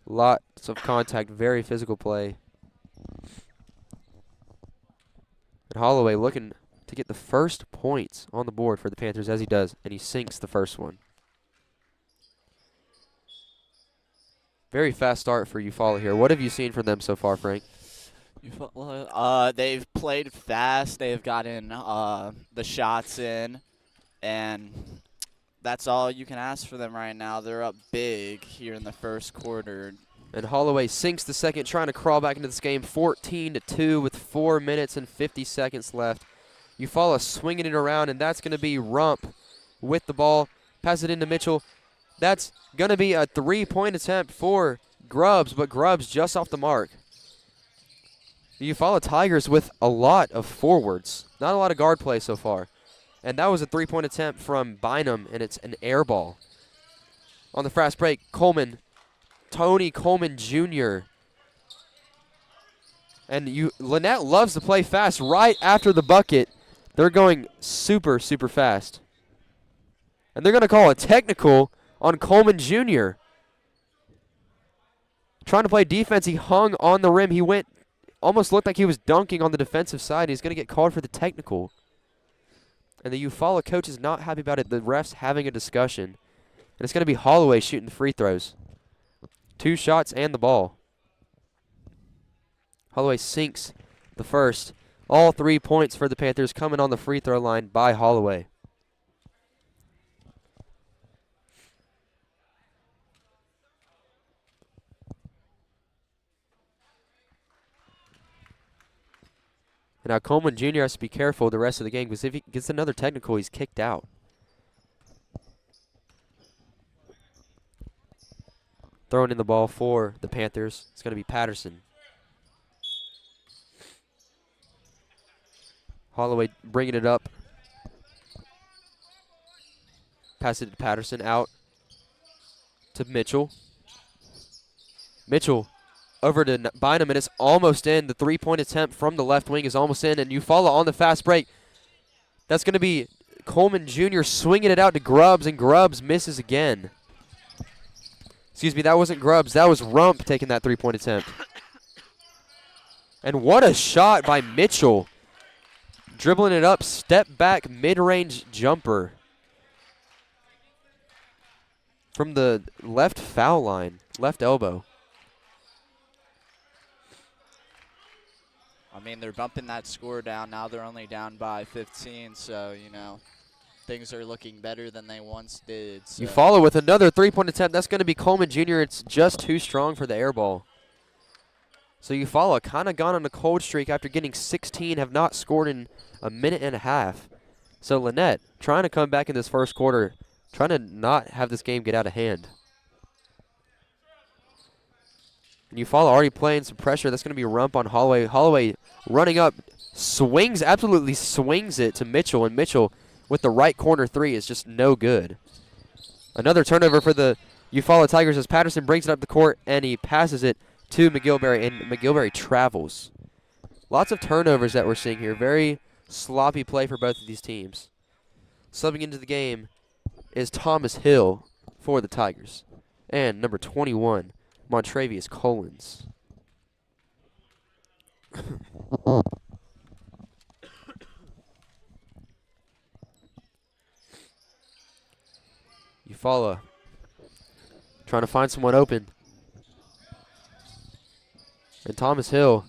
Lots of contact, very physical play. And Holloway looking to get the first points on the board for the Panthers, as he does, and he sinks the first one. Very fast start for Eufuala here. What have you seen from them so far, Frank? They've played fast. They've gotten the shots in, and that's all you can ask for them right now. They're up big here in the first quarter. And Holloway sinks the second, trying to crawl back into this game. 14-2 with 4 minutes and 50 seconds left. Eufuala swinging it around, and that's going to be Rump with the ball. Pass it into Mitchell. That's going to be a three-point attempt for Grubbs, but Grubbs just off the mark. The Eufuala Tigers with a lot of forwards. Not a lot of guard play so far. And that was a three-point attempt from Bynum, and it's an air ball. On the fast break, Tony Coleman Jr. And Lanett loves to play fast right after the bucket. They're going super, super fast. And they're going to call a technical on Coleman Jr. Trying to play defense, he hung on the rim. He went, almost looked like he was dunking on the defensive side. He's going to get called for the technical. And the Eufuala coach is not happy about it. The ref's having a discussion. And it's going to be Holloway shooting the free throws. 2 shots and the ball. Holloway sinks the first. All 3 points for the Panthers coming on the free throw line by Holloway. And now Coleman Jr. has to be careful the rest of the game because if he gets another technical, he's kicked out. Throwing in the ball for the Panthers, it's going to be Patterson. Holloway bringing it up. Pass it to Patterson, out to Mitchell. Mitchell over to Bynum, and it's almost in. The three-point attempt from the left wing is almost in, and Eufuala on the fast break. That's going to be Coleman Jr. swinging it out to Grubbs, and Grubbs misses again. Excuse me, that wasn't Grubbs. That was Rump taking that three-point attempt. And what a shot by Mitchell. Dribbling it up, step back, mid-range jumper. From the left foul line, left elbow. I mean, they're bumping that score down. Now they're only down by 15, so, you know, things are looking better than they once did. So. Eufuala with another three-point attempt. That's going to be Coleman Jr. It's just too strong for the air ball. So Eufuala kind of gone on a cold streak after getting 16, have not scored in a minute and a half. So Lanett trying to come back in this first quarter, trying to not have this game get out of hand. And Eufuala already playing some pressure. That's going to be a Rump on Holloway. Holloway running up, swings, absolutely swings it to Mitchell, and Mitchell with the right corner three is just no good. Another turnover for the Eufuala Tigers as Patterson brings it up the court, and he passes it to McGilberry, and McGilberry travels. Lots of turnovers that we're seeing here. Very sloppy play for both of these teams. Subbing into the game is Thomas Hill for the Tigers. And number 21, Montravius Collins. Eufuala trying to find someone open. And Thomas Hill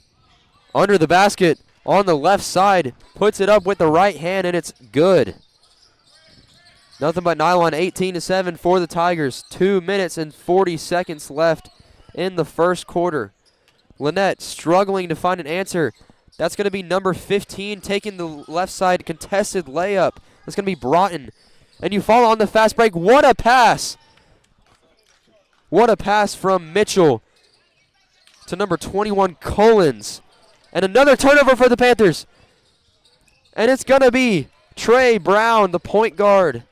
under the basket on the left side puts it up with the right hand, and it's good. Nothing but nylon. 18-7 for the Tigers. 2 minutes and 40 seconds left in the first quarter. Lanett struggling to find an answer. That's going to be number 15 taking the left side contested layup. That's going to be Broughton. And Eufuala on the fast break. What a pass! What a pass from Mitchell to number 21, Collins. And another turnover for the Panthers. And it's going to be Trey Brown, the point guard,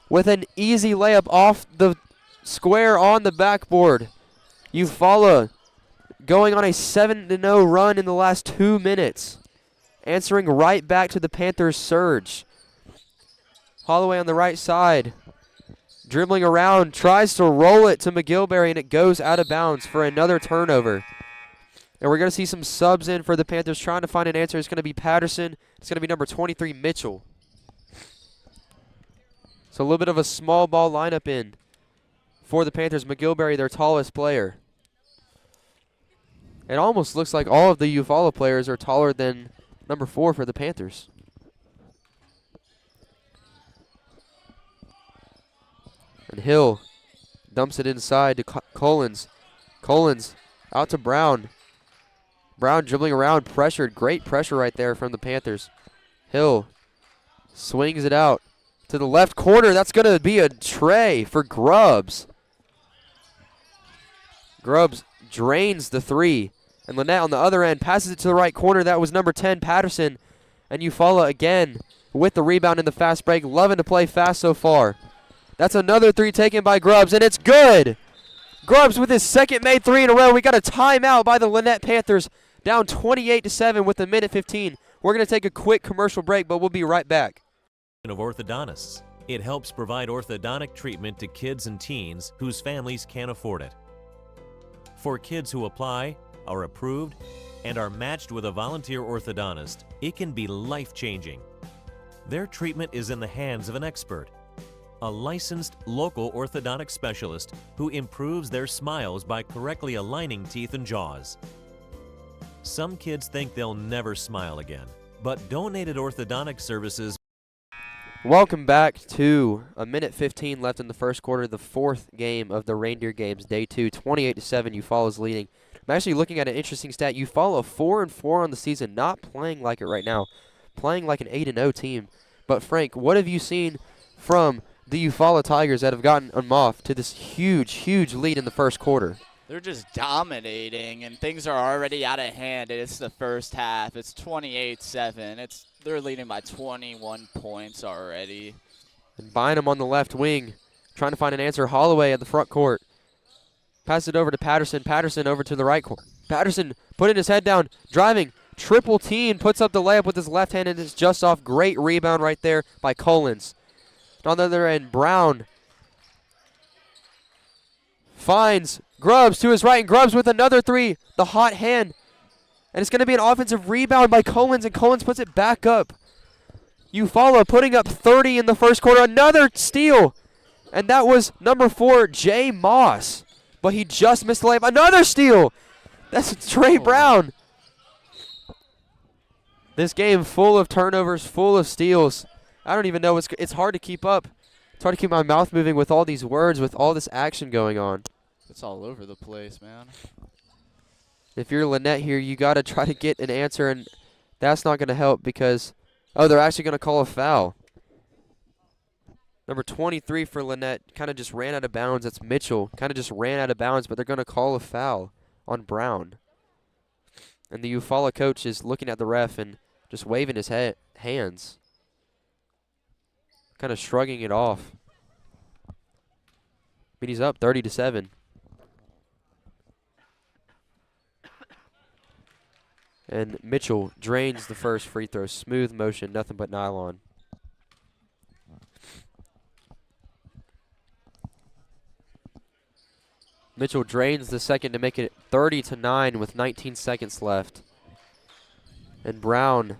with an easy layup off the square on the backboard. Eufuala going on a 7-0 run in the last 2 minutes, answering right back to the Panthers' surge. Holloway on the right side, dribbling around, tries to roll it to McGilberry, and it goes out of bounds for another turnover. And we're going to see some subs in for the Panthers trying to find an answer. It's going to be Patterson. It's going to be number 23, Mitchell. So a little bit of a small ball lineup in for the Panthers. McGilberry, their tallest player. It almost looks like all of the Eufuala players are taller than number 4 for the Panthers. And Hill dumps it inside to Collins. Collins out to Brown. Brown dribbling around, pressured. Great pressure right there from the Panthers. Hill swings it out to the left corner. That's going to be a tray for Grubbs. Grubbs drains the three. And Lanett on the other end passes it to the right corner. That was number 10, Patterson. And Eufuala again with the rebound in the fast break. Loving to play fast so far. That's another three taken by Grubbs, and it's good. Grubbs with his second made three in a row. We got a timeout by the Lanett Panthers, down 28-7 with a minute 15. We're going to take a quick commercial break, but we'll be right back. Of orthodontists. It helps provide orthodontic treatment to kids and teens whose families can't afford it. For kids who apply, are approved, and are matched with a volunteer orthodontist, it can be life-changing. Their treatment is in the hands of an expert, a licensed local orthodontic specialist who improves their smiles by correctly aligning teeth and jaws. Some kids think they'll never smile again, but donated orthodontic services. Welcome back to a minute 15 left in the first quarter, the fourth game of the Reindeer games, day 2, 28-7. Eufuala's leading. I'm actually looking at an interesting stat. Eufuala 4-4 on the season, not playing like it right now, playing like an 8-0 team. But Frank, what have you seen from the Eufuala Tigers that have gotten them off to this huge, huge lead in the first quarter? They're just dominating, and things are already out of hand. It's the first half. It's 28-7. They're leading by 21 points already. And Bynum on the left wing, trying to find an answer. Holloway at the front court. Pass it over to Patterson. Patterson over to the right court. Patterson putting his head down, driving, triple team, puts up the layup with his left hand and it's just off. Great rebound right there by Collins. On the other end, Brown finds Grubbs to his right, and Grubbs with another three, the hot hand. And it's going to be an offensive rebound by Collins, and Collins puts it back up. Eufuala putting up 30 in the first quarter, another steal. And that was number 4, Jay Moss. But he just missed the layup. Another steal. That's Trey Brown. This game full of turnovers, full of steals. I don't even know. It's hard to keep up. It's hard to keep my mouth moving with all these words, with all this action going on. It's all over the place, man. If you're Lanett here, you got to try to get an answer, and that's not going to help because, oh, they're actually going to call a foul. Number 23 for Lanett kind of just ran out of bounds. That's Mitchell. Kind of just ran out of bounds, but they're going to call a foul on Brown. And the Eufuala coach is looking at the ref and just waving his hands. Kind of shrugging it off. I mean, he's up 30-7. And Mitchell drains the first free throw. Smooth motion, nothing but nylon. Mitchell drains the second to make it 30-9 with 19 seconds left. And Brown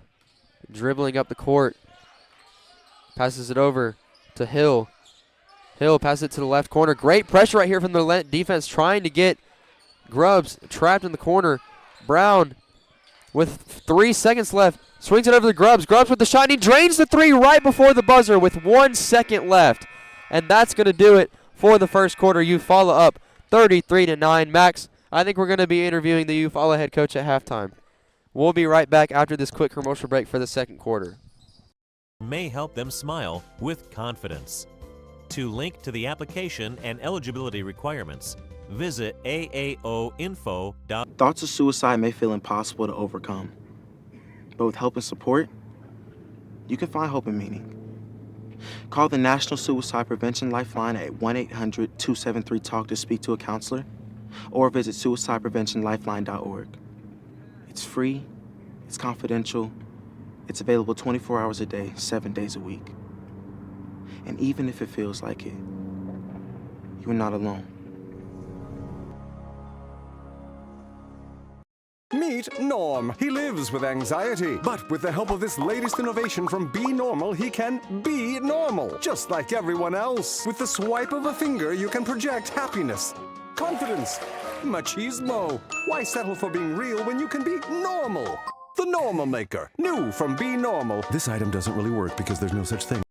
dribbling up the court. Passes it over to Hill. Hill passes it to the left corner. Great pressure right here from the Lanett defense trying to get Grubbs trapped in the corner. Brown with 3 seconds left. Swings it over to Grubbs. Grubbs with the shot, and he drains the three right before the buzzer with 1 second left. And that's going to do it for the first quarter. Eufuala up 33-9. Max, I think we're going to be interviewing the Eufuala head coach at halftime. We'll be right back after this quick commercial break for the second quarter. May help them smile with confidence. To link to the application and eligibility requirements, visit aaoinfo. Thoughts of suicide may feel impossible to overcome, but with help and support, you can find hope and meaning. Call the National Suicide Prevention Lifeline at 1-800-273-TALK to speak to a counselor, or visit suicidepreventionlifeline.org. It's free, it's confidential, it's available 24 hours a day, 7 days a week. And even if it feels like it, you're not alone. Meet Norm. He lives with anxiety, but with the help of this latest innovation from Be Normal, he can be normal, just like everyone else. With the swipe of a finger, you can project happiness, confidence, machismo. Why settle for being real when you can be normal? The Normal Maker, new from Be Normal. This item doesn't really work because there's no such thing.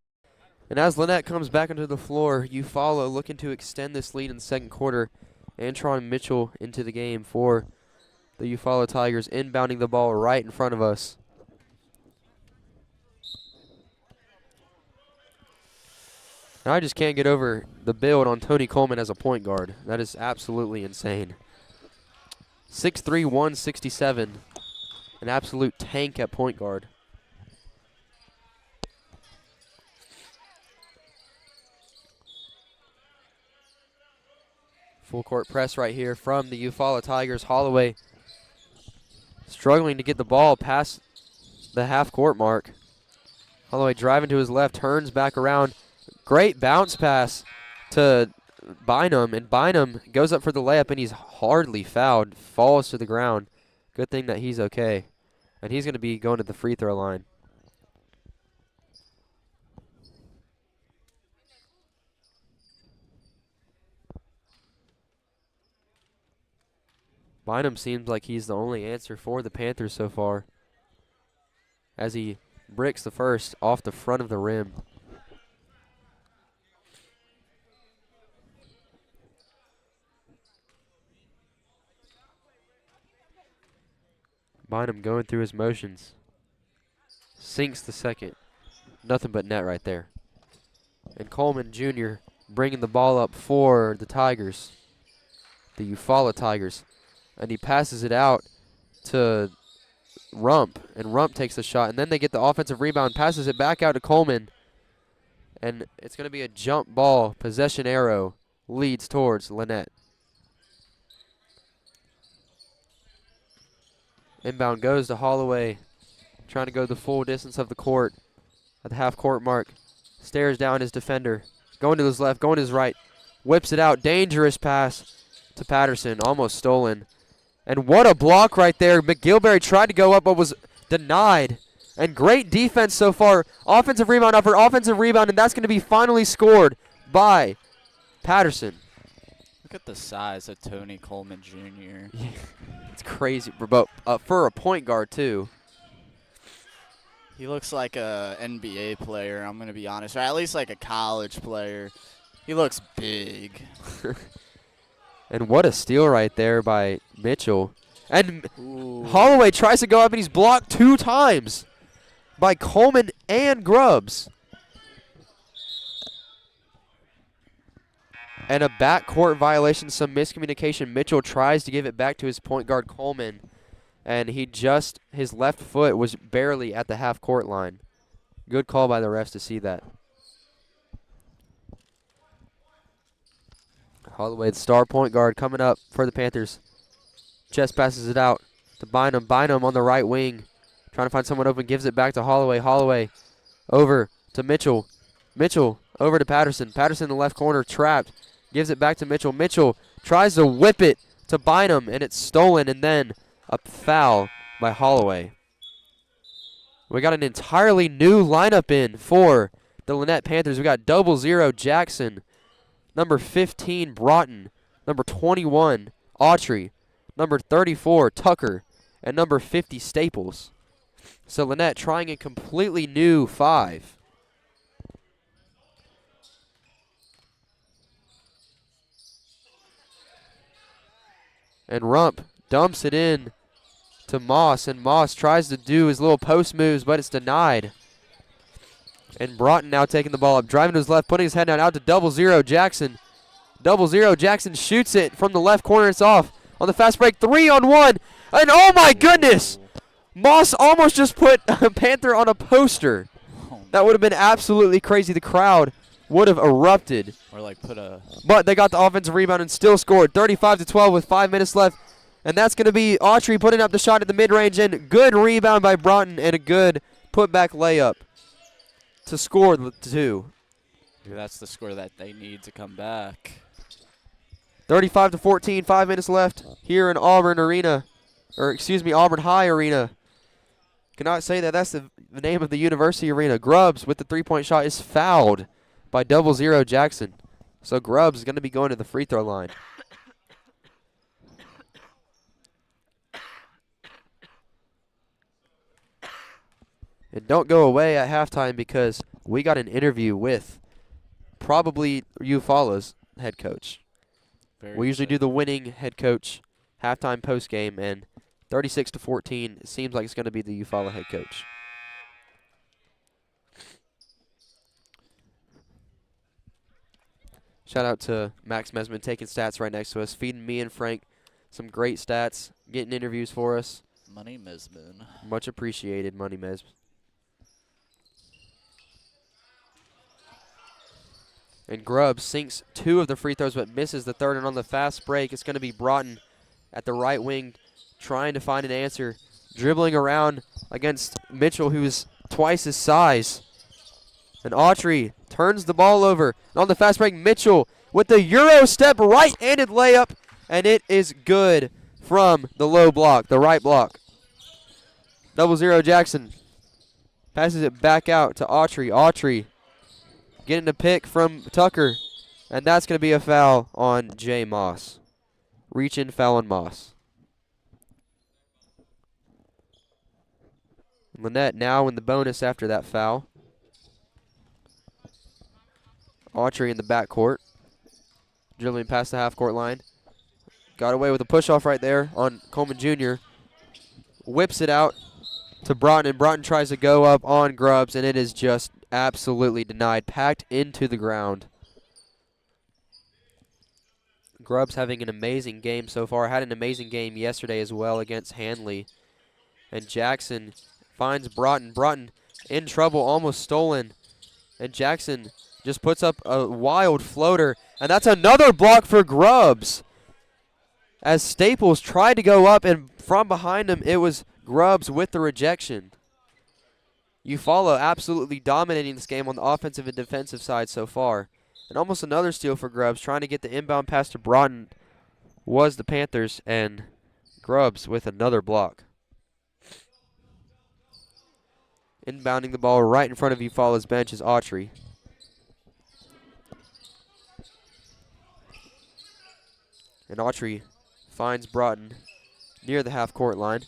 And as Lanett comes back onto the floor, Eufuala looking to extend this lead in the second quarter. Antron Mitchell into the game for the Eufuala Tigers, inbounding the ball right in front of us. And I just can't get over the build on Tony Coleman as a point guard. That is absolutely insane. 6'3", 167. An absolute tank at point guard. Full court press right here from the Eufuala Tigers. Holloway struggling to get the ball past the half-court mark. Holloway driving to his left, turns back around. Great bounce pass to Bynum, and Bynum goes up for the layup, and he's hardly fouled, falls to the ground. Good thing that he's okay. And he's going to be going to the free throw line. Bynum seems like he's the only answer for the Panthers so far, as he bricks the first off the front of the rim. Bynum going through his motions. Sinks the second. Nothing but net right there. And Coleman Jr. bringing the ball up for the Tigers, the Eufuala Tigers. And he passes it out to Rump, and Rump takes the shot. And then they get the offensive rebound, passes it back out to Coleman. And it's going to be a jump ball. Possession arrow leads towards Lanett. Inbound goes to Holloway, trying to go the full distance of the court at the half-court mark. Stares down his defender. Going to his left, going to his right. Whips it out. Dangerous pass to Patterson. Almost stolen. And what a block right there. McGilberry tried to go up but was denied. And great defense so far. Offensive rebound after offensive rebound, and that's going to be finally scored by Patterson. Look at the size of Tony Coleman Jr. It's crazy, but for a point guard too. He looks like a NBA player, I'm going to be honest, or at least like a college player. He looks big. And what a steal right there by Mitchell. And Holloway tries to go up, and he's blocked 2 times by Coleman and Grubbs. And a backcourt violation, some miscommunication. Mitchell tries to give it back to his point guard, Coleman. And his left foot was barely at the half-court line. Good call by the refs to see that. Holloway, the star point guard, coming up for the Panthers. Chest passes it out to Bynum. Bynum on the right wing. Trying to find someone open, gives it back to Holloway. Holloway over to Mitchell. Mitchell over to Patterson. Patterson in the left corner, trapped. Gives it back to Mitchell. Mitchell tries to whip it to Bynum, and it's stolen, and then a foul by Holloway. We got an entirely new lineup in for the Lanett Panthers. We got 00 Jackson, number 15 Broughton, number 21 Autry, number 34 Tucker, and number 50 Staples. So Lanett trying a completely new 5. And Rump dumps it in to Moss, and Moss tries to do his little post moves, but it's denied. And Broughton now taking the ball up, driving to his left, putting his head down, out to 00 Jackson. 00 Jackson shoots it from the left corner. It's off on the fast break. 3-on-1, and oh my goodness! Moss almost just put a Panther on a poster. That would have been absolutely crazy. The crowd would have erupted. Or like put a... But they got the offensive rebound and still scored. 35-12 with 5 minutes left. And that's going to be Autry putting up the shot at the mid-range, and good rebound by Broughton and a good putback layup to score the 2. That's the score that they need to come back. 35-14, 5 minutes left here in Auburn Arena, or excuse me, Auburn High Arena. Cannot say that that's the name of the university arena. Grubbs with the three-point shot is fouled by 00 Jackson. So Grubbs is going to be going to the free throw line. And don't go away at halftime because we got an interview with probably Eufuala's head coach. We usually do the winning head coach halftime post game, and 36-14 it seems like it's going to be the Eufuala head coach. Shout out to Max Mesman taking stats right next to us, feeding me and Frank some great stats, getting interviews for us. Money Mesman. Much appreciated, Money Mesman. And Grubbs sinks 2 of the free throws but misses the third. And on the fast break, it's going to be Broughton at the right wing trying to find an answer. Dribbling around against Mitchell, who's twice his size. And Autry turns the ball over. And on the fast break, Mitchell with the Euro step right-handed layup. And it is good from the low block, the right block. 00 Jackson passes it back out to Autry. Autry getting a pick from Tucker, and that's going to be a foul on Jay Moss. Reach-in foul on Moss. Lanett now in the bonus after that foul. Autry in the backcourt. Dribbling past the half-court line. Got away with a push-off right there on Coleman Jr. Whips it out to Broughton, and Broughton tries to go up on Grubbs, and it is just absolutely denied. Packed into the ground. Grubbs having an amazing game so far. Had an amazing game yesterday as well against Handley. And Jackson finds Broughton. Broughton in trouble, almost stolen. And Jackson just puts up a wild floater. And that's another block for Grubbs. As Staples tried to go up, and from behind him, it was Grubbs with the rejection. Eufuala absolutely dominating this game on the offensive and defensive side so far. And almost another steal for Grubbs, trying to get the inbound pass to Broughton was the Panthers, and Grubbs with another block. Inbounding the ball right in front of Eufaula's bench is Autry. And Autry finds Broughton near the half-court line.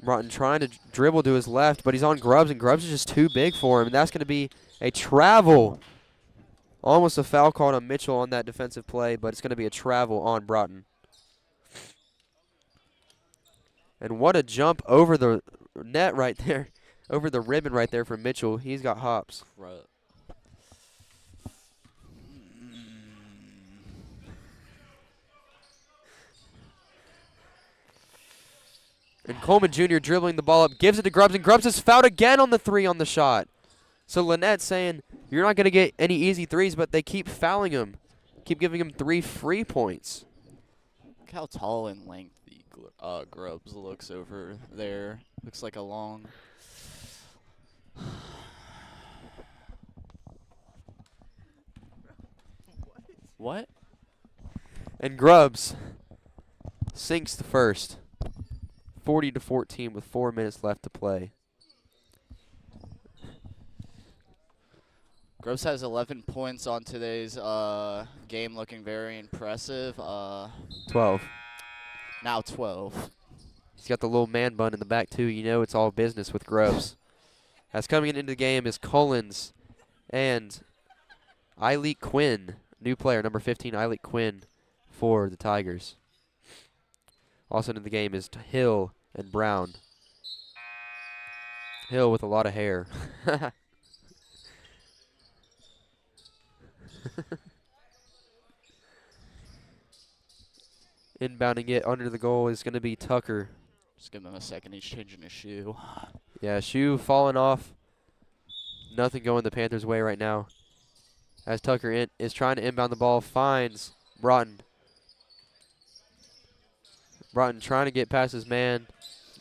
Broughton trying to dribble to his left, but he's on Grubbs, and Grubbs is just too big for him, and that's going to be a travel. Almost a foul called on Mitchell on that defensive play, but it's going to be a travel on Broughton. And what a jump over the net right there, over the ribbon right there from Mitchell. He's got hops. Right. And Coleman Jr. dribbling the ball up, gives it to Grubbs, and Grubbs is fouled again on the 3 on the shot. So Lanett saying, you're not going to get any easy threes, but they keep fouling him. Keep giving him 3 free points. Look how tall and lengthy Grubbs looks over there. Looks like a long... What? And Grubbs sinks the first. 40-14 with 4 minutes left to play. Grubbs has 11 points on today's game, looking very impressive. 12. Now 12. He's got the little man bun in the back, too. You know it's all business with Grubbs. As coming into the game is Collins and Eileek Quinn, new player, number 15, Eileek Quinn for the Tigers. Also into the game is Hill and Brown. Hill with a lot of hair. Inbounding it under the goal is going to be Tucker. Just give him a second. He's changing his shoe. Yeah, shoe falling off. Nothing going the Panthers' way right now. As Tucker is trying to inbound the ball, finds Broughton. Broughton trying to get past his man.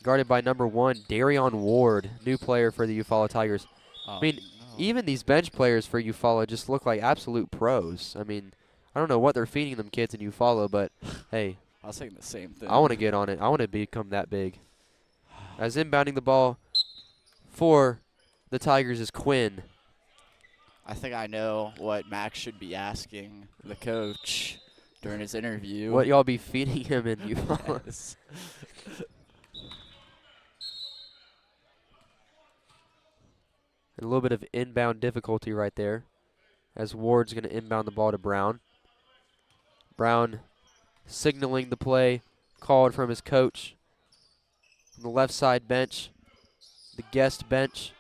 Guarded by number 1, Darion Ward, new player for the Eufaula Tigers. I mean, even these bench players for Eufaula just look like absolute pros. I mean, I don't know what they're feeding them kids in Eufaula, but hey. I was saying the same thing. I want to get on it. I want to become that big. As inbounding the ball for the Tigers is Quinn. I think I know what Max should be asking the coach during his interview. What y'all be feeding him in Eufaula? Yes. A little bit of inbound difficulty right there as Ward's going to inbound the ball to Brown. Brown signaling the play called from his coach. On the left side bench, the guest bench,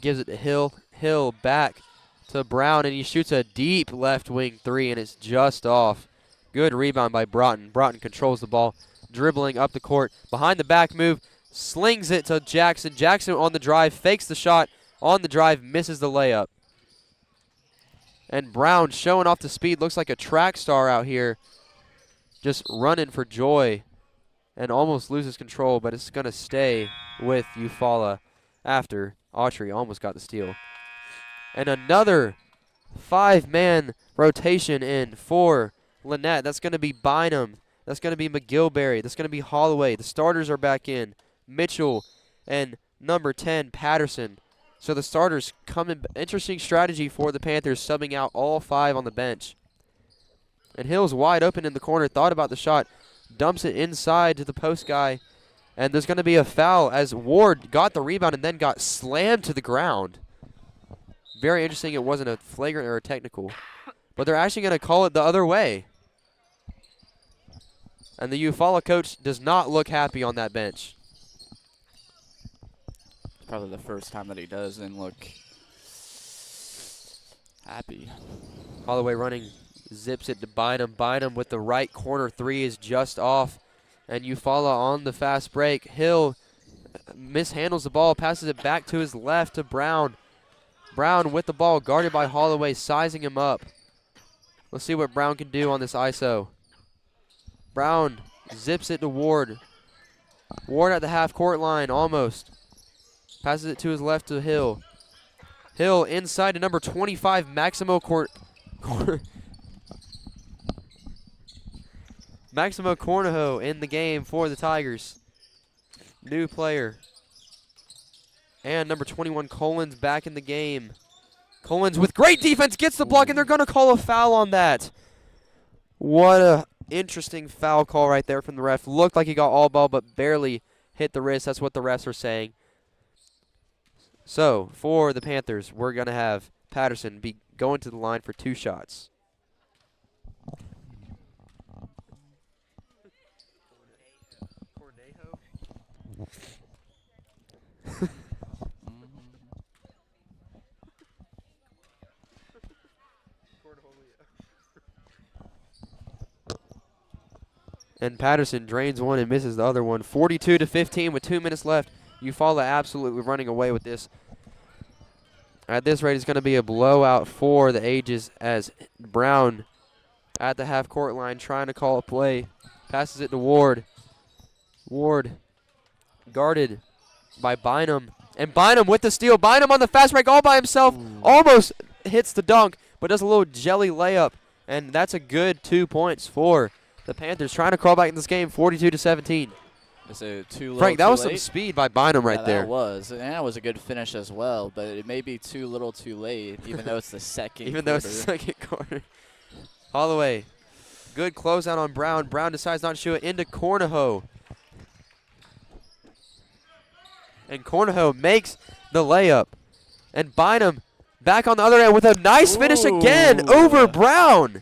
gives it to Hill. Hill back to Brown, and he shoots a deep left wing 3, and it's just off. Good rebound by Broughton. Broughton controls the ball, dribbling up the court. Behind the back move, slings it to Jackson. Jackson on the drive, fakes the shot on the drive, misses the layup. And Brown showing off the speed, looks like a track star out here, just running for joy and almost loses control, but it's going to stay with Eufaula after Autry almost got the steal. And another 5-man rotation in for Lanett. That's going to be Bynum. That's going to be McGilberry. That's going to be Holloway. The starters are back in. Mitchell and number 10, Patterson. So the starters come in. Interesting strategy for the Panthers, subbing out all 5 on the bench. And Hill's wide open in the corner, thought about the shot, dumps it inside to the post guy. And there's going to be a foul as Ward got the rebound and then got slammed to the ground. Very interesting. It wasn't a flagrant or a technical. But they're actually going to call it the other way. And the Eufaula coach does not look happy on that bench. Probably the first time that he doesn't look happy. Holloway running, zips it to Bynum. Bynum with the right corner 3 is just off. And Eufaula on the fast break. Hill mishandles the ball, passes it back to his left to Brown. Brown with the ball, guarded by Holloway, sizing him up. Let's see what Brown can do on this ISO. Brown zips it to Ward. Ward at the half-court line, almost. Passes it to his left to Hill. Hill inside to number 25, Maximo Maximo Cornejo in the game for the Tigers. New player. And number 21, Collins, back in the game. Collins with great defense gets the block, and they're going to call a foul on that. What a interesting foul call right there from the ref. Looked like he got all ball, but barely hit the wrist. That's what the refs are saying. So, for the Panthers, we're going to have Patterson be going to the line for 2 shots. And Patterson drains one and misses the other one. 42-15 with 2 minutes left. Eufuala absolutely running away with this. At this rate, it's going to be a blowout for the Ages as Brown at the half-court line trying to call a play. Passes it to Ward. Ward guarded by Bynum. And Bynum with the steal. Bynum on the fast break all by himself. Almost hits the dunk, but does a little jelly layup. And that's a good 2 points for the Panthers trying to crawl back in this game, 42-17. Frank, that was some speed by Bynum right there. That was. And that was a good finish as well, but it may be too little too late, even though it's the second Even though it's the second quarter. Holloway, good closeout on Brown. Brown decides not to shoot it into Cornejo. And Cornejo makes the layup. And Bynum back on the other end with a nice finish again over Brown.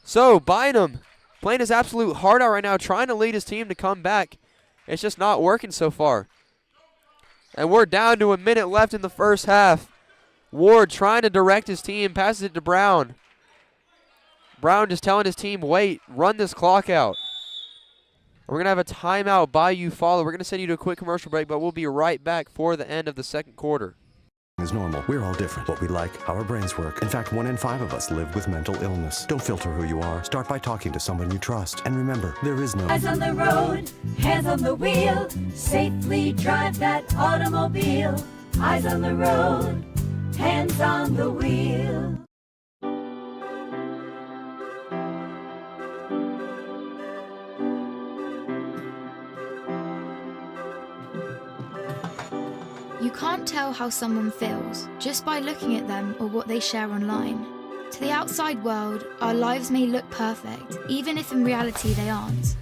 So Bynum playing his absolute heart out right now, trying to lead his team to come back. It's just not working so far. And we're down to a minute left in the first half. Ward trying to direct his team, passes it to Brown. Brown just telling his team, wait, run this clock out. We're going to have a timeout by Eufuala. We're going to send you to a quick commercial break, but we'll be right back for the end of the second quarter. Is normal. We're all different. What we like, how our brains work. In fact, 1 in 5 of us live with mental illness. Don't filter who you are. Start by talking to someone you trust. And remember, there is no eyes on the road, hands on the wheel. Safely drive that automobile. Eyes on the road, hands on the wheel. You can't tell how someone feels just by looking at them or what they share online. To the outside world, our lives may look perfect, even if in reality they aren't.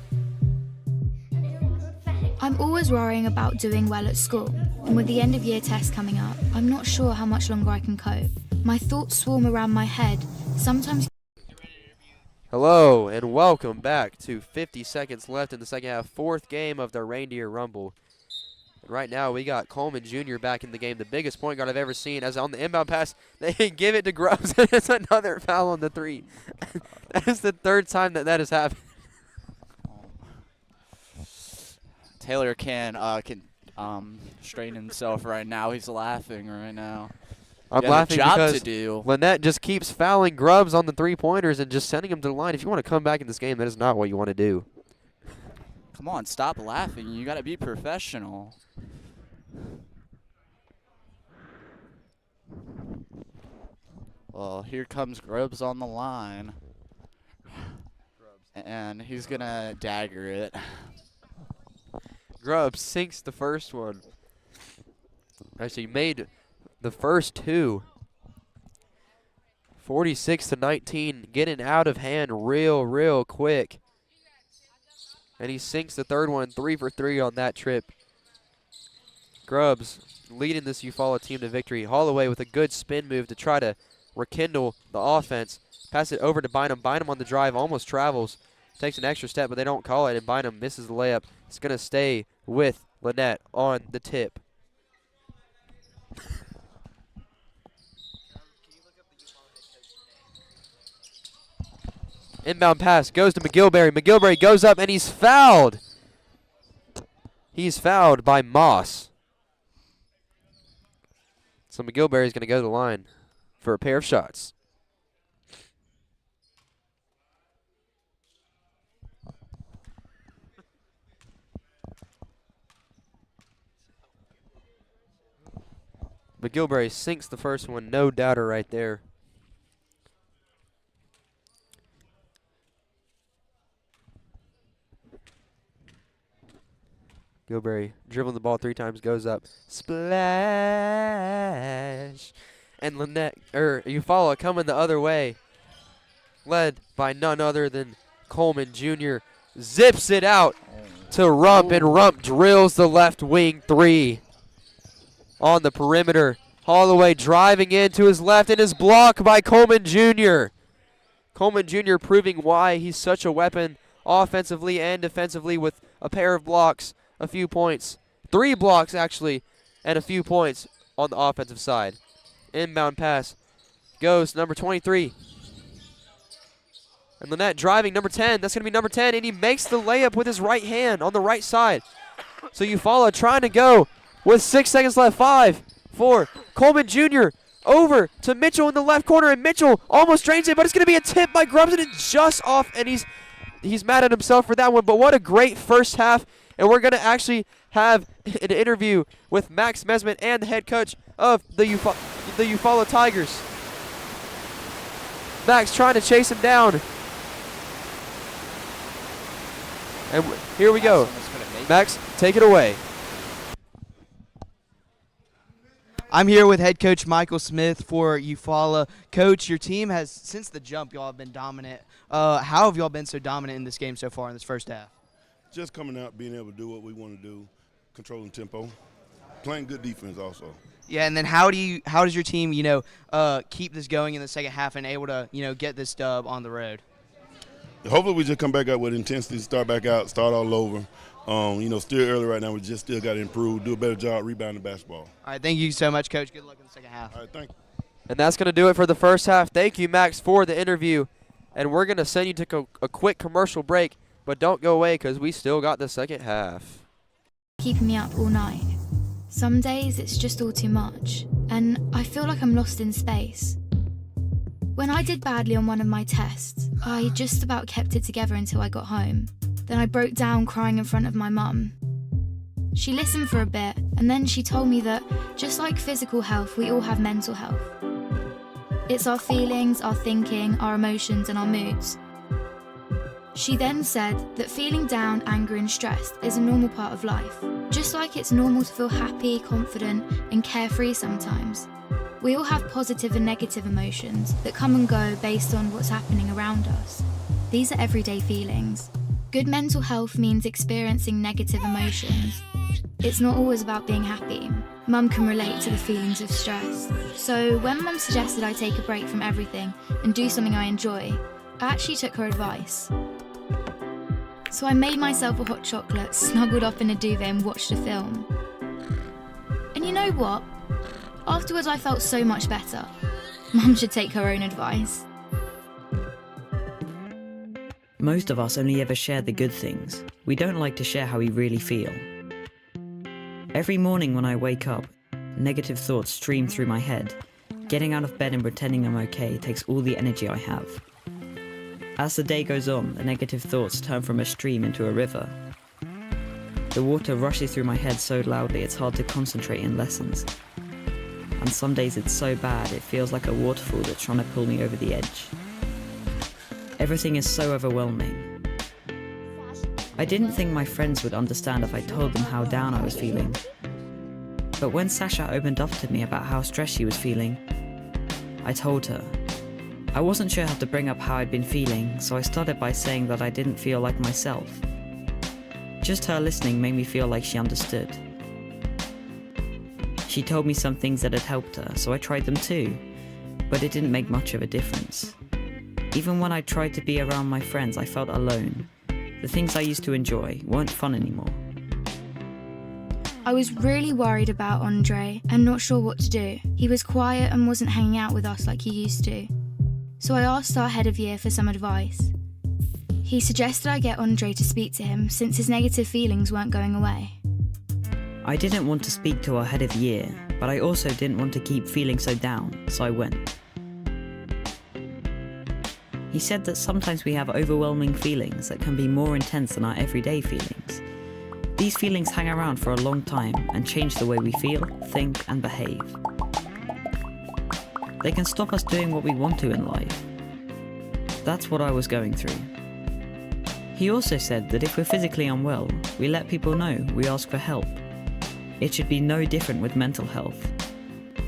I'm always worrying about doing well at school, and with the end of year test coming up, I'm not sure how much longer I can cope. My thoughts swarm around my head, sometimes. Hello, and welcome back to 50 seconds left in the second half, 4th game of the Reindeer Rumble. Right now, we got Coleman Jr. back in the game, the biggest point guard I've ever seen. As on the inbound pass, they give it to Grubbs, and it's another foul on the 3. That is the 3rd time that has happened. Taylor can straighten himself right now. He's laughing right now. I'm laughing because Lanett just keeps fouling Grubbs on the 3-pointers and just sending him to the line. If you want to come back in this game, that is not what you want to do. Come on, stop laughing. You got to be professional. Well, here comes Grubbs on the line. And he's going to dagger it. Grubbs sinks the first one. Actually, made the first 2. 46-19, getting out of hand real quick. And he sinks the 3rd one, 3 for 3 on that trip. Grubbs leading this Eufuala team to victory. Holloway with a good spin move to try to rekindle the offense. Pass it over to Bynum. Bynum on the drive, almost travels. Takes an extra step, but they don't call it, and Bynum misses the layup. It's going to stay with Lanett on the tip. Inbound pass goes to McGilberry. McGilberry goes up, and he's fouled. He's fouled by Moss. So McGilberry is going to go to the line for a pair of shots. But Gilbury sinks the first one, no doubter right there. Gilbury dribbling the ball 3 times, goes up, splash, and Lanett Eufuala coming the other way, led by none other than Coleman Jr. zips it out to Rump, and Rump drills the left wing 3 on the perimeter. Holloway driving into his left and is blocked by Coleman Jr. Coleman Jr. proving why he's such a weapon offensively and defensively with a pair of blocks. A few points, 3 blocks actually, and a few points on the offensive side. Inbound pass goes number 23. And Lanett driving number 10. That's going to be number 10, and he makes the layup with his right hand on the right side. So Eufuala trying to go with 6 seconds left. 5, 4. Coleman Jr. over to Mitchell in the left corner, and Mitchell almost drains it, but it's going to be a tip by Grubs, and it's just off, and he's mad at himself for that one. But what a great first half. And we're going to actually have an interview with Max Mesman and the head coach of the Eufuala Tigers. Max trying to chase him down. And here we go. Max, take it away. I'm here with head coach Michael Smith for Eufuala. Coach, your team has, since the jump, y'all have been dominant. How have y'all been so dominant in this game so far in this first half? Just coming out, being able to do what we want to do, controlling tempo, playing good defense also. Yeah, and then how does your team, keep this going in the second half and able to, get this dub on the road? Hopefully we just come back out with intensity, start back out, start all over. Still early right now. We just still got to improve, do a better job rebounding the basketball. All right, thank you so much, Coach. Good luck in the second half. All right, thank you. And that's going to do it for the first half. Thank you, Max, for the interview. And we're going to send you to a quick commercial break. But don't go away because we still got the second half. Keeping me up all night. Some days it's just all too much, and I feel like I'm lost in space. When I did badly on one of my tests, I just about kept it together until I got home. Then I broke down crying in front of my mum. She listened for a bit, and then she told me that, just like physical health, we all have mental health. It's our feelings, our thinking, our emotions, and our moods. She then said that feeling down, angry and stressed is a normal part of life. Just like it's normal to feel happy, confident and carefree sometimes. We all have positive and negative emotions that come and go based on what's happening around us. These are everyday feelings. Good mental health means experiencing negative emotions. It's not always about being happy. Mum can relate to the feelings of stress. So when Mum suggested I take a break from everything and do something I enjoy, I actually took her advice. So I made myself a hot chocolate, snuggled up in a duvet and watched a film. And you know what? Afterwards I felt so much better. Mum should take her own advice. Most of us only ever share the good things. We don't like to share how we really feel. Every morning when I wake up, negative thoughts stream through my head. Getting out of bed and pretending I'm okay takes all the energy I have. As the day goes on, the negative thoughts turn from a stream into a river. The water rushes through my head so loudly it's hard to concentrate in lessons. And some days it's so bad it feels like a waterfall that's trying to pull me over the edge. Everything is so overwhelming. I didn't think my friends would understand if I told them how down I was feeling. But when Sasha opened up to me about how stressed she was feeling, I told her. I wasn't sure how to bring up how I'd been feeling, so I started by saying that I didn't feel like myself. Just her listening made me feel like she understood. She told me some things that had helped her, so I tried them too, but it didn't make much of a difference. Even when I tried to be around my friends, I felt alone. The things I used to enjoy weren't fun anymore. I was really worried about Andre and not sure what to do. He was quiet and wasn't hanging out with us like he used to. So I asked our head of year for some advice. He suggested I get Andre to speak to him since his negative feelings weren't going away. I didn't want to speak to our head of year, but I also didn't want to keep feeling so down, so I went. He said that sometimes we have overwhelming feelings that can be more intense than our everyday feelings. These feelings hang around for a long time and change the way we feel, think, and behave. They can stop us doing what we want to in life. That's what I was going through. He also said that if we're physically unwell, we let people know, we ask for help. It should be no different with mental health.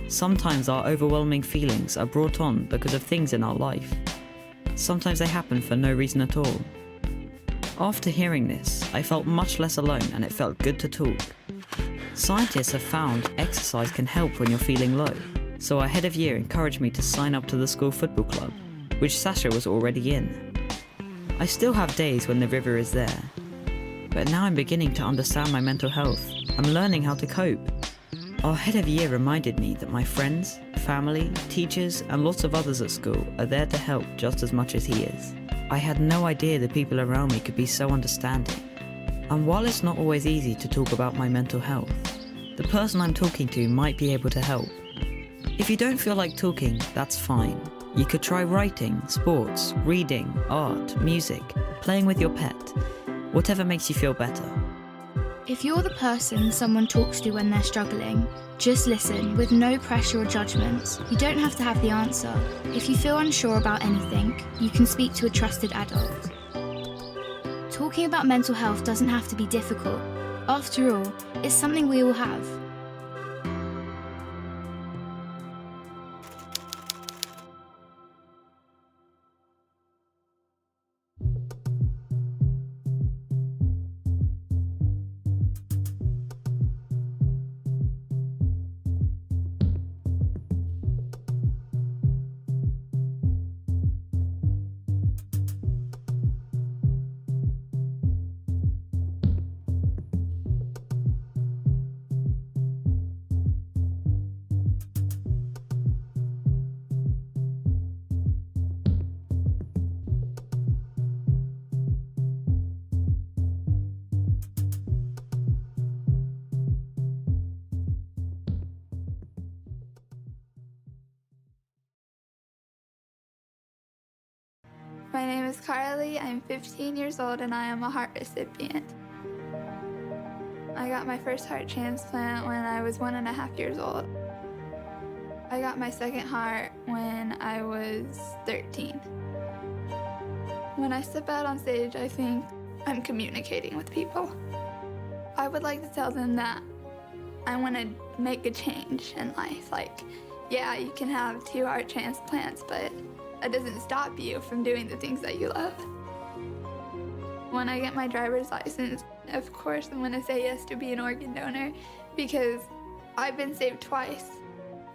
Sometimes our overwhelming feelings are brought on because of things in our life. Sometimes they happen for no reason at all. After hearing this, I felt much less alone and it felt good to talk. Scientists have found exercise can help when you're feeling low, so our head of year encouraged me to sign up to the school football club, which Sasha was already in. I still have days when the river is there, but now I'm beginning to understand my mental health. I'm learning how to cope. Our head of year reminded me that my friends, family, teachers, and lots of others at school are there to help just as much as he is. I had no idea the people around me could be so understanding. And while it's not always easy to talk about my mental health, the person I'm talking to might be able to help. If you don't feel like talking, that's fine. You could try writing, sports, reading, art, music, playing with your pet, whatever makes you feel better. If you're the person someone talks to when they're struggling, just listen with no pressure or judgments. You don't have to have the answer. If you feel unsure about anything, you can speak to a trusted adult. Talking about mental health doesn't have to be difficult. After all, it's something we all have. My name is Carly, I'm 15 years old and I am a heart recipient. I got my first heart transplant when I was 1.5 years old. I got my second heart when I was 13. When I step out on stage, I think I'm communicating with people. I would like to tell them that I want to make a change in life. Like, yeah, you can have 2 heart transplants, but that doesn't stop you from doing the things that you love. When I get my driver's license, of course I'm gonna say yes to be an organ donor because I've been saved twice.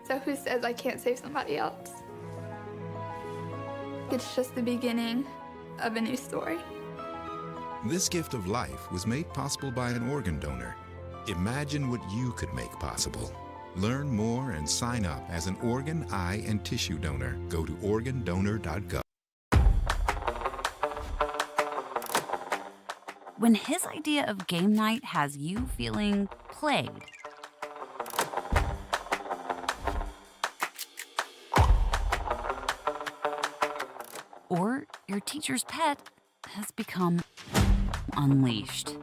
So who says I can't save somebody else? It's just the beginning of a new story. This gift of life was made possible by an organ donor. Imagine what you could make possible. Learn more and sign up as an organ, eye, and tissue donor. Go to organdonor.gov. When his idea of game night has you feeling played, or your teacher's pet has become unleashed.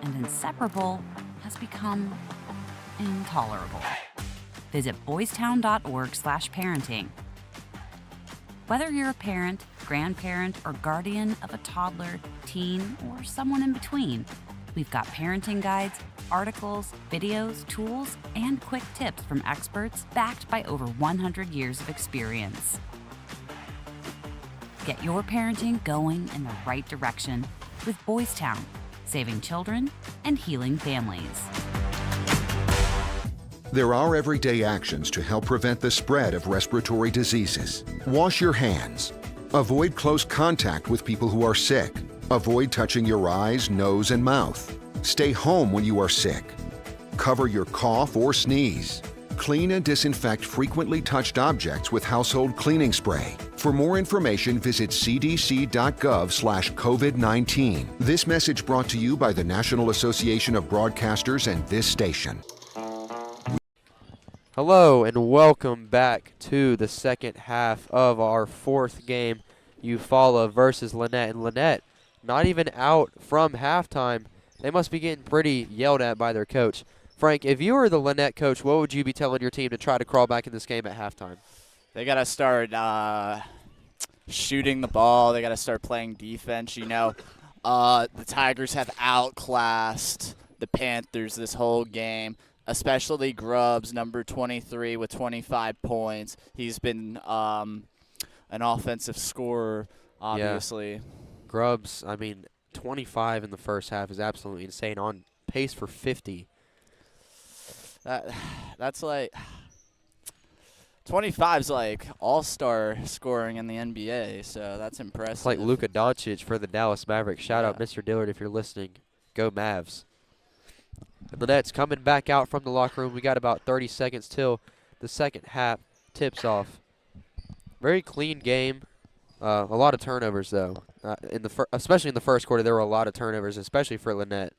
Inseparable has become intolerable. Visit boystown.org/parenting. Whether you're a parent, grandparent, or guardian of a toddler, teen, or someone in between, we've got parenting guides, articles, videos, tools, and quick tips from experts backed by over 100 years of experience. Get your parenting going in the right direction with Boys Town, saving children and healing families. There are everyday actions to help prevent the spread of respiratory diseases. Wash your hands. Avoid close contact with people who are sick. Avoid touching your eyes, nose, and mouth. Stay home when you are sick. Cover your cough or sneeze. Clean and disinfect frequently touched objects with household cleaning spray. For more information, visit cdc.gov/COVID-19. This message brought to you by the National Association of Broadcasters and this station. Hello and welcome back to the second half of our fourth game, Eufuala versus Lanett. And Lanett, not even out from halftime, They must be getting pretty yelled at by their coach. Frank, if you were the Lanett coach, what would you be telling your team to try to crawl back in this game at halftime? They got to start shooting the ball. They got to start playing defense. You know, the Tigers have outclassed the Panthers this whole game, especially Grubbs, number 23, with 25 points. He's been an offensive scorer, obviously. Yeah. Grubbs, I mean, 25 in the first half is absolutely insane. On pace for 50. That's like 25's like all-star scoring in the NBA, so that's impressive. It's like Luka Doncic for the Dallas Mavericks. Shout out Mr. Dillard if you're listening. Go Mavs. And Lanett's coming back out from the locker room. We got about 30 seconds till the second half tips off. Very clean game. A lot of turnovers, though. Especially in the first quarter, there were a lot of turnovers, especially for Lanett.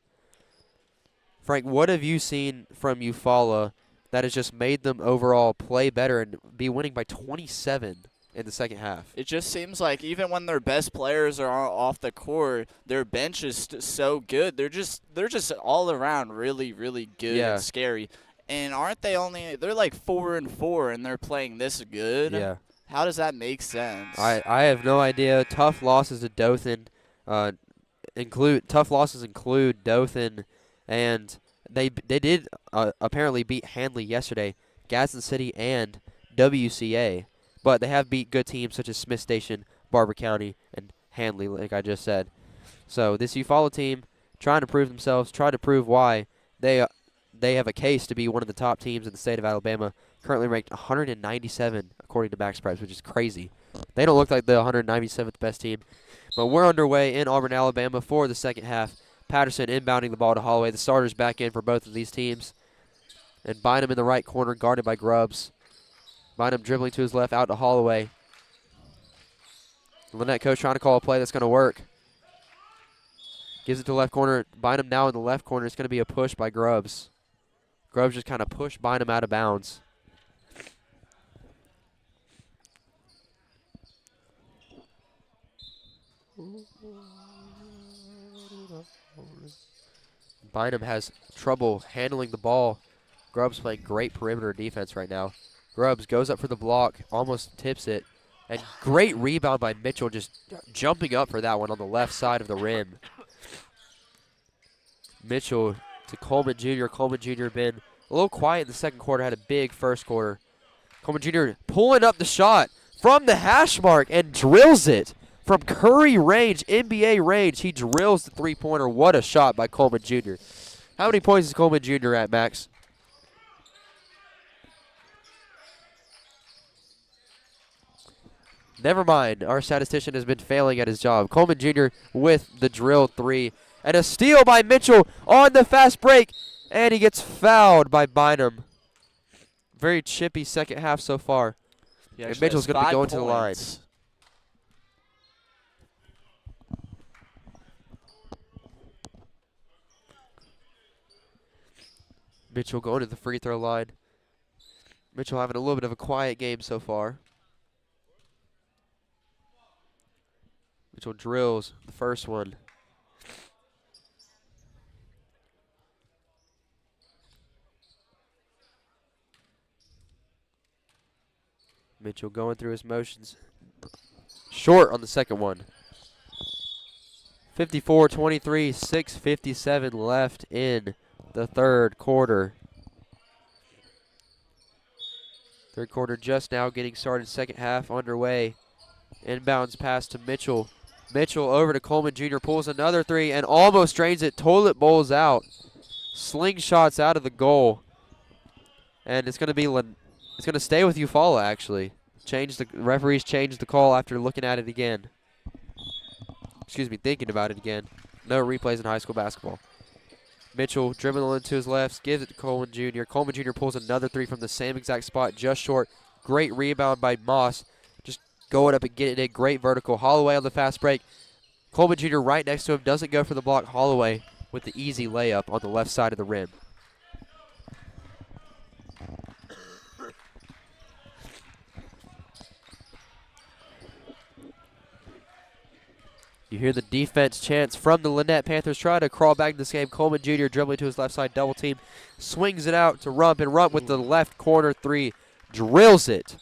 Frank, what have you seen from Eufuala that has just made them overall play better and be winning by 27 in the second half? It just seems like even when their best players are off the court, their bench is so good. They're just all around really, really good and scary. And aren't they they're like 4-4 and they're playing this good? Yeah. How does that make sense? I have no idea. Tough losses to Dothan include Dothan, and they did apparently beat Handley yesterday, Gadsden City and WCA, but they have beat good teams such as Smith Station, Barber County, and Handley, like I just said. So this Eufuala team trying to prove themselves, trying to prove why they have a case to be one of the top teams in the state of Alabama. Currently ranked 197 according to MaxPreps, which is crazy. They don't look like the 197th best team. But we're underway in Auburn, Alabama for the second half. Patterson inbounding the ball to Holloway. The starters back in for both of these teams. And Bynum in the right corner, guarded by Grubbs. Bynum dribbling to his left, out to Holloway. Lanett coach trying to call a play that's going to work. Gives it to the left corner. Bynum now in the left corner. It's going to be a push by Grubbs. Grubbs just kind of pushed Bynum out of bounds. Bynum has trouble handling the ball. Grubbs playing great perimeter defense right now. Grubbs goes up for the block, almost tips it. And great rebound by Mitchell, just jumping up for that one on the left side of the rim. Mitchell to Coleman Jr. Coleman Jr. been a little quiet in the second quarter, had a big first quarter. Coleman Jr. pulling up the shot from the hash mark and drills it. From Curry range, NBA range, he drills the three-pointer. What a shot by Coleman Jr. How many points is Coleman Jr. at, Max? Never mind. Our statistician has been failing at his job. Coleman Jr. with the drill three. And a steal by Mitchell on the fast break. And he gets fouled by Bynum. Very chippy second half so far. And Mitchell's going to be going to the line. Mitchell going to the free throw line. Mitchell having a little bit of a quiet game so far. Mitchell drills the first one. Mitchell going through his motions. Short on the second one. 54-23, 6:57 left in the third quarter. Third quarter just now getting started. Second half underway. Inbounds pass to Mitchell. Mitchell over to Coleman Jr. Pulls another three and almost drains it. Toilet bowls out. Slingshots out of the goal. And it's going to stay with Eufuala, actually. Referees changed the call after looking at it again. Excuse me, thinking about it again. No replays in high school basketball. Mitchell dribbling into his left, gives it to Coleman Jr. Coleman Jr. pulls another three from the same exact spot, just short. Great rebound by Moss. Just going up and getting it. Great vertical. Holloway on the fast break. Coleman Jr. right next to him, doesn't go for the block. Holloway with the easy layup on the left side of the rim. You hear the defense chants from the Lanett Panthers trying to crawl back in this game. Coleman Jr. dribbling to his left side, double team, swings it out to Rump, and Rump with the left corner three drills it.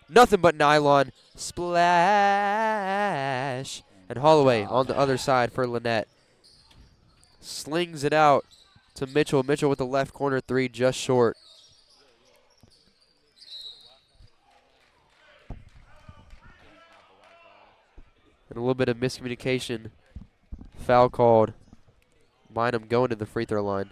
Nothing but nylon. Splash. And Holloway on the other side for Lanett. Slings it out to Mitchell. Mitchell with the left corner three just short. And a little bit of miscommunication. Foul called. Bynum going to the free throw line.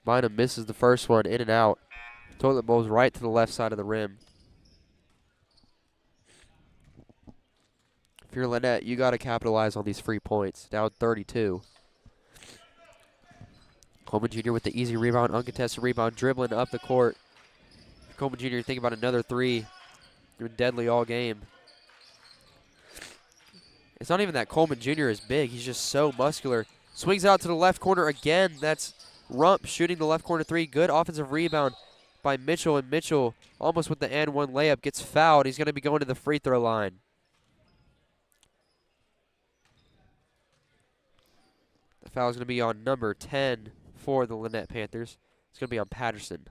Bynum misses the first one, in and out. Toilet bowl's right to the left side of the rim. If you're Lanett, you got to capitalize on these free points. Down 32. Coleman Jr. with the easy rebound, uncontested rebound, dribbling up the court. Coleman Jr. thinking about another three. You're deadly all game. It's not even that Coleman Jr. is big. He's just so muscular. Swings out to the left corner again. That's Rump shooting the left corner three. Good offensive rebound by Mitchell, and Mitchell almost with the and one layup gets fouled. He's going to be going to the free throw line. The foul is going to be on number 10 for the Lanett Panthers. It's going to be on Patterson.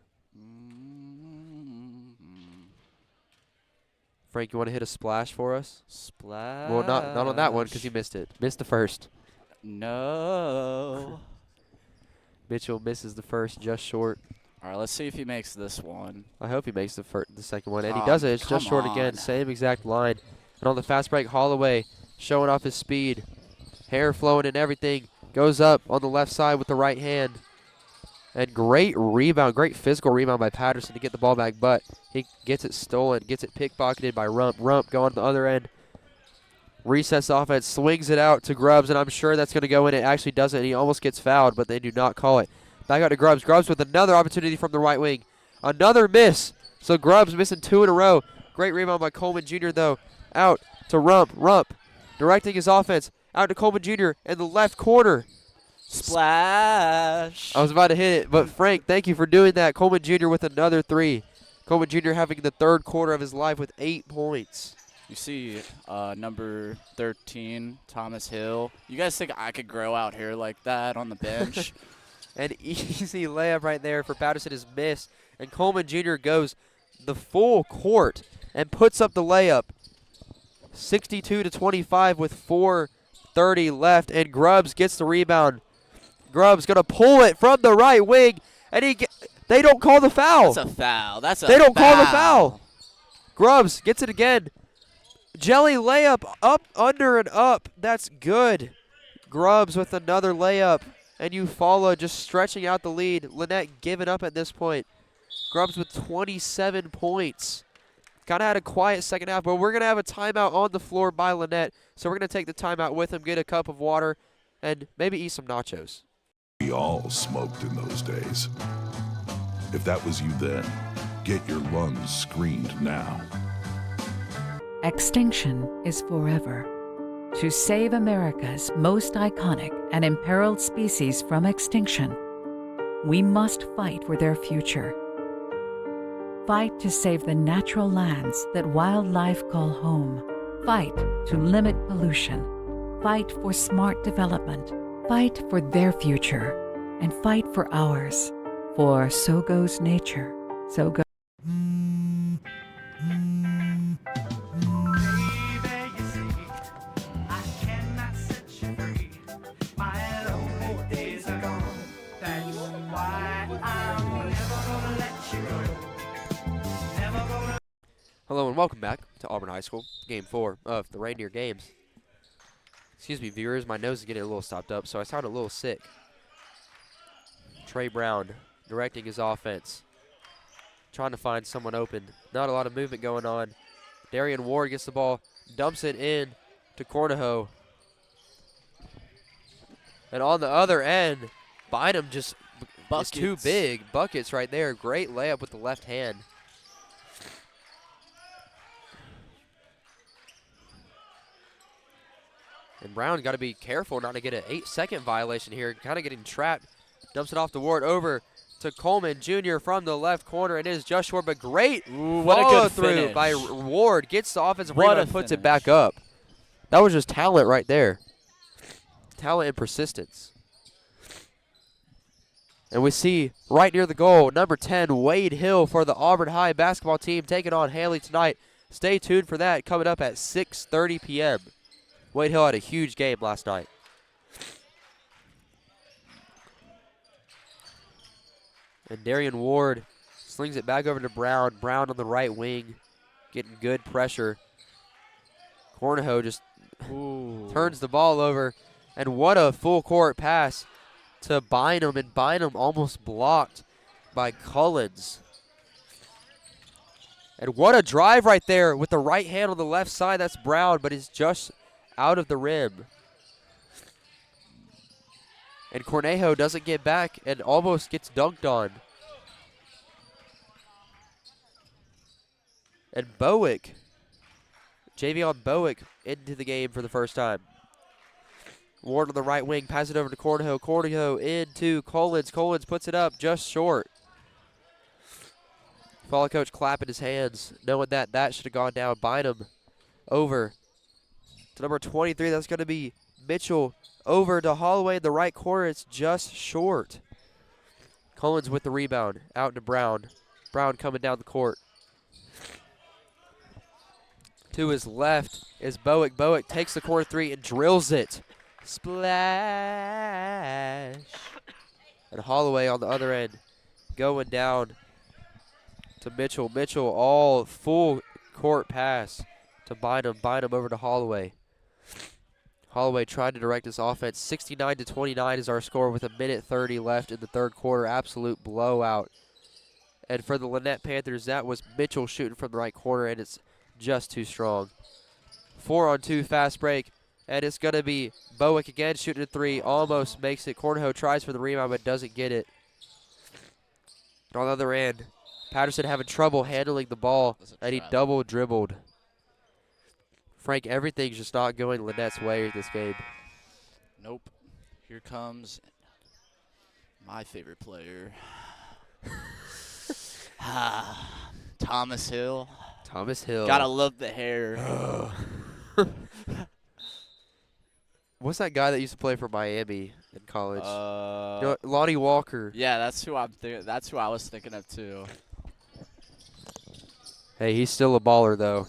Frank, you want to hit a splash for us? Splash. Well, not on that one because you missed it. Missed the first. No. Mitchell misses the first, just short. All right, let's see if he makes this one. I hope he makes the second one, and he does it. It's just short again. Same exact line. And on the fast break, Holloway showing off his speed. Hair flowing and everything. Goes up on the left side with the right hand. And great rebound, great physical rebound by Patterson to get the ball back, but he gets it stolen, gets it pickpocketed by Rump. Rump going to the other end. Recess offense, swings it out to Grubbs, and I'm sure that's going to go in. It actually doesn't. He almost gets fouled, but they do not call it. Back out to Grubbs. Grubbs with another opportunity from the right wing. Another miss. So Grubbs missing two in a row. Great rebound by Coleman Jr., though. Out to Rump. Rump directing his offense. Out to Coleman Jr. in the left corner. Splash. I was about to hit it, but Frank, thank you for doing that. Coleman Jr. with another three. Coleman Jr. having the third quarter of his life with 8 points. You see number 13, Thomas Hill. You guys think I could grow out here like that on the bench? An easy layup right there for Patterson is missed. And Coleman Jr. goes the full court and puts up the layup. 62-25 with 4:30 left. And Grubbs gets the rebound. Grubbs going to pull it from the right wing. And they don't call the foul. That's a foul. They don't call the foul. Grubbs gets it again. Jelly layup, up, under, and up. That's good. Grubbs with another layup. And Eufuala just stretching out the lead. Lanett giving up at this point. Grubbs with 27 points. Kind of had a quiet second half, but we're going to have a timeout on the floor by Lanett. So we're going to take the timeout with him, get a cup of water, and maybe eat some nachos. We all smoked in those days. If that was you then, get your lungs screened now. Extinction is forever. To save America's most iconic and imperiled species from extinction, we must fight for their future. Fight to save the natural lands that wildlife call home. Fight to limit pollution. Fight for smart development. Fight for their future. And fight for ours. For so goes nature, so goes. Hello and welcome back to Auburn High School, Game 4 of the Reindeer games. Excuse me, viewers, my nose is getting a little stopped up, so I sound a little sick. Trey Brown directing his offense, trying to find someone open. Not a lot of movement going on. Darian Ward gets the ball, dumps it in to Cornejo. And on the other end, Bynum just is too big. Buckets right there. Great layup with the left hand. And Brown got to be careful not to get an 8-second violation here. Kind of getting trapped. Dumps it off the Ward over to Coleman Jr. from the left corner. It is just short, but great what a follow good through finish. by Ward. Gets the offensive What rebound a and puts it finish. back up. That was just talent right there. Talent and persistence. And we see right near the goal, number 10, Wade Hill for the Auburn High basketball team taking on Handley tonight. Stay tuned for that coming up at 6:30 p.m. Wade Hill had a huge game last night. And Darian Ward slings it back over to Brown. Brown on the right wing, getting good pressure. Cornejo just turns the ball over. And what a full court pass to Bynum. And Bynum almost blocked by Cullens. And what a drive right there with the right hand on the left side. That's Brown, but it's just out of the rim. And Cornejo doesn't get back and almost gets dunked on. And Bowick, Javion Bowick into the game for the first time. Ward on the right wing, pass it over to Cornejo. Cornejo into Collins. Collins puts it up just short. Follow coach clapping his hands, knowing that that should have gone down. Bynum over to number 23. That's going to be Mitchell. Over to Holloway in the right corner. It's just short. Collins with the rebound. Out to Brown. Brown coming down the court. To his left is Bowick. Bowick takes the corner three and drills it. Splash. And Holloway on the other end going down to Mitchell. Mitchell all full court pass to Bynum. Bynum over to Holloway. Holloway trying to direct this offense. 69-29 is our score with 1:30 left in the third quarter. Absolute blowout. And for the Lanett Panthers, that was Mitchell shooting from the right corner, and it's just too strong. 4-on-2 fast break, and it's going to be Bowick again shooting a three. Almost makes it. Cornejo tries for the rebound, but doesn't get it. And on the other end, Patterson having trouble handling the ball, and he double dribbled. Frank, everything's just not going Lannett's way this game. Nope. Here comes my favorite player. Thomas Hill. Thomas Hill. Gotta love the hair. What's that guy that used to play for Miami in college? Lonnie Walker. Yeah, that's who that's who I was thinking of too. Hey, he's still a baller though.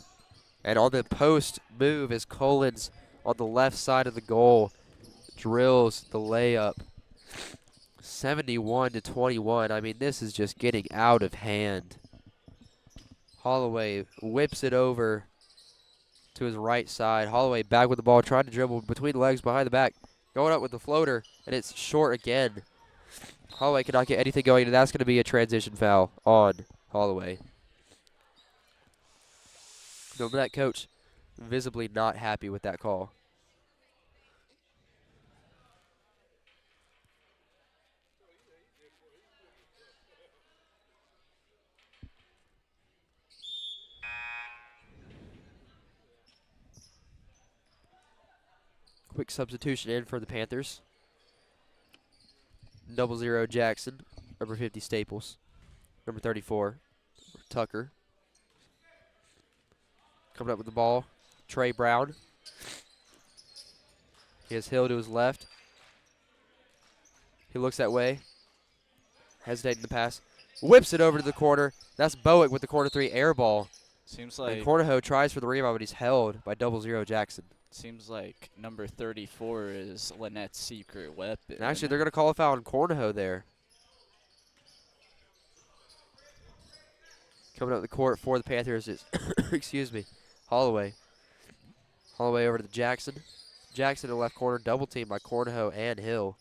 And on the post move is Collins on the left side of the goal. Drills the layup. 71-21. I mean, this is just getting out of hand. Holloway whips it over to his right side. Holloway back with the ball, trying to dribble between the legs, behind the back. Going up with the floater, and it's short again. Holloway cannot get anything going, and that's going to be a transition foul on Holloway. The Lanett coach visibly not happy with that call. Quick substitution in for the Panthers. 00 Jackson, number 50 Staples, number 34 Tucker. Coming up with the ball, Trey Brown. He has Hill to his left. He looks that way, hesitating to pass. Whips it over to the corner. That's Bowick with the corner three air ball. Seems like and Cornejo tries for the rebound, but he's held by 00 Jackson. Seems like number 34 is Lannett's secret weapon. And actually, they're going to call a foul on Cornejo there. Coming up the court for the Panthers is, excuse me, Holloway. Holloway over to Jackson. Jackson in the left corner, double teamed by Cornejo and Hill.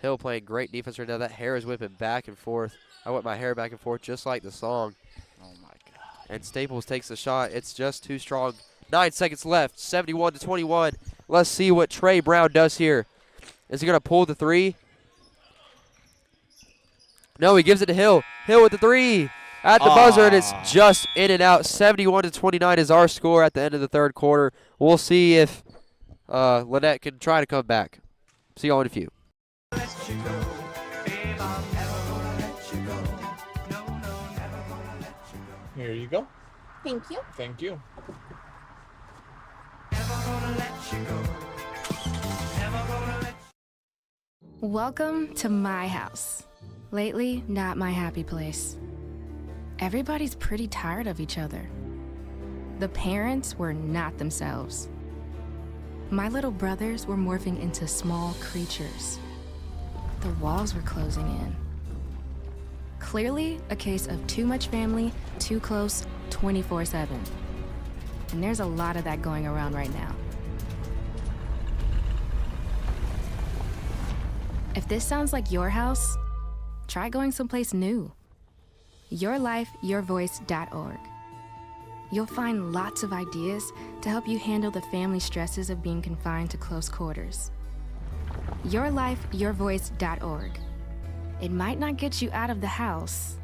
Hill playing great defense right now. That hair is whipping back and forth. I whip my hair back and forth just like the song. Oh, my God. And Staples takes the shot. It's just too strong. 9 seconds left, 71-21. Let's see what Trey Brown does here. Is he going to pull the three? No, he gives it to Hill. Hill with the three at the buzzer, and it's just in and out. 71-29 is our score at the end of the third quarter. We'll see if Lanett can try to come back. See y'all in a few. Here you go. Thank you. Thank you. Welcome to my house. Lately, not my happy place. Everybody's pretty tired of each other. The parents were not themselves. My little brothers were morphing into small creatures. The walls were closing in. Clearly, a case of too much family, too close, 24/7. And there's a lot of that going around right now. If this sounds like your house, try going someplace new. YourLifeYourVoice.org. You'll find lots of ideas to help you handle the family stresses of being confined to close quarters. YourLifeYourVoice.org. It might not get you out of the house.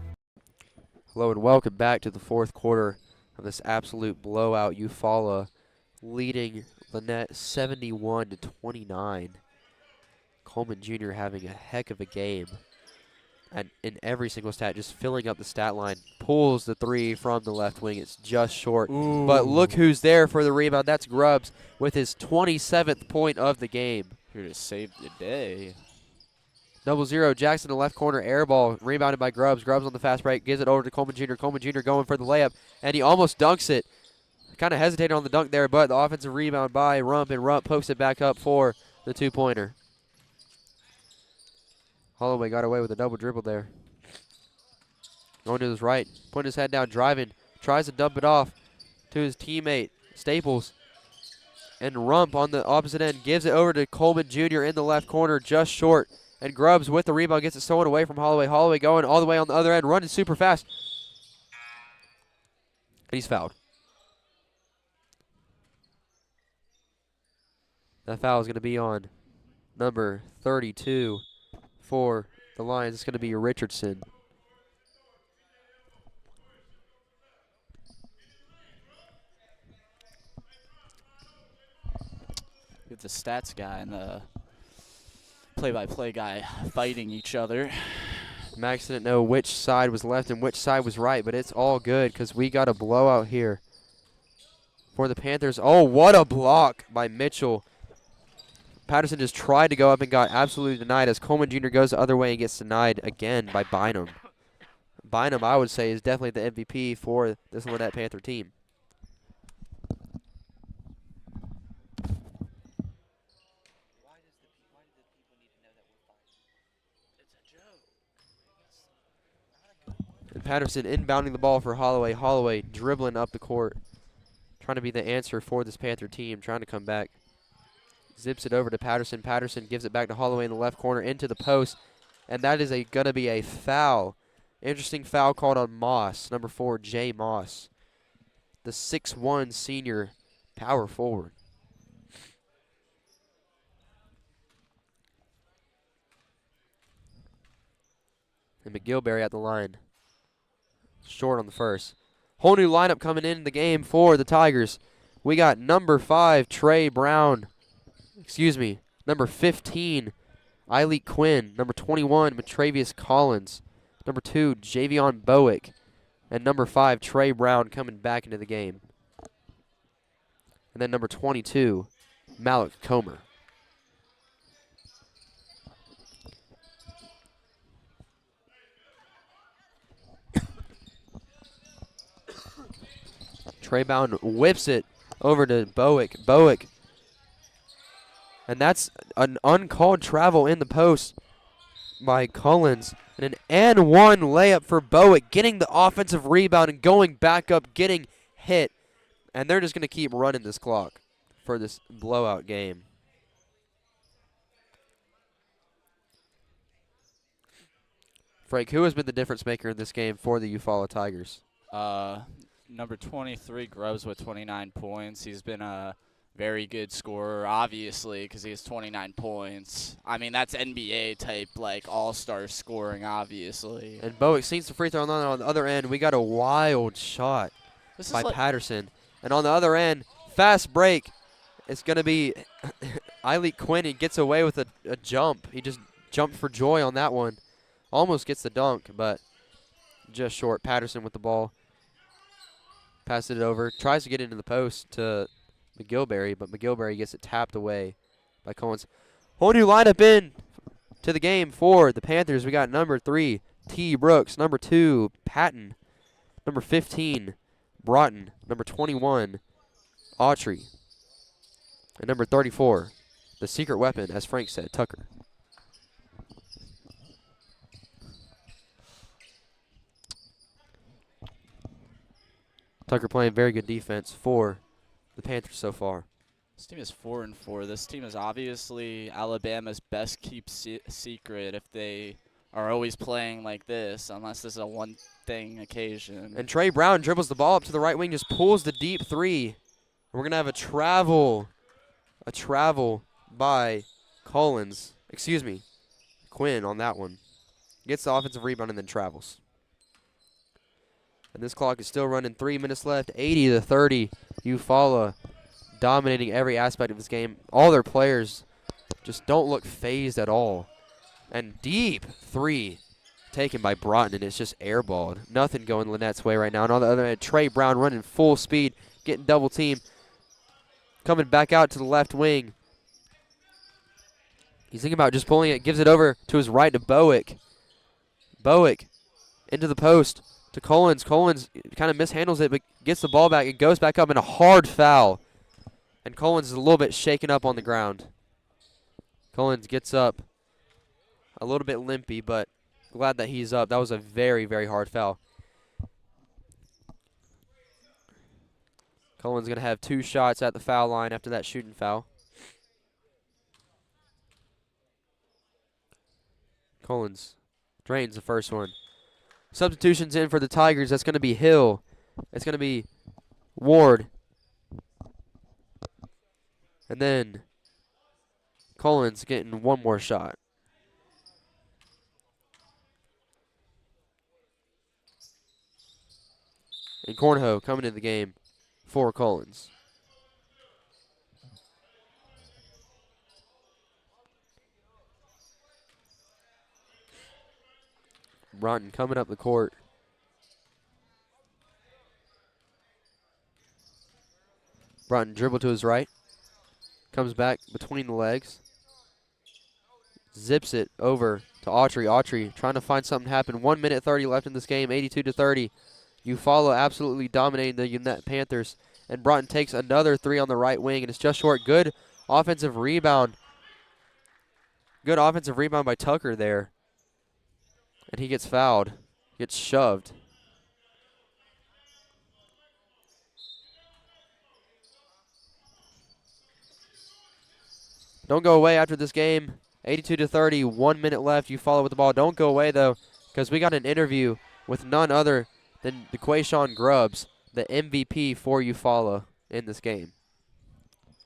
Hello and welcome back to the fourth quarter of this absolute blowout. Eufuala leading Lanett 71-29. Coleman Jr. having a heck of a game. And in every single stat, just filling up the stat line. Pulls the three from the left wing. It's just short. Ooh. But look who's there for the rebound. That's Grubbs with his 27th point of the game. Here to save the day. 0-0, Jackson in the left corner, air ball, rebounded by Grubbs. Grubbs on the fast break, gives it over to Coleman Jr. Coleman Jr. going for the layup, and he almost dunks it. Kind of hesitated on the dunk there, but the offensive rebound by Rump, and Rump pokes it back up for the two-pointer. Holloway got away with a double dribble there. Going to his right, putting his head down, driving, tries to dump it off to his teammate, Staples. And Rump on the opposite end gives it over to Coleman Jr. in the left corner, just short. And Grubbs with the rebound gets it stolen away from Holloway. Holloway going all the way on the other end, running super fast. And he's fouled. That foul is going to be on number 32 for the Lions. It's going to be Richardson. Get the stats guy and the play-by-play guy fighting each other. Max didn't know which side was left and which side was right, but it's all good because we got a blowout here for the Panthers. Oh, what a block by Mitchell. Patterson just tried to go up and got absolutely denied as Coleman Jr. goes the other way and gets denied again by Bynum. Bynum, I would say, is definitely the MVP for this Lanett Panther team. And Patterson inbounding the ball for Holloway. Holloway dribbling up the court, trying to be the answer for this Panther team, trying to come back. Zips it over to Patterson. Patterson gives it back to Holloway in the left corner into the post, and that is going to be a foul. Interesting foul called on Moss, number 4, Jay Moss, the 6'1" senior power forward. And McGilberry at the line. Short on the first. Whole new lineup coming in the game for the Tigers. We got number 5, Trey Brown. Number 15, Eileen Quinn. Number 21, Matravius Collins. Number 2, Javion Bowick. And number 5, Trey Brown coming back into the game. And then number 22, Malik Comer. Trey Brown whips it over to Bowick. Bowick. And that's an uncalled travel in the post by Collins. And an and-one layup for Bowick, getting the offensive rebound and going back up, getting hit. And they're just going to keep running this clock for this blowout game. Frank, who has been the difference maker in this game for the Eufaula Tigers? Number 23, Grubbs with 29 points. He's been a very good scorer, obviously, because he has 29 points. I mean, that's NBA type, like, all-star scoring, obviously. And Bowick sees the free throw on the other end. We got a wild shot by Patterson. And on the other end, fast break. It's going to be Eiley Quinn. He gets away with a jump. He just jumped for joy on that one. Almost gets the dunk, but just short. Patterson with the ball. Passes it over. Tries to get into the post to McGilberry, but McGilberry gets it tapped away by Collins. Whole new lineup in to the game for the Panthers. We got number 3, T. Brooks. Number 2, Patton. Number 15, Broughton. Number 21, Autry. And number 34, the secret weapon, as Frank said, Tucker. Tucker playing very good defense for the Panthers so far. This team is 4-4. This team is obviously Alabama's best keep secret if they are always playing like this, unless this is a one-thing occasion. And Trey Brown dribbles the ball up to the right wing, just pulls the deep three. We're going to have a travel by Quinn on that one. Gets the offensive rebound and then travels. And this clock is still running. 3 minutes left. 80-30. Eufuala dominating every aspect of this game. All their players just don't look phased at all. And deep three taken by Broughton, and it's just airballed. Nothing going Lanett's way right now. And on the other end, Trey Brown running full speed, getting double team. Coming back out to the left wing. He's thinking about just pulling it. Gives it over to his right to Bowick. Bowick into the post to Collins. Collins kind of mishandles it, but gets the ball back. It goes back up in a hard foul. And Collins is a little bit shaken up on the ground. Collins gets up a little bit limpy, but glad that he's up. That was a very, very hard foul. Collins going to have 2 shots at the foul line after that shooting foul. Collins drains the first one. Substitutions in for the Tigers. That's going to be Hill. It's going to be Ward. And then Collins getting one more shot. And Cornho coming into the game for Collins. Broughton coming up the court. Broughton dribble to his right. Comes back between the legs. Zips it over to Autry. Autry trying to find something to happen. 1 minute 30 left in this game, 82-30. Eufuala absolutely dominating the Lanett Panthers. And Broughton takes another 3 on the right wing, and it's just short. Good offensive rebound. Good offensive rebound by Tucker there. And he gets fouled. Gets shoved. Don't go away after this game. 82-30, 1 minute left. Eufuala with the ball. Don't go away, though, because we got an interview with none other than DeQuayshawn Grubbs, the MVP for Eufuala in this game.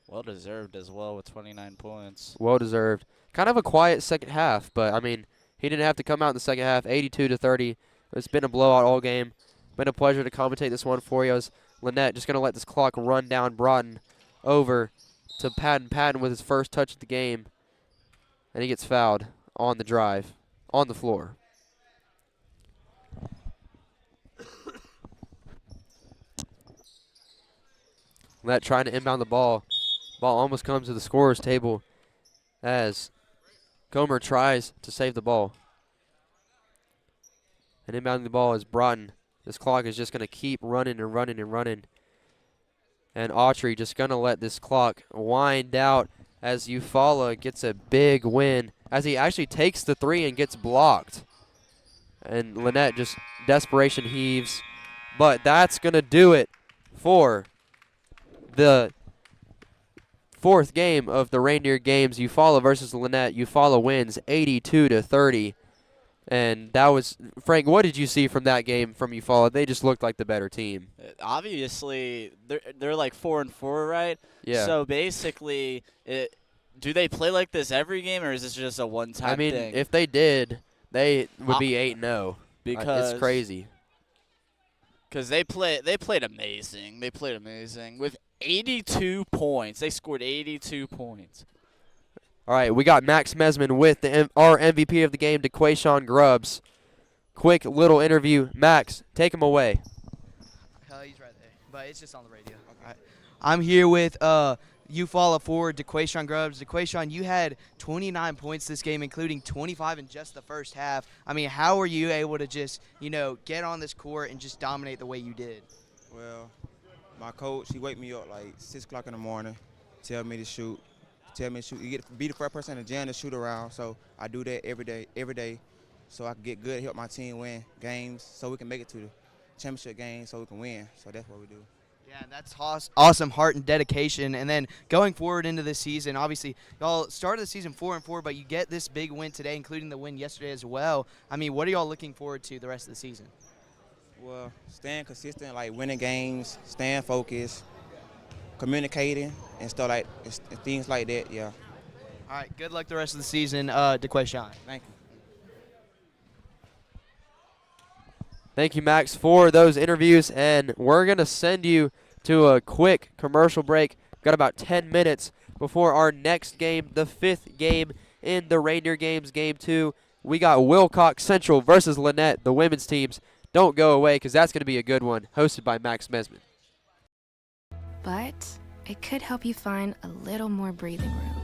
Well-deserved as well with 29 points. Well-deserved. Kind of a quiet second half, but, I mean, he didn't have to come out in the second half. 82-30. It's been a blowout all game. Been a pleasure to commentate this one for you. As Lanett just going to let this clock run down Broughton over to Patton. Patton with his first touch of the game. And he gets fouled on the drive, on the floor. Lanett trying to inbound the ball. Ball almost comes to the scorer's table as Comer tries to save the ball. And inbounding the ball is Broughton. This clock is just going to keep running and running and running. And Autry just going to let this clock wind out as Eufuala gets a big win as he actually takes the 3 and gets blocked. And Lanett just desperation heaves. But that's going to do it for the 4th game of the Reindeer games. Eufuala versus Lanett. Eufuala wins 82-30. And that was, Frank, what did you see from that game from Eufuala? They just looked like the better team. Obviously, they're like 4-4, right? Yeah. So basically, do they play like this every game, or is this just a one-time thing? I mean, if they did, they would be 8-0. Because it's crazy. Because they played amazing. They played amazing with 82 points. They scored 82 points. All right, we got Max Mesman with our MVP of the game, DeQuayshawn Grubbs. Quick little interview. Max, take him away. He's right there, but it's just on the radio. Okay. Right. I'm here with Eufuala forward DeQuayshawn Grubbs. DeQuayshawn, you had 29 points this game, including 25 in just the first half. I mean, how were you able to just, get on this court and just dominate the way you did? Well, my coach, he wake me up like 6 o'clock in the morning, tell me to shoot. You be the first person in the gym to shoot around, so I do that every day, so I can get good, help my team win games, so we can make it to the championship game, so we can win. So that's what we do. Yeah, that's awesome heart and dedication. And then going forward into this season, obviously y'all started the season 4-4, but you get this big win today, including the win yesterday as well. I mean, what are y'all looking forward to the rest of the season? Well, staying consistent, like winning games, staying focused, communicating and stuff like things like that. Yeah. All right. Good luck the rest of the season, DeQuayshawn. Thank you. Thank you, Max, for those interviews, and we're going to send you to a quick commercial break. We've got about 10 minutes before our next game, the 5th game in the Reindeer games, Game 2. We got Wilcox Central versus Lanett, the women's teams. Don't go away because that's going to be a good one, hosted by Max Mesman. But it could help you find a little more breathing room.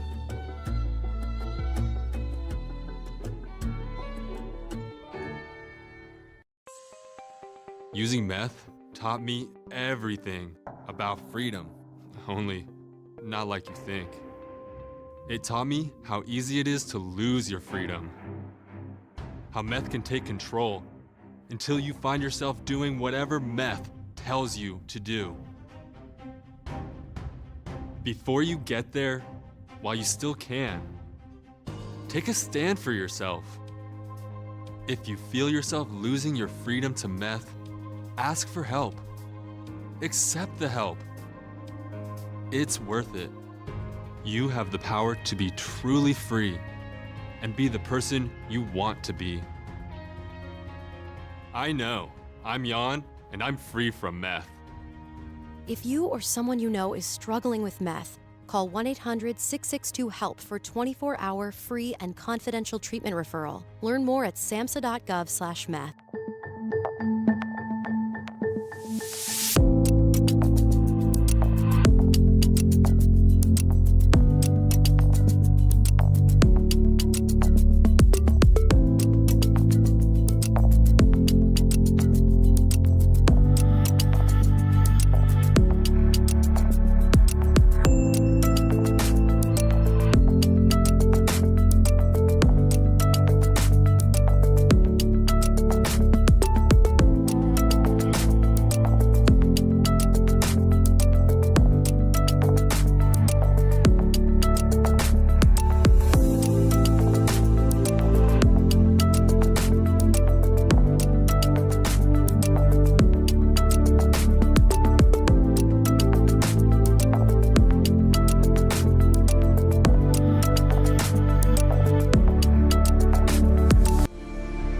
Using meth taught me everything about freedom, only not like you think. It taught me how easy it is to lose your freedom, how meth can take control until you find yourself doing whatever meth tells you to do. Before you get there, while you still can, take a stand for yourself. If you feel yourself losing your freedom to meth, ask for help. Accept the help. It's worth it. You have the power to be truly free and be the person you want to be. I know. I'm Jan, and I'm free from meth. If you or someone you know is struggling with meth, call 1-800-662-HELP for 24-hour free and confidential treatment referral. Learn more at samhsa.gov/meth.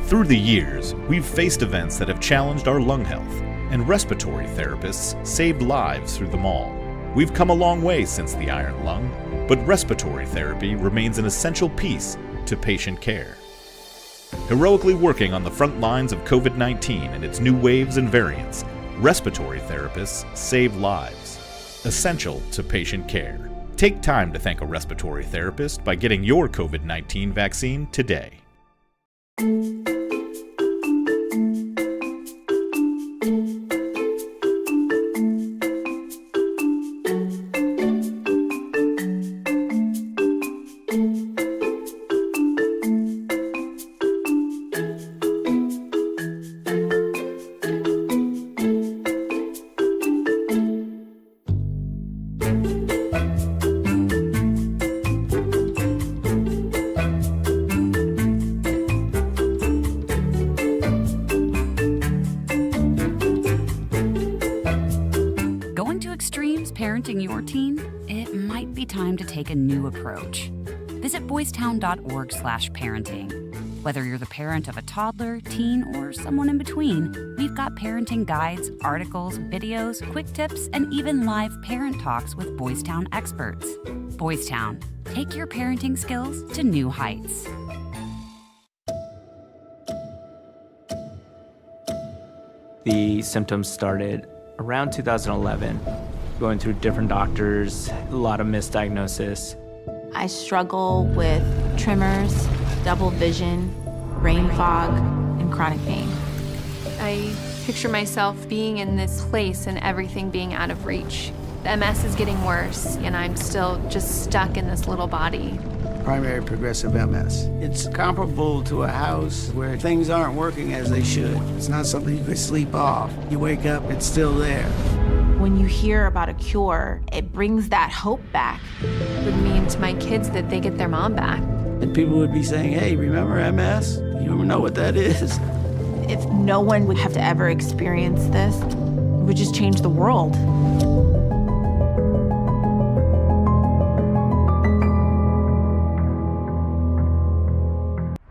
Through the years, we've faced events that have challenged our lung health, and respiratory therapists saved lives through them all. We've come a long way since the iron lung, but respiratory therapy remains an essential piece to patient care. Heroically working on the front lines of COVID-19 and its new waves and variants, respiratory therapists save lives, essential to patient care. Take time to thank a respiratory therapist by getting your COVID-19 vaccine today. Parenting your teen, it might be time to take a new approach. Visit boystown.org/parenting. Whether you're the parent of a toddler, teen, or someone in between, we've got parenting guides, articles, videos, quick tips, and even live parent talks with Boys Town experts. Boys Town, take your parenting skills to new heights. The symptoms started around 2011, going through different doctors, a lot of misdiagnosis. I struggle with tremors, double vision, brain fog, and chronic pain. I picture myself being in this place and everything being out of reach. The MS is getting worse, and I'm still just stuck in this little body. Primary progressive MS. It's comparable to a house where things aren't working as they should. It's not something you could sleep off. You wake up, it's still there. When you hear about a cure, it brings that hope back. It would mean to my kids that they get their mom back. And people would be saying, hey, remember MS? You don't know what that is. If no one would have to ever experience this, it would just change the world.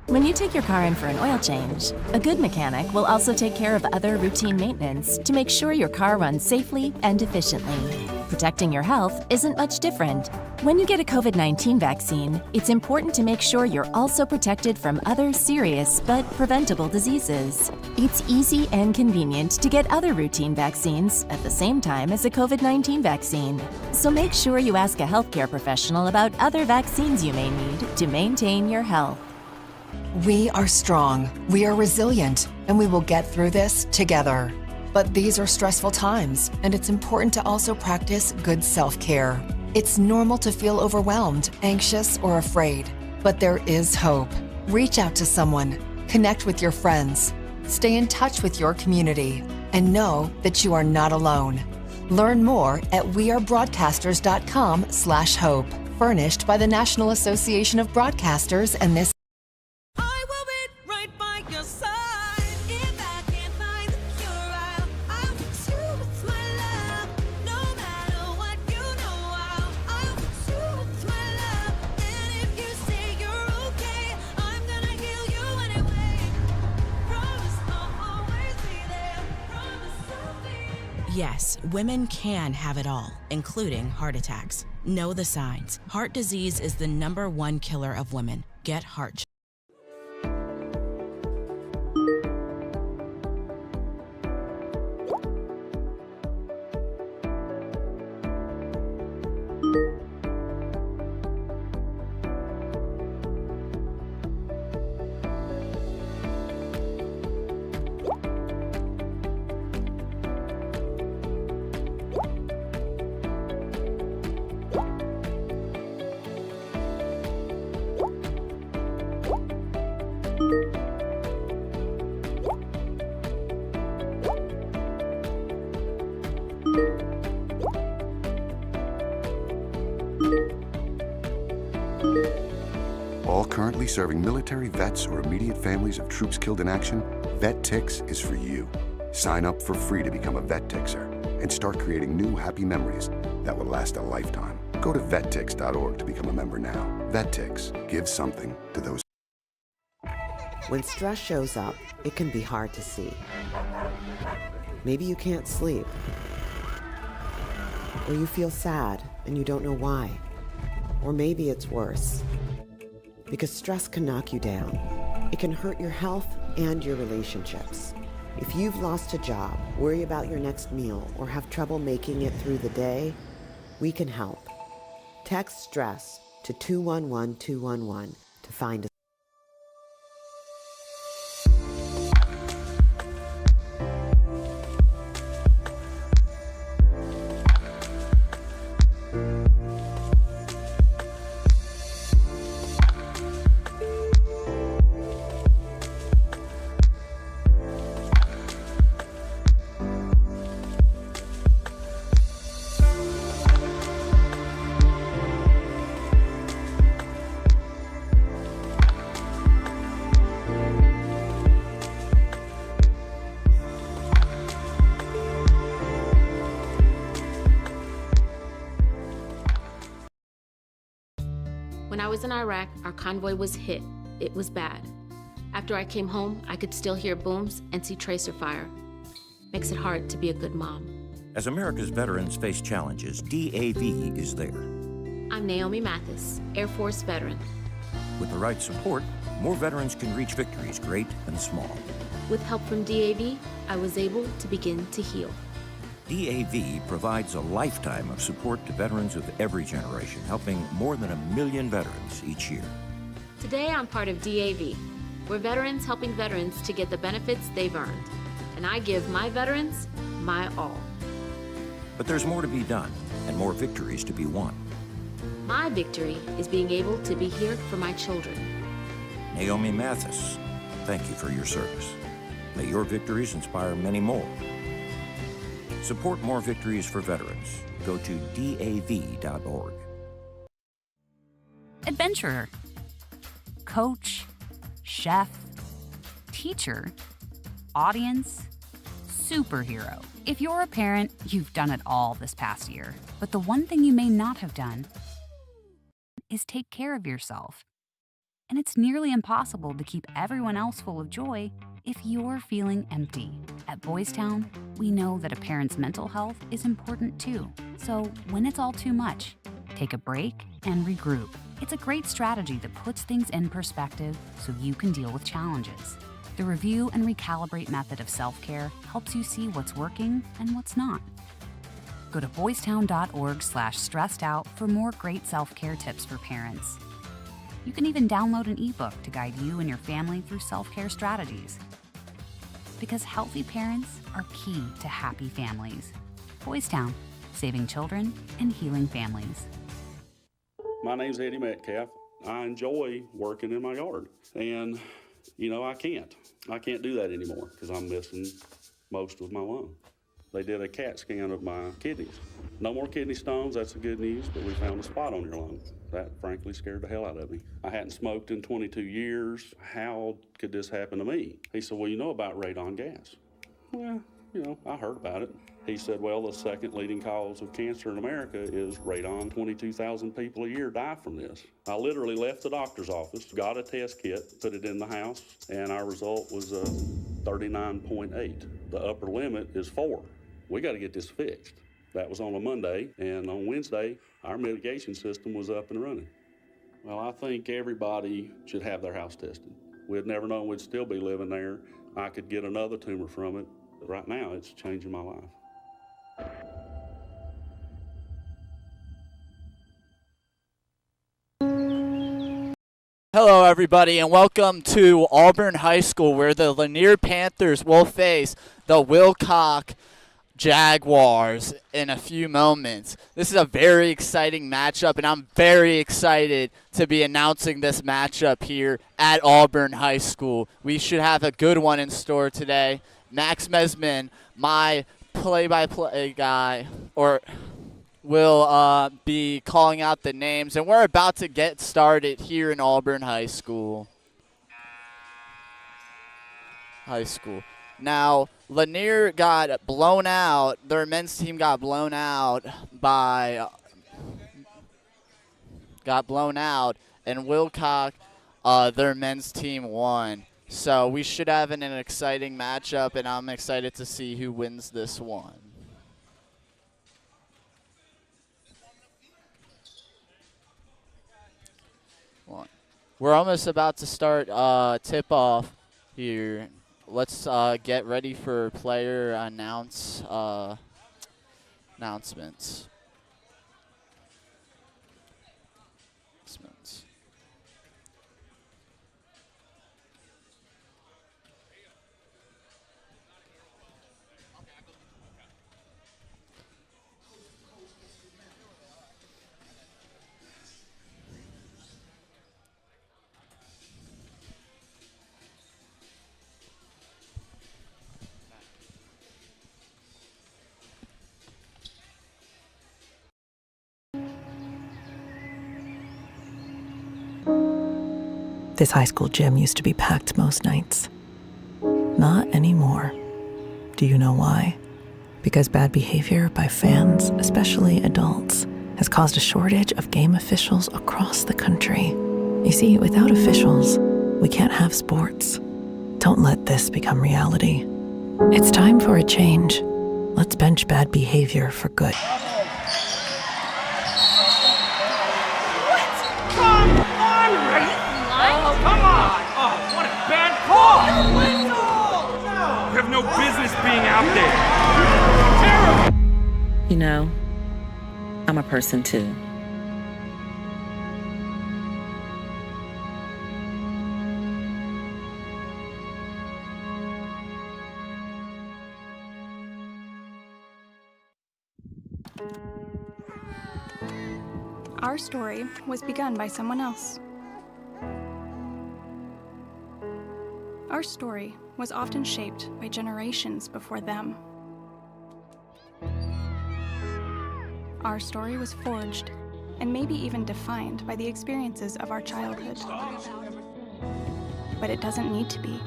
When you take your car in for an oil change, a good mechanic will also take care of other routine maintenance to make sure your car runs safely and efficiently. Protecting your health isn't much different. When you get a COVID-19 vaccine, it's important to make sure you're also protected from other serious but preventable diseases. It's easy and convenient to get other routine vaccines at the same time as a COVID-19 vaccine. So make sure you ask a healthcare professional about other vaccines you may need to maintain your health. We are strong, we are resilient, and we will get through this together. But these are stressful times, and it's important to also practice good self-care. It's normal to feel overwhelmed, anxious, or afraid, but there is hope. Reach out to someone, connect with your friends, stay in touch with your community, and know that you are not alone. Learn more at wearebroadcasters.com/hope, furnished by the National Association of Broadcasters and this. Yes, women can have it all, including heart attacks. Know the signs. Heart disease is the #1 killer of women. Get heart checked. All currently serving military vets or immediate families of troops killed in action, VetTix is for you. Sign up for free to become a VetTixer and start creating new happy memories that will last a lifetime. Go to vettix.org to become a member now. VetTix, give something to those. When stress shows up, it can be hard to see. Maybe you can't sleep, or you feel sad and you don't know why. Or maybe it's worse. Because stress can knock you down. It can hurt your health and your relationships. If you've lost a job, worry about your next meal, or have trouble making it through the day, we can help. Text STRESS to 211211 to find a When I was in Iraq, our convoy was hit. It was bad. After I came home, I could still hear booms and see tracer fire. Makes it hard to be a good mom. As America's veterans face challenges, DAV is there. I'm Naomi Mathis, Air Force veteran. With the right support, more veterans can reach victories, great and small. With help from DAV, I was able to begin to heal. DAV provides a lifetime of support to veterans of every generation, helping more than 1 million veterans each year. Today, I'm part of DAV. We're veterans helping veterans to get the benefits they've earned. And I give my veterans my all. But there's more to be done and more victories to be won. My victory is being able to be here for my children. Naomi Mathis, thank you for your service. May your victories inspire many more. Support more victories for veterans. Go to DAV.org. Adventurer, coach, chef, teacher, audience, superhero. If you're a parent, you've done it all this past year. But the one thing you may not have done is take care of yourself. And it's nearly impossible to keep everyone else full of joy if you're feeling empty. At Boys Town, we know that a parent's mental health is important too. So when it's all too much, take a break and regroup. It's a great strategy that puts things in perspective so you can deal with challenges. The review and recalibrate method of self-care helps you see what's working and what's not. Go to boystown.org/stressedout for more great self-care tips for parents. You can even download an ebook to guide you and your family through self-care strategies. Because healthy parents are key to happy families. Boys Town, saving children and healing families. My name's Eddie Metcalf. I enjoy working in my yard. And, I can't do that anymore because I'm missing most of my lung. They did a CAT scan of my kidneys. No more kidney stones, that's the good news, but we found a spot on your lung. That frankly scared the hell out of me. I hadn't smoked in 22 years. How could this happen to me? He said, well, you know about radon gas. Well, I heard about it. He said, well, the second leading cause of cancer in America is radon. 22,000 people a year die from this. I literally left the doctor's office, got a test kit, put it in the house, and our result was 39.8. The upper limit is 4. We got to get this fixed. That was on a Monday, and on Wednesday, our mitigation system was up and running. Well, I think everybody should have their house tested. We'd never known we'd still be living there. I could get another tumor from it, but right now it's changing my life. Hello, everybody, and welcome to Auburn High School, where the Lanett Panthers will face the Wilcox Jaguars in a few moments. This is a very exciting matchup, and I'm very excited to be announcing this matchup here at Auburn High School. We should have a good one in store today. Max Mesman, my play-by-play guy, will be calling out the names, and we're about to get started here in Auburn High School. Now, Lanett got blown out. Their men's team got blown out, and Wilcox, their men's team won. So we should have an exciting matchup, and I'm excited to see who wins this one. We're almost about to start tip-off here. Let's get ready for player announcements. This high school gym used to be packed most nights. Not anymore. Do you know why? Because bad behavior by fans, especially adults, has caused a shortage of game officials across the country. You see, without officials, we can't have sports. Don't let this become reality. It's time for a change. Let's bench bad behavior for good. Come on, Ray! Oh, come on! Oh, what a bad call! You have no business being out there. Terrible! You know, I'm a person too. Our story was begun by someone else. Our story was often shaped by generations before them. Our story was forged and maybe even defined by the experiences of our childhood. But it doesn't need to be.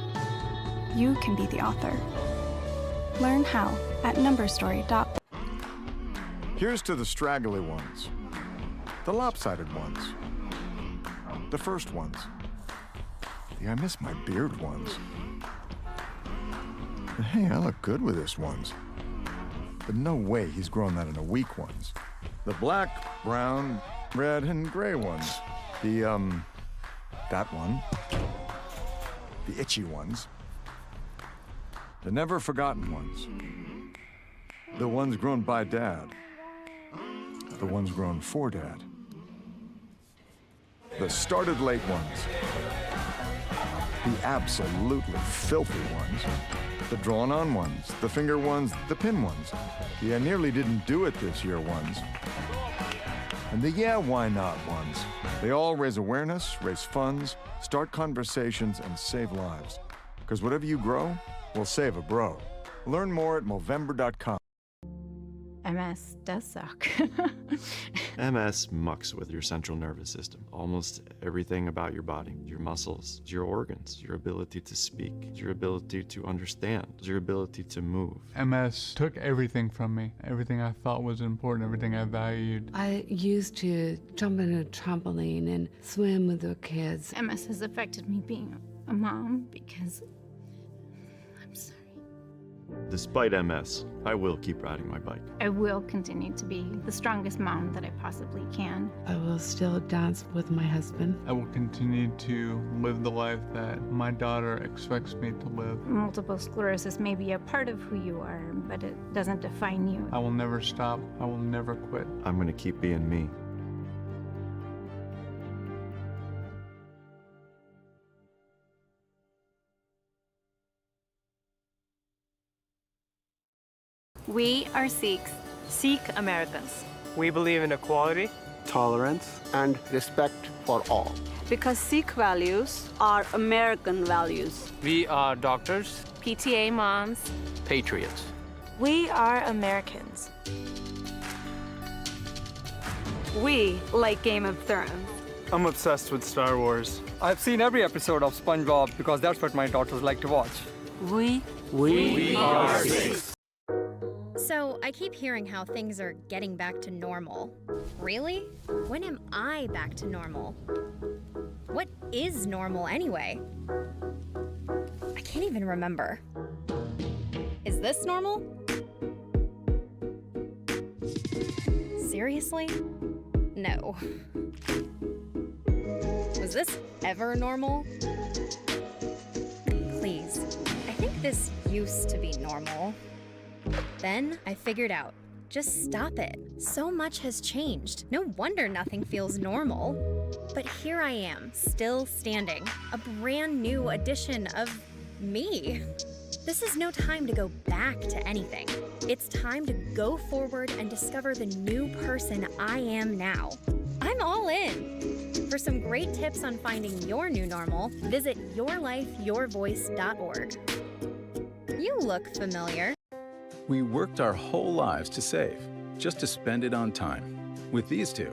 You can be the author. Learn how at numberstory.org. Here's to the straggly ones, the lopsided ones, the first ones, the I miss my beard ones. And hey, I look good with this ones. But no way he's grown that in a week ones. The black, brown, red, and gray ones. The, that one. The itchy ones. The never forgotten ones. The ones grown by Dad. The ones grown for Dad. The started late ones. The absolutely filthy ones. The drawn-on ones. The finger ones. The pin ones. The I nearly didn't do it this year ones. And the yeah, why not ones. They all raise awareness, raise funds, start conversations, and save lives. Because whatever you grow will save a bro. Learn more at Movember.com. MS does suck. MS mucks with your central nervous system. Almost everything about your body, your muscles, your organs, your ability to speak, your ability to understand, your ability to move. MS took everything from me. Everything I thought was important, everything I valued. I used to jump in a trampoline and swim with the kids. MS has affected me being a mom because I'm sorry. Despite MS, I will keep riding my bike. I will continue to be the strongest mom that I possibly can. I will still dance with my husband. I will continue to live the life that my daughter expects me to live. Multiple sclerosis may be a part of who you are, but it doesn't define you. I will never stop. I will never quit. I'm going to keep being me. We are Sikhs, Sikh Americans. We believe in equality, tolerance, and respect for all. Because Sikh values are American values. We are doctors, PTA moms, patriots. We are Americans. We like Game of Thrones. I'm obsessed with Star Wars. I've seen every episode of SpongeBob because that's what my daughters like to watch. We are Sikhs. So, I keep hearing how things are getting back to normal. Really? When am I back to normal? What is normal anyway? I can't even remember. Is this normal? Seriously? No. Was this ever normal? Please. I think this used to be normal. Then I figured out, just stop it. So much has changed. No wonder nothing feels normal. But here I am, still standing. A brand new edition of me. This is no time to go back to anything. It's time to go forward and discover the new person I am now. I'm all in. For some great tips on finding your new normal, visit yourlifeyourvoice.org. You look familiar. We worked our whole lives to save, just to spend it on time. With these two.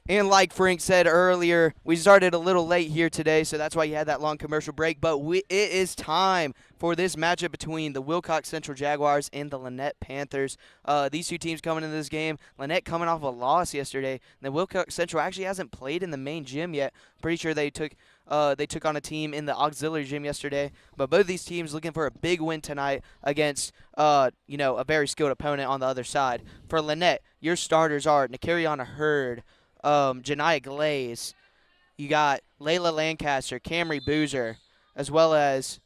And like Frank said earlier, we started a little late here today, so that's why you had that long commercial break. But it is time for this matchup between the Wilcox Central Jaguars and the Lanett Panthers. These two teams coming into this game. Lanett coming off a loss yesterday. And the Wilcox Central actually hasn't played in the main gym yet. Pretty sure they took on a team in the auxiliary gym yesterday. But both of these teams looking for a big win tonight against a very skilled opponent on the other side. For Lanett, your starters are Nakariana Hurd, Janiah Glaze, you got Layla Lancaster, Camry Boozer, as well as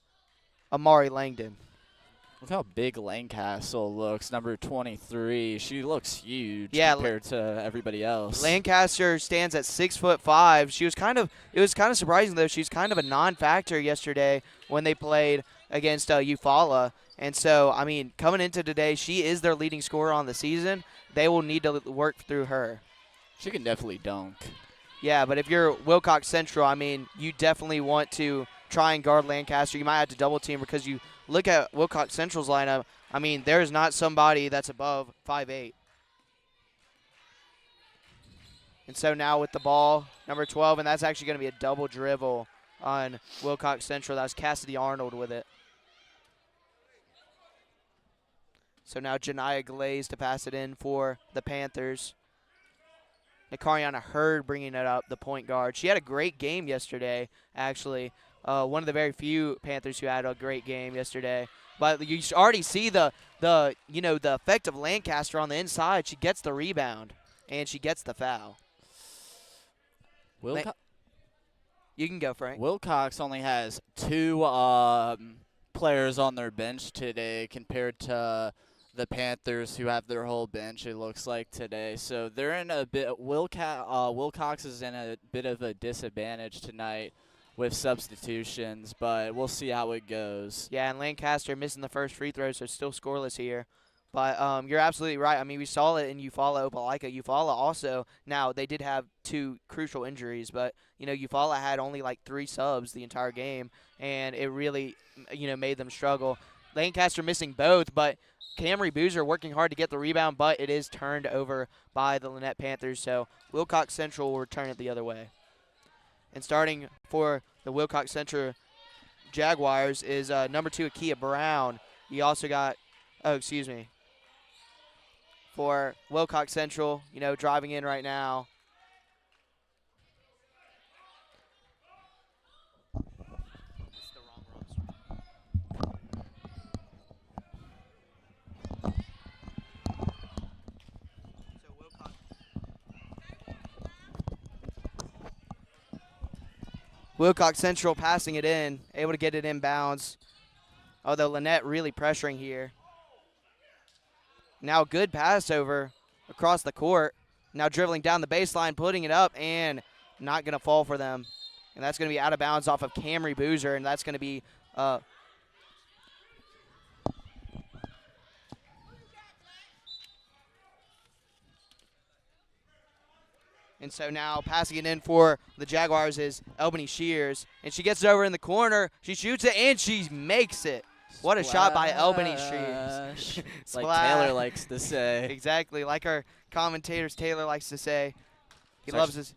Amari Langdon. Look how big Lancaster looks, number 23. She looks huge compared to everybody else. Lancaster stands at 6'5". It was kind of surprising though. She's kind of a non-factor yesterday when they played against Eufuala. And so, I mean, coming into today, she is their leading scorer on the season. They will need to work through her. She can definitely dunk. Yeah, but if you're Wilcox Central, I mean, you definitely want to try and guard Lancaster. You might have to double team because you look at Wilcox Central's lineup. I mean, there is not somebody that's above 5'8". And so now with the ball, number 12, and that's actually going to be a double dribble on Wilcox Central. That was Cassidy Arnold with it. So now Janiah Glaze to pass it in for the Panthers. Nakariana Hurd bringing it up, the point guard. She had a great game yesterday, actually. One of the very few Panthers who had a great game yesterday. But you already see the effect of Lancaster on the inside. She gets the rebound, and she gets the foul. You can go, Frank. Wilcox only has 2 players on their bench today compared to the Panthers, who have their whole bench, it looks like, today. So they're in a bit – Wilcox is in a bit of a disadvantage tonight with substitutions, but we'll see how it goes. Yeah, and Lancaster missing the first free throw, so still scoreless here. But you're absolutely right. I mean, we saw it in Eufuala, Opelika. Eufuala also, now they did have 2 crucial injuries, but, Eufuala had only like 3 subs the entire game, and it really, made them struggle. Lancaster missing both, but Camry Boozer working hard to get the rebound, but it is turned over by the Lanett Panthers, so Wilcox Central will return it the other way. And starting for the Wilcox Central Jaguars is number 2, Akia Brown. You also got, for Wilcox Central, driving in right now. Wilcox Central passing it in, able to get it inbounds. Although Lanett really pressuring here. Now good pass over across the court. Now dribbling down the baseline, putting it up, and not going to fall for them. And that's going to be out of bounds off of Camry Boozer, and that's going to be and so now passing it in for the Jaguars is Albany Shears. And she gets it over in the corner. She shoots it, and she makes it. What a shot by Albany Shears. Like Taylor likes to say. Exactly, like our commentators Taylor likes to say. He loves his.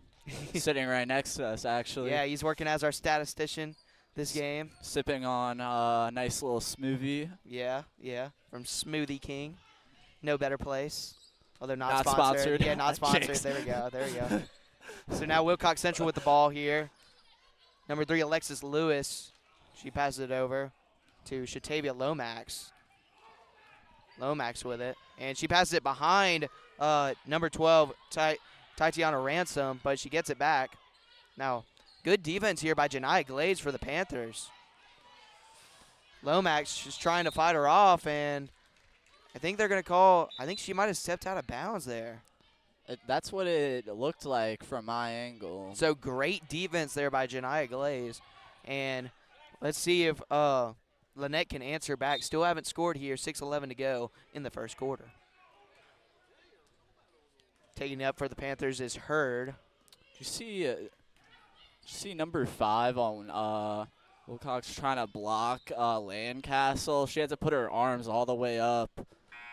Sitting right next to us, actually. Yeah, he's working as our statistician this game. Sipping on a nice little smoothie. Yeah, from Smoothie King. No better place. Although not sponsored. Yeah, not sponsored. There we go. So now Wilcox Central with the ball here. Number 3, Alexis Lewis. She passes it over to Shatavia Lomax. Lomax with it. And she passes it behind number 12, Tatiana Ransom, but she gets it back. Now, good defense here by Janiah Glaze for the Panthers. Lomax just trying to fight her off, and I think they're going to call – I think she might have stepped out of bounds there. That's what it looked like from my angle. So great defense there by Janiah Glaze. And let's see if Lanett can answer back. Still haven't scored here. 6:11 to go in the first quarter. Taking it up for the Panthers is Hurd. Did you see number 5 on Wilcox trying to block Lancaster? She had to put her arms all the way up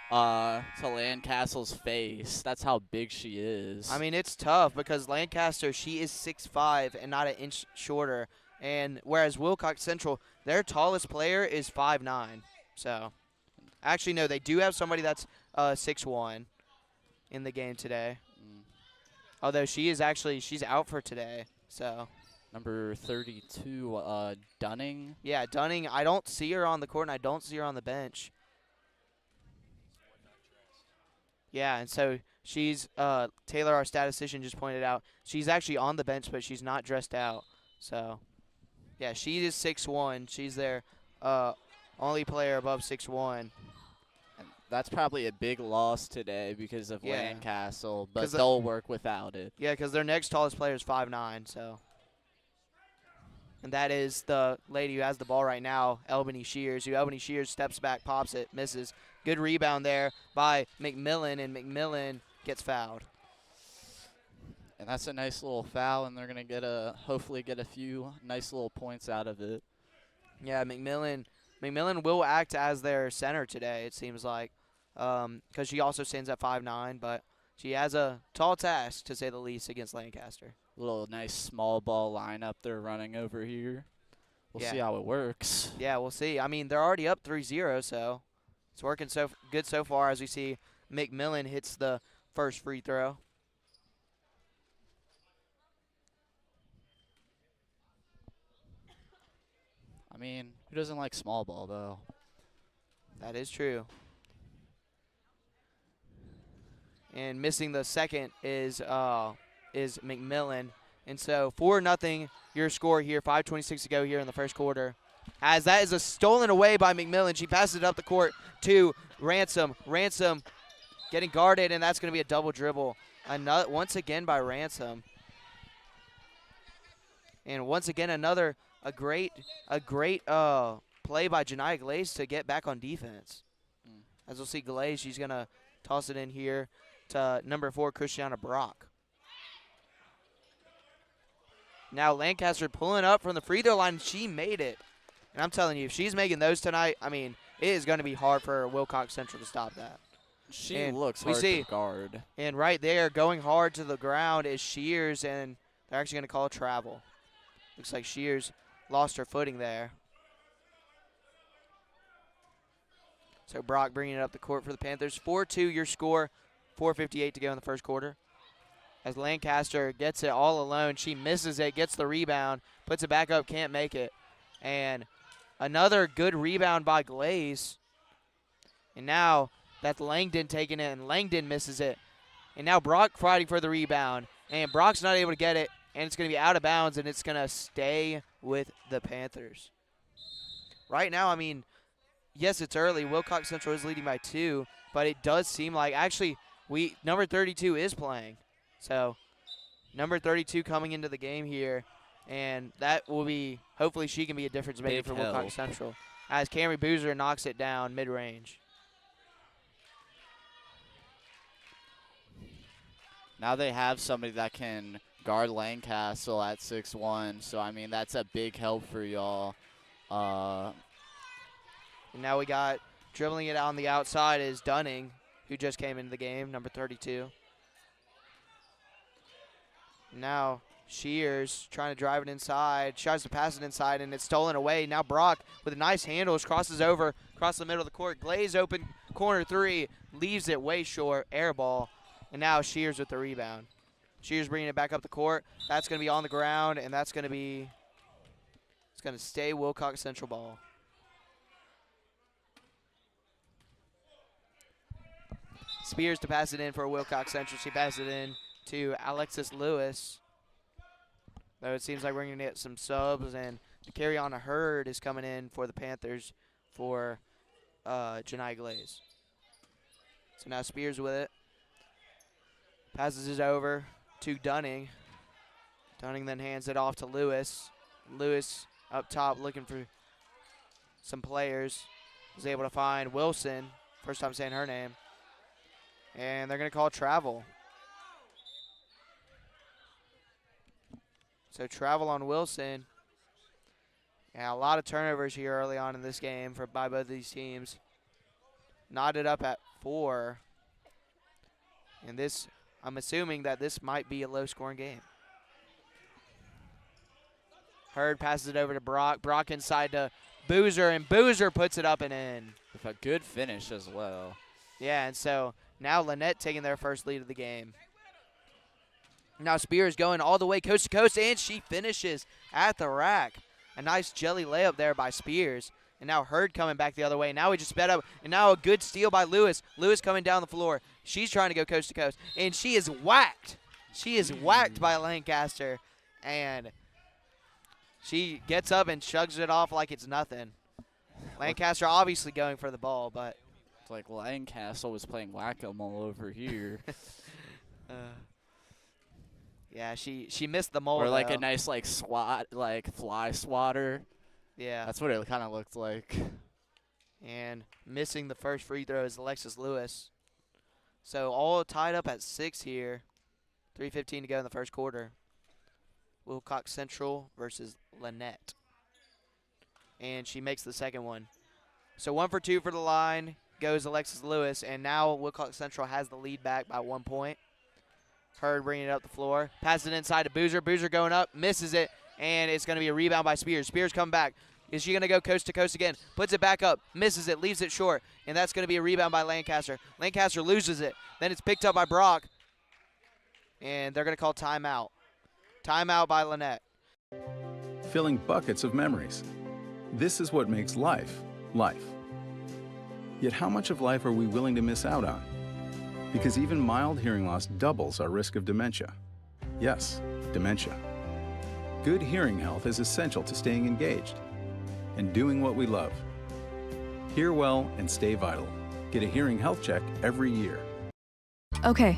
to Lancastle's face. That's how big she is. I mean, it's tough because Lancaster, she is 6'5" and not an inch shorter. And whereas Wilcox Central, their tallest player is 5'9". So, actually, no, they do have somebody that's 6'1" in the game today. Although she's out for today. So, number 32, Dunning. Yeah, Dunning. I don't see her on the court, and I don't see her on the bench. Yeah, and so she's Taylor, our statistician, just pointed out she's actually on the bench, but she's not dressed out. So, yeah, she is 6'1". She's their only player above 6'1". That's probably a big loss today because of Yeah. Lancastle, but they'll work without it. Yeah, because their next tallest player is 5'9", so. And that is the lady who has the ball right now, Albany Shears, who Albany Shears steps back, pops it, misses. Good rebound there by McMillan, and McMillan gets fouled. And that's a nice little foul, and they're going to hopefully get a few nice little points out of it. Yeah, McMillan will act as their center today, it seems like, because she also stands at 5'9", but she has a tall task, to say the least, against Lancaster. Little nice small ball lineup they're running over here. We'll see how it works. Yeah, we'll see. I mean, they're already up 3-0, so it's working so good so far as we see McMillan hits the first free throw. I mean, who doesn't like small ball, though? That is true. And missing the second is McMillan. And so 4-0 your score here, 5:26 to go here in the first quarter. As that is stolen away by McMillan. She passes it up the court to Ransom. Ransom getting guarded, and that's going to be a double dribble. Once again by Ransom. And once again a great play by Janiyah Glaze to get back on defense. As we'll see Glaze, she's going to toss it in here to number 4, Christiana Brock. Now Lancaster pulling up from the free throw line. She made it. And I'm telling you, if she's making those tonight, I mean, it is going to be hard for Wilcox Central to stop that. She looks hard to guard. And right there, going hard to the ground is Shears, and they're actually going to call a travel. Looks like Shears lost her footing there. So Brock bringing it up the court for the Panthers. 4-2 your score, 4:58 to go in the first quarter. As Lancaster gets it all alone, she misses it, gets the rebound, puts it back up, can't make it. And another good rebound by Glaze. And now that's Langdon taking it, and Langdon misses it. And now Brock fighting for the rebound, and Brock's not able to get it, and it's going to be out of bounds, and it's going to stay with the Panthers. Right now, I mean, yes, it's early. Wilcox Central is leading by 2, but it does seem like actually number 32 is playing. So number 32 coming into the game here, and that will be, hopefully she can be a difference maker for Wilcox Central. As Camry Boozer knocks it down mid-range. Now they have somebody that can guard Lancaster at 6'1", so, I mean, that's a big help for y'all. And now we got dribbling it out on the outside is Dunning, who just came into the game, number 32. Now Shears trying to drive it inside, tries to pass it inside, and it's stolen away. Now Brock with a nice handle crosses over across the middle of the court. Glaze open, corner 3, leaves it way short, air ball. And now Shears with the rebound. Shears bringing it back up the court. That's going to be on the ground, and it's going to stay Wilcox Central ball. Spears to pass it in for Wilcox Central. She passes it in to Alexis Lewis. Though it seems like we're going to get some subs, and Carriana Hurd is coming in for the Panthers for Janiyah Glaze. So now Spears with it. Passes it over to Dunning. Dunning then hands it off to Lewis. Lewis up top looking for some players. Was able to find Wilson. First time saying her name. And they're going to call travel. So travel on Wilson. Yeah, a lot of turnovers here early on in this game by both of these teams. knotted up at 4. And this, I'm assuming that this might be a low-scoring game. Hurd passes it over to Brock. Brock inside to Boozer, and Boozer puts it up and in. With a good finish as well. Yeah, and so now Lanett taking their first lead of the game. Now Spears going all the way coast to coast, and she finishes at the rack. A nice jelly layup there by Spears. And now Hurd coming back the other way. Now we just sped up, and now a good steal by Lewis. Lewis coming down the floor. She's trying to go coast to coast, and she is whacked. She is whacked by Lancaster, and she gets up and chugs it off like it's nothing. Lancaster obviously going for the ball, but it's like Lancaster was playing whack-a-mole over here. Yeah, she missed the mole. Or like though. a nice like swat, like fly swatter. Yeah. That's what it kind of looked like. And missing the first free throw is Alexis Lewis. So all tied up at 6 here. 3:15 to go in the first quarter. Wilcox Central versus Lanett. And she makes the second one. So 1 for 2 for the line goes Alexis Lewis, and now Wilcox Central has the lead back by 1 point. Hurd bringing it up the floor. Passes it inside to Boozer. Boozer going up, misses it, and it's going to be a rebound by Spears. Spears coming back. Is she going to go coast to coast again? Puts it back up, misses it, leaves it short, and that's going to be a rebound by Lancaster. Lancaster loses it. Then it's picked up by Brock, and they're going to call timeout. Timeout by Lanett. Filling buckets of memories. This is what makes life, life. Yet how much of life are we willing to miss out on? Because even mild hearing loss doubles our risk of dementia. Yes, dementia. Good hearing health is essential to staying engaged and doing what we love. Hear well and stay vital. Get a hearing health check every year. Okay,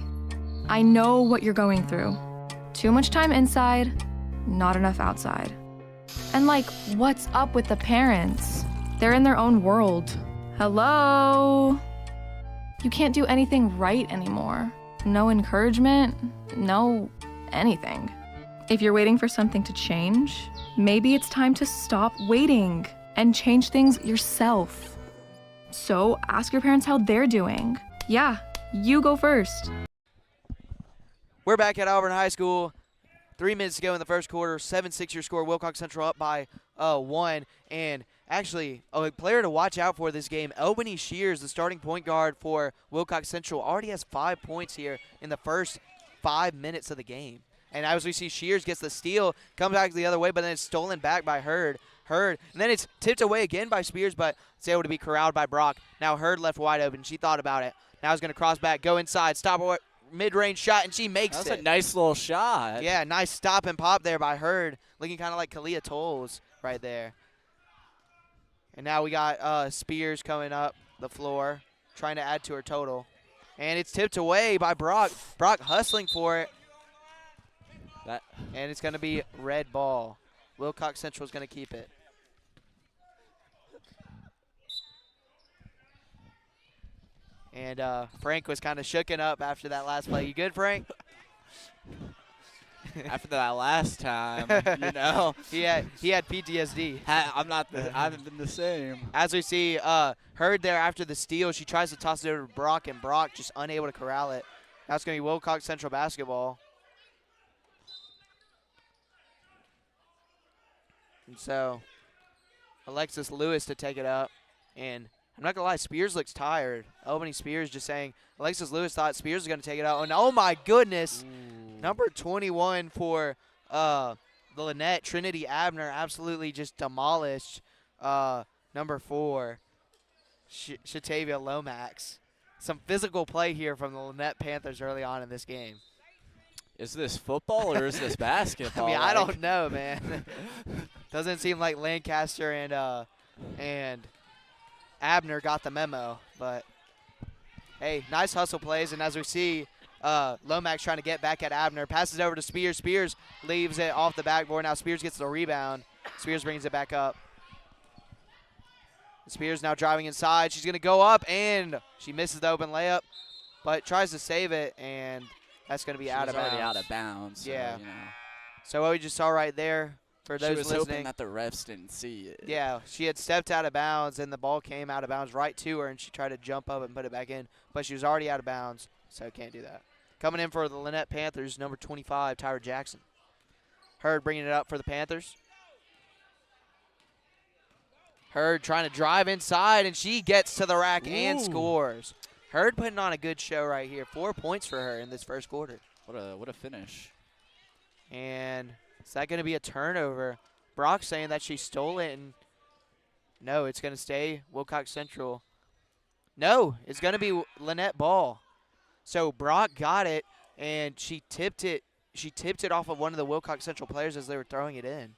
I know what you're going through. Too much time inside, not enough outside. And like, what's up with the parents? They're in their own world. Hello? You can't do anything right anymore. No encouragement, no anything. If you're waiting for something to change, maybe it's time to stop waiting and change things yourself. So ask your parents how they're doing. Yeah, you go first. We're back at Auburn High School. 3 minutes to go in the first quarter. 7-6 your score. Wilcox Central up by 1. And actually, a player to watch out for this game, Albany Shears, the starting point guard for Wilcox Central, already has 5 points here in the first 5 minutes of the game. And as we see, Shears gets the steal, comes back the other way, but then it's stolen back by Hurd. And then it's tipped away again by Spears, but it's able to be corralled by Brock. Now Hurd left wide open. She thought about it. Now he's going to cross back, go inside, stop a mid-range shot, and she makes it. That's a nice little shot. Yeah, nice stop and pop there by Hurd, looking kind of like Kalia Tolles right there. And now we got Spears coming up the floor, trying to add to her total. And it's tipped away by Brock. Brock hustling for it. And it's going to be red ball. Wilcox Central is going to keep it. And Frank was kind of shooken up after that last play. You good, Frank? After that last time, you know. He had PTSD. I haven't been the same. As we see, Hurd there after the steal, she tries to toss it over to Brock, and Brock just unable to corral it. That's going to be Wilcox Central basketball. And so, Alexis Lewis to take it up. And I'm not going to lie, Spears looks tired. Albany Spears just saying, Alexis Lewis thought Spears was going to take it out. And oh my goodness, number 21 for the Lanett, Trinity Abner, absolutely just demolished number 4, Shatavia Lomax. Some physical play here from the Lanett Panthers early on in this game. Is this football or is this basketball? I mean, I don't know, man. Doesn't seem like Lancaster and Abner got the memo, but hey, nice hustle plays. And as we see, Lomax trying to get back at Abner, passes over to Spears. Spears leaves it off the backboard. Now Spears gets the rebound. Spears brings it back up. Spears now driving inside. She's going to go up, and she misses the open layup, but tries to save it, and that's going to be out of bounds. Already out of bounds. Yeah. So, you know. So what we just saw right there For She those was listening, hoping that the refs didn't see it. yeah, she had stepped out of bounds, and the ball came out of bounds right to her, and she tried to jump up and put it back in, but she was already out of bounds, so can't do that. Coming in for the Lanett Panthers, number 25, Tyra Jackson. Hurd bringing it up for the Panthers. Hurd trying to drive inside, and she gets to the rack and scores. Hurd putting on a good show right here. 4 points for her in this first quarter. What a finish. And is that going to be a turnover? Brock saying that she stole it, and no, it's going to stay Wilcox Central. No, it's going to be Lanett ball. So Brock got it, and she tipped it. She tipped it off of one of the Wilcox Central players as they were throwing it in.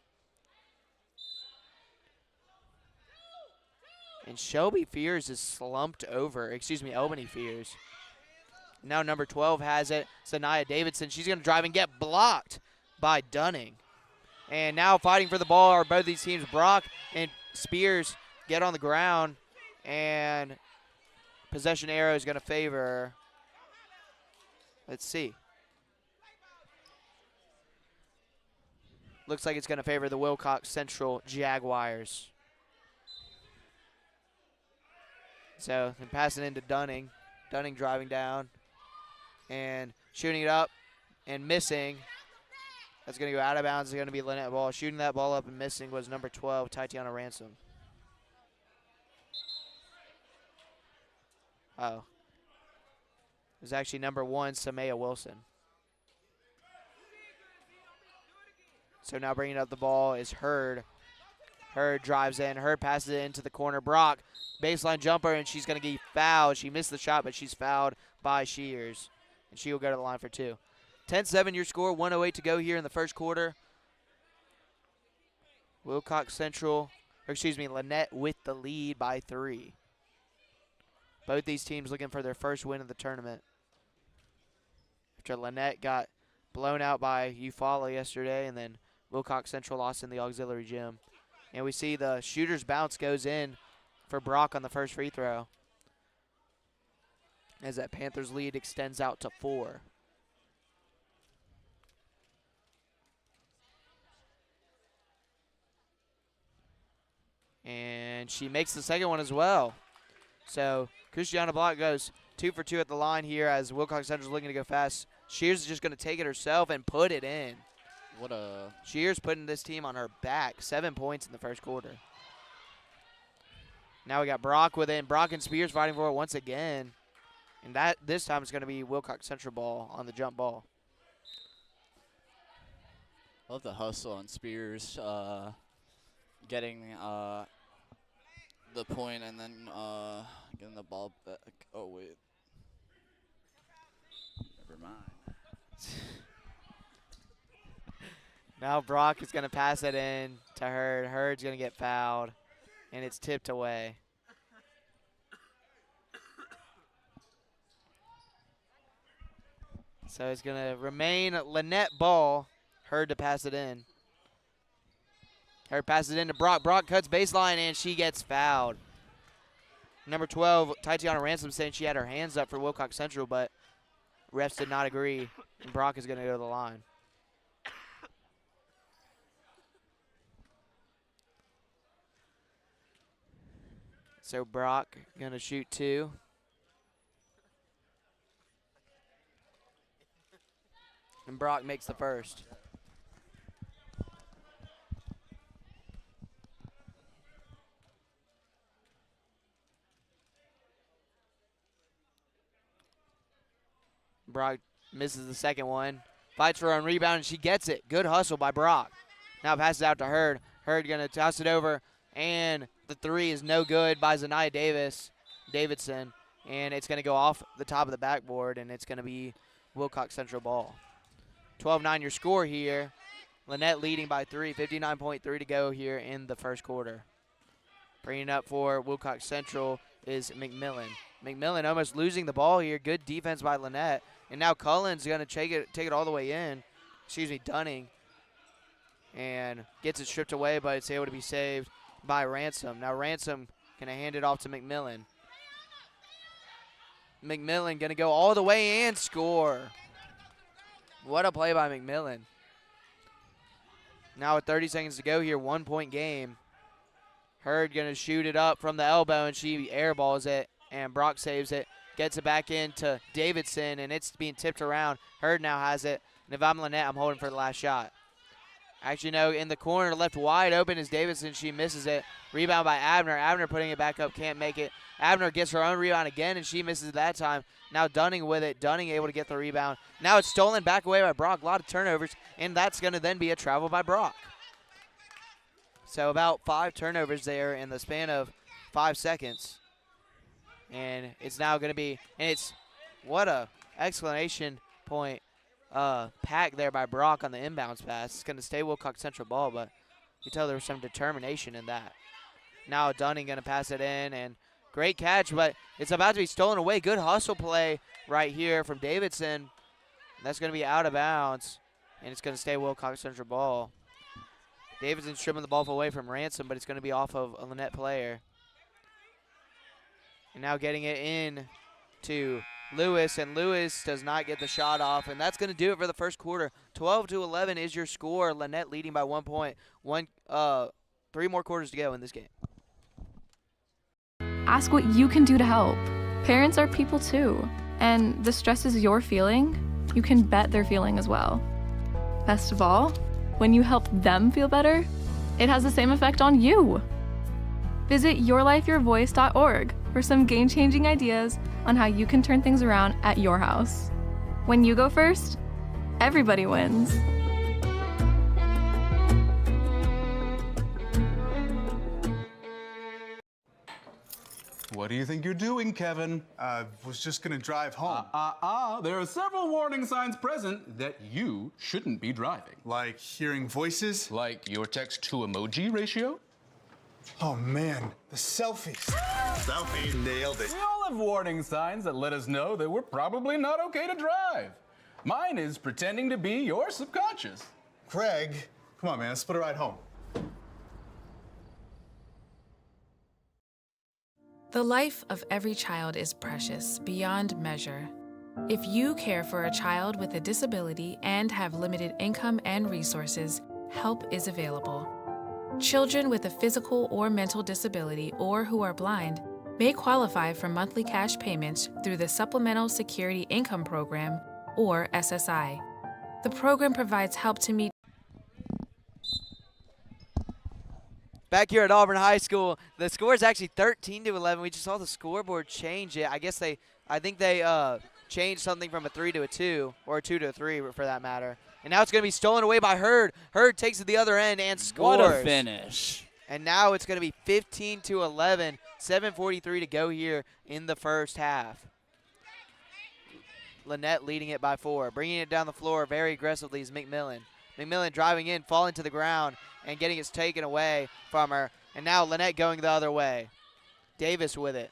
And Shelby Fears is slumped over. Excuse me, Albany Fears. Now number 12 has it. Sanaya Davidson. She's going to drive and get blocked by Dunning. And now fighting for the ball are both these teams. Brock and Spears get on the ground. And possession arrow is going to favor. Let's see. Looks like it's going to favor the Wilcox Central Jaguars. So, then passing into Dunning. Dunning driving down and shooting it up and missing. That's going to go out of bounds. It's going to be Lanett ball. Shooting that ball up and missing was number 12, Tatiana Ransom. Oh. It was actually number 1, Samaya Wilson. So now bringing up the ball is Hurd. Hurd drives in. Hurd passes it into the corner. Brock, baseline jumper, and she's going to get fouled. She missed the shot, but she's fouled by Shears. And she will go to the line for 2. 10-7 your score, 1:08 to go here in the first quarter. Wilcox Central, or excuse me, Lanett with the lead by 3. Both these teams looking for their first win of the tournament. After Lanett got blown out by Eufuala yesterday, and then Wilcox Central lost in the auxiliary gym. And we see the shooter's bounce goes in for Brock on the first free throw, as that Panthers lead extends out to 4. And she makes the second one as well. So Christiana Block goes 2 for 2 at the line here as Wilcox Central is looking to go fast. Shears is just going to take it herself and put it in. Shears putting this team on her back. 7 points in the first quarter. Now we got Brock within. Brock and Spears fighting for it once again. And that this time it's going to be Wilcox Central ball on the jump ball. Love the hustle on Spears getting the point and then getting the ball back. Oh, wait. Never mind. Now Brock is going to pass it in to Hurd. Hurd's going to get fouled, and it's tipped away. So it's going to remain Lanett ball. Hurd to pass it in. Hurd passes it in to Brock. Brock cuts baseline, and she gets fouled. Number 12, Tatiana Ransom, saying she had her hands up for Wilcox Central, but refs did not agree, and Brock is going to go to the line. So Brock going to shoot 2. And Brock makes the first. Brock misses the second one. Fights for her own rebound, and she gets it. Good hustle by Brock. Now passes out to Hurd. Hurd going to toss it over, and the 3 is no good by Zanaya Davidson, and it's going to go off the top of the backboard, and it's going to be Wilcox Central ball. 12-9 your score here. Lanett leading by 3, 59.3 to go here in the first quarter. Bringing it up for Wilcox Central is McMillan. McMillan almost losing the ball here. Good defense by Lanett. And now Cullen's going to take it all the way in. Excuse me, Dunning. And gets it stripped away, but it's able to be saved by Ransom. Now Ransom going to hand it off to McMillan. McMillan going to go all the way and score. What a play by McMillan. Now with 30 seconds to go here, 1-point game. Hurd going to shoot it up from the elbow, and she airballs it, and Brock saves it. Gets it back into Davidson, and it's being tipped around. Hurd now has it, and if I'm Lanett, I'm holding for the last shot. Actually, no, in the corner, left wide open is Davidson. She misses it. Rebound by Abner. Abner putting it back up, can't make it. Abner gets her own rebound again, and she misses it that time. Now Dunning with it. Dunning able to get the rebound. Now it's stolen back away by Brock. A lot of turnovers, and that's going to then be a travel by Brock. So about 5 turnovers there in the span of 5 seconds. And it's now going to be, and it's, what a exclamation point pack there by Brock on the inbounds pass. It's going to stay Wilcox Central ball, but you tell there was some determination in that. Now Dunning going to pass it in, and great catch, but it's about to be stolen away. Good hustle play right here from Davidson. That's going to be out of bounds, and it's going to stay Wilcox Central ball. Davidson's stripping the ball away from Ransom, but it's going to be off of a Lanett player. And now getting it in to Lewis, and Lewis does not get the shot off, and that's going to do it for the first quarter. 12-11 is your score. Lanett leading by 1 point. 3 more quarters to go in this game. Ask what you can do to help. Parents are people too, and the stresses you're feeling, you can bet they're feeling as well. Best of all, when you help them feel better, it has the same effect on you. Visit yourlifeyourvoice.org for some game-changing ideas on how you can turn things around at your house. When you go first, everybody wins. What do you think you're doing, Kevin? Was just gonna drive home. There are several warning signs present that you shouldn't be driving. Like hearing voices? Like your text-to-emoji ratio? Oh man, the selfies. Selfie, nailed it. We all have warning signs that let us know that we're probably not okay to drive. Mine is pretending to be your subconscious. Craig, come on man, let's put a ride home. The life of every child is precious beyond measure. If you care for a child with a disability and have limited income and resources, help is available. Children with a physical or mental disability or who are blind may qualify for monthly cash payments through the Supplemental Security Income Program, or SSI. The program provides help to meet. Back here at Auburn High School, the score is actually 13-11. We just saw the scoreboard change it. I think they changed something from a 3 to a 2, or a 2 to a 3 for that matter. And now it's going to be stolen away by Hurd. Hurd takes it the other end and scores. What a finish. And now it's going to be 15-11. 7:43 to go here in the first half. Lanett leading it by 4. Bringing it down the floor very aggressively is McMillan. McMillan driving in, falling to the ground, and getting it taken away from her. And now Lanett going the other way. Davis with it.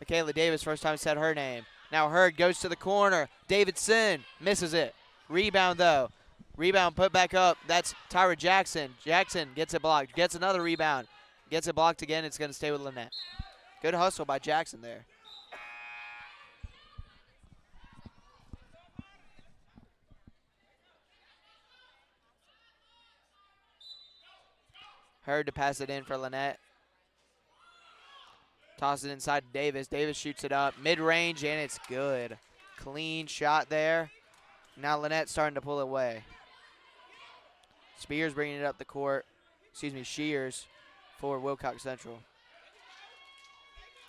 Michaela Davis, first time said her name. Now Hurd goes to the corner. Davidson misses it. Rebound, though. Rebound put back up. That's Tyra Jackson. Jackson gets it blocked. Gets another rebound. Gets it blocked again. It's going to stay with Lanett. Good hustle by Jackson there. Hurd to pass it in for Lanett. Toss it inside to Davis. Davis shoots it up. Mid-range, and it's good. Clean shot there. Now Lanett starting to pull it away. Spears bringing it up the court. Shears for Wilcox Central.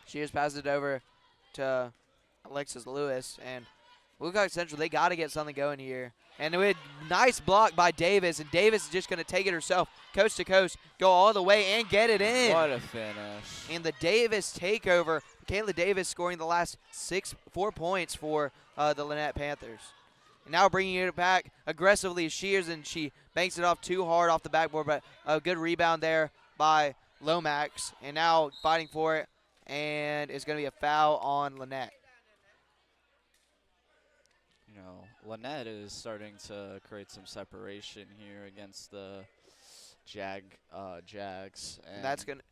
Shears passes it over to Alexis Lewis. And Wilcox Central, they got to get something going here. And with nice block by Davis. And Davis is just going to take it herself, coast to coast, go all the way and get it in. What a finish. And the Davis takeover. Michaela Davis scoring the last 4 points for the Lanett Panthers. And now bringing it back aggressively is Shears, and she banks it off too hard off the backboard, but a good rebound there by Lomax. And now fighting for it, and it's going to be a foul on Lanett. You know, Lanett is starting to create some separation here against the Jags. And that's going to,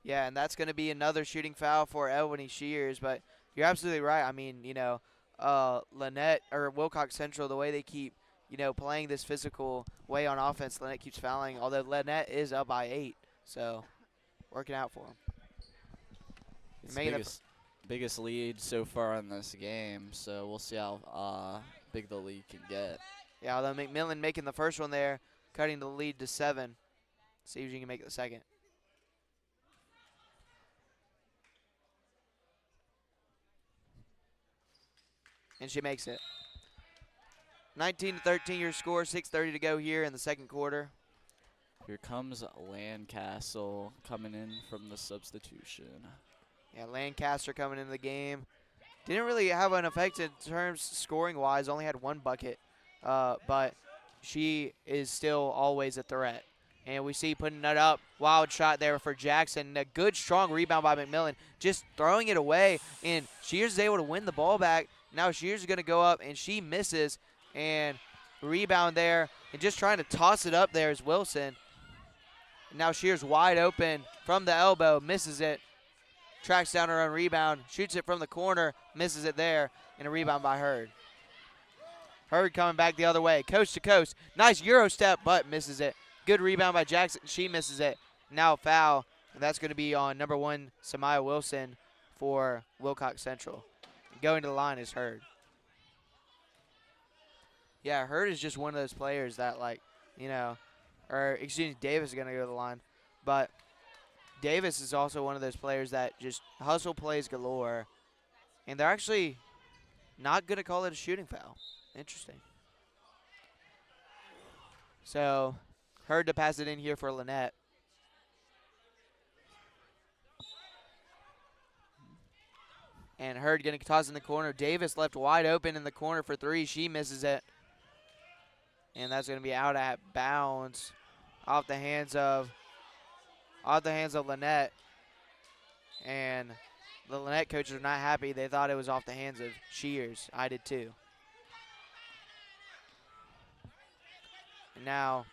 yeah, and that's going to be another shooting foul for Elwini Shears. But you're absolutely right. I mean, you know, Lanett or Wilcox Central, the way they keep you know, playing this physical way on offense. Lanett keeps fouling, although Lanett is up by 8. So working out for him. It's biggest lead so far in this game, so we'll see how big the lead can get. Yeah, although McMillan making the first one there, cutting the lead to 7. See if you can make the second. And she makes it. 19-13 your score, 6:30 to go here in the second quarter. Here comes Lancaster coming in from the substitution. Yeah, Lancaster coming into the game. Didn't really have an effect in terms scoring-wise, only had 1 bucket. But she is still always a threat. And we see putting it up. Wild shot there for Jackson. A good, strong rebound by McMillan. Just throwing it away. And Shears is able to win the ball back. Now Shears is going to go up, and she misses. And rebound there. And just trying to toss it up there is Wilson. Now Shears wide open from the elbow. Misses it. Tracks down her own rebound. Shoots it from the corner. Misses it there. And a rebound by Hurd. Hurd coming back the other way. Coast to coast. Nice Euro step, but misses it. Good rebound by Jackson. She misses it. Now a foul. And that's going to be on number 1, Samaya Wilson for Wilcox Central. Going to the line is Hurd. Yeah, Hurd is just one of those players that, like, you know, or excuse me, Davis is going to go to the line. But Davis is also one of those players that just hustle plays galore. And they're actually not going to call it a shooting foul. Interesting. So, Hurd to pass it in here for Lanett. And Hurd getting tossed in the corner. Davis left wide open in the corner for 3. She misses it. And that's going to be out at bounds off the hands of Lanett. And the Lanett coaches are not happy. They thought it was off the hands of Shears. I did too. And now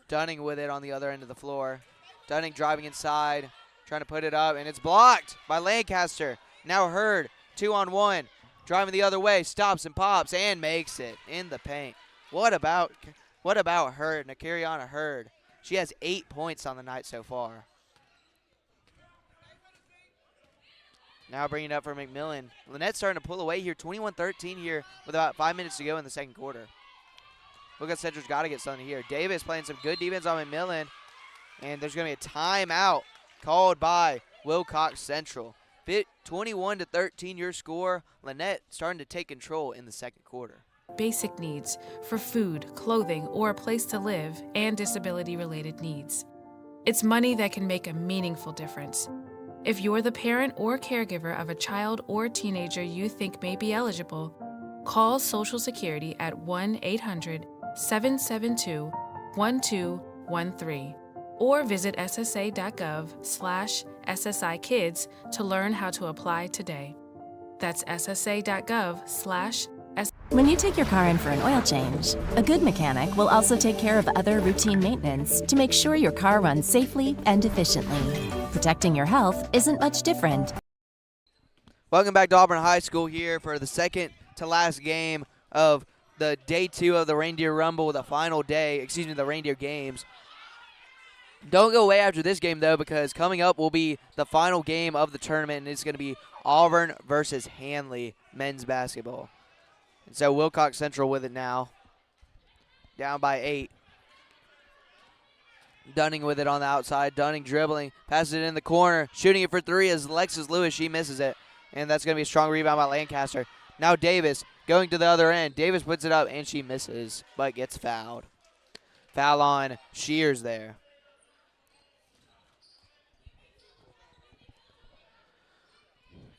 Dunning with it on the other end of the floor. Dunning driving inside, trying to put it up, and it's blocked by Lancaster. Now Hurd, 2-on-1, driving the other way, stops and pops and makes it in the paint. What about Hurd, Nakariana Hurd? She has 8 points on the night so far. Now bringing it up for McMillan. Lanett starting to pull away here, 21-13 here with about 5 minutes to go in the second quarter. Wilcox Central's got to get something here. Davis playing some good defense on McMillan. And there's going to be a timeout called by Wilcox Central. 21-13 your score. Lanett starting to take control in the second quarter. Basic needs for food, clothing, or a place to live, and disability-related needs. It's money that can make a meaningful difference. If you're the parent or caregiver of a child or teenager you think may be eligible, call Social Security at 1-800-772-1213 or visit ssa.gov/SSI-Kids to learn how to apply today. That's ssa.gov/SSI. When you take your car in for an oil change, a good mechanic will also take care of other routine maintenance to make sure your car runs safely and efficiently. Protecting your health isn't much different. Welcome back to Auburn High School here for the second to last game of the day 2 of the Reindeer Rumble, the final day, the Reindeer games. Don't go away after this game, though, because coming up will be the final game of the tournament, and it's going to be Auburn versus Handley men's basketball. And so Wilcox Central with it now, down by 8. Dunning with it on the outside. Dunning dribbling, passes it in the corner, shooting it for 3 as Alexis Lewis, she misses it. And that's going to be a strong rebound by Lancaster. Now Davis going to the other end. Davis puts it up, and she misses, but gets fouled. Foul on Shears there.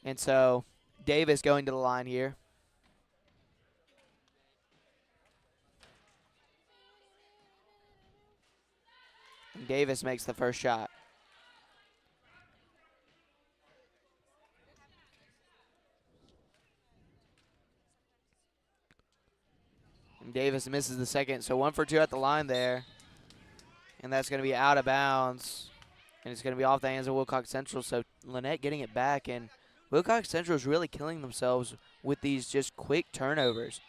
And so Davis going to the line here. And Davis makes the first shot. And Davis misses the second, so 1 for 2 at the line there. And that's going to be out of bounds. And it's going to be off the hands of Wilcox Central, so Lanett getting it back. And Wilcox Central is really killing themselves with these just quick turnovers.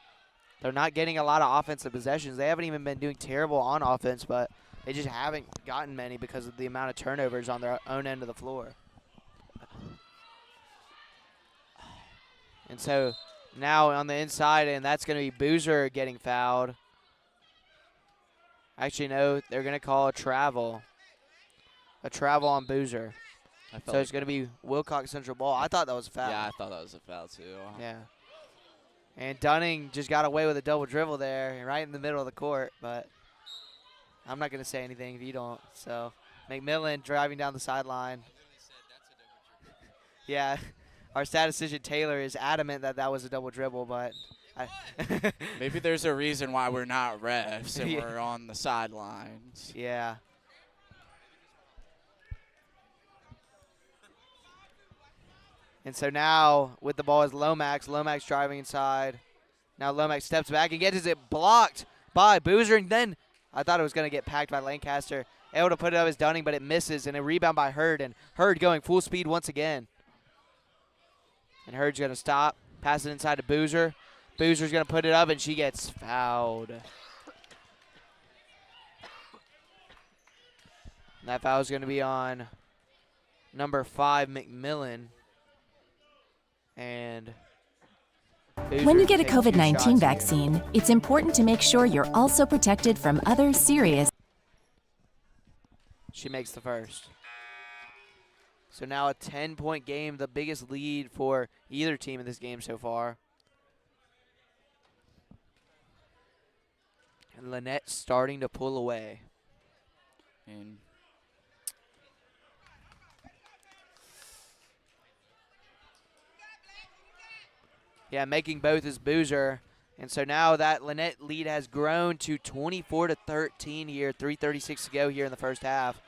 they're not getting a lot of offensive possessions. They haven't even been doing terrible on offense, but they just haven't gotten many because of the amount of turnovers on their own end of the floor. And so now on the inside, and that's going to be Boozer getting fouled. Actually, no, they're going to call a travel. A travel on Boozer. So it's going to be Wilcox Central ball. I thought that was a foul. Yeah, I thought that was a foul too. Yeah. And Dunning just got away with a double dribble there right in the middle of the court, but I'm not going to say anything if you don't. So McMillan driving down the sideline. Yeah, our statistician Taylor is adamant that that was a double dribble, but maybe there's a reason why we're not refs and Yeah. we're on the sidelines. Yeah. And so now with the ball is Lomax. Lomax driving inside. Now Lomax steps back and gets it blocked by Boozer. And then I thought it was going to get packed by Lancaster. Able to put it up as Dunning, but it misses. And a rebound by Hurd. And Hurd going full speed once again. And Hurd's going to stop. Pass it inside to Boozer. Boozer's going to put it up, and she gets fouled. And that foul is going to be on number 5, McMillan. And When you get a taking 2 COVID-19 shots here. vaccine, it's important to make sure you're also protected from other serious. She makes the first. So now a 10-point game, the biggest lead for either team in this game so far. And Lanett starting to pull away. And yeah, making both is Boozer. And so now that Lanett lead has grown to 24-13 here, 3:36 to go here in the first half.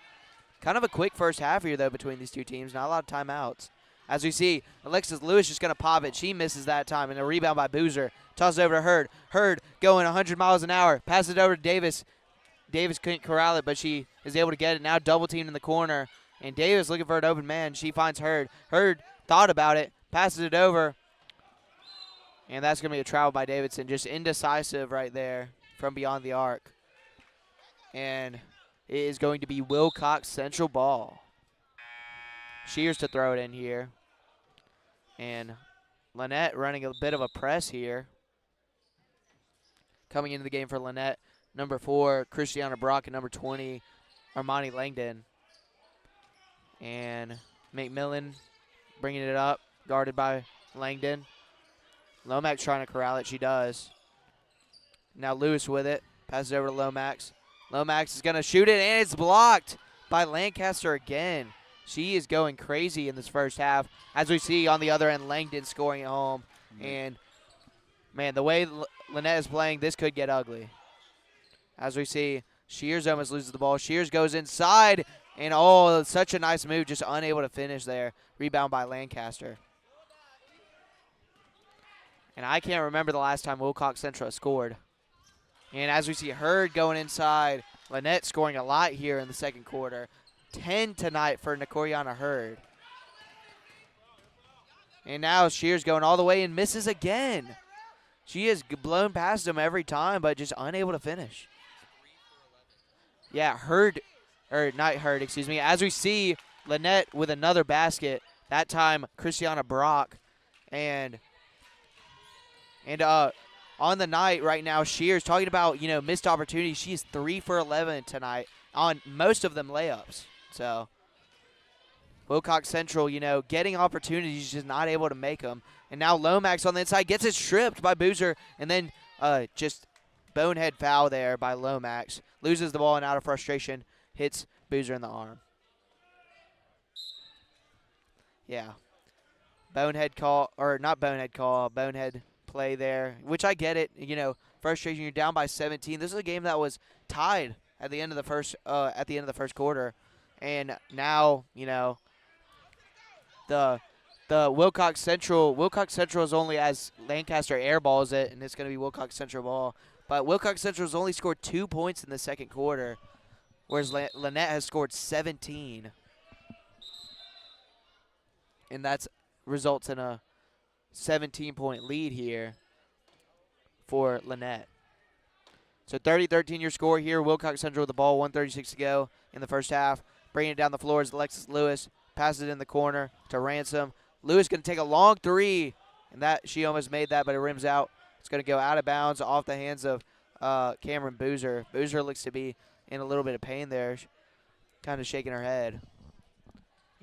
Kind of a quick first half here, though, between these two teams. Not a lot of timeouts. As we see, Alexis Lewis just going to pop it. She misses that time, and a rebound by Boozer. Tosses over to Hurd. Hurd going 100 miles an hour. Passes it over to Davis. Davis couldn't corral it, but she is able to get it. Now double teamed in the corner. And Davis looking for an open man. She finds Hurd. Hurd thought about it. Passes it over. And that's going to be a travel by Davidson. Just indecisive right there from beyond the arc. And it is going to be Wilcox Central ball. Shears to throw it in here. And Lanett running a bit of a press here. Coming into the game for Lanett, number 4, Christiana Brock, and number 20, Armani Langdon. And McMillan bringing it up, guarded by Langdon. Lomax trying to corral it. She does. Now Lewis with it. Passes it over to Lomax. Lomax is going to shoot it, and it's blocked by Lancaster again. She is going crazy in this first half. As we see on the other end, Langdon scoring at home. And, man, the way Lanett is playing, this could get ugly. As we see, Shears almost loses the ball. Shears goes inside, and, oh, such a nice move, just unable to finish there. Rebound by Lancaster. And I can't remember the last time Wilcox Central has scored. And as we see Hurd going inside, Lanett scoring a lot here in the second quarter. 10 tonight for Nicoriana Hurd. And now Shears going all the way and misses again. She has blown past him every time, but just unable to finish. Yeah, Hurd, or not Hurd, excuse me. As we see Lanett with another basket, that time Christiana Brock. And on the night right now, Shears talking about, missed opportunities. She's 3 for 11 tonight on most of them layups. So Wilcox Central, getting opportunities, just not able to make them. And now Lomax on the inside gets it stripped by Boozer, and then just bonehead foul there by Lomax. Loses the ball and out of frustration hits Boozer in the arm. Yeah. Bonehead call, or not bonehead call, bonehead play there, which I get it. Frustration. You're down by 17. This is a game that was tied at the end of the first quarter, and now the Wilcox Central is only as Lancaster airballs it, and it's going to be Wilcox Central ball. But Wilcox Central has only scored 2 points in the second quarter, whereas Lanett has scored 17, and that's results in a 17-point lead here for Lanett. So 30-13 your score here. Wilcox Central with the ball, 1:36 to go in the first half. Bringing it down the floor is Alexis Lewis. Passes it in the corner to Ransom. Lewis going to take a long three, and that she almost made that, but it rims out. It's going to go out of bounds off the hands of Cameron Boozer. Boozer looks to be in a little bit of pain there, kind of shaking her head.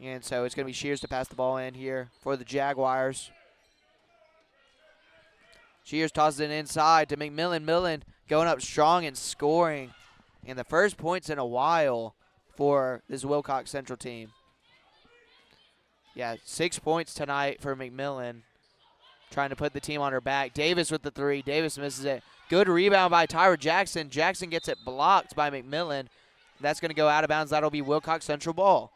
And so it's going to be Shears to pass the ball in here for the Jaguars. Shears tosses it inside to McMillan. Millen going up strong and scoring. And the first points in a while for this Wilcox Central team. Yeah, 6 points tonight for McMillan. Trying to put the team on her back. Davis with the three. Davis misses it. Good rebound by Tyra Jackson. Jackson gets it blocked by McMillan. That's going to go out of bounds. That'll be Wilcox Central ball.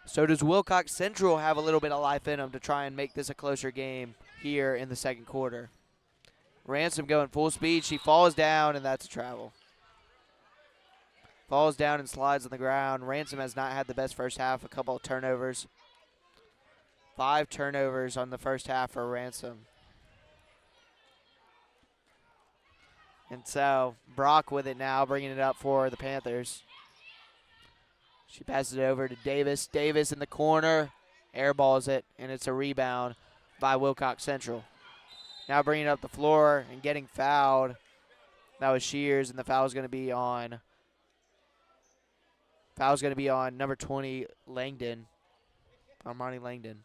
So does Wilcox Central have a little bit of life in them to try and make this a closer game here in the second quarter? Ransom going full speed. She falls down, and that's a travel. Falls down and slides on the ground. Ransom has not had the best first half. A couple of turnovers. 5 turnovers on the first half for Ransom. And so Brock with it now, bringing it up for the Panthers. She passes it over to Davis. Davis in the corner. Airballs it, and it's a rebound by Wilcox Central. Now bringing it up the floor and getting fouled. That was Shears, and the foul is going to be on. Foul's going to be on number 20, Langdon. Armani Langdon.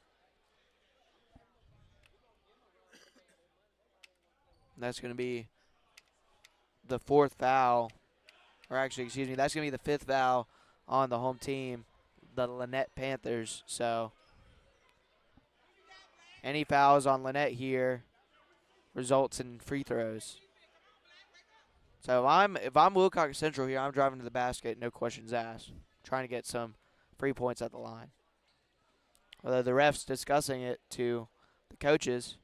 And that's going to be the 4th foul. Or actually, excuse me, that's going to be the 5th foul on the home team, the Lanett Panthers. So any fouls on Lanett here results in free throws. So if I'm Wilcox Central here, I'm driving to the basket, no questions asked. Trying to get some free points at the line. Although the ref's discussing it to the coaches.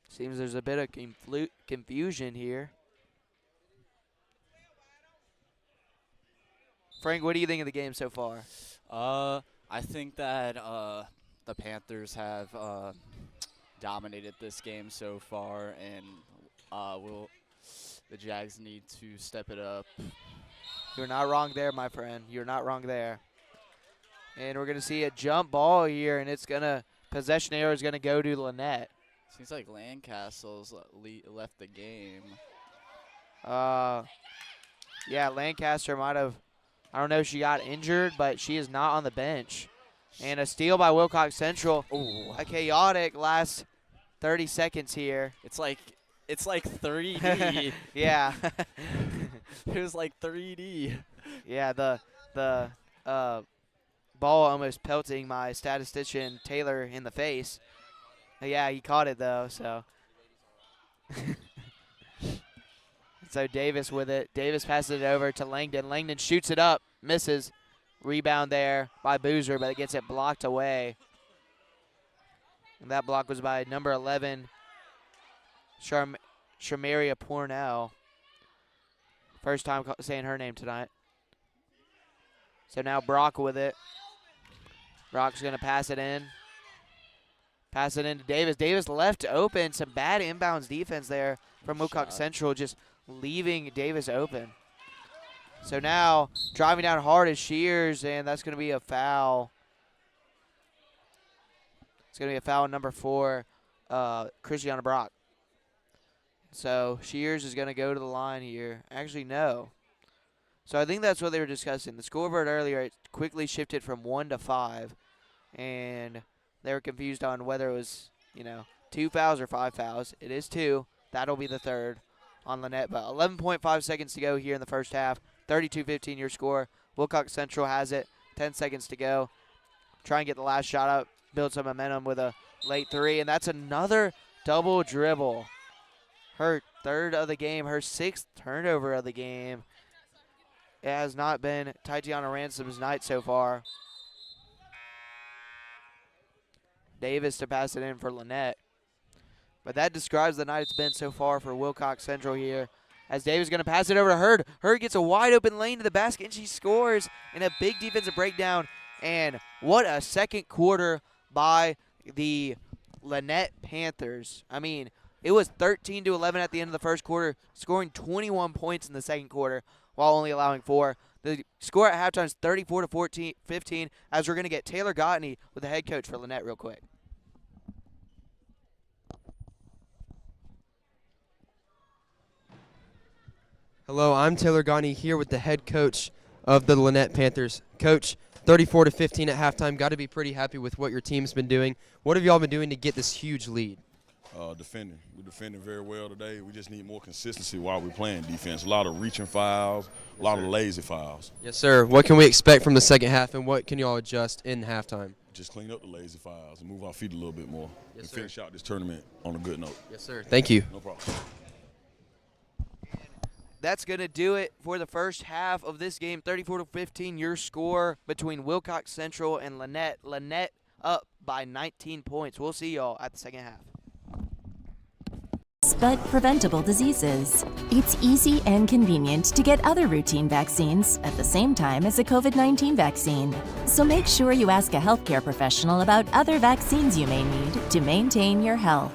Seems there's a bit of confusion here. Frank, what do you think of the game so far? I think that the Panthers have dominated this game so far, and the Jags need to step it up. You're not wrong there, my friend. You're not wrong there. And we're going to see a jump ball here, and it's going to, possession arrow is going to go to Lanett. Seems like Lancaster's left the game. Yeah, Lancaster might have, I don't know if she got injured, but she is not on the bench. And a steal by Wilcox Central. Ooh. A chaotic last 30 seconds here. It's like 3D. Yeah. It was like 3D. Yeah, the ball almost pelting my statistician Taylor in the face. Yeah, he caught it though, so. So Davis with it. Davis passes it over to Langdon. Langdon shoots it up, misses. Rebound there by Boozer, but it gets it blocked away. And that block was by number 11, Shamaria Pornell. First time saying her name tonight. So now Brock with it. Brock's going to pass it in. Pass it into Davis. Davis left open. Some bad inbounds defense there from Wilcox Central, just leaving Davis open. So now driving down hard is Shears, and that's going to be a foul. It's going to be a foul on number 4, Christiana Brock. So Shears is going to go to the line here. Actually, no. So I think that's what they were discussing. The scoreboard earlier, it quickly shifted from 1 to 5, and they were confused on whether it was, 2 fouls or 5 fouls. It is 2. That'll be the 3rd on Lanett. But 11.5 seconds to go here in the first half. 32-15 your score. Wilcox Central has it. 10 seconds to go. Try and get the last shot up. Build some momentum with a late 3. And that's another double dribble. Her 3rd of the game. Her 6th turnover of the game. It has not been Tatiana Ransom's night so far. Davis to pass it in for Lanett. But that describes the night it's been so far for Wilcox Central here as Davis going to pass it over to Hurd. Hurd gets a wide open lane to the basket, and she scores in a big defensive breakdown. And what a second quarter by the Lanett Panthers. I mean, it was 13-11 at the end of the first quarter, scoring 21 points in the second quarter while only allowing 4. The score at halftime is 34-15, as we're going to get Taylor Gottney with the head coach for Lanett real quick. Hello, I'm Taylor Gottney here with the head coach of the Lanett Panthers. Coach, 34-15 at halftime. Got to be pretty happy with what your team's been doing. What have y'all been doing to get this huge lead? Defending. We're defending very well today. We just need more consistency while we're playing defense. A lot of reaching fouls, a lot of lazy fouls. Yes, sir. What can we expect from the second half, and what can y'all adjust in halftime? Just clean up the lazy fouls and move our feet a little bit more. Yes, and sir. finish out this tournament on a good note. Yes, sir. Thank you. No problem. That's going to do it for the first half of this game. 34-15, your score between Wilcox Central and Lanett. Lanett up by 19 points. We'll see y'all at the second half. But preventable diseases. It's easy and convenient to get other routine vaccines at the same time as a COVID-19 vaccine. So make sure you ask a healthcare professional about other vaccines you may need to maintain your health.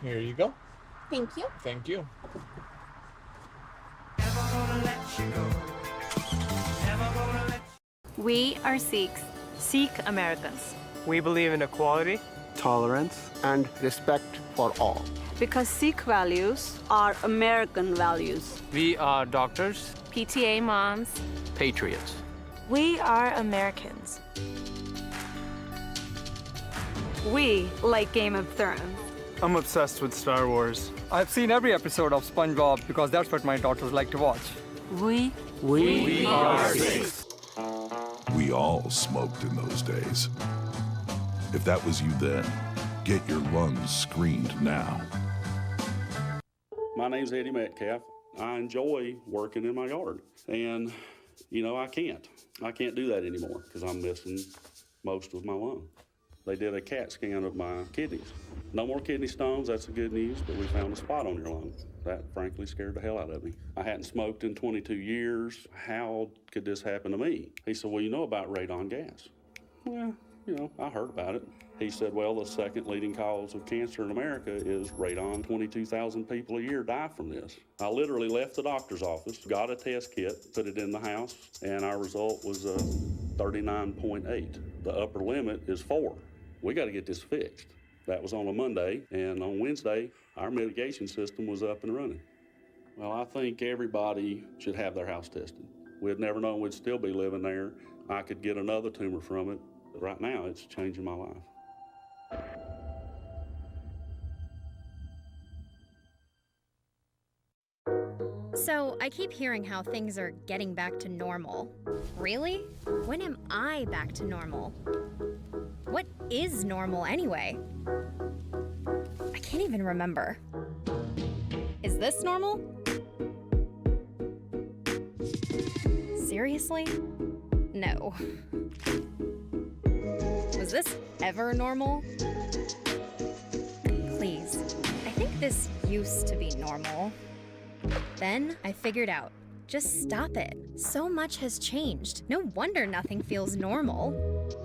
Here you go. Thank you. Thank you. We are Sikhs, Sikh Americans. We believe in equality, Tolerance and respect for all. Because Sikh values are American values. we are doctors, PTA moms. Patriots. We are Americans. We like Game of Thrones. I'm obsessed with Star Wars. I've seen every episode of SpongeBob because that's what my daughters like to watch. We are Sikhs. We all smoked in those days. If that was you then, get your lungs screened now. My name's Eddie Metcalf. I enjoy working in my yard. And, I can't do that anymore because I'm missing most of my lung. They did a CAT scan of my kidneys. No more kidney stones, that's the good news, but we found a spot on your lung. That frankly scared the hell out of me. I hadn't smoked in 22 years. How could this happen to me? He said, well, you know about radon gas. Well, I heard about it. He said, well, the second leading cause of cancer in America is radon. 22,000 people a year die from this. I literally left the doctor's office, got a test kit, put it in the house, and our result was 39.8. The upper limit is 4. We got to get this fixed. That was on a Monday, and on Wednesday, our mitigation system was up and running. Well, I think everybody should have their house tested. We'd never known we'd still be living there. I could get another tumor from it, but right now it's changing my life. So, I keep hearing how things are getting back to normal. Really? When am I back to normal? What is normal anyway? I can't even remember. Is this normal? Seriously? No. Was this ever normal? Please. I think this used to be normal. Then I figured out. Just stop it. So much has changed. No wonder nothing feels normal.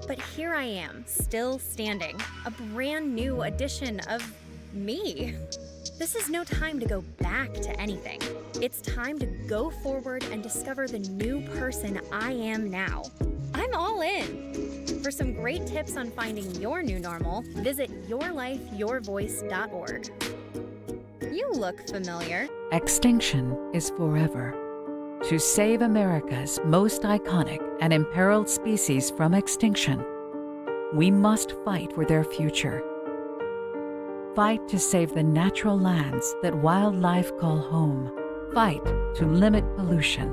But here I am, still standing. A brand new edition of me. This is no time to go back to anything. It's time to go forward and discover the new person I am now. I'm all in. For some great tips on finding your new normal, visit yourlifeyourvoice.org. You look familiar. Extinction is forever. To save America's most iconic and imperiled species from extinction, we must fight for their future. Fight to save the natural lands that wildlife call home. Fight to limit pollution.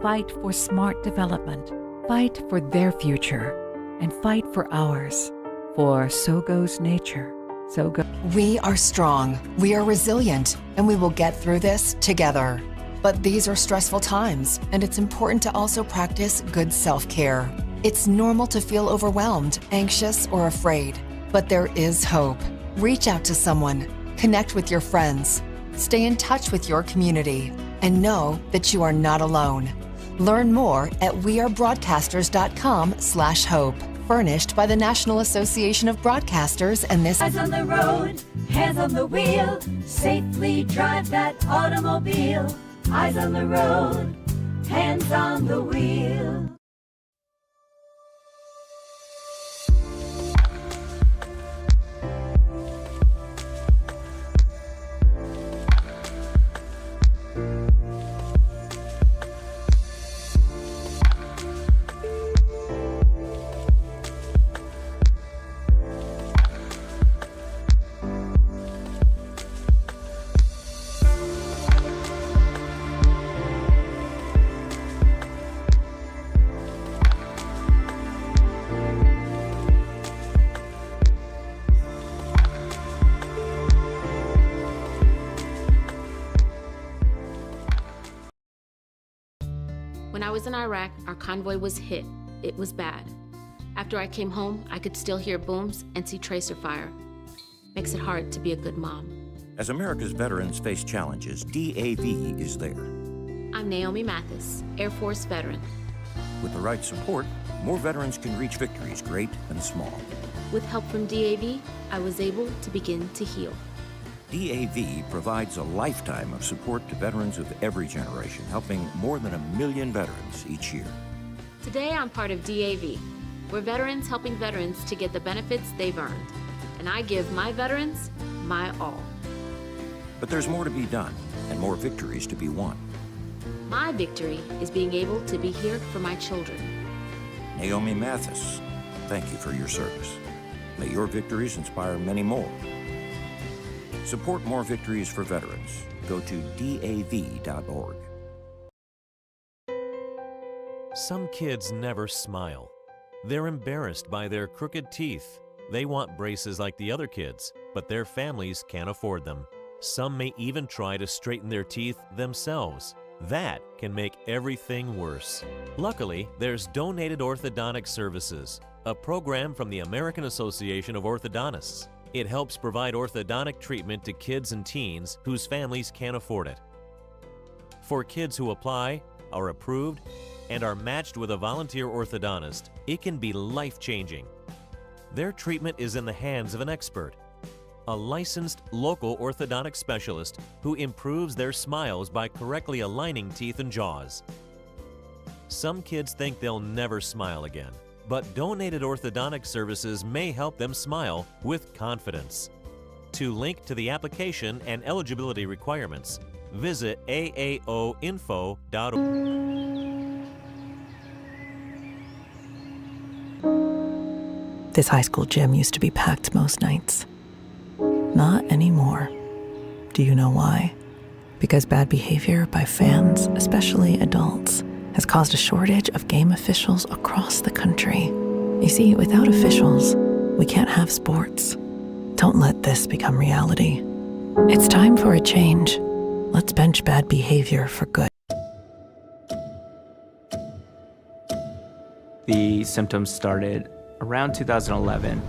Fight for smart development. Fight for their future. and fight for ours. For so goes nature, so goes... We are strong, we are resilient, and we will get through this together. But these are stressful times, and it's important to also practice good self-care. It's normal to feel overwhelmed, anxious, or afraid, but there is hope. Reach out to someone, connect with your friends, stay in touch with your community, and know that you are not alone. Learn more at wearebroadcasters.com/hope. Furnished by the National Association of Broadcasters and this... Eyes on the road, hands on the wheel, safely drive that automobile. Eyes on the road, hands on the wheel. When I was in Iraq, our convoy was hit. It was bad. After I came home, I could still hear booms and see tracer fire. Makes it hard to be a good mom. As America's veterans face challenges, DAV is there. I'm Naomi Mathis, Air Force veteran. With the right support, more veterans can reach victories, great and small. With help from DAV, I was able to begin to heal. DAV provides a lifetime of support to veterans of every generation, helping more than 1 million veterans each year. Today, I'm part of DAV. We're veterans helping veterans to get the benefits they've earned. And I give my veterans my all. But there's more to be done and more victories to be won. My victory is being able to be here for my children. Naomi Mathis, thank you for your service. May your victories inspire many more. Support more victories for veterans. Go to DAV.org. Some kids never smile. They're embarrassed by their crooked teeth. They want braces like the other kids, but their families can't afford them. Some may even try to straighten their teeth themselves. That can make everything worse. Luckily, there's Donated Orthodontic Services, a program from the American Association of Orthodontists. It helps provide orthodontic treatment to kids and teens whose families can't afford it. For kids who apply, are approved, and are matched with a volunteer orthodontist, it can be life-changing. Their treatment is in the hands of an expert, a licensed local orthodontic specialist who improves their smiles by correctly aligning teeth and jaws. Some kids think they'll never smile again, but Donated Orthodontic Services may help them smile with confidence. To link to the application and eligibility requirements, visit aaoinfo.org. This high school gym used to be packed most nights. Not anymore. Do you know why? Because bad behavior by fans, especially adults, has caused a shortage of game officials across the country. You see, without officials, we can't have sports. Don't let this become reality. It's time for a change. Let's bench bad behavior for good. The symptoms started around 2011,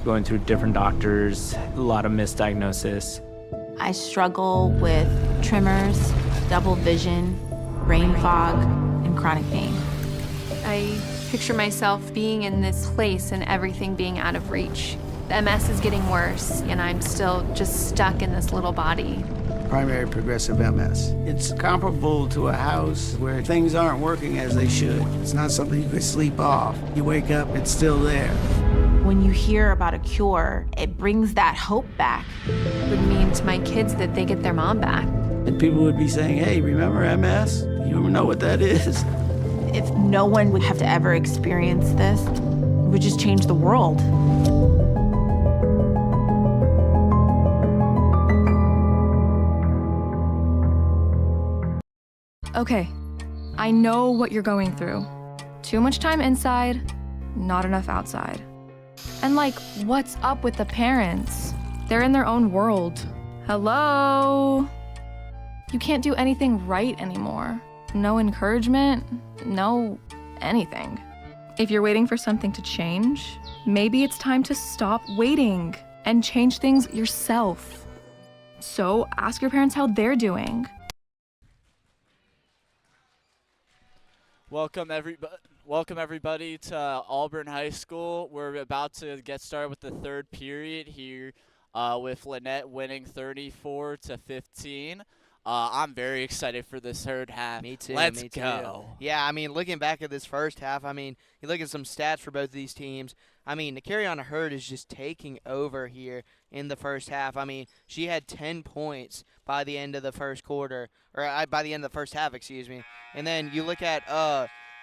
going through different doctors, a lot of misdiagnosis. I struggle with tremors, double vision, brain fog, and chronic pain. I picture myself being in this place and everything being out of reach. The MS is getting worse, and I'm still just stuck in this little body. Primary progressive MS. It's comparable to a house where things aren't working as they should. It's not something you could sleep off. You wake up, it's still there. When you hear about a cure, it brings that hope back. It would mean to my kids that they get their mom back. And people would be saying, hey, remember MS? You don't know what that is. If no one would have to ever experience this, it would just change the world. Okay, I know what you're going through. Too much time inside, not enough outside. And like, what's up with the parents? They're in their own world. Hello? You can't do anything right anymore. No encouragement, no anything. If you're waiting for something to change, maybe it's time to stop waiting and change things yourself. So ask your parents how they're doing. Welcome everybody to Auburn High School. We're about to get started with the third period here with Lanett winning 34-15. I'm very excited for this third half. Me too. Let's me too. go. Yeah, I mean, looking back at this first half, I mean, you look at some stats for both of these teams. I mean, the carry-on herd is just taking over here in the first half. I mean, she had 10 points by the end of the first quarter, or by the end of the first half, excuse me. And then you look at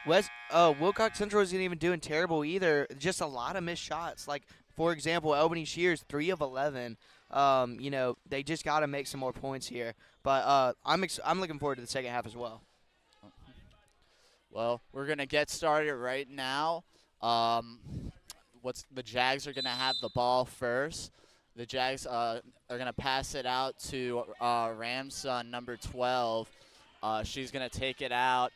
Wilcox Central isn't even doing terrible either. Just a lot of missed shots. Like, for example, Albany Shears, 3 of 11. You know, they just got to make some more points here. But I'm looking forward to the second half as well. Well, we're going to get started right now. The Jags are going to have the ball first. The Jags are going to pass it out to Ramson, number 12. She's going to take it out,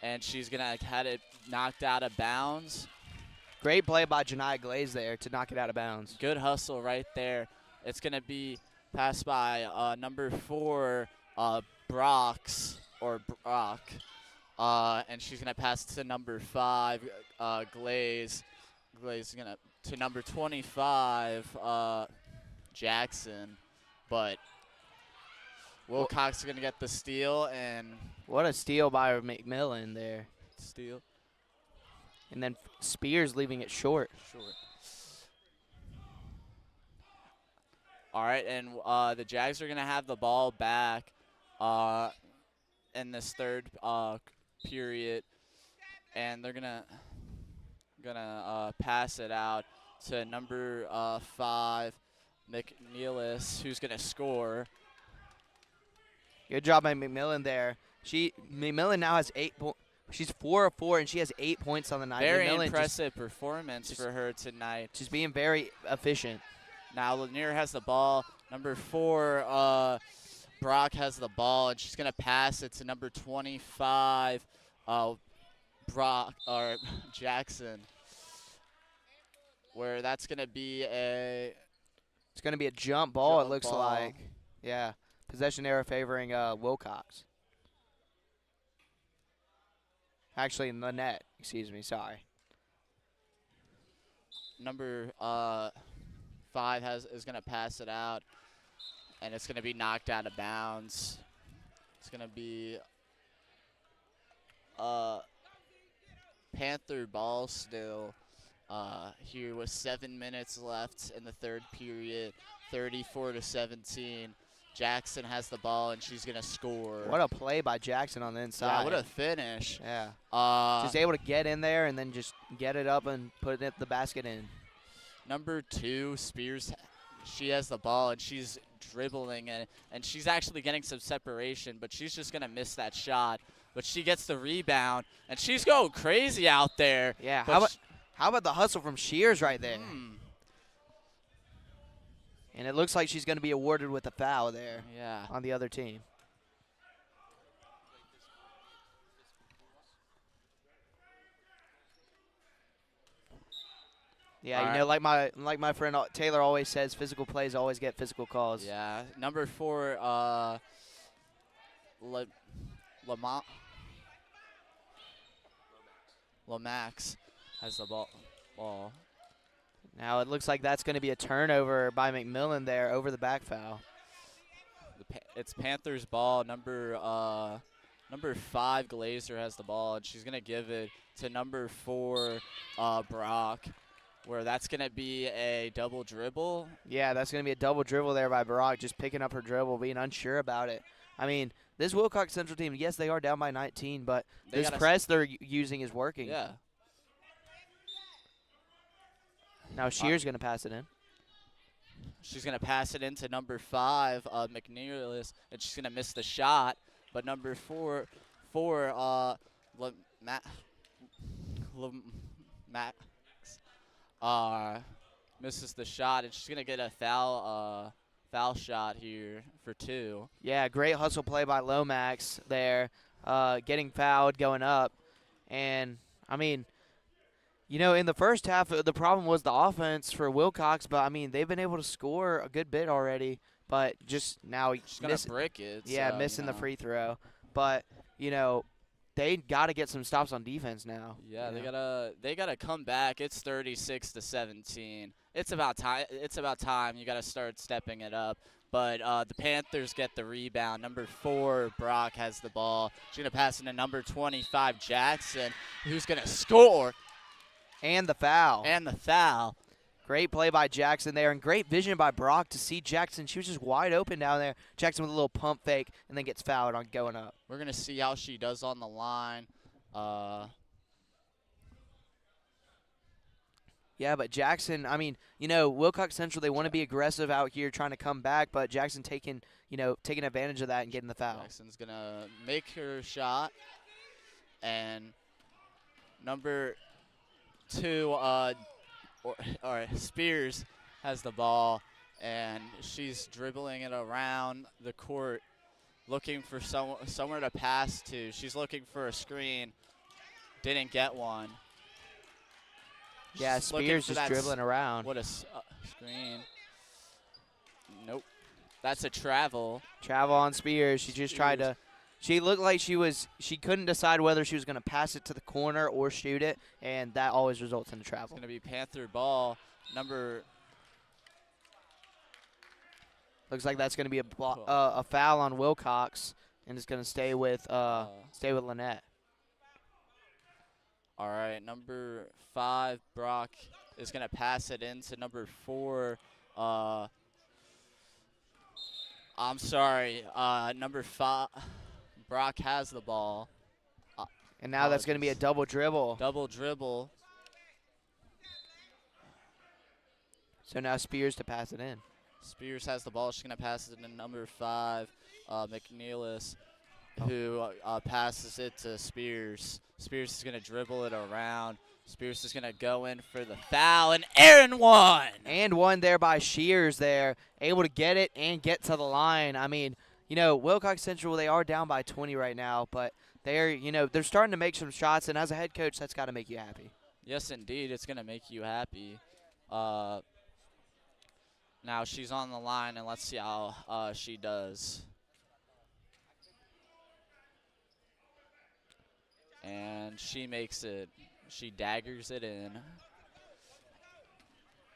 and she's going to have it knocked out of bounds. Great play by Janiyah Glaze there to knock it out of bounds. Good hustle right there. It's going to be passed by number 4, Brock, and she's going to pass to number 5, Glaze. Glaze is going to number 25, Jackson, but Wilcox is going to get the steal. And what a steal by McMillan there. Steal. And then Spears leaving it short. All right, and the Jags are going to have the ball back in this third period, and they're gonna pass it out to number 5, McNeilis, who's going to score. Good job by McMillan there. McMillan now has 8 points. She's 4 of 4, and she has 8 points on the night. Very McMillan impressive performance for her tonight. She's being very efficient. Now Lanier has the ball. Number 4, Brock has the ball, and she's going to pass it to number 25, Jackson. Where that's going to be a jump ball, it looks like. Yeah, possession error favoring Wilcox. Actually, Lanett, excuse me, sorry. Number 5 is going to pass it out, and it's going to be knocked out of bounds. It's going to be Panther ball still. Here with 7 minutes left in the third period, 34-17. Jackson has the ball, and she's going to score. What a play by Jackson on the inside. Yeah, what a finish. Yeah. She's able to get in there and then just get it up and put the basket in. Number 2, Spears, she has the ball, and she's dribbling, and she's actually getting some separation, but she's just going to miss that shot. But she gets the rebound, and she's going crazy out there. Yeah, how about the hustle from Shears right there? And it looks like she's going to be awarded with a foul there on the other team. Yeah, you know, like my friend Taylor always says, physical plays always get physical calls. Yeah, number 4, Lomax has the ball. Now it looks like that's going to be a turnover by McMillan there over the back foul. It's Panthers ball. Number 5, Glazer has the ball, and she's going to give it to number 4, Brock, where that's going to be a double dribble. Yeah, that's going to be a double dribble there by Brock, just picking up her dribble, being unsure about it. I mean, this Wilcox Central team, yes, they are down by 19, but this press they're using is working. Yeah. Now Shear's going to pass it in. She's going to pass it into number 5, McNeilis, and she's going to miss the shot. But number 4, misses the shot, and she's going to get a foul shot here for 2. Yeah, great hustle play by Lomax there, getting fouled, going up. And, I mean, you know, in the first half, the problem was the offense for Wilcox, but, I mean, they've been able to score a good bit already, but just now she's going to brick it. Yeah, so, missing you know. the free throw. But, you know, they got to get some stops on defense now. Yeah, they gotta come back. It's 36-17. It's about time. You gotta start stepping it up. But the Panthers get the rebound. Number 4, Brock has the ball. She's gonna pass into number 25, Jackson, who's gonna score. And the foul. And the foul. Great play by Jackson there, and great vision by Brock to see Jackson. She was just wide open down there. Jackson with a little pump fake, and then gets fouled on going up. We're going to see how she does on the line. Yeah, but Jackson, I mean, you know, Wilcox Central, they want to be aggressive out here trying to come back, but Jackson taking advantage of that and getting the foul. Jackson's going to make her shot. And number 2, Spears has the ball, and she's dribbling it around the court, looking for somewhere to pass to. She's looking for a screen. Didn't get one. Yeah, Spears just dribbling around. What a screen. Nope. That's a travel. Travel on Spears. She just tried to. She looked like she couldn't decide whether she was going to pass it to the corner or shoot it, and that always results in a travel. It's going to be Panther ball. Looks like that's going to be a foul on Wilcox, and it's going to stay with Lanett. All right, number 5, Brock is going to pass it into number 4. I'm sorry, number 5. Brock has the ball. And now that's going to be a double dribble. Double dribble. So now Spears to pass it in. Spears has the ball. She's going to pass it to number 5, McNeilis, who passes it to Spears. Spears is going to dribble it around. Spears is going to go in for the foul, and Aaron won. And one there by Shears there, able to get it and get to the line. I mean, you know, Wilcox Central, they are down by 20 right now, but they're starting to make some shots, and as a head coach, that's got to make you happy. Yes, indeed. It's going to make you happy. Now she's on the line, and let's see how she does. And she makes it. She daggers it in.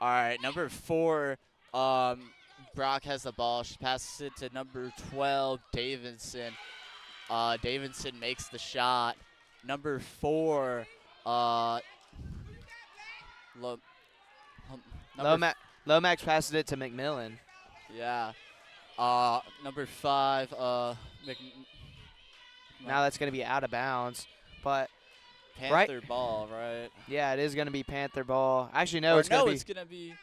All right, number 4, Brock has the ball. She passes it to number 12, Davidson. Davidson makes the shot. Number 4, Lomax passes it to McMillan. Yeah. Number 5, now that's going to be out of bounds. But Panther ball, right? Yeah, it is going to be Panther ball. Actually, no, it's going to be.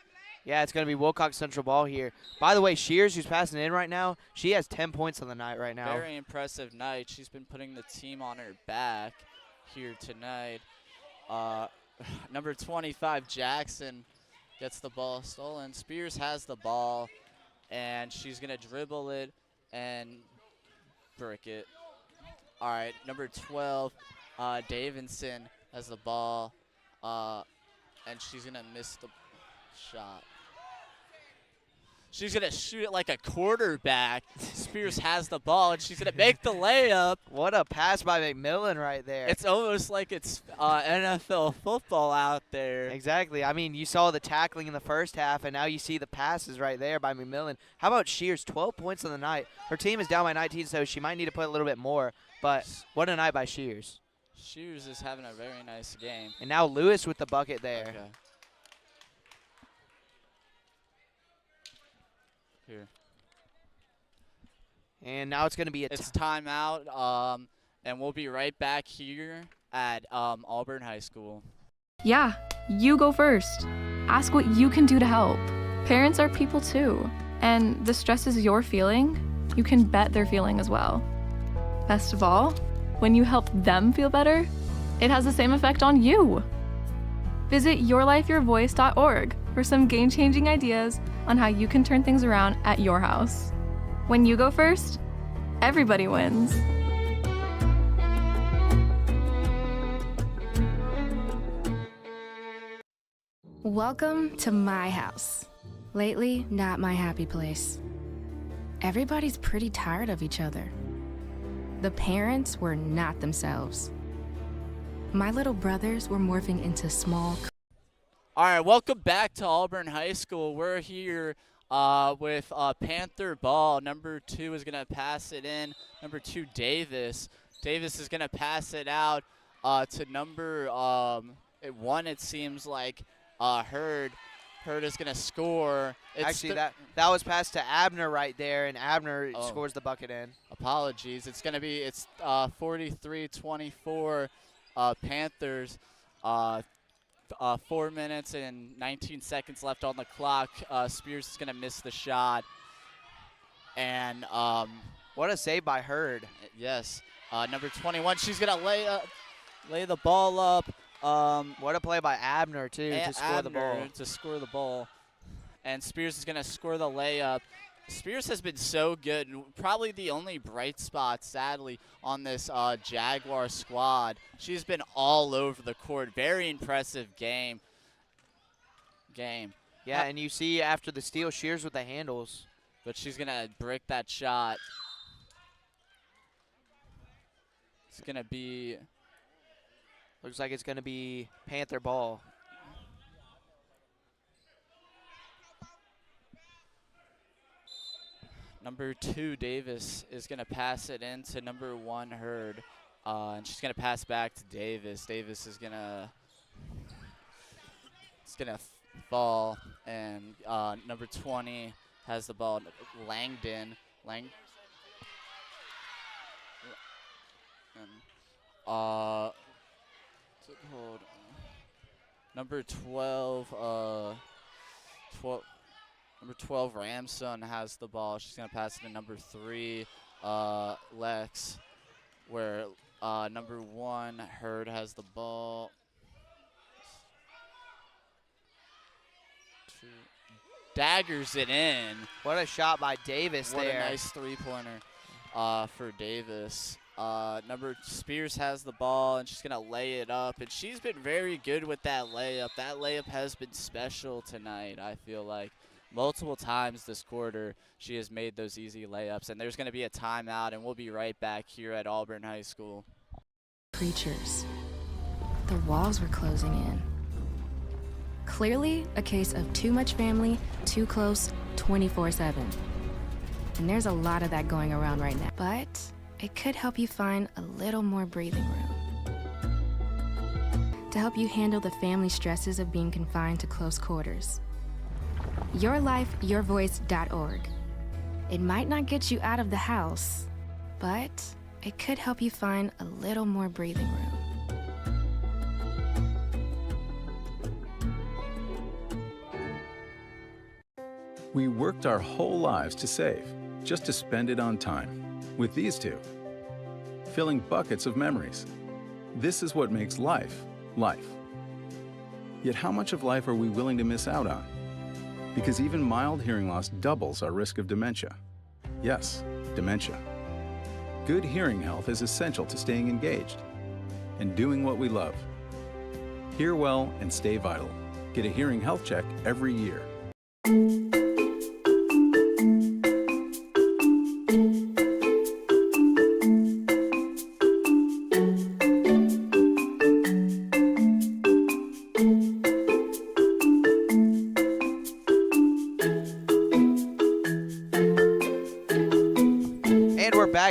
Yeah, it's going to be Wilcox Central ball here. By the way, Shears, who's passing in right now, she has 10 points on the night right now. Very impressive night. She's been putting the team on her back here tonight. Number 25, Jackson, gets the ball stolen. Spears has the ball, and she's going to dribble it and brick it. All right, number 12, Davidson has the ball, and she's going to miss the shot. She's going to shoot it like a quarterback. Spears has the ball, and she's going to make the layup. What a pass by McMillan right there. It's almost like it's NFL football out there. Exactly. I mean, you saw the tackling in the first half, and now you see the passes right there by McMillan. How about Shears? 12 points on the night. Her team is down by 19, so she might need to put a little bit more. But what a night by Shears. Shears is having a very nice game. And now Lewis with the bucket there. Okay. Here. And now it's going to be it's timeout, and we'll be right back here at Auburn High School. Yeah, you go first. Ask what you can do to help. Parents are people too, and the stresses you're feeling, you can bet they're feeling as well. Best of all, when you help them feel better, it has the same effect on you. Visit yourlifeyourvoice.org for some game-changing ideas on how you can turn things around at your house. When you go first, everybody wins. Welcome to my house. Lately, not my happy place. Everybody's pretty tired of each other. The parents were not themselves. My little brothers were morphing into small. All right, welcome back to Auburn High School. We're here with Panther ball. Number 2 is going to pass it in. Number 2, Davis. Davis is going to pass it out to number 1, it seems like, Hurd. Hurd is going to score. Actually, that was passed to Abner right there, and Abner scores the bucket in. Apologies. It's going to be 43-24 Panthers. 4 minutes and 19 seconds left on the clock. Spears is going to miss the shot. And what a save by Hurd. Yes. Number 21, she's going to lay the ball up. What a play by Abner, too, to score the ball. To score the ball. And Spears is going to score the layup. Spears has been so good, probably the only bright spot, sadly, on this Jaguar squad. She's been all over the court. Very impressive game. Yeah, and you see after the steal, Shears with the handles. But she's going to break that shot. It's going to be... Looks like it's going to be Panther ball. Number 2, Davis, is going to pass it in to number 1, Hurd. And she's going to pass back to Davis. Davis is going to fall. And number 20 has the ball. Langdon. Number 12, Number 12, Ramson has the ball. She's going to pass it to number 3, Lex, where number 1, Hurd, has the ball. 2, daggers it in. What a shot by Davis there. What a nice three-pointer for Davis. Number Spears has the ball, and she's going to lay it up. And she's been very good with that layup. That layup has been special tonight, I feel like. Multiple times this quarter, she has made those easy layups. And there's going to be a timeout, and we'll be right back here at Auburn High School. Creatures. The walls were closing in. Clearly a case of too much family, too close, 24/7. And there's a lot of that going around right now. But it could help you find a little more breathing room. To help you handle the family stresses of being confined to close quarters. yourlifeyourvoice.org. It might not get you out of the house, but it could help you find a little more breathing room. We worked our whole lives to save, just to spend it on time. With these two, filling buckets of memories. This is what makes life, life. Yet how much of life are we willing to miss out on? Because even mild hearing loss doubles our risk of dementia. Yes, dementia. Good hearing health is essential to staying engaged and doing what we love. Hear well and stay vital. Get a hearing health check every year.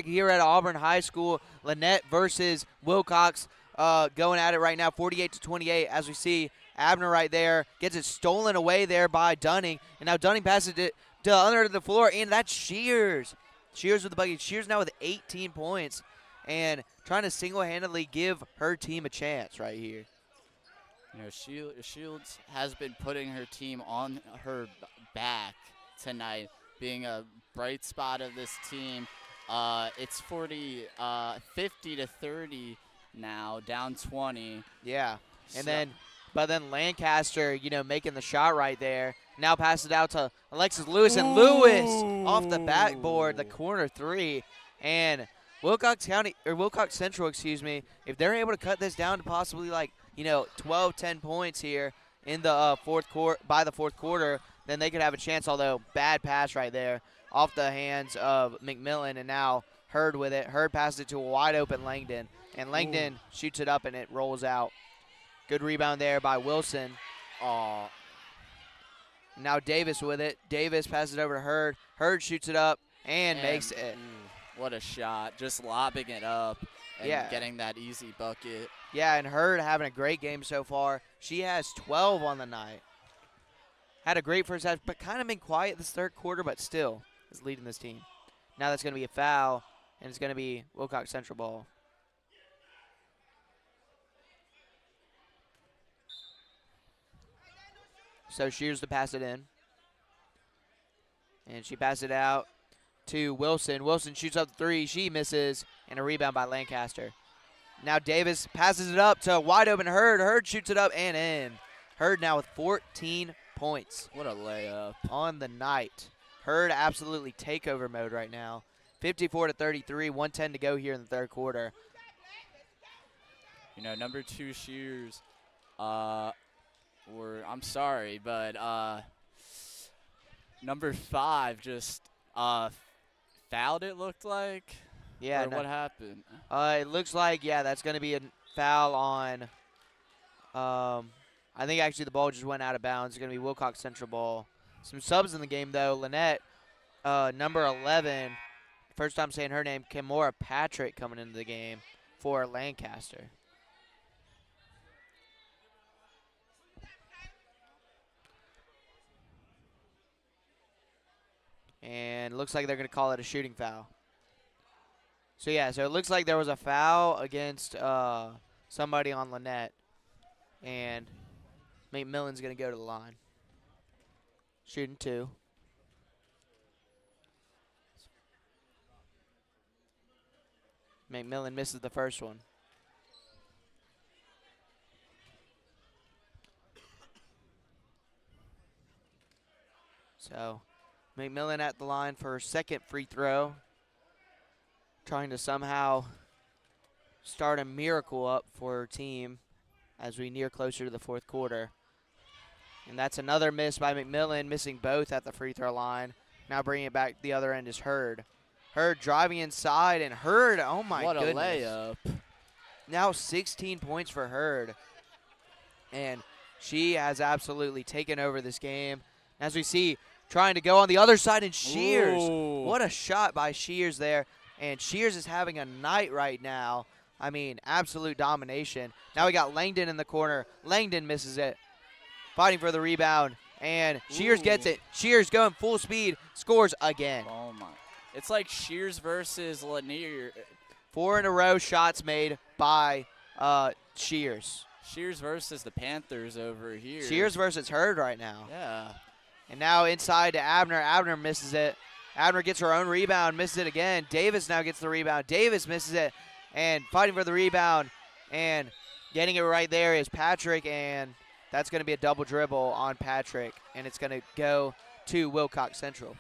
Here at Auburn High School, Lanett versus Wilcox, going at it right now, 48-28. As we see, Abner right there gets it stolen away there by Dunning, and now Dunning passes it to under the floor, and that's Shears. Shears with the bucket. Shears now with 18 points, and trying to single-handedly give her team a chance right here. You know, Shields has been putting her team on her back tonight, being a bright spot of this team. It's 50-30 now, down 20. Yeah, and then But then Lancaster, making the shot right there. Now passes it out to Alexis Lewis, and Lewis off the backboard, the corner three. And Wilcox Central, if they're able to cut this down to possibly 12, 10 points here in the fourth quarter, then they could have a chance, although bad pass right there off the hands of McMillan, and now Hurd with it. Hurd passes it to a wide open Langdon, and Langdon shoots it up and it rolls out. Good rebound there by Wilson. Now Davis with it. Davis passes it over to Hurd. Hurd shoots it up and makes it. What a shot. Just lobbing it up and getting that easy bucket. Yeah, and Hurd having a great game so far. She has 12 on the night. Had a great first half, but kind of been quiet this third quarter, but still is leading this team. Now that's going to be a foul, and it's going to be Wilcox Central ball. So Shears to pass it in. And she passes it out to Wilson. Wilson shoots up the three. She misses, and a rebound by Lancaster. Now Davis passes it up to wide open Hurd. Hurd shoots it up and in. Hurd now with 14 points. What a layup. On the night. Hurd absolutely takeover mode right now. 54-33, 1:10 to go here in the third quarter. Number 2 Shears, I'm sorry, but number 5 just fouled, it looked like. Yeah. Or what happened? It looks like, that's going to be a foul on, I think actually the ball just went out of bounds. It's going to be Wilcox Central ball. Some subs in the game, though. Lanett, number 11, first time saying her name, Kimora Patrick coming into the game for Lancaster. And looks like they're going to call it a shooting foul. So it looks like there was a foul against somebody on Lanett. And McMillan's going to go to the line. Shooting 2. McMillan misses the first one. So McMillan at the line for her second free throw. Trying to somehow start a miracle up for her team as we near closer to the fourth quarter. And that's another miss by McMillan, missing both at the free throw line. Now bringing it back the other end is Hurd. Hurd driving inside, and Hurd, oh my goodness. What a layup. Now 16 points for Hurd. And she has absolutely taken over this game. As we see, trying to go on the other side, and Shears. Ooh. What a shot by Shears there. And Shears is having a night right now. I mean, absolute domination. Now we got Langdon in the corner. Langdon misses it. Fighting for the rebound. And Shears gets it. Shears going full speed. Scores again. Oh, my. It's like Shears versus Lanier. 4 in a row shots made by Shears. Shears versus the Panthers over here. Shears versus Hurd right now. Yeah. And now inside to Abner. Abner misses it. Abner gets her own rebound, misses it again. Davis now gets the rebound. Davis misses it. And fighting for the rebound. And getting it right there is Patrick. And that's going to be a double dribble on Patrick. And it's going to go to Wilcox Central.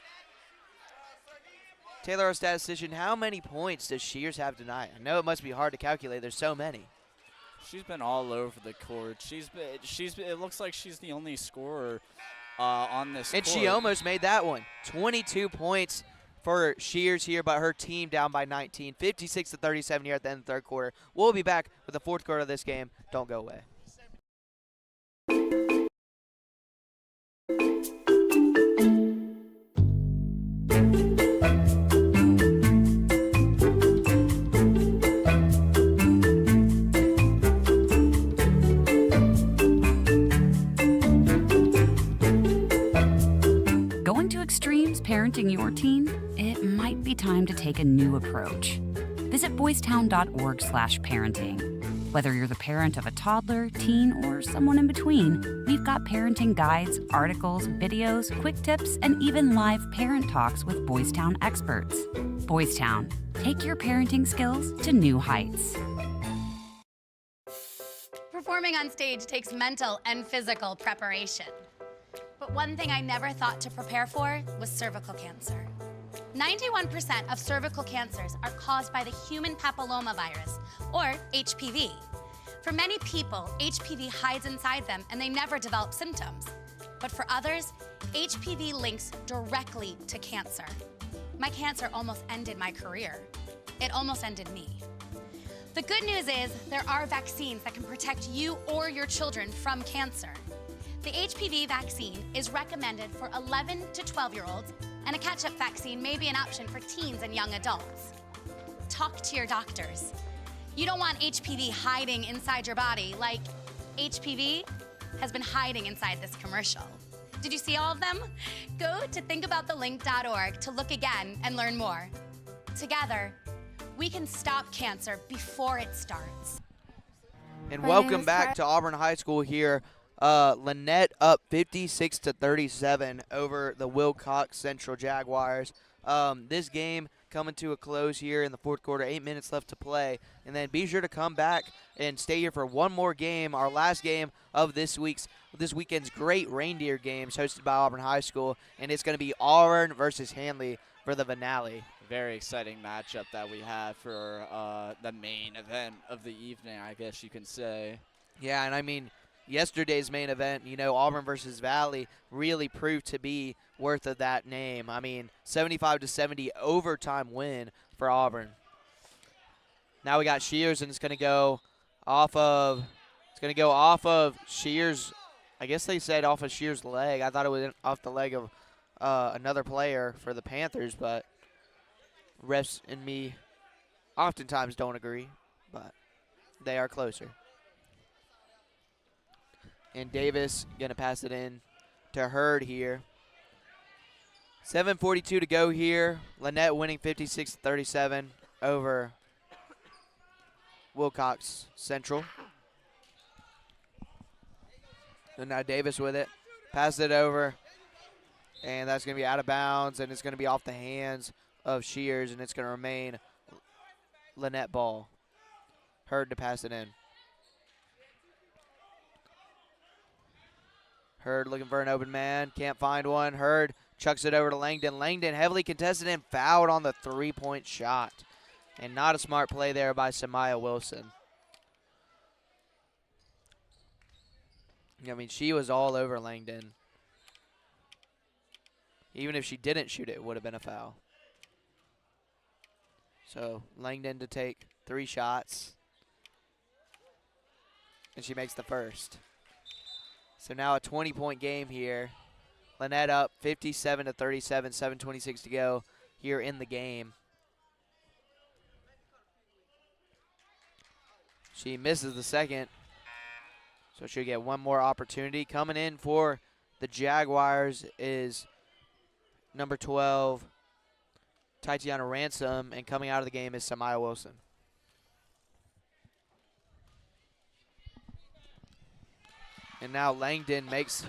Taylor, our statistician, how many points does Shears have tonight? I know it must be hard to calculate. There's so many. She's been all over the court. It looks like she's the only scorer on this and court. She almost made that one. 22 points for Shears here, but her team down by 19. 56-37 here at the end of the third quarter. We'll be back with the fourth quarter of this game. Don't go away. Parenting your teen, it might be time to take a new approach. Visit boystown.org/parenting. Whether you're the parent of a toddler, teen, or someone in between, we've got parenting guides, articles, videos, quick tips, and even live parent talks with Boys Town experts. Boys Town, take your parenting skills to new heights. Performing on stage takes mental and physical preparation. But one thing I never thought to prepare for was cervical cancer. 91% of cervical cancers are caused by the human papillomavirus, or HPV. For many people, HPV hides inside them and they never develop symptoms. But for others, HPV links directly to cancer. My cancer almost ended my career. It almost ended me. The good news is there are vaccines that can protect you or your children from cancer. The HPV vaccine is recommended for 11 to 12-year-olds, and a catch-up vaccine may be an option for teens and young adults. Talk to your doctors. You don't want HPV hiding inside your body like HPV has been hiding inside this commercial. Did you see all of them? Go to thinkaboutthelink.org to look again and learn more. Together, we can stop cancer before it starts. And welcome back to Auburn High School here. Lanett up 56-37 over the Wilcox Central Jaguars. This game coming to a close here in the fourth quarter. 8 minutes left to play. And then be sure to come back and stay here for one more game, our last game of this weekend's great Reindeer games hosted by Auburn High School. And it's going to be Auburn versus Handley for the finale. Very exciting matchup that we have for the main event of the evening, I guess you can say. Yeah, and I mean, yesterday's main event, you know, Auburn versus Valley really proved to be worth of that name. I mean, 75-70 overtime win for Auburn. Now we got Shears, and it's going to go off of Shears. I guess they said off of Shears' leg. I thought it was off the leg of another player for the Panthers, but refs and me oftentimes don't agree, but they are closer. And Davis going to pass it in to Hurd here. 7:42 to go here. Lanett winning 56-37 over Wilcox Central. And now Davis with it. Pass it over. And that's going to be out of bounds, and it's going to be off the hands of Shears, and it's going to remain Lanett ball. Hurd to pass it in. Hurd looking for an open man. Can't find one. Hurd chucks it over to Langdon. Langdon heavily contested and fouled on the three-point shot. And not a smart play there by Samaya Wilson. I mean, she was all over Langdon. Even if she didn't shoot it, it would have been a foul. So Langdon to take 3 shots. And she makes the first. So now a 20-point game here. Lanett up 57-37, 7:26 to go here in the game. She misses the second, so she'll get one more opportunity. Coming in for the Jaguars is number 12, Tatiana Ransom, and coming out of the game is Samaya Wilson. And now Langdon makes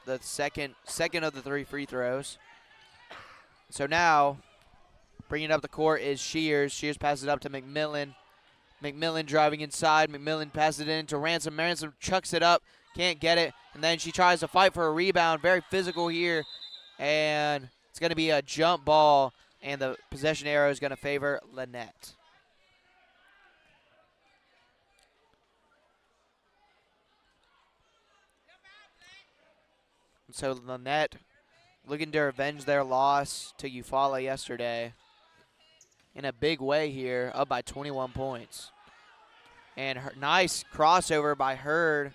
the second of the 3 free throws. So now, bringing up the court is Shears. Shears passes it up to McMillan. McMillan driving inside. McMillan passes it in to Ransom. Ransom chucks it up, can't get it. And then she tries to fight for a rebound. Very physical here. And it's going to be a jump ball, and the possession arrow is going to favor Lanett. So Lanett looking to revenge their loss to Eufuala yesterday in a big way here, up by 21 points. And nice crossover by Hurd.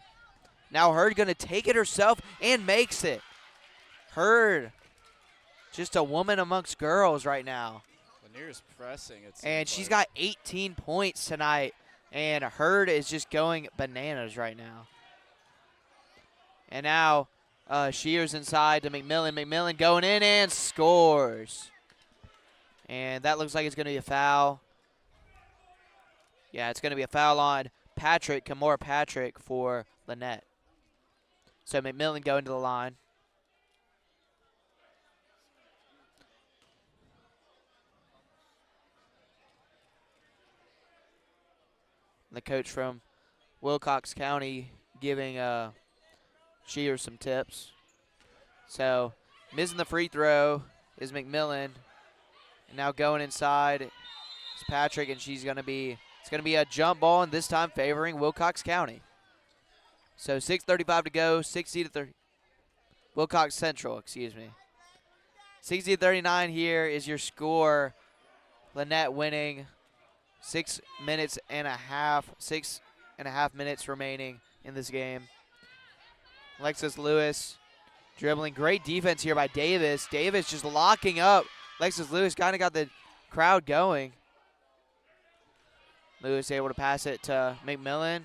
Now Hurd going to take it herself and makes it. Hurd, just a woman amongst girls right now. Lanier's pressing. And she's got 18 points tonight. And Hurd is just going bananas right now. And now Shears inside to McMillan. McMillan going in and scores. And that looks like it's going to be a foul. Yeah, it's going to be a foul on Patrick, Kamora Patrick for Lanett. So McMillan going to the line. The coach from Wilcox County giving Shears some tips. So missing the free throw is McMillan. And now going inside is Patrick, and it's going to be a jump ball, and this time favoring Wilcox County. So 6:35 to go, 60-30. Wilcox Central, excuse me. 60-39 here is your score. Lanett winning. 6.5 minutes remaining in this game. Alexis Lewis dribbling. Great defense here by Davis. Davis just locking up. Alexis Lewis kind of got the crowd going. Lewis able to pass it to McMillan.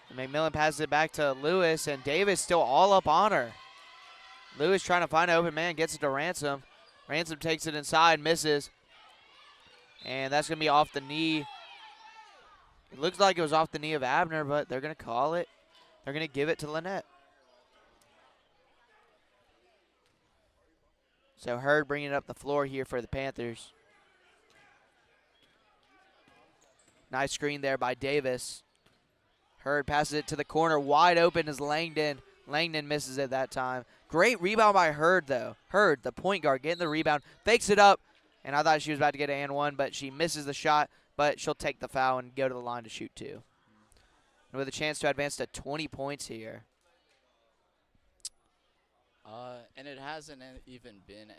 And McMillan passes it back to Lewis, and Davis still all up on her. Lewis trying to find an open man, gets it to Ransom. Ransom takes it inside, misses. And that's going to be off the knee. It looks like it was off the knee of Abner, but they're going to call it. They're going to give it to Lanett. So Hurd bringing it up the floor here for the Panthers. Nice screen there by Davis. Hurd passes it to the corner. Wide open is Langdon. Langdon misses it that time. Great rebound by Hurd, though. Hurd, the point guard, getting the rebound. Fakes it up. And I thought she was about to get an and one, but she misses the shot. But she'll take the foul and go to the line to shoot two. And with a chance to advance to 20 points here. And it hasn't even been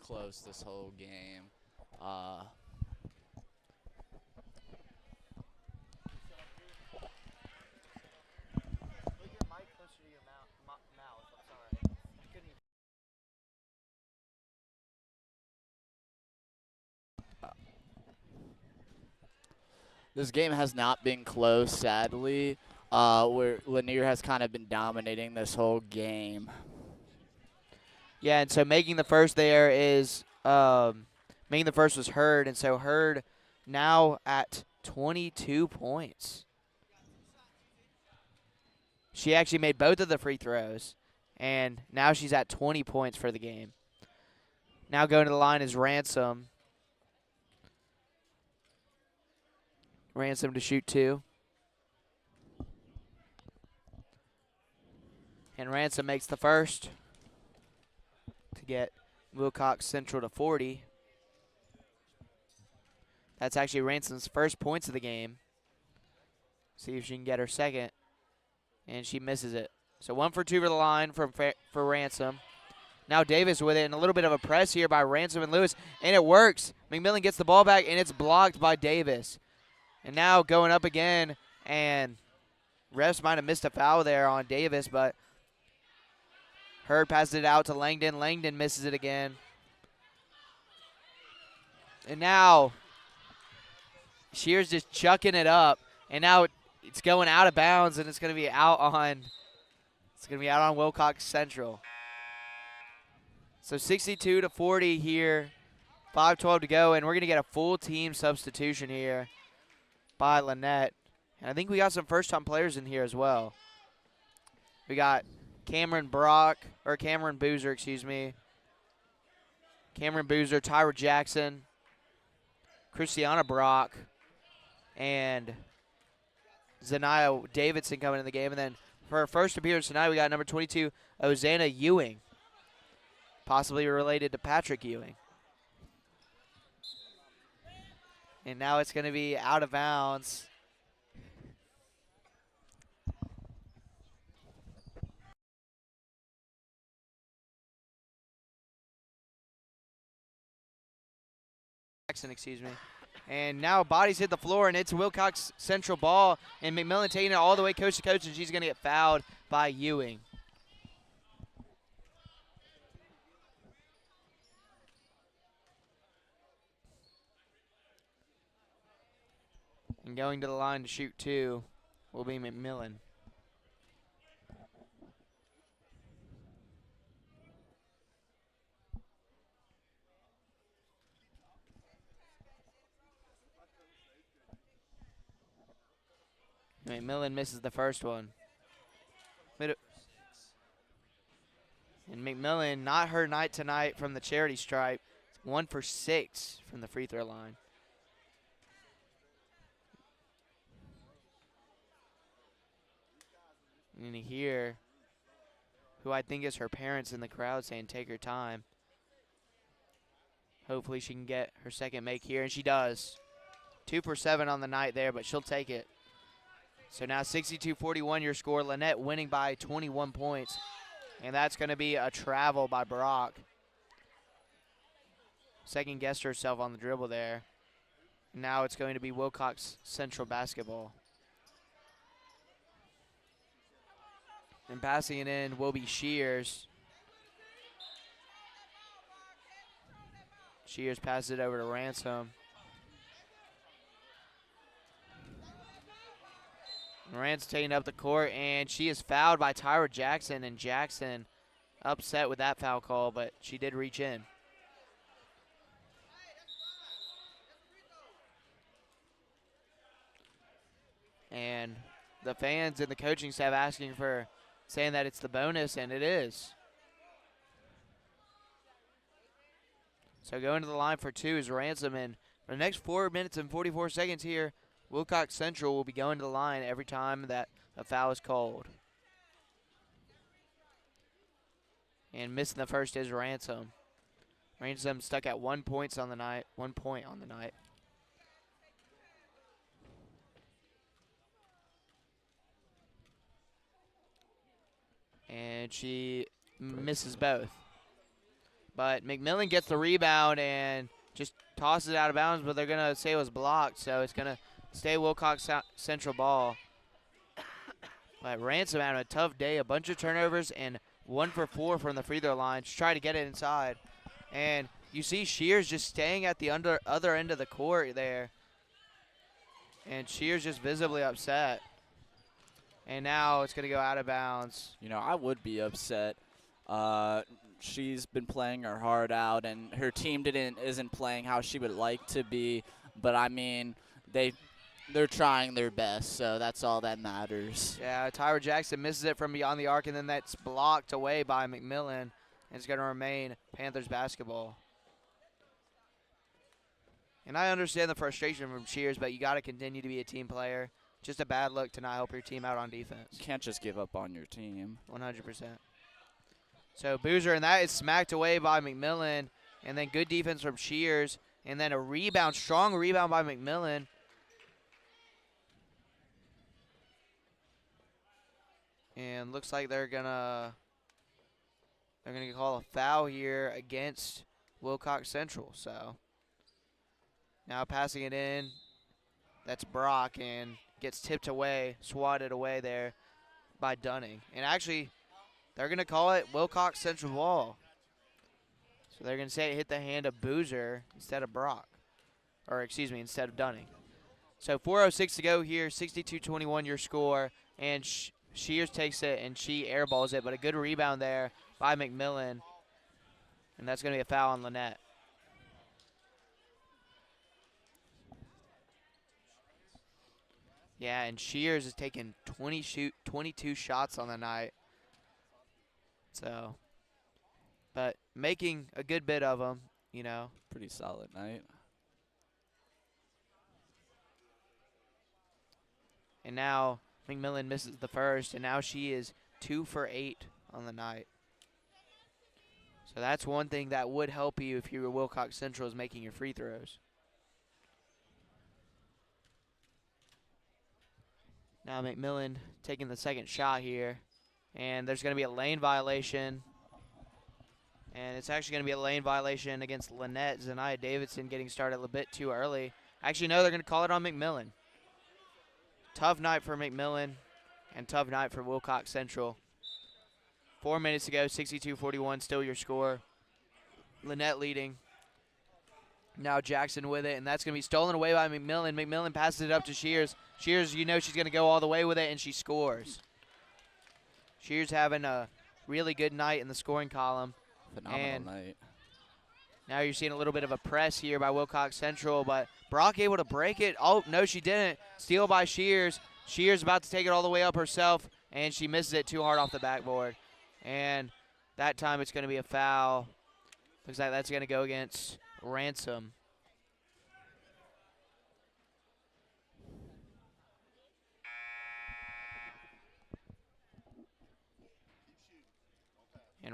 close this whole game. This game has not been close, sadly, where Lanier has kind of been dominating this whole game. Yeah, and so making the first there is making the first was Hurd, and so Hurd now at 22 points. She actually made both of the free throws, and now she's at 20 points for the game. Now going to the line is Ransom. Ransom to shoot two. And Ransom makes the first to get Wilcox Central to 40. That's actually Ransom's first points of the game. See if she can get her second. And she misses it. So 1 for 2 for the line for Ransom. Now Davis with it, and a little bit of a press here by Ransom and Lewis, and it works. McMillan gets the ball back, and it's blocked by Davis. And now going up again, and refs might have missed a foul there on Davis, but Hurd passes it out to Langdon. Langdon misses it again. And now Shears just chucking it up, and now it's going out of bounds, and it's going to be out on Wilcox Central. So 62-40 here, 5:12 to go, and we're going to get a full team substitution here by Lanett. And I think we got some first-time players in here as well. We got Cameron Boozer, excuse me. Cameron Boozer, Tyra Jackson, Christiana Brock, and Zanaya Davidson coming in the game. And then for our first appearance tonight, we got number 22, Ozana Ewing, possibly related to Patrick Ewing. And now it's going to be out of bounds. Jackson, excuse me. And now bodies hit the floor, and it's Wilcox Central ball. And McMillan taking it all the way coast to coast, and she's going to get fouled by Ewing. And going to the line to shoot two will be McMillan. McMillan misses the first one. And McMillan, not her night tonight from the charity stripe. 1 for 6 from the free throw line. And here, who I think is her parents in the crowd saying, take her time. Hopefully she can get her second make here, and she does. 2 for 7 on the night there, but she'll take it. So now 62-41 your score. Lanett winning by 21 points. And that's going to be a travel by Brock. Second guessed herself on the dribble there. Now it's going to be Wilcox Central basketball. And passing it in will be Shears. Shears passes it over to Ransom. Moran's taking up the court, and she is fouled by Tyra Jackson, and Jackson upset with that foul call, but she did reach in. And the fans and the coaching staff asking for, saying that it's the bonus, and it is. So going to the line for 2 is Ransom, and for the next 4 minutes and 44 seconds here, Wilcox Central will be going to the line every time that a foul is called. And missing the first is Ransom. Ransom stuck at 1 point on the night. 1 point on the night. And she misses both. But McMillan gets the rebound and just tosses it out of bounds, but they're going to say it was blocked, so it's going to stay Wilcox Central ball. But Ransom having a tough day, a bunch of turnovers, and 1 for 4 from the free throw line. Just try to get it inside. And you see Shears just staying at the other end of the court there. And Shears just visibly upset. And now it's going to go out of bounds. You know, I would be upset. She's been playing her heart out, and her team isn't playing how she would like to be. But, I mean, they're trying their best, so that's all that matters. Yeah, Tyra Jackson misses it from beyond the arc, and then that's blocked away by McMillan. And it's going to remain Panthers basketball. And I understand the frustration from Shears, but you got to continue to be a team player. Just a bad look to not help your team out on defense. You can't just give up on your team. 100%. So Boozer, and that is smacked away by McMillan. And then good defense from Shears. And then a rebound, strong rebound by McMillan. And looks like they're gonna call a foul here against Wilcox Central. So now passing it in, that's Brock, and gets tipped away, swatted away there by Dunning. And actually, they're gonna call it Wilcox Central ball. So they're gonna say it hit the hand of Boozer instead of Brock, or excuse me, instead of Dunning. So 4:06 to go here, 62-21 your score, and Shears takes it, and she airballs it, but a good rebound there by McMillan. And that's going to be a foul on Lanett. Yeah, and Shears has taken 22 shots on the night. So, but making a good bit of them, you know. Pretty solid night. And now McMillan misses the first, and now she is 2 for 8 on the night. So that's one thing that would help you if you were Wilcox Central, is making your free throws. Now McMillan taking the second shot here, and there's going to be a lane violation. And it's actually going to be a lane violation against Lanett. Zaniah Davidson getting started a little bit too early. Actually, no, they're going to call it on McMillan. Tough night for McMillan and tough night for Wilcox Central. 4 minutes to go, 62-41, still your score. Lanett leading. Now Jackson with it, and that's going to be stolen away by McMillan. McMillan passes it up to Shears. Shears, you know she's going to go all the way with it, and she scores. Shears having a really good night in the scoring column. Phenomenal night. Now you're seeing a little bit of a press here by Wilcox Central, but Brock able to break it. Oh, no, she didn't. Steal by Shears. Shears about to take it all the way up herself, and she misses it too hard off the backboard. And that time it's going to be a foul. Looks like that's going to go against Ransom.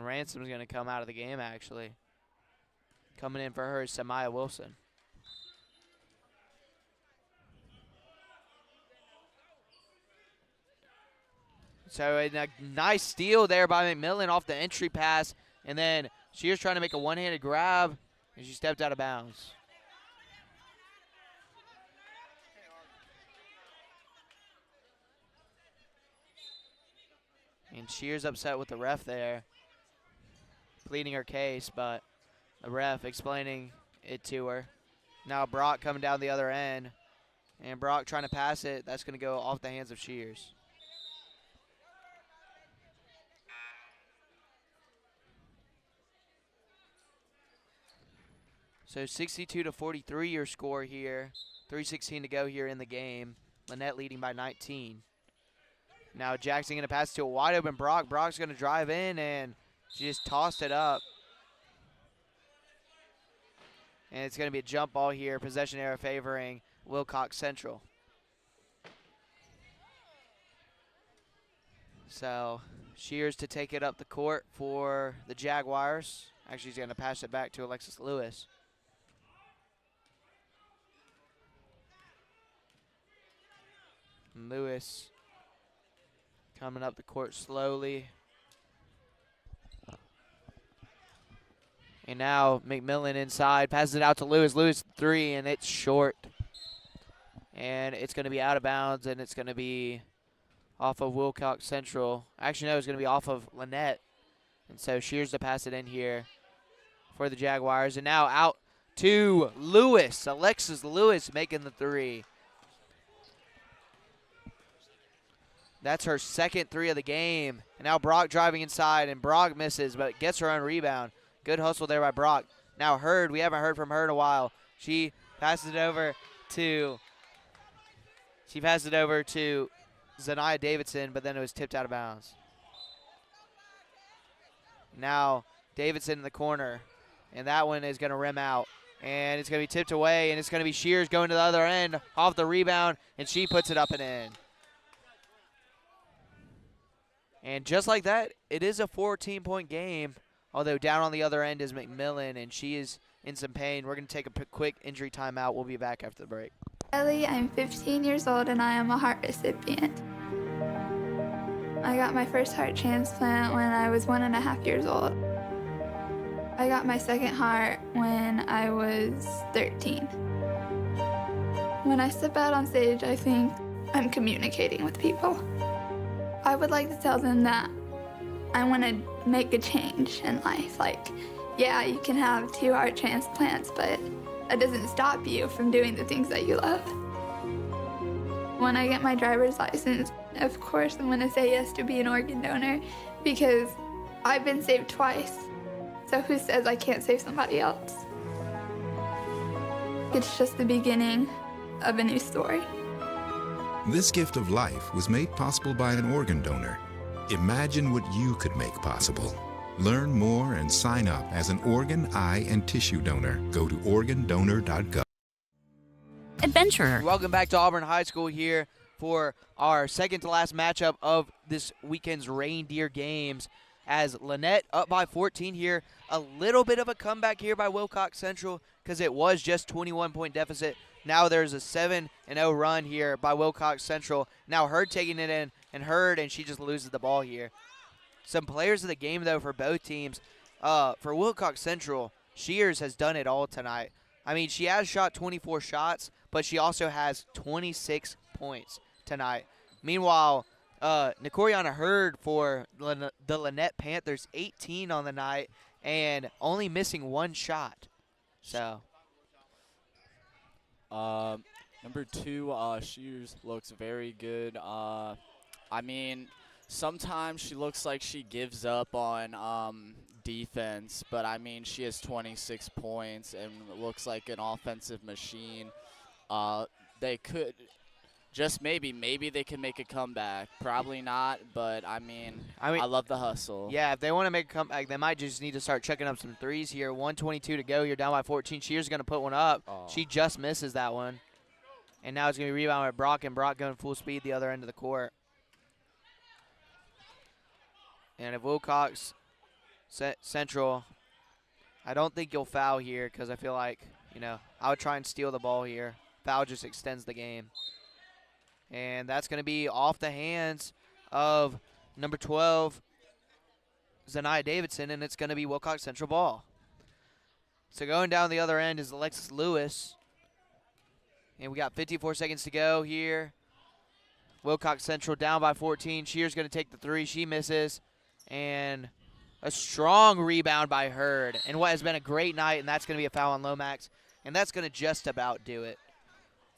Ransom's going to come out of the game, actually. Coming in for her is Samaya Wilson. So a nice steal there by McMillan off the entry pass. And then Shears trying to make a one-handed grab, and she stepped out of bounds. And Shears upset with the ref there, pleading her case, but the ref explaining it to her. Now Brock coming down the other end, and Brock trying to pass it. That's going to go off the hands of Shears. So 62-43 your score here. 3:16 to go here in the game. Lanett leading by 19. Now Jackson going to pass to a wide open Brock. Brock's going to drive in, and she just tossed it up. And it's going to be a jump ball here. Possession error favoring Wilcox Central. So Shears to take it up the court for the Jaguars. Actually, he's going to pass it back to Alexis Lewis. Lewis coming up the court slowly. And now McMillan inside, passes it out to Lewis. Lewis three, and it's short. And it's going to be out of bounds, and it's going to be off of Wilcox Central. Actually, no, it's going to be off of Lanett. And so Shears to pass it in here for the Jaguars. And now out to Lewis. Alexis Lewis making the three. That's her second three of the game. And now Brock driving inside, and Brock misses, but gets her own rebound. Good hustle there by Brock. Now Hurd, we haven't heard from her in a while. She passes it over to Zanaya Davidson, but then it was tipped out of bounds. Now Davidson in the corner, and that one is going to rim out. And it's going to be tipped away, and it's going to be Shears going to the other end off the rebound, and she puts it up and in. And just like that, it is a 14-point game, although down on the other end is McMillan, and she is in some pain. We're going to take a quick injury timeout. We'll be back after the break. Ellie, I'm 15 years old, and I am a heart recipient. I got my first heart transplant when I was 1.5 years old. I got my second heart when I was 13. When I step out on stage, I think I'm communicating with people. I would like to tell them that I want to make a change in life. Like, yeah, you can have 2 heart transplants, but that doesn't stop you from doing the things that you love. When I get my driver's license, of course I'm going to say yes to be an organ donor because I've been saved twice. So who says I can't save somebody else? It's just the beginning of a new story. This gift of life was made possible by an organ donor. Imagine what you could make possible. Learn more and sign up as an organ, eye, and tissue donor. Go to organdonor.gov. Adventurer. Welcome back to Auburn High School here for our second to last matchup of this weekend's Reindeer games. As Lanett up by 14 here. A little bit of a comeback here by Wilcox Central because it was just 21-point deficit. Now there's a 7-0 run here by Wilcox Central. Now Hurd taking it in, and she just loses the ball here. Some players of the game, though, for both teams. For Wilcox Central, Shears has done it all tonight. I mean, she has shot 24 shots, but she also has 26 points tonight. Meanwhile, Nicoriana Hurd for the Lanett Panthers, 18 on the night, and only missing 1 shot. So... Number 2, Shears looks very good. I mean, sometimes she looks like she gives up on defense, but I mean, she has 26 points and looks like an offensive machine. They could just maybe they can make a comeback. Probably not, but I mean, I love the hustle. Yeah, if they want to make a comeback, they might just need to start checking up some threes here. 1:22 to go. You're down by 14. Shears going to put one up. Oh. She just misses that one. And now it's going to be rebounded by Brock, and Brock going full speed the other end of the court. And if Wilcox Central, I don't think you'll foul here because I feel like, I would try and steal the ball here. Foul just extends the game. And that's going to be off the hands of number 12, Zanaya Davidson, and it's going to be Wilcox Central ball. So going down the other end is Alexis Lewis. And we got 54 seconds to go here. Wilcox Central down by 14. Shear's going to take the three. She misses. And a strong rebound by Hurd. And what has been a great night, and that's going to be a foul on Lomax. And that's going to just about do it.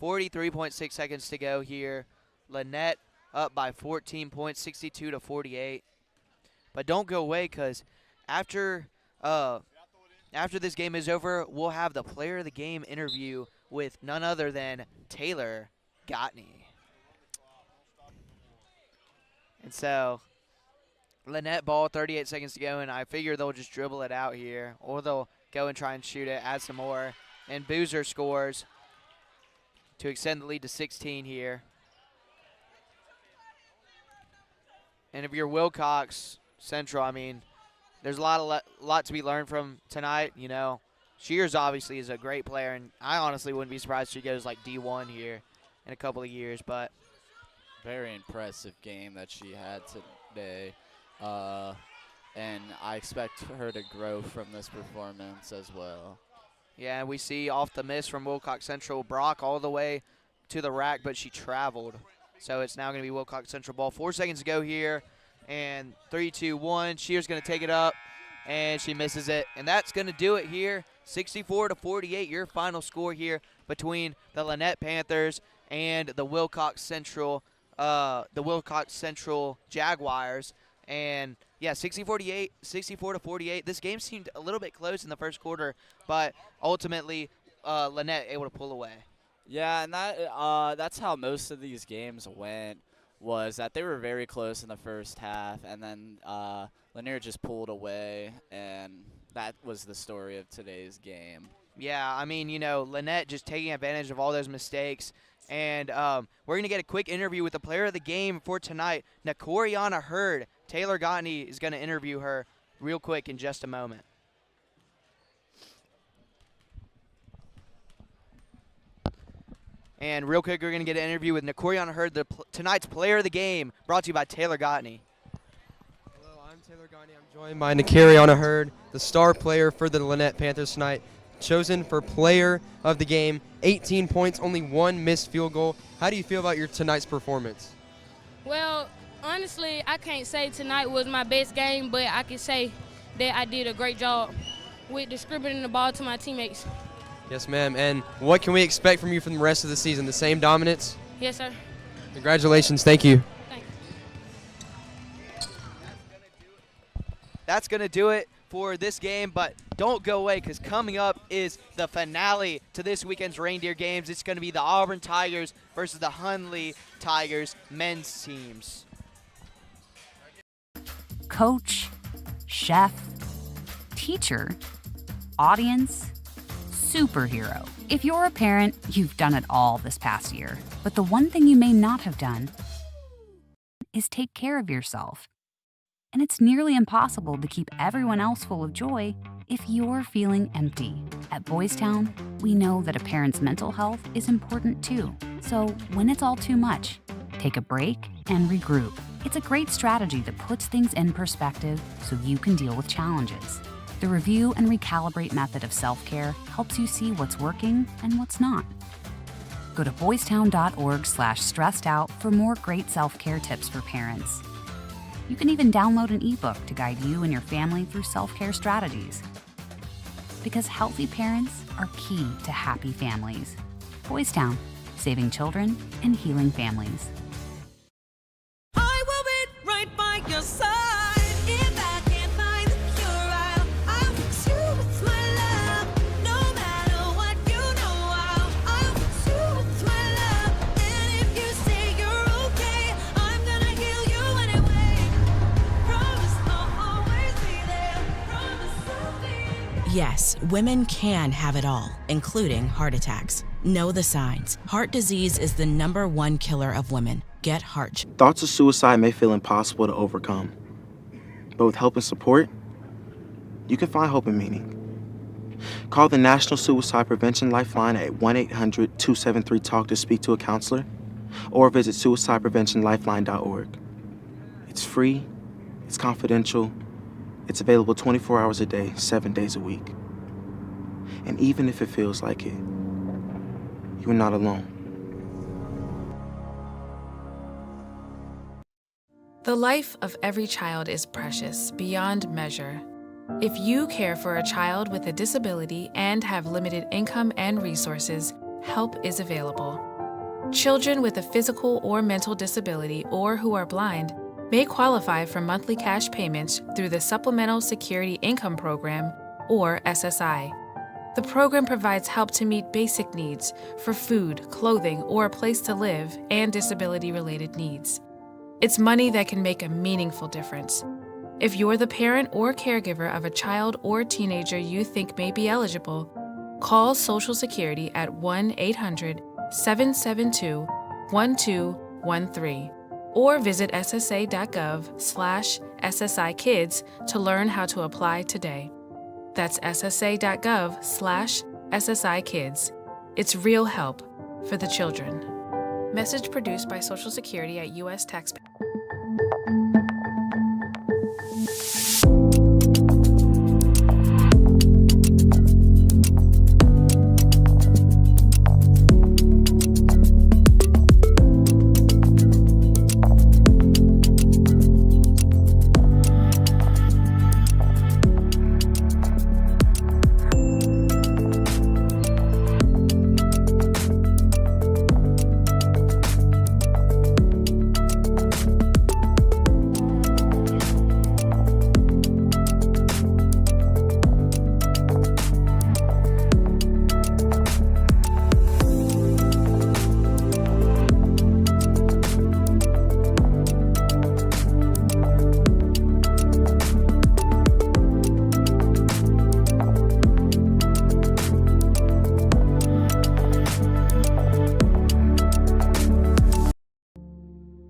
43.6 seconds to go here. Lanett up by 14 points, 62-48. But don't go away because after this game is over, we'll have the player of the game interview with none other than Taylor Gottney. And so Lanett ball, 38 seconds to go, and I figure they'll just dribble it out here, or they'll go and try and shoot it, add some more. And Boozer scores to extend the lead to 16 here. And if you're Wilcox Central, I mean, there's a lot to be learned from tonight. Shears obviously is a great player, and I honestly wouldn't be surprised if she goes like D1 here in a couple of years. But very impressive game that she had today, and I expect her to grow from this performance as well. Yeah, we see off the miss from Wilcox Central, Brock all the way to the rack, but she traveled. So it's now going to be Wilcox Central ball. 4 seconds to go here, and 3, 2, 1. Shear's going to take it up, and she misses it. And that's going to do it here. 64-48, your final score here between the Lanett Panthers and the Wilcox Central Jaguars. And yeah, 64-48. This game seemed a little bit close in the first quarter, but ultimately Lanett able to pull away. Yeah, and that's how most of these games went, was that they were very close in the first half, and then Lanier just pulled away, and that was the story of today's game. Yeah, I mean, Lanett just taking advantage of all those mistakes. And we're going to get a quick interview with the player of the game for tonight, Nakoriana Hurd. Taylor Gottney is going to interview her real quick in just a moment. And real quick, we're going to get an interview with Nakoriana Hurd, tonight's player of the game, brought to you by Taylor Gottney. Hello, I'm Taylor Gottney. I'm joined by Nakoriana Hurd, the star player for the Lanett Panthers tonight. Chosen for player of the game, 18 points, only one missed field goal. How do you feel about your tonight's performance? Well, honestly, I can't say tonight was my best game, but I can say that I did a great job with distributing the ball to my teammates. Yes, ma'am. And what can we expect from you for the rest of the season? The same dominance? Yes, sir. Congratulations. Thank you. Thank you. That's going to do it for this game, but don't go away because coming up is the finale to this weekend's Reindeer games. It's going to be the Auburn Tigers versus the Handley Tigers men's teams. Coach, chef, teacher, audience, superhero. If you're a parent, you've done it all this past year. But the one thing you may not have done is take care of yourself. And it's nearly impossible to keep everyone else full of joy if you're feeling empty. At Boys Town, we know that a parent's mental health is important too. So when it's all too much, take a break and regroup. It's a great strategy that puts things in perspective so you can deal with challenges. The review and recalibrate method of self-care helps you see what's working and what's not. Go to boystown.org/stressedout for more great self-care tips for parents. You can even download an ebook to guide you and your family through self-care strategies. Because healthy parents are key to happy families. Boys Town, saving children and healing families. I will be right by your side. If I can't find the cure, I'll fix you with my love. No matter what, you know I'll fix you with my love. And if you say you're okay, I'm gonna heal you anyway. Promise I'll always be there. Promise I'll be. Yes, women can have it all, including heart attacks. Know the signs. Heart disease is the #1 killer of women. Get Heart. Thoughts of suicide may feel impossible to overcome, but with help and support, you can find hope and meaning. Call the National Suicide Prevention Lifeline at 1-800-273-TALK to speak to a counselor, or visit suicidepreventionlifeline.org. It's free, it's confidential, it's available 24 hours a day, 7 days a week. And even if it feels like it, you are not alone. The life of every child is precious beyond measure. If you care for a child with a disability and have limited income and resources, help is available. Children with a physical or mental disability or who are blind may qualify for monthly cash payments through the Supplemental Security Income Program, or SSI. The program provides help to meet basic needs for food, clothing, or a place to live, and disability-related needs. It's money that can make a meaningful difference. If you're the parent or caregiver of a child or teenager you think may be eligible, call Social Security at 1-800-772-1213 or visit ssa.gov/SSIkids to learn how to apply today. That's ssa.gov/SSIkids. It's real help for the children. Message produced by Social Security at U.S. taxpayers.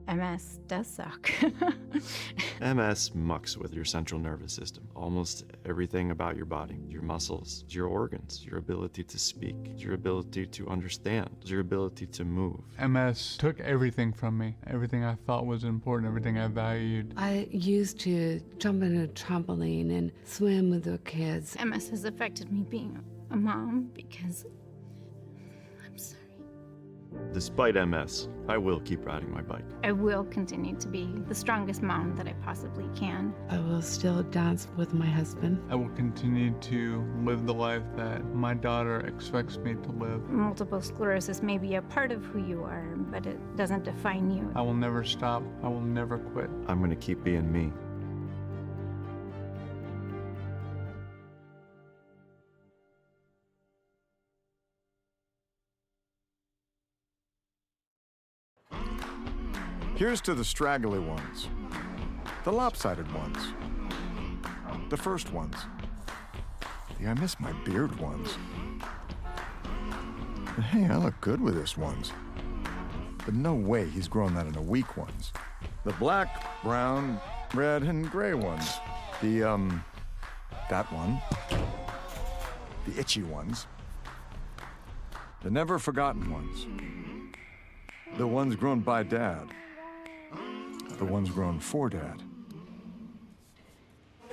MS does suck. MS mucks with your central nervous system. Almost everything about your body, your muscles, your organs, your ability to speak, your ability to understand, your ability to move. MS took everything from me. Everything I thought was important, everything I valued. I used to jump in a trampoline and swim with the kids. MS has affected me being a mom because Despite MS, I will keep riding my bike. I will continue to be the strongest mom that I possibly can. I will still dance with my husband. I will continue to live the life that my daughter expects me to live. Multiple sclerosis may be a part of who you are, but it doesn't define you. I will never stop. I will never quit. I'm going to keep being me. Here's to the straggly ones, the lopsided ones, the first ones, the I miss my beard ones, and hey, I look good with this ones, but no way he's grown that in a week ones, the black, brown, red, and gray ones, the, that one, the itchy ones, the never forgotten ones, the ones grown by Dad, the ones grown for Dad.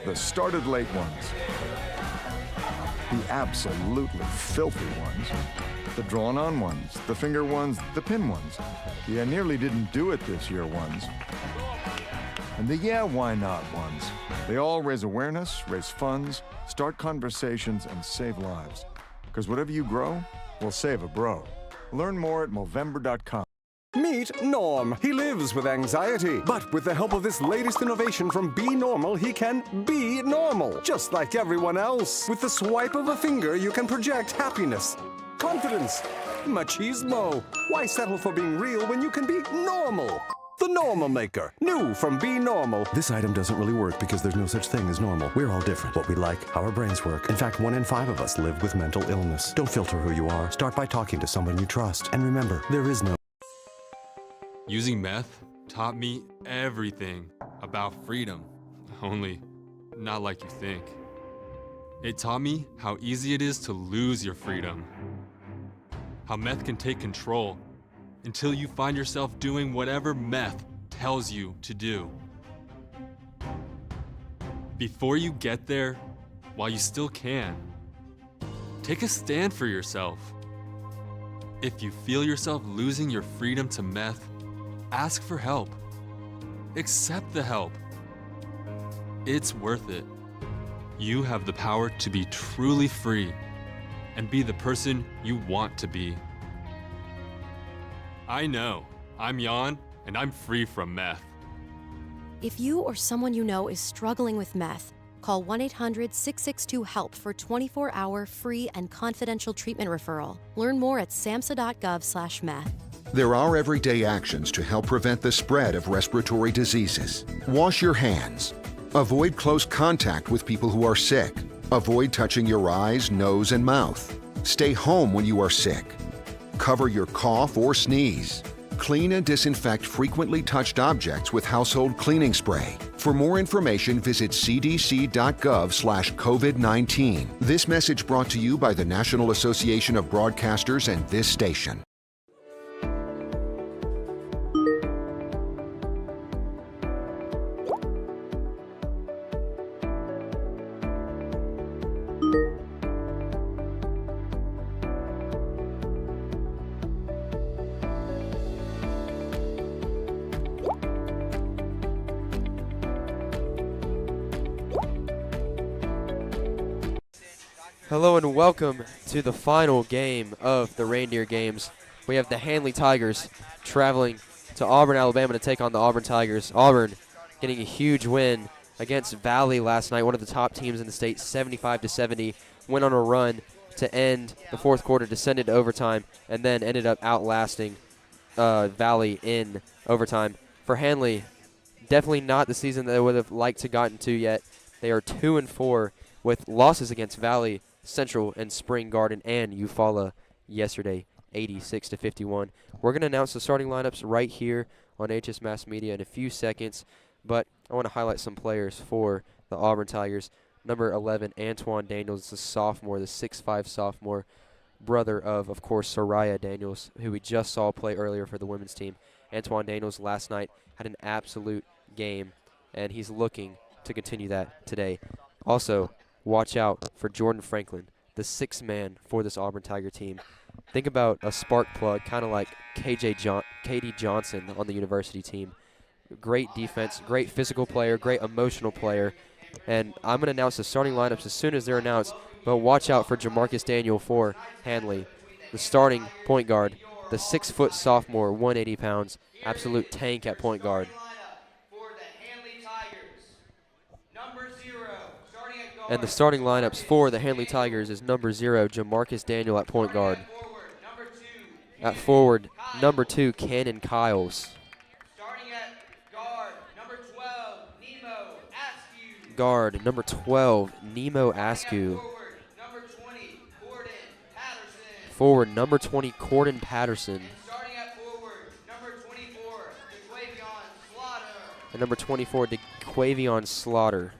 The started late ones. The absolutely filthy ones. The drawn on ones. The finger ones. The pin ones. The I nearly didn't do it this year ones. And the yeah, why not ones. They all raise awareness, raise funds, start conversations, and save lives. Because whatever you grow will save a bro. Learn more at Movember.com. Meet Norm. He lives with anxiety, but with the help of this latest innovation from Be Normal, he can be normal, just like everyone else. With the swipe of a finger, you can project happiness, confidence, machismo. Why settle for being real when you can be normal? The Normal Maker, new from Be Normal. This item doesn't really work because there's no such thing as normal. We're all different. What we like, how our brains work. In fact, 1 in 5 of us live with mental illness. Don't filter who you are. Start by talking to someone you trust. And remember, there is no... Using meth taught me everything about freedom, only not like you think. It taught me how easy it is to lose your freedom. How meth can take control until you find yourself doing whatever meth tells you to do. Before you get there, while you still can, take a stand for yourself. If you feel yourself losing your freedom to meth, ask for help. Accept the help. It's worth it. You have the power to be truly free and be the person you want to be. I know, I'm Jan, and I'm free from meth. If you or someone you know is struggling with meth, call 1-800-662-HELP for 24-hour free and confidential treatment referral. Learn more at samhsa.gov/meth. There are everyday actions to help prevent the spread of respiratory diseases. Wash your hands. Avoid close contact with people who are sick. Avoid touching your eyes, nose, and mouth. Stay home when you are sick. Cover your cough or sneeze. Clean and disinfect frequently touched objects with household cleaning spray. For more information, visit cdc.gov/COVID-19. This message brought to you by the National Association of Broadcasters and this station. Hello and welcome to the final game of the Reindeer games. We have the Handley Tigers traveling to Auburn, Alabama to take on the Auburn Tigers. Auburn getting a huge win against Valley last night, one of the top teams in the state, 75-70. Went on a run to end the fourth quarter, descended to overtime, and then ended up outlasting Valley in overtime. For Handley, definitely not the season that they would have liked to gotten to yet. They are 2-4 with losses against Valley, Central, and Spring Garden, and Eufuala yesterday, 86-51. We're going to announce the starting lineups right here on AHS Mass Media in a few seconds, but I want to highlight some players for the Auburn Tigers. Number 11, Antoine Daniels, the sophomore, the 6'5" sophomore, brother of course, Soraya Daniels, who we just saw play earlier for the women's team. Antoine Daniels last night had an absolute game, and he's looking to continue that today. Also, watch out for Jordan Franklin, the sixth man for this Auburn Tiger team. Think about a spark plug, kind of like Katie Johnson on the university team. Great defense, great physical player, great emotional player. And I'm going to announce the starting lineups as soon as they're announced, but watch out for Jamarcus Daniel for Handley, the starting point guard, the 6-foot sophomore, 180 pounds, absolute tank at point guard. And the starting lineups for the Handley Tigers is number 0, Jamarcus Daniel at point guard. At forward, number 2, Cannon Kyles. Guard, number 12, Nemo Askew. Forward, number 20, Corden Patterson. And number 24, DeQuavion Slaughter.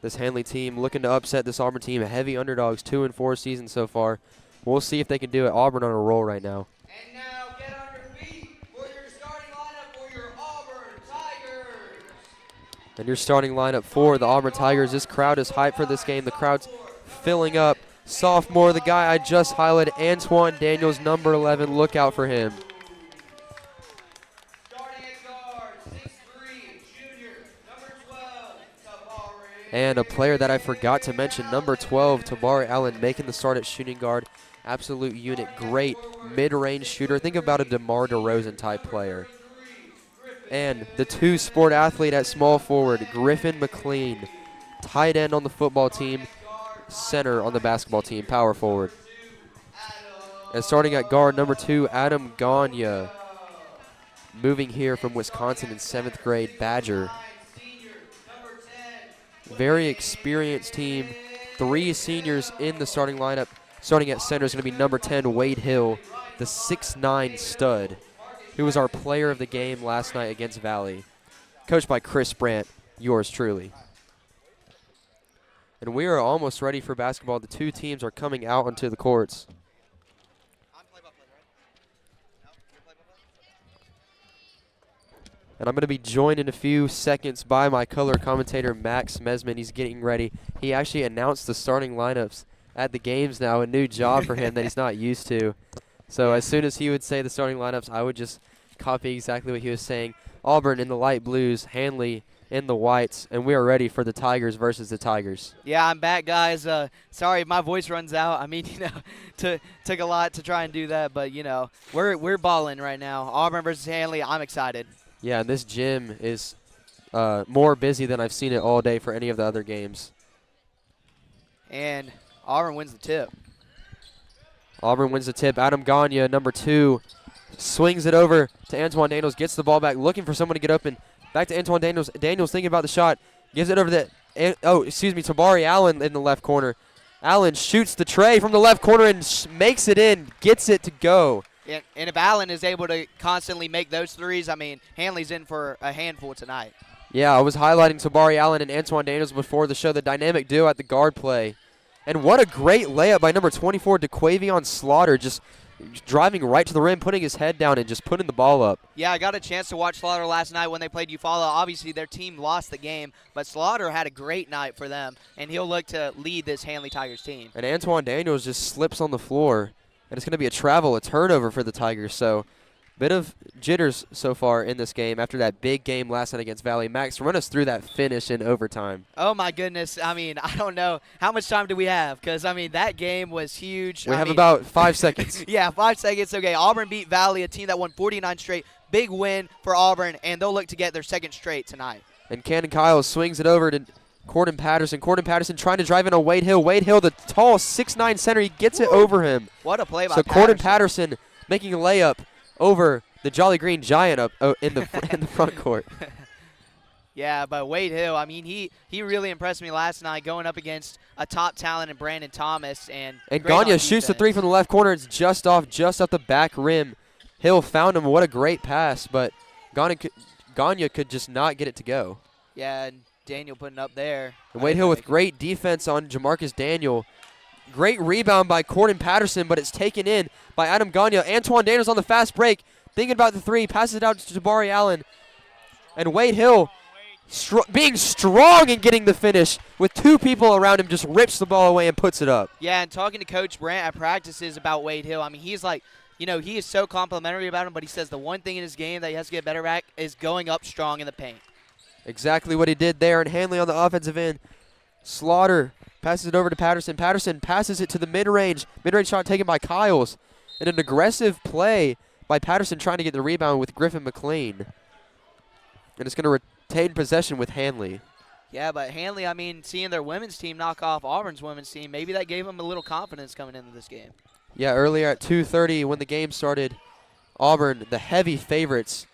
This Handley team looking to upset this Auburn team. Heavy underdogs, 2-4 season so far. We'll see if they can do it. Auburn on a roll right now. And now get on your feet for your starting lineup for your Auburn Tigers. And your starting lineup for the Auburn Tigers. This crowd is hyped for this game. The crowd's filling up. Sophomore, the guy I just highlighted, Antoine Daniels, number 11. Look out for him. And a player that I forgot to mention, number 12, Tabari Allen, making the start at shooting guard. Absolute unit, great mid-range shooter. Think about a DeMar DeRozan type player. And the 2-sport athlete at small forward, Griffin McLean, tight end on the football team, center on the basketball team, power forward. And starting at guard, number 2, Adam Gagne, moving here from Wisconsin in 7th grade, Badger. Very experienced team. 3 seniors in the starting lineup. Starting at center is going to be number 10, Wade Hill, the 6'9" stud, who was our player of the game last night against Valley. Coached by Chris Brandt. yours truly. And we are almost ready for basketball. The two teams are coming out onto the courts. And I'm going to be joined in a few seconds by my color commentator, Max Mesman. He's getting ready. He actually announced the starting lineups at the games now, a new job for him that he's not used to. So as soon as he would say the starting lineups, I would just copy exactly what he was saying. Auburn in the light blues, Handley in the whites, and we are ready for the Tigers versus the Tigers. Yeah, I'm back, guys. Sorry if my voice runs out. I mean, took a lot to try and do that, but, we're balling right now. Auburn versus Handley, I'm excited. Yeah, and this gym is more busy than I've seen it all day for any of the other games. And Auburn wins the tip. Auburn wins the tip. Adam Gagne, number 2, swings it over to Antoine Daniels, gets the ball back, looking for someone to get open. Back to Antoine Daniels. Daniels thinking about the shot. Gives it over to Tabari Allen in the left corner. Allen shoots the tray from the left corner and makes it in, gets it to go. And if Allen is able to constantly make those threes, I mean, Handley's in for a handful tonight. Yeah, I was highlighting Tabari Allen and Antoine Daniels before the show, the dynamic duo at the guard play. And what a great layup by number 24, DeQuavion Slaughter, just driving right to the rim, putting his head down and just putting the ball up. Yeah, I got a chance to watch Slaughter last night when they played Eufuala. Obviously, their team lost the game, but Slaughter had a great night for them, and he'll look to lead this Handley Tigers team. And Antoine Daniels just slips on the floor, and it's going to be a turnover for the Tigers. So, bit of jitters so far in this game after that big game last night against Valley. Max, run us through that finish in overtime. Oh, my goodness. I mean, I don't know. How much time do we have? Because, I mean, that game was huge. We have about 5 seconds. Yeah, 5 seconds. Okay, Auburn beat Valley, a team that won 49 straight. Big win for Auburn, and they'll look to get their second straight tonight. And Cannon Kyle swings it over to Corden Patterson. Corden Patterson trying to drive in on Wade Hill. Wade Hill, the tall 6'9" center, he gets it over him. What a play by So Patterson. Corden Patterson making a layup over the Jolly Green Giant up in the front court. Yeah, but Wade Hill, I mean, he really impressed me last night going up against a top talent in Brandon Thomas. And Gagne shoots the three from the left corner. It's just off the back rim. Hill found him. What a great pass, but Gagne could just not get it to go. Yeah, and Daniel putting up there. And Wade Hill with great defense on Jamarcus Daniel. Great rebound by Corden Patterson, but it's taken in by Adam Gagne. Antoine Daniels on the fast break, thinking about the three, passes it out to Tabari Allen. And Wade Hill, being strong and getting the finish with two people around him, just rips the ball away and puts it up. Yeah, and talking to Coach Brandt at practices about Wade Hill, I mean, he's like, he is so complimentary about him, but he says the one thing in his game that he has to get better at is going up strong in the paint. Exactly what he did there. And Handley on the offensive end. Slaughter passes it over to Patterson. Patterson passes it to the mid-range. Mid-range shot taken by Kyles. And an aggressive play by Patterson trying to get the rebound with Griffin McLean. And it's going to retain possession with Handley. Yeah, but Handley, I mean, seeing their women's team knock off Auburn's women's team, maybe that gave them a little confidence coming into this game. Yeah, earlier at 2:30 when the game started, Auburn, the heavy favorites,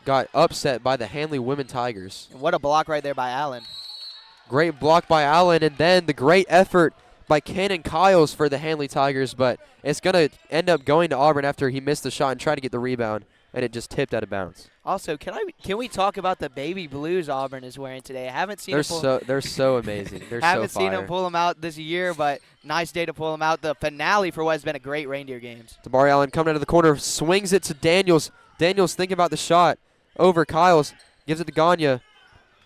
got upset by the Handley Women Tigers. And what a block right there by Allen. Great block by Allen, and then the great effort by Cannon Kyles for the Handley Tigers, but it's going to end up going to Auburn after he missed the shot and tried to get the rebound, and it just tipped out of bounds. Also, can we talk about the baby blues Auburn is wearing today? I haven't seen They're so amazing. They're haven't so fire. seen them pull them out this year, but nice day to pull them out. The finale for what has been a great Reindeer games. Tabari Allen coming out of the corner, swings it to Daniels. Daniels thinking about the shot. Over Kyles, gives it to Gagne.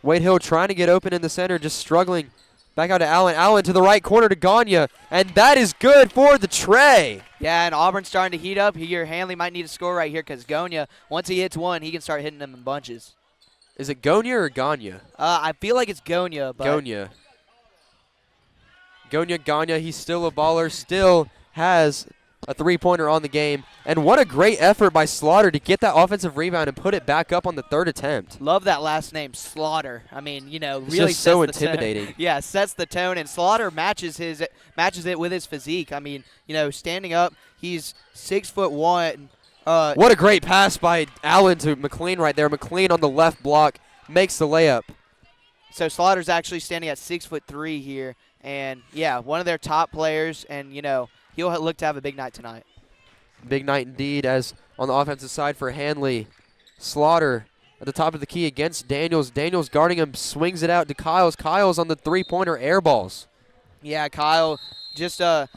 Wade Hill trying to get open in the center, just struggling. Back out to Allen. Allen to the right corner to Gagne, and that is good for the tray. Yeah, and Auburn's starting to heat up here. Handley might need a score right here because Gagne, once he hits one, he can start hitting them in bunches. Is it Gagne or Gagne? I feel like it's Gagne. But Gagne, he's still a baller, still has a three-pointer on the game. And what a great effort by Slaughter to get that offensive rebound and put it back up on the third attempt. Love that last name, Slaughter. I mean, really it's just so intimidating. Yeah, sets the tone, and Slaughter matches it with his physique. I mean, standing up, he's 6'1". What a great pass by Allen to McLean right there. McLean on the left block makes the layup. So Slaughter's actually standing at 6'3" here, and yeah, one of their top players, and he'll look to have a big night tonight. Big night indeed, as on the offensive side for Handley. Slaughter at the top of the key against Daniels. Daniels guarding him, swings it out to Kyles. Kyles on the three-pointer air balls. Yeah, Kyle, just a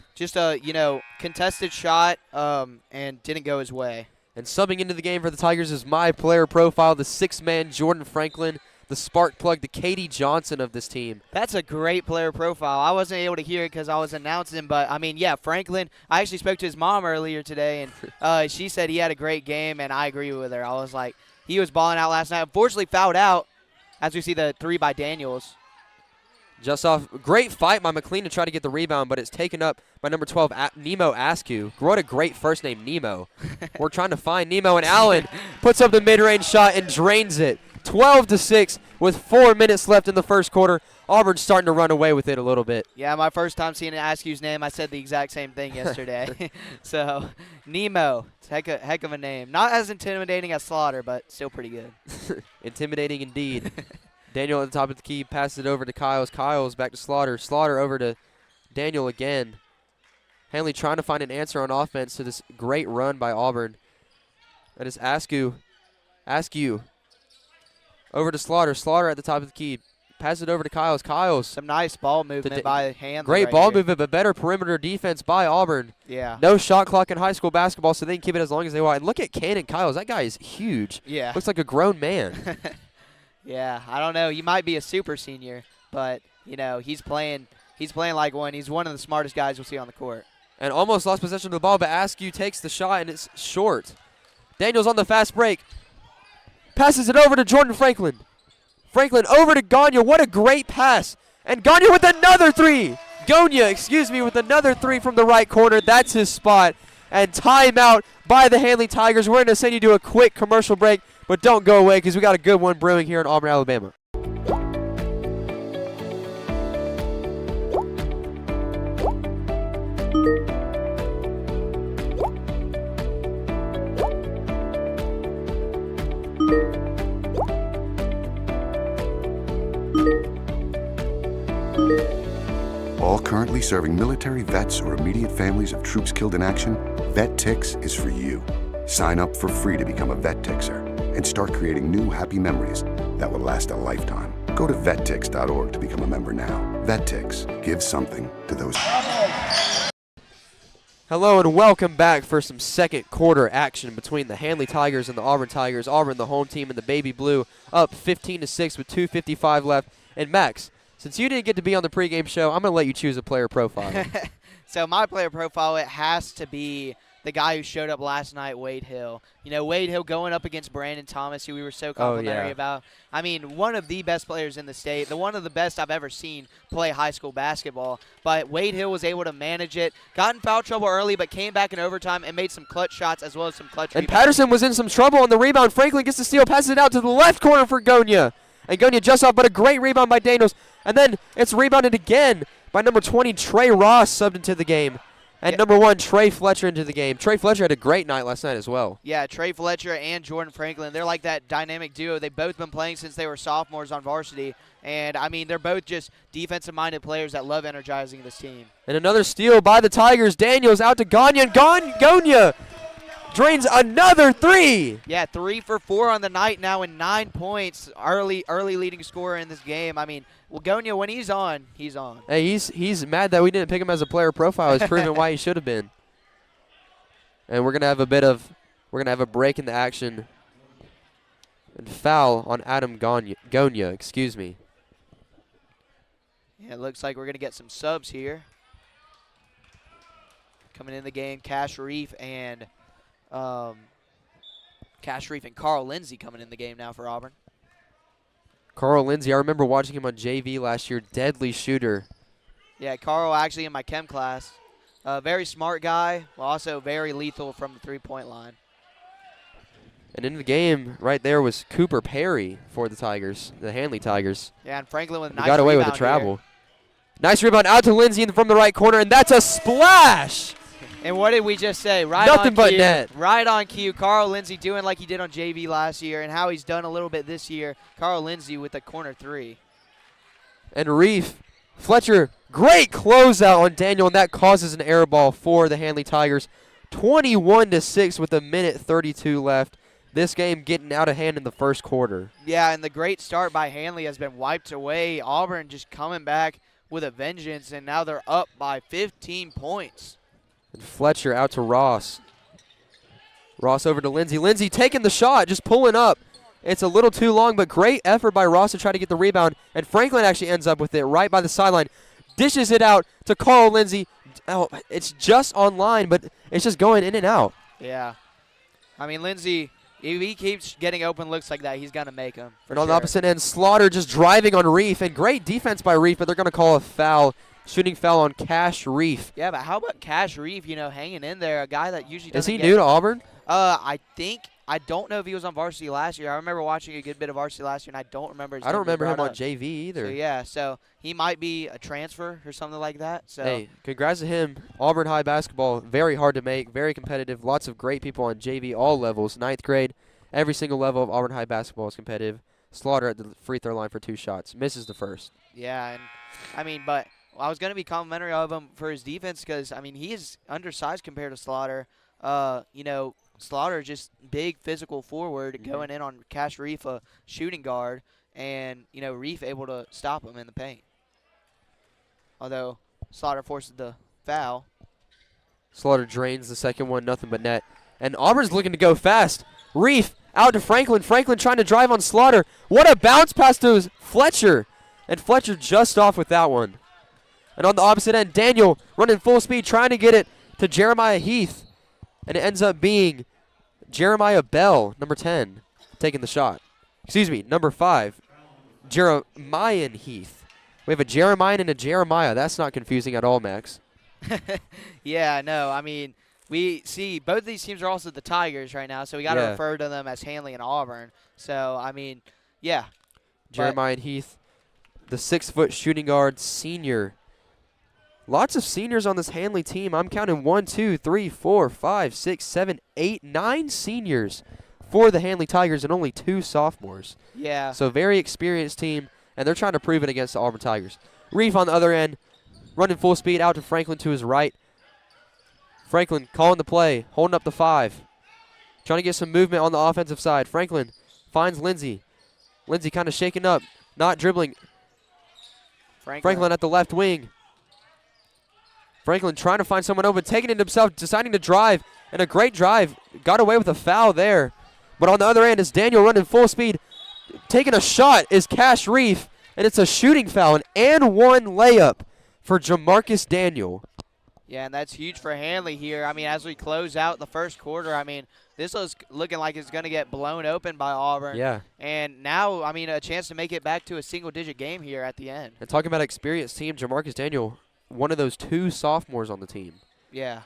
contested shot and didn't go his way. And subbing into the game for the Tigers is my player profile, the six-man Jordan Franklin, the spark plug, the Katie Johnson of this team. That's a great player profile. I wasn't able to hear it because I was announcing, but, I mean, yeah, Franklin, I actually spoke to his mom earlier today, and she said he had a great game, and I agree with her. I was like, he was balling out last night. Unfortunately, fouled out, as we see the three by Daniels. Just off, great fight by McLean to try to get the rebound, but it's taken up by number 12, Nemo Askew. What a great first name, Nemo. We're trying to find Nemo, and Allen puts up the mid-range shot and drains it. 12-6 with 4 minutes left in the first quarter. Auburn's starting to run away with it a little bit. Yeah, my first time seeing Askew's name, I said the exact same thing yesterday. So, Nemo, it's heck of a name. Not as intimidating as Slaughter, but still pretty good. Intimidating indeed. Daniel at the top of the key, passes it over to Kyles. Kyles back to Slaughter. Slaughter over to Daniel again. Handley trying to find an answer on offense to this great run by Auburn. That is Askew. Askew over to Slaughter. Slaughter at the top of the key. Pass it over to Kyles. Kyles. Some nice ball movement by Handley. Great right ball here. movement, but better perimeter defense by Auburn. Yeah. No shot clock in high school basketball, so they can keep it as long as they want. And look at Cannon Kyles. That guy is huge. Yeah. Looks like a grown man. Yeah, I don't know. He might be a super senior, but, you know, he's playing like one. He's one of the smartest guys we'll see on the court. And almost lost possession of the ball, but Askew takes the shot, and it's short. Daniels on the fast break. Passes it over to Jordan Franklin. Franklin over to Gagne. What a great pass. And Gagne with another three. With another three from the right corner. That's his spot. And timeout by the Handley Tigers. We're going to send you to a quick commercial break, but don't go away because we got a good one brewing here in Auburn, Alabama. All currently serving military vets or immediate families of troops killed in action, VetTix is for you. Sign up for free to become a VetTixer and start creating new happy memories that will last a lifetime. Go to vettix.org to become a member now. VetTix, give something to those. Hello and welcome back for some second quarter action between the Handley Tigers and the Auburn Tigers. Auburn, the home team in the baby blue, up 15-6 with 2:55 left. And Max, since you didn't get to be on the pregame show, I'm going to let you choose a player profile. So my player profile, it has to be the guy who showed up last night, Wade Hill. You know, Wade Hill going up against Brandon Thomas, who we were so complimentary about. I mean, one of the best players in the state, one of the best I've ever seen play high school basketball. But Wade Hill was able to manage it, got in foul trouble early, but came back in overtime and made some clutch shots as well as some clutch And rebounds. Patterson was in some trouble on the rebound. Franklin gets the steal, passes it out to the left corner for Gagne. And Gagne just off, but a great rebound by Daniels. And then it's rebounded again by number 20, Trey Ross, subbed into the game. And number 1, Trey Fletcher into the game. Trey Fletcher had a great night last night as well. Yeah, Trey Fletcher and Jordan Franklin, they're like that dynamic duo. They've both been playing since they were sophomores on varsity. And, I mean, they're both just defensive-minded players that love energizing this team. And another steal by the Tigers. Daniels out to Gagne, and Gagne drains another three. Yeah, 3 for 4 on the night now and 9 points. Early leading scorer in this game. I mean, well, Gagne, when he's on, he's on. Hey, he's mad that we didn't pick him as a player profile. He's proven why he should have been. And we're gonna have a break in the action and foul on Adam Gagne. Excuse me. Yeah, it looks like we're gonna get some subs here. Coming in the game, Cash Reef and Carl Lindsey coming in the game now for Auburn. Carl Lindsey, I remember watching him on JV last year. Deadly shooter. Yeah, Carl actually in my chem class. Very smart guy, also very lethal from the three-point line. And in the game right there was Cooper Perry for the Tigers, the Handley Tigers. Yeah, and Franklin with a he nice got away with a rebound travel. here. Nice rebound out to Lindsey from the right corner, and that's a splash. And what did we just say? Right Nothing on but cue, net. Right on cue. Carl Lindsey doing like he did on JV last year and how he's done a little bit this year. Carl Lindsey with a corner three. And Reef, Fletcher, great closeout on Daniel, and that causes an air ball for the Handley Tigers. 21-6 with 1:32 left. this game getting out of hand in the first quarter. Yeah, and the great start by Handley has been wiped away. Auburn just coming back with a vengeance, and now they're up by 15 points. And Fletcher out to Ross. Ross over to Lindsay. Lindsay taking the shot, just pulling up. It's a little too long, but great effort by Ross to try to get the rebound. And Franklin actually ends up with it right by the sideline. Dishes it out to Carl Lindsay. Oh, it's just on line, but it's just going in and out. Yeah. I mean, Lindsay, if he keeps getting open looks like that, he's going to make them. And on the opposite end, Slaughter just driving on Reef. And great defense by Reef, but they're going to call a foul. Shooting foul on Cash Reef. Yeah, but how about Cash Reef, you know, hanging in there, a guy that usually Is doesn't he get new to Auburn? I don't know if he was on varsity last year. I remember watching a good bit of varsity last year, and I don't remember his I don't name being remember him brought on up. JV either. So, yeah, so he might be a transfer or something like that. So Hey, congrats to him. Auburn High basketball, very hard to make, very competitive. Lots of great people on JV, all levels. 9th grade, every single level of Auburn High basketball is competitive. Slaughter at the free throw line for 2 shots. Misses the first. yeah, and I mean, but I was going to be complimentary of him for his defense because, I mean, he is undersized compared to Slaughter. You know, Slaughter just big physical forward going in on Cash Reef, a shooting guard, and, you know, Reef able to stop him in the paint. Although Slaughter forces the foul. Slaughter drains the second one, nothing but net. And Auburn's looking to go fast. Reef out to Franklin. Franklin trying to drive on Slaughter. What a bounce pass to Fletcher. And Fletcher just off with that one. And on the opposite end, Daniel running full speed, trying to get it to Jeremiah Heath. And it ends up being Jeremiah Bell, number 10, taking the shot. Excuse me, number 5, Jeremiah Heath. We have a Jeremiah and a Jeremiah. That's not confusing at all, Max. Yeah, no, I mean, we see both of these teams are also the Tigers right now, so we got to refer to them as Handley and Auburn. So, I mean, yeah. Jeremiah Heath, the 6-foot shooting guard, senior. Lots of seniors on this Handley team. I'm counting 1, 2, 3, 4, 5, 6, 7, 8, 9 seniors for the Handley Tigers and only 2 sophomores. Yeah. So very experienced team, and they're trying to prove it against the Auburn Tigers. Reef on the other end, running full speed out to Franklin to his right. Franklin calling the play, holding up the 5. Trying to get some movement on the offensive side. Franklin finds Lindsay. Lindsay kind of shaking up, not dribbling. Franklin at the left wing. Franklin trying to find someone open, taking it himself, deciding to drive, and a great drive. Got away with a foul there. But on the other end is Daniel running full speed. Taking a shot is Cash Reef, and it's a shooting foul, an and 1 layup for Jamarcus Daniel. Yeah, and that's huge for Handley here. I mean, as we close out the first quarter, I mean, this was looking like it's going to get blown open by Auburn. Yeah. And now, I mean, a chance to make it back to a single-digit game here at the end. And talking about experienced team, Jamarcus Daniel, one of those 2 sophomores on the team. Yeah.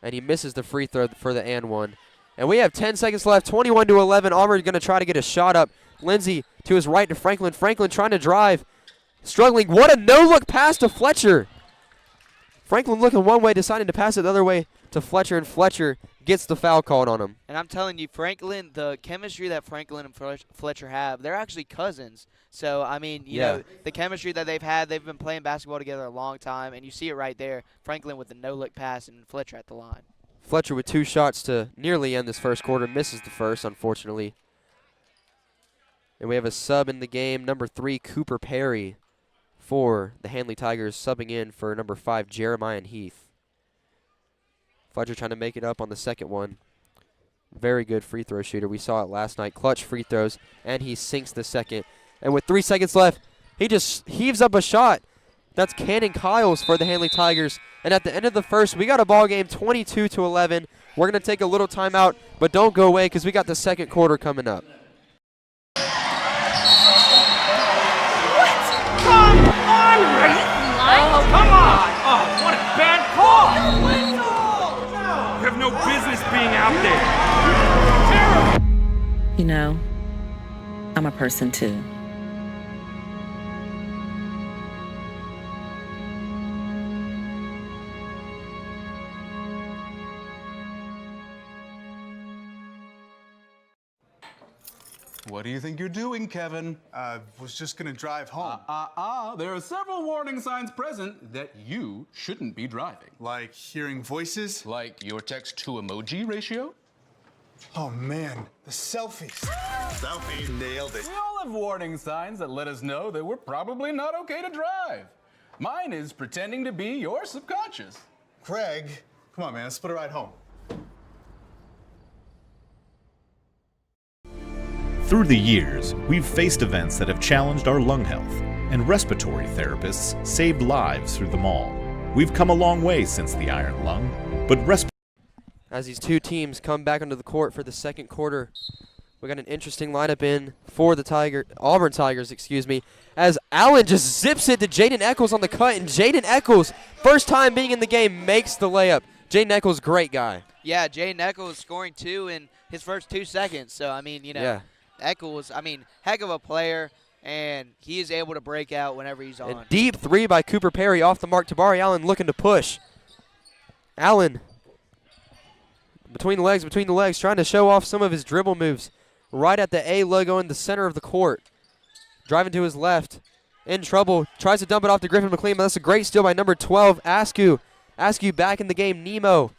And he misses the free throw for the and 1. And we have 10 seconds left, 21-11. Auburn going to try to get a shot up. Lindsay to his right to Franklin. Franklin trying to drive. Struggling. What a no-look pass to Fletcher. Franklin looking one way, deciding to pass it the other way to Fletcher, and Fletcher gets the foul called on him. And I'm telling you, Franklin, the chemistry that Franklin and Fletcher have, they're actually cousins. So, I mean, you know, the chemistry that they've had, they've been playing basketball together a long time, and you see it right there. Franklin with the no-look pass and Fletcher at the line. Fletcher with 2 shots to nearly end this first quarter. Misses the first, unfortunately. And we have a sub in the game, number 3, Cooper Perry, for the Handley Tigers, subbing in for number 5, Jeremiah Heath. Fletcher trying to make it up on the second one. Very good free throw shooter. We saw it last night. Clutch free throws, and he sinks the second. And with 3 seconds left, he just heaves up a shot. That's Cannon Kyles for the Handley Tigers. And at the end of the first, we got a ball game 22-11. We're going to take a little timeout, but don't go away because we got the second quarter coming up. Come on, Oh, come on! Oh, what a bad call! You have no business being out there. Terrible! You know, I'm a person too. What do you think you're doing, Kevin? Was just gonna drive home. There are several warning signs present that you shouldn't be driving. Like hearing voices? Like your text-to-emoji ratio? Oh man, the selfies. Selfies. Nailed it. We all have warning signs that let us know that we're probably not okay to drive. Mine is pretending to be your subconscious. Craig, come on, man, let's put a ride home. Through the years, we've faced events that have challenged our lung health, and respiratory therapists saved lives through them all. We've come a long way since the Iron Lung, but As these two teams come back onto the court for the second quarter, we got an interesting lineup in for the Auburn Tigers, as Allen just zips it to Jaden Eccles on the cut, and Jaden Eccles, first time being in the game, makes the layup. Jaden Eccles, great guy. Yeah, Jaden Eccles scoring 2 in his first 2 seconds. So, I mean, Yeah. Eccles, heck of a player, and he is able to break out whenever he's on. A deep 3 by Cooper Perry off the mark. Tabari Allen looking to push. Allen, between the legs, trying to show off some of his dribble moves. Right at the A logo in the center of the court. Driving to his left. In trouble. Tries to dump it off to Griffin McLean, but that's a great steal by number 12, Askew. Askew back in the game, Nemo.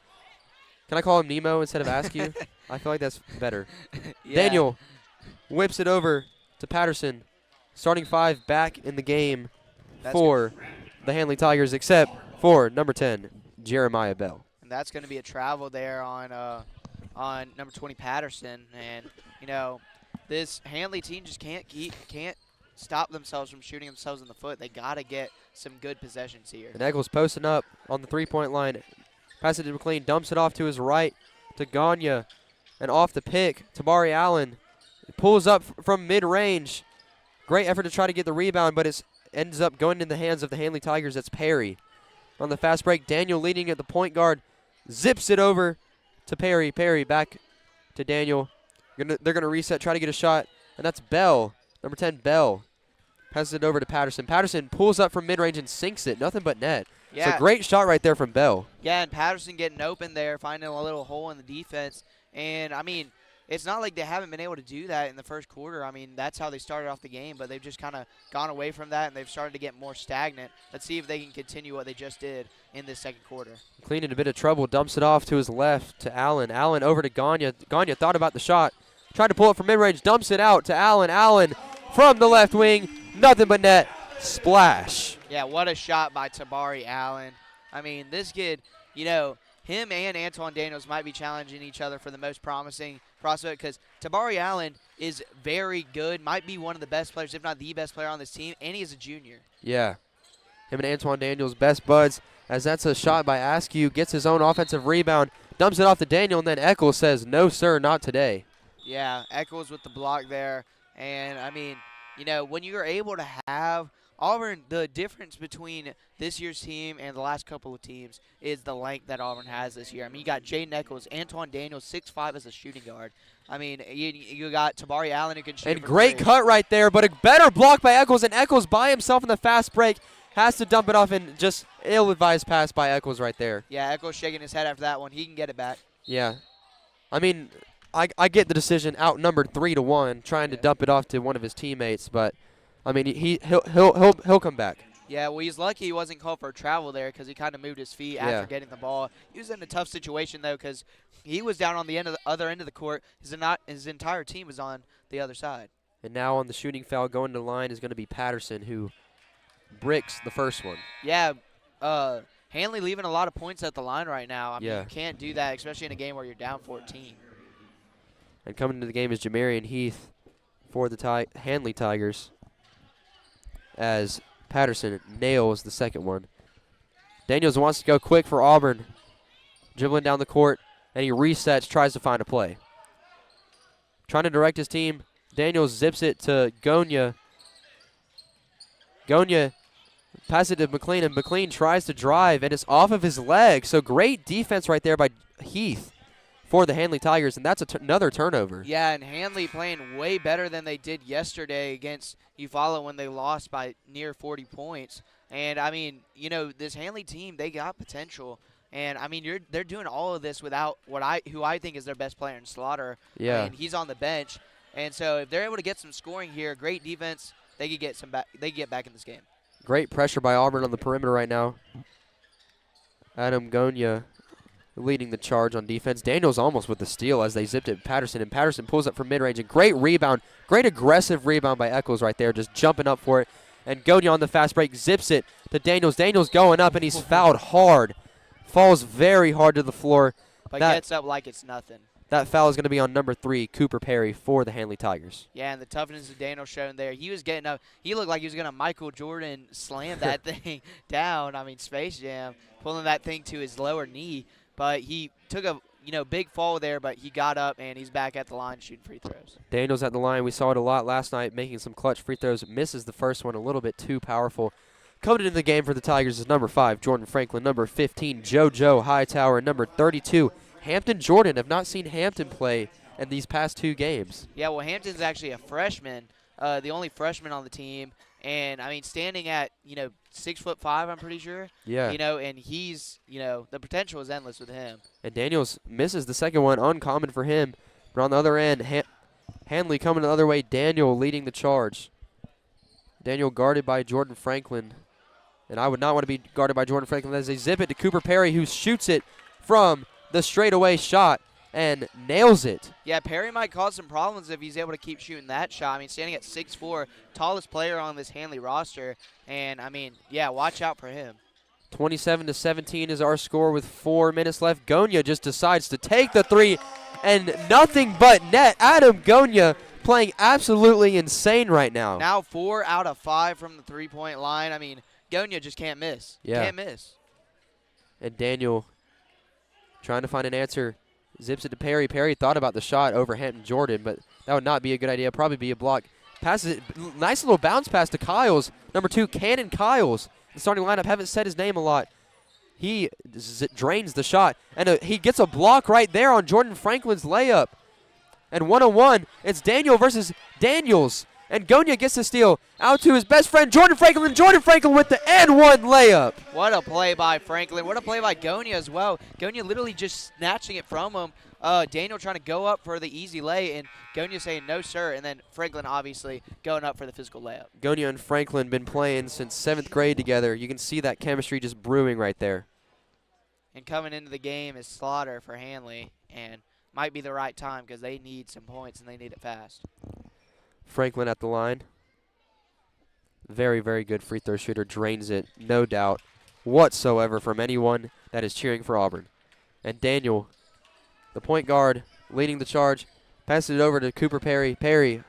Can I call him Nemo instead of Askew? I feel like that's better. Yeah. Daniel whips it over to Patterson. Starting 5 back in the game for the Handley Tigers, except for number 10, Jeremiah Bell. And that's going to be a travel there on number 20 Patterson, and this Handley team just can't stop themselves from shooting themselves in the foot. They got to get some good possessions here. And Eccles posting up on the 3-point line. Passes it to McLean, dumps it off to his right to Gagne, and off the pick, Tabari Allen pulls up from mid-range. Great effort to try to get the rebound, but it ends up going in the hands of the Handley Tigers. That's Perry. On the fast break, Daniel leading at the point guard, zips it over to Perry. Perry back to Daniel. They're going to reset, try to get a shot, and that's Bell, number 10, Bell. Passes it over to Patterson. Patterson pulls up from mid-range and sinks it. Nothing but net. Yeah. It's a great shot right there from Bell. Yeah, and Patterson getting open there, finding a little hole in the defense. And, it's not like they haven't been able to do that in the first quarter. That's how they started off the game, but they've just kind of gone away from that, and they've started to get more stagnant. Let's see if they can continue what they just did in this second quarter. McLean in a bit of trouble, dumps it off to his left to Allen. Allen over to Gagne. Gagne thought about the shot. Tried to pull it from mid-range, dumps it out to Allen. Allen from the left wing, nothing but net. Splash. Yeah, what a shot by Tabari Allen. This kid, him and Antoine Daniels might be challenging each other for the most promising prospect, because Tabari Allen is very good, might be one of the best players, if not the best player on this team, and he is a junior. Yeah. Him and Antoine Daniels, best buds, as that's a shot by Askew, gets his own offensive rebound, dumps it off to Daniel, and then Eccles says, no, sir, not today. Yeah, Eccles with the block there. And, when you're able to have Auburn, the difference between this year's team and the last couple of teams is the length that Auburn has this year. You got Jaden Eccles, Antoine Daniels, 6'5" as a shooting guard. You got Tabari Allen who can shoot. And great cut right there, but a better block by Eccles, and Eccles by himself in the fast break has to dump it off, and just ill-advised pass by Eccles right there. Yeah, Eccles shaking his head after that one. He can get it back. Yeah. I get the decision outnumbered 3-1, trying to dump it off to one of his teammates, but he'll come back. Yeah, well, he's lucky he wasn't called for travel there, because he kind of moved his feet after getting the ball. He was in a tough situation, though, because he was down on the other end of the court. His entire team was on the other side. And now on the shooting foul going to the line is going to be Patterson, who bricks the first one. Yeah, Handley leaving a lot of points at the line right now. You can't do that, especially in a game where you're down 14. And coming into the game is Jamarian Heath for the Handley Tigers, as Patterson nails the second one. Daniels wants to go quick for Auburn. Dribbling down the court, and he resets, tries to find a play. Trying to direct his team. Daniels zips it to Gagne. Gagne passes it to McLean, and McLean tries to drive, and it's off of his leg. So great defense right there by Heath for the Handley Tigers, and that's another turnover. Yeah, and Handley playing way better than they did yesterday against Eufuala when they lost by near 40 points. And, this Handley team, they got potential. And, they're doing all of this without who I think is their best player in Slaughter. Yeah. He's on the bench. And so if they're able to get some scoring here, great defense, they could get back in this game. Great pressure by Auburn on the perimeter right now. Adam Gagne leading the charge on defense. Daniels almost with the steal as they zipped it Patterson, and Patterson pulls up from mid-range. A great rebound, great aggressive rebound by Eccles right there, just jumping up for it. And Gonia on the fast break zips it to Daniels. Daniels going up, and he's fouled hard. Falls very hard to the floor. But gets up like it's nothing. That foul is going to be on number 3, Cooper Perry, for the Handley Tigers. Yeah, and the toughness of Daniel shown there. He was getting up. He looked like he was going to Michael Jordan slam that thing down. I mean, Space Jam, pulling that thing to his lower knee. But he took a big fall there, but he got up, and he's back at the line shooting free throws. Daniels at the line. We saw it a lot last night, making some clutch free throws. Misses the first one, a little bit too powerful. Coming into the game for the Tigers is number 5, Jordan Franklin, number 15, JoJo Hightower, and number 32, Hampton Jordan. Have not seen Hampton play in these past 2 games. Yeah, well, Hampton's actually a freshman, the only freshman on the team. And, I mean, standing at, 6'5", I'm pretty sure. Yeah. And he's, the potential is endless with him. And Daniels misses the second one, uncommon for him. But on the other end, Handley coming the other way, Daniel leading the charge. Daniel guarded by Jordan Franklin. And I would not want to be guarded by Jordan Franklin as they zip it to Cooper Perry, who shoots it from the straightaway shot and nails it. Yeah, Perry might cause some problems if he's able to keep shooting that shot. I mean, standing at 6'4", tallest player on this Handley roster. And, I mean, yeah, watch out for him. 27-17 is our score with 4 minutes left. Gonia just decides to take the 3, and nothing but net. Adam Gonia playing absolutely insane right now. Now 4 out of 5 from the three-point line. I mean, Gonia just can't miss. Yeah. Can't miss. And Daniel trying to find an answer. Zips it to Perry. Perry thought about the shot over Hampton Jordan, but that would not be a good idea. Probably be a block. Passes it. Nice little bounce pass to Kyles. Number 2, Cannon Kyles. The starting lineup, haven't said his name a lot. He drains the shot, and he gets a block right there on Jordan Franklin's layup. And 1-on-1, it's Daniel versus Daniels. And Gonia gets the steal out to his best friend, Jordan Franklin. Jordan Franklin with the and-one layup. What a play by Franklin. What a play by Gonia as well. Gonia literally just snatching it from him. Daniel trying to go up for the easy lay, and Gonia saying no, sir. And then Franklin obviously going up for the physical layup. Gonia and Franklin been playing since 7th grade together. You can see that chemistry just brewing right there. And coming into the game is Slaughter for Handley, and might be the right time because they need some points and they need it fast. Franklin at the line. Very, very good free throw shooter. Drains it, no doubt whatsoever from anyone that is cheering for Auburn. And Daniel, the point guard, leading the charge, passes it over to Cooper Perry. Perry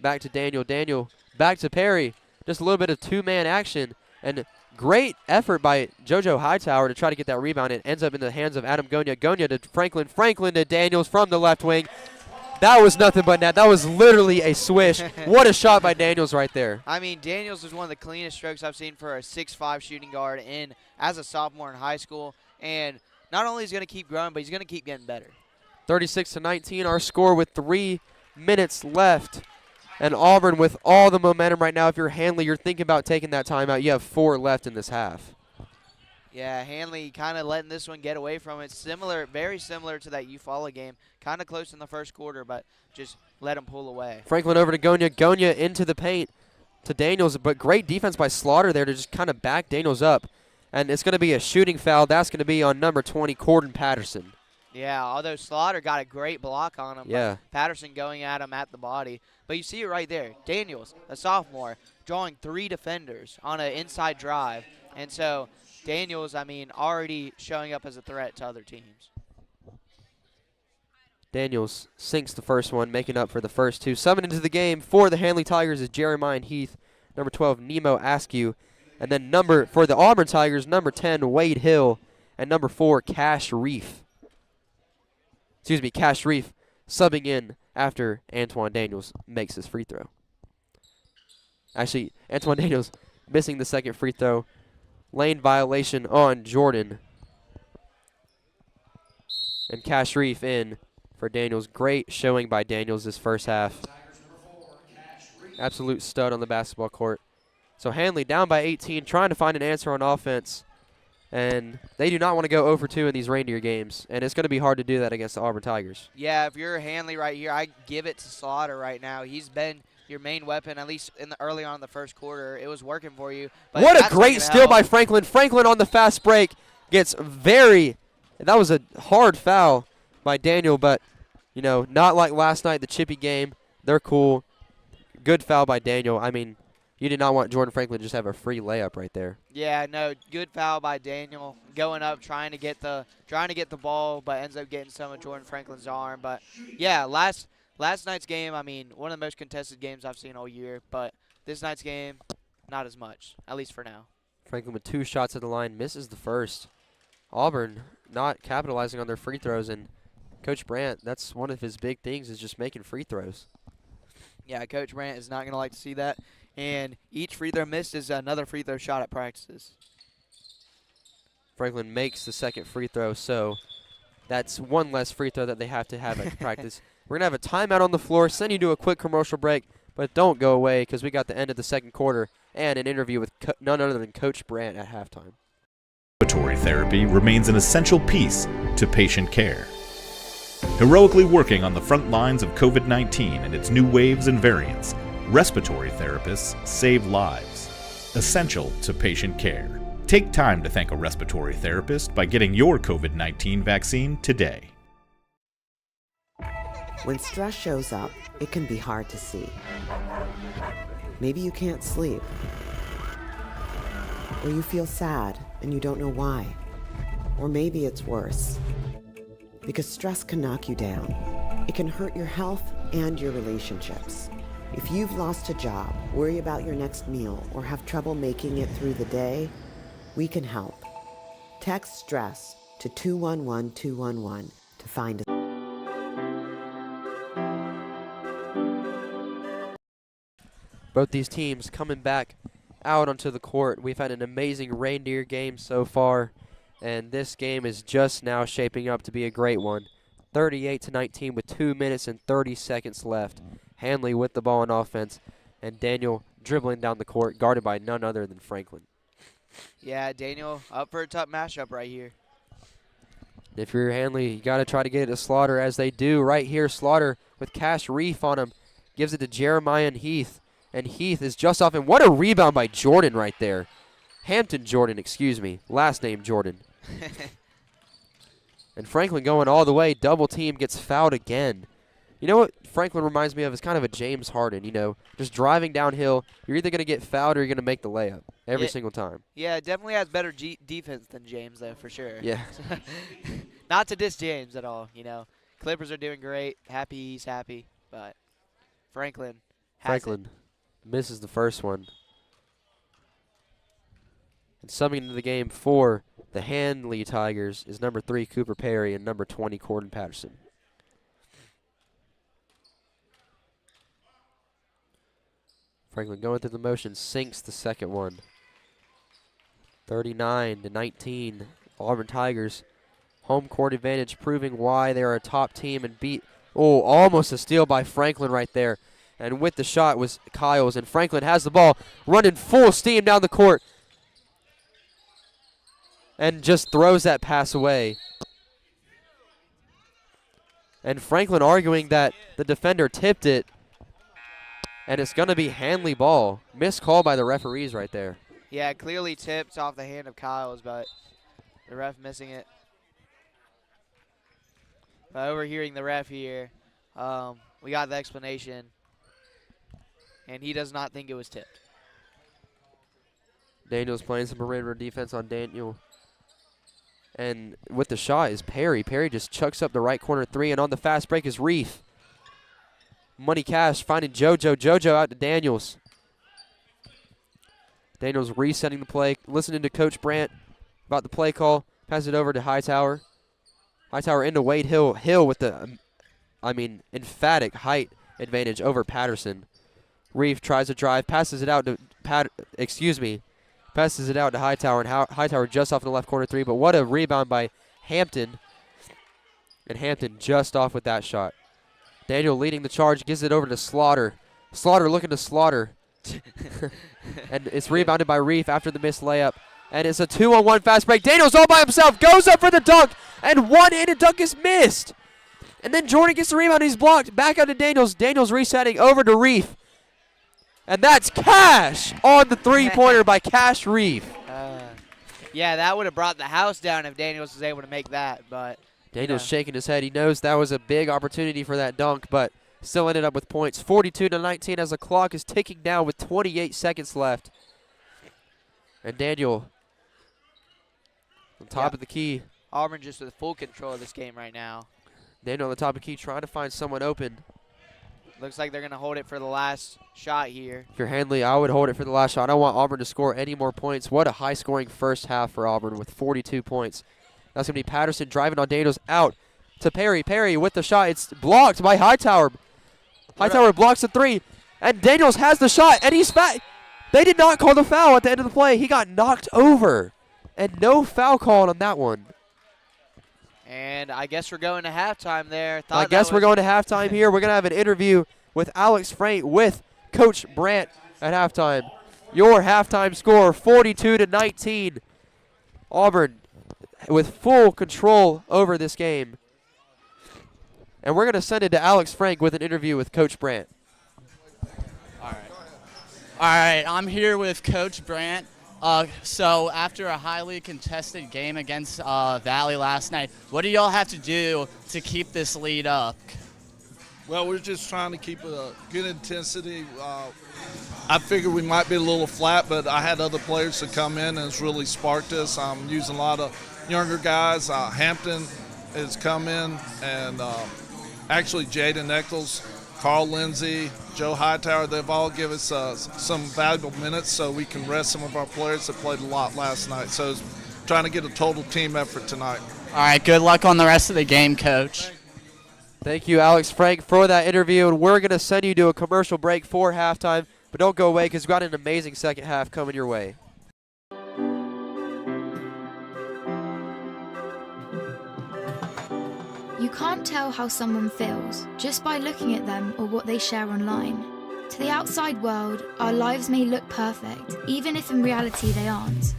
back to Daniel. Daniel back to Perry. Just a little bit of 2-man action. And great effort by JoJo Hightower to try to get that rebound. It ends up in the hands of Adam Gonia. Gonia to Franklin. Franklin to Daniels from the left wing. That was nothing but net. That was literally a swish. What a shot by Daniels right there. I mean, Daniels is one of the cleanest strokes I've seen for a 6'5" shooting guard as a sophomore in high school. And not only is he going to keep growing, but he's going to keep getting better. 36-19, our score with 3 minutes left. And Auburn with all the momentum right now. If you're Handley, you're thinking about taking that timeout. You have 4 left in this half. Yeah, Handley kind of letting this one get away from it. Very similar to that Eufuala game. Kind of close in the first quarter, but just let him pull away. Franklin over to Gonia. Gonia into the paint to Daniels, but great defense by Slaughter there to just kind of back Daniels up. And it's going to be a shooting foul. That's going to be on number 20, Corden Patterson. Yeah, although Slaughter got a great block on him. Yeah. Patterson going at him at the body. But you see it right there. Daniels, a sophomore, drawing 3 defenders on an inside drive. And so Daniels, I mean, already showing up as a threat to other teams. Daniels sinks the first one, making up for the first 2. Summoned into the game for the Handley Tigers is Jeremiah Heath, number 12, Nemo Askew. And then for the Auburn Tigers, number 10, Wade Hill, and number 4, Cash Reef. Cash Reef subbing in after Antoine Daniels makes his free throw. Actually, Antoine Daniels missing the second free throw. Lane violation on Jordan. And Cash Reef in for Daniels. Great showing by Daniels this first half. Absolute stud on the basketball court. So Handley down by 18, trying to find an answer on offense. And they do not want to go 0 for 2 in these Reindeer games. And it's going to be hard to do that against the Auburn Tigers. Yeah, if you're Handley right here, I give it to Slaughter right now. He's been your main weapon, at least early on in the first quarter. It was working for you. But what a great steal by Franklin. Franklin on the fast break gets very And that was a hard foul by Daniel, but, you know, not like last night, the chippy game. They're cool. Good foul by Daniel. I mean, you did not want Jordan Franklin to just have a free layup right there. Yeah, no, good foul by Daniel, going up, trying to get the ball, but ends up getting some of Jordan Franklin's arm. But yeah, last night's game, I mean, one of the most contested games I've seen all year. But this night's game, not as much, at least for now. Franklin with 2 shots at the line, misses the first. Auburn not capitalizing on their free throws, and Coach Brandt, that's one of his big things, is just making free throws. Yeah, Coach Brandt is not going to like to see that. And each free throw missed is another free throw shot at practices. Franklin makes the second free throw, so that's one less free throw that they have to have at practice. We're going to have a timeout on the floor, send you to a quick commercial break, but don't go away because we got the end of the second quarter and an interview with none other than Coach Brandt at halftime. Respiratory therapy remains an essential piece to patient care. Heroically working on the front lines of COVID-19 and its new waves and variants, respiratory therapists save lives. Essential to patient care. Take time to thank a respiratory therapist by getting your COVID-19 vaccine today. When stress shows up, it can be hard to see. Maybe you can't sleep. Or you feel sad and you don't know why. Or maybe it's worse. Because stress can knock you down. It can hurt your health and your relationships. If you've lost a job, worry about your next meal, or have trouble making it through the day, we can help. Text STRESS to 211-211 to find us. Both these teams coming back out onto the court. We've had an amazing Reindeer game so far, and this game is just now shaping up to be a great one. 38-19 with 2 minutes and 30 seconds left. Handley with the ball on offense, and Daniel dribbling down the court, guarded by none other than Franklin. Yeah, Daniel up for a tough matchup right here. If you're Handley, you got to try to get it to Slaughter, as they do right here. Slaughter with Cash Reef on him, gives it to Jeremiah and Heath. And Heath is just off, and what a rebound by Jordan right there. Hampton Jordan, excuse me. Last name Jordan. And Franklin going all the way. Double team, gets fouled again. You know what Franklin reminds me of is kind of a James Harden, you know, just driving downhill. You're either going to get fouled or you're going to make the layup every single time. Yeah, definitely has better defense than James, though, for sure. Yeah. Not to diss James at all, you know. Clippers are doing great. Happy, he's happy. But Franklin misses the first one. And summing into the game for the Handley Tigers is number 3, Cooper Perry, and number 20, Corden Patterson. Franklin going through the motion, sinks the second one. 39-19, Auburn Tigers. Home court advantage, proving why they are a top team and beat. Oh, almost a steal by Franklin right there. And with the shot was Kyles, and Franklin has the ball, running full steam down the court. And just throws that pass away. And Franklin arguing that the defender tipped it. And it's going to be Handley ball. Missed call by the referees right there. Yeah, clearly tipped off the hand of Kyles, but the ref missing it. But overhearing the ref here, we got the explanation. And he does not think it was tipped. Daniel's playing some perimeter defense on Daniel. And with the shot is Perry. Perry just chucks up the right corner 3, and on the fast break is Reef. Money Cash finding JoJo. JoJo out to Daniels. Daniels resetting the play, listening to Coach Brandt about the play call. Pass it over to Hightower. Hightower into Wade Hill. Hill with the, emphatic height advantage over Patterson. Reef tries to drive, passes it out to passes it out to Hightower, and Hightower just off in the left corner 3. But what a rebound by Hampton. And Hampton just off with that shot. Daniel leading the charge, gives it over to Slaughter. Slaughter looking to slaughter. And it's rebounded by Reef after the missed layup. And it's a 2-on-1 fast break. Daniel's all by himself, goes up for the dunk, and one-handed dunk is missed. And then Jordan gets the rebound, he's blocked. Back out to Daniels. Daniels resetting over to Reef. And that's Cash on the three-pointer by Cash Reef. Yeah, that would have brought the house down if Daniels was able to make that, but Daniels shaking his head. He knows that was a big opportunity for that dunk, but still ended up with points. 42-19 as the clock is ticking down with 28 seconds left. And Daniel on top of the key. Auburn just with full control of this game right now. Daniel on the top of the key trying to find someone open. Looks like they're going to hold it for the last shot here. If you're Handley, I would hold it for the last shot. I don't want Auburn to score any more points. What a high-scoring first half for Auburn with 42 points. That's going to be Patterson driving on Daniels out to Perry. Perry with the shot. It's blocked by Hightower. Hightower blocks the three, and Daniels has the shot, and he's back. They did not call the foul at the end of the play. He got knocked over, and no foul call on that one. And I guess we're going to halftime there. I guess we're going to halftime here. We're going to have an interview with Alex Frank with Coach Brandt at halftime. Your halftime score, 42-19. Auburn with full control over this game. And we're going to send it to Alex Frank with an interview with Coach Brandt. All right, I'm here with Coach Brandt. So after a highly contested game against Valley last night, what do y'all have to do to keep this lead up? Well, we're just trying to keep a good intensity. I figured we might be a little flat, but I had other players to come in, and it's really sparked us. I'm using a lot of younger guys. Hampton has come in, and actually Jaden Eccles, Carl Lindsay, Joe Hightower, they've all given us some valuable minutes so we can rest some of our players that played a lot last night. So it's trying to get a total team effort tonight. All right, good luck on the rest of the game, Coach. Thank you, Alex Frank, for that interview. And we're going to send you to a commercial break for halftime. But don't go away because we've got an amazing second half coming your way. You can't tell how someone feels just by looking at them or what they share online. To the outside world, our lives may look perfect, even if in reality they aren't.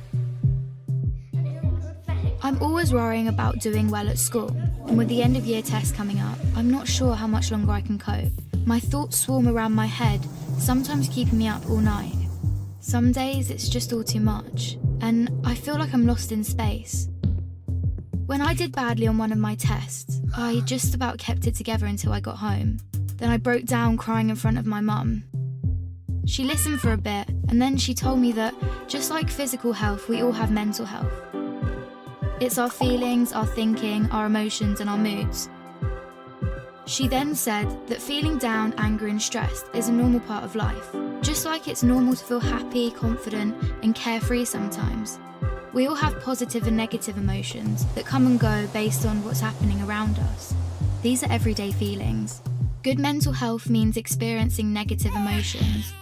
I'm always worrying about doing well at school, and with the end of year test coming up, I'm not sure how much longer I can cope. My thoughts swarm around my head, sometimes keeping me up all night. Some days it's just all too much, and I feel like I'm lost in space. When I did badly on one of my tests, I just about kept it together until I got home. Then I broke down crying in front of my mum. She listened for a bit, and then she told me that, just like physical health, we all have mental health. It's our feelings, our thinking, our emotions, and our moods. She then said that feeling down, angry, and stressed is a normal part of life, just like it's normal to feel happy, confident, and carefree sometimes. We all have positive and negative emotions that come and go based on what's happening around us. These are everyday feelings. Good mental health means experiencing negative emotions.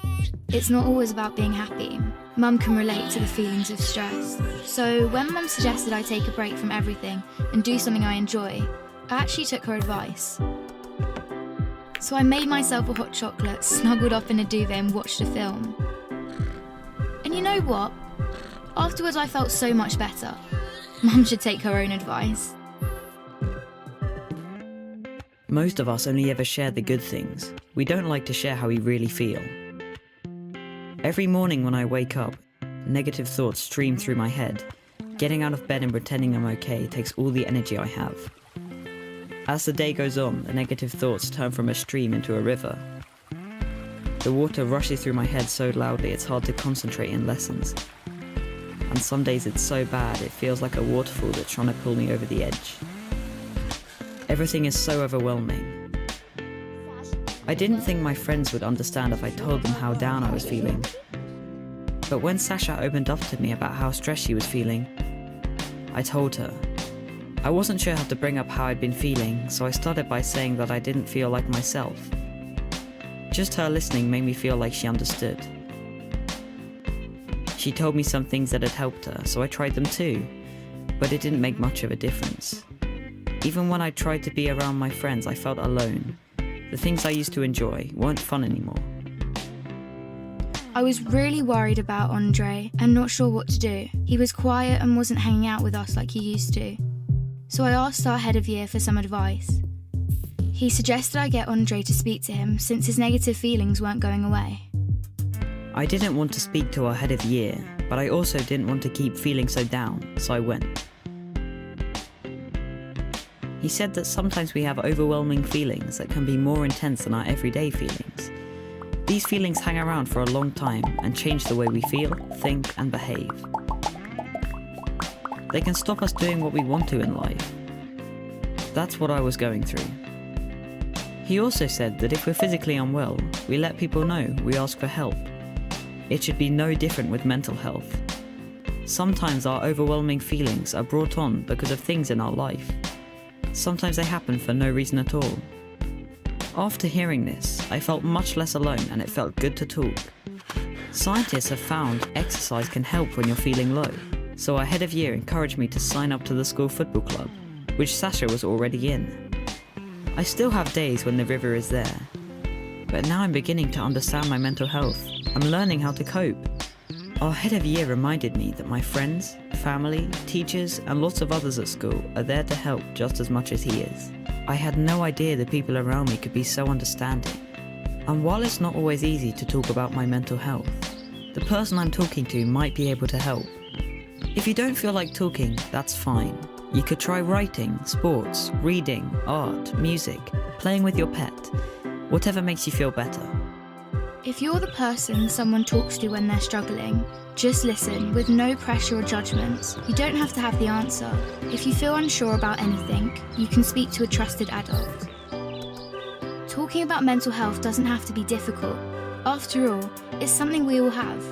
It's not always about being happy. Mum can relate to the feelings of stress. So when Mum suggested I take a break from everything and do something I enjoy, I actually took her advice. So I made myself a hot chocolate, snuggled up in a duvet and watched a film. And you know what? Afterwards I felt so much better. Mum should take her own advice. Most of us only ever share the good things. We don't like to share how we really feel. Every morning when I wake up, negative thoughts stream through my head. Getting out of bed and pretending I'm okay takes all the energy I have. As the day goes on, the negative thoughts turn from a stream into a river. The water rushes through my head so loudly it's hard to concentrate in lessons. And some days it's so bad it feels like a waterfall that's trying to pull me over the edge. Everything is so overwhelming. I didn't think my friends would understand if I told them how down I was feeling. But when Sasha opened up to me about how stressed she was feeling, I told her. I wasn't sure how to bring up how I'd been feeling, so I started by saying that I didn't feel like myself. Just her listening made me feel like she understood. She told me some things that had helped her, so I tried them too, but it didn't make much of a difference. Even when I tried to be around my friends, I felt alone. The things I used to enjoy weren't fun anymore. I was really worried about Andre and not sure what to do. He was quiet and wasn't hanging out with us like he used to. So I asked our head of year for some advice. He suggested I get Andre to speak to him since his negative feelings weren't going away. I didn't want to speak to our head of year, but I also didn't want to keep feeling so down, so I went. He said that sometimes we have overwhelming feelings that can be more intense than our everyday feelings. These feelings hang around for a long time and change the way we feel, think, and behave. They can stop us doing what we want to in life. That's what I was going through. He also said that if we're physically unwell, we let people know, we ask for help. It should be no different with mental health. Sometimes our overwhelming feelings are brought on because of things in our life. Sometimes they happen for no reason at all. After hearing this, I felt much less alone and it felt good to talk. Scientists have found exercise can help when you're feeling low, so our head of year encouraged me to sign up to the school football club, which Sasha was already in. I still have days when the river is there, but now I'm beginning to understand my mental health. I'm learning how to cope. Our head of year reminded me that my friends, family, teachers, and lots of others at school are there to help just as much as he is. I had no idea the people around me could be so understanding. And while it's not always easy to talk about my mental health, the person I'm talking to might be able to help. If you don't feel like talking, that's fine. You could try writing, sports, reading, art, music, playing with your pet, whatever makes you feel better. If you're the person someone talks to when they're struggling, just listen with no pressure or judgments. You don't have to have the answer. If you feel unsure about anything, you can speak to a trusted adult. Talking about mental health doesn't have to be difficult. After all, it's something we all have.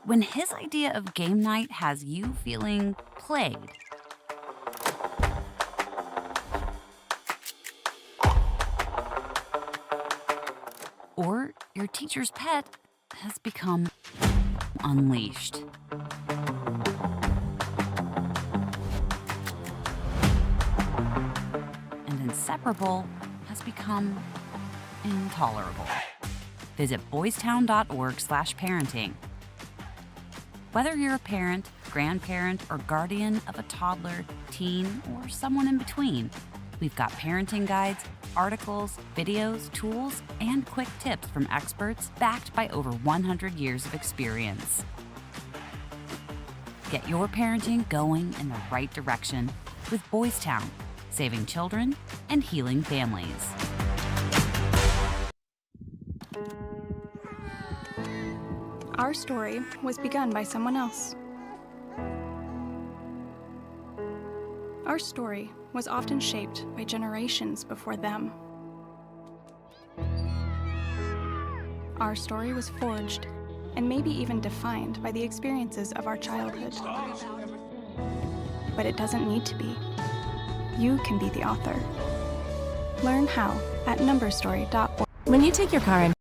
When his idea of game night has you feeling played, or your teacher's pet has become unleashed. And inseparable has become intolerable. Visit boystown.org/parenting. Whether you're a parent, grandparent, or guardian of a toddler, teen, or someone in between, we've got parenting guides, articles, videos, tools, and quick tips from experts backed by over 100 years of experience. Get your parenting going in the right direction with Boys Town, saving children and healing families. Our story was begun by someone else. Our story was often shaped by generations before them. Our story was forged and maybe even defined by the experiences of our childhood. But it doesn't need to be. You can be the author. Learn how at numberstory.org. When you take your car in.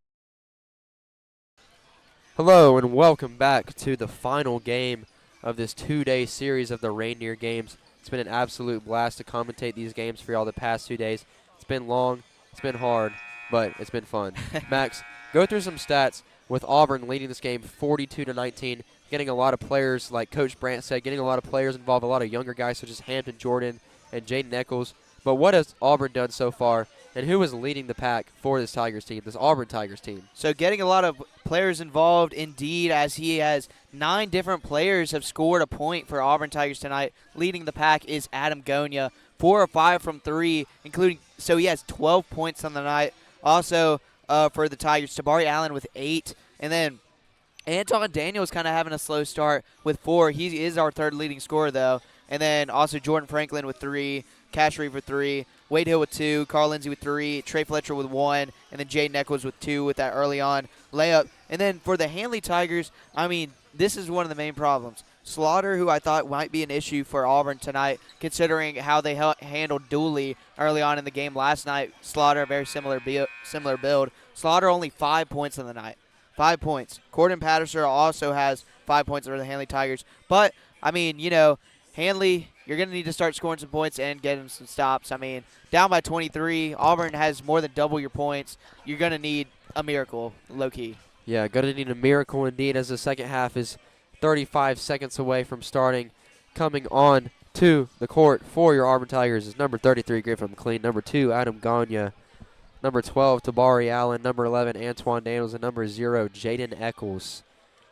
Hello and welcome back to the final game of this 2-day series of the Reindeer games. It's been an absolute blast to commentate these games for y'all the past 2 days. It's been long, it's been hard, but it's been fun. Max, go through some stats with Auburn leading this game 42-19, getting a lot of players, like Coach Brandt said, getting a lot of players involved, a lot of younger guys such as Hampton Jordan and Jaden Eccles. But what has Auburn done so far, and who is leading the pack for this Tigers team, this Auburn Tigers team? So getting a lot of players involved indeed, as he has 9 different players have scored a point for Auburn Tigers tonight. Leading the pack is Adam Gonia, 4 or 5 from 3, including, so he has 12 points on the night. Also for the Tigers, Tabari Allen with 8, and then Anton Daniels kind of having a slow start with 4. He is our third leading scorer, though. And then also Jordan Franklin with 3, Cash Reeve with 3, Wade Hill with 2, Carl Lindsay with 3, Trey Fletcher with 1, and then Jaden Echols with 2 with that early on layup. And then for the Handley Tigers, I mean, this is one of the main problems. Slaughter, who I thought might be an issue for Auburn tonight, considering how they handled Dooley early on in the game last night. Slaughter, a very similar build. Slaughter only 5 points in the night. 5 points. Corden Patterson also has 5 points over the Handley Tigers. But, I mean, you know, Handley, you're going to need to start scoring some points and getting some stops. I mean, down by 23, Auburn has more than double your points. You're going to need a miracle, low-key. Yeah, going to need a miracle indeed, as the second half is 35 seconds away from starting. Coming on to the court for your Auburn Tigers is number 33, Griffin McLean, number 2, Adam Gagne, number 12, Tabari Allen, number 11, Antoine Daniels, and number 0, Jaden Echols.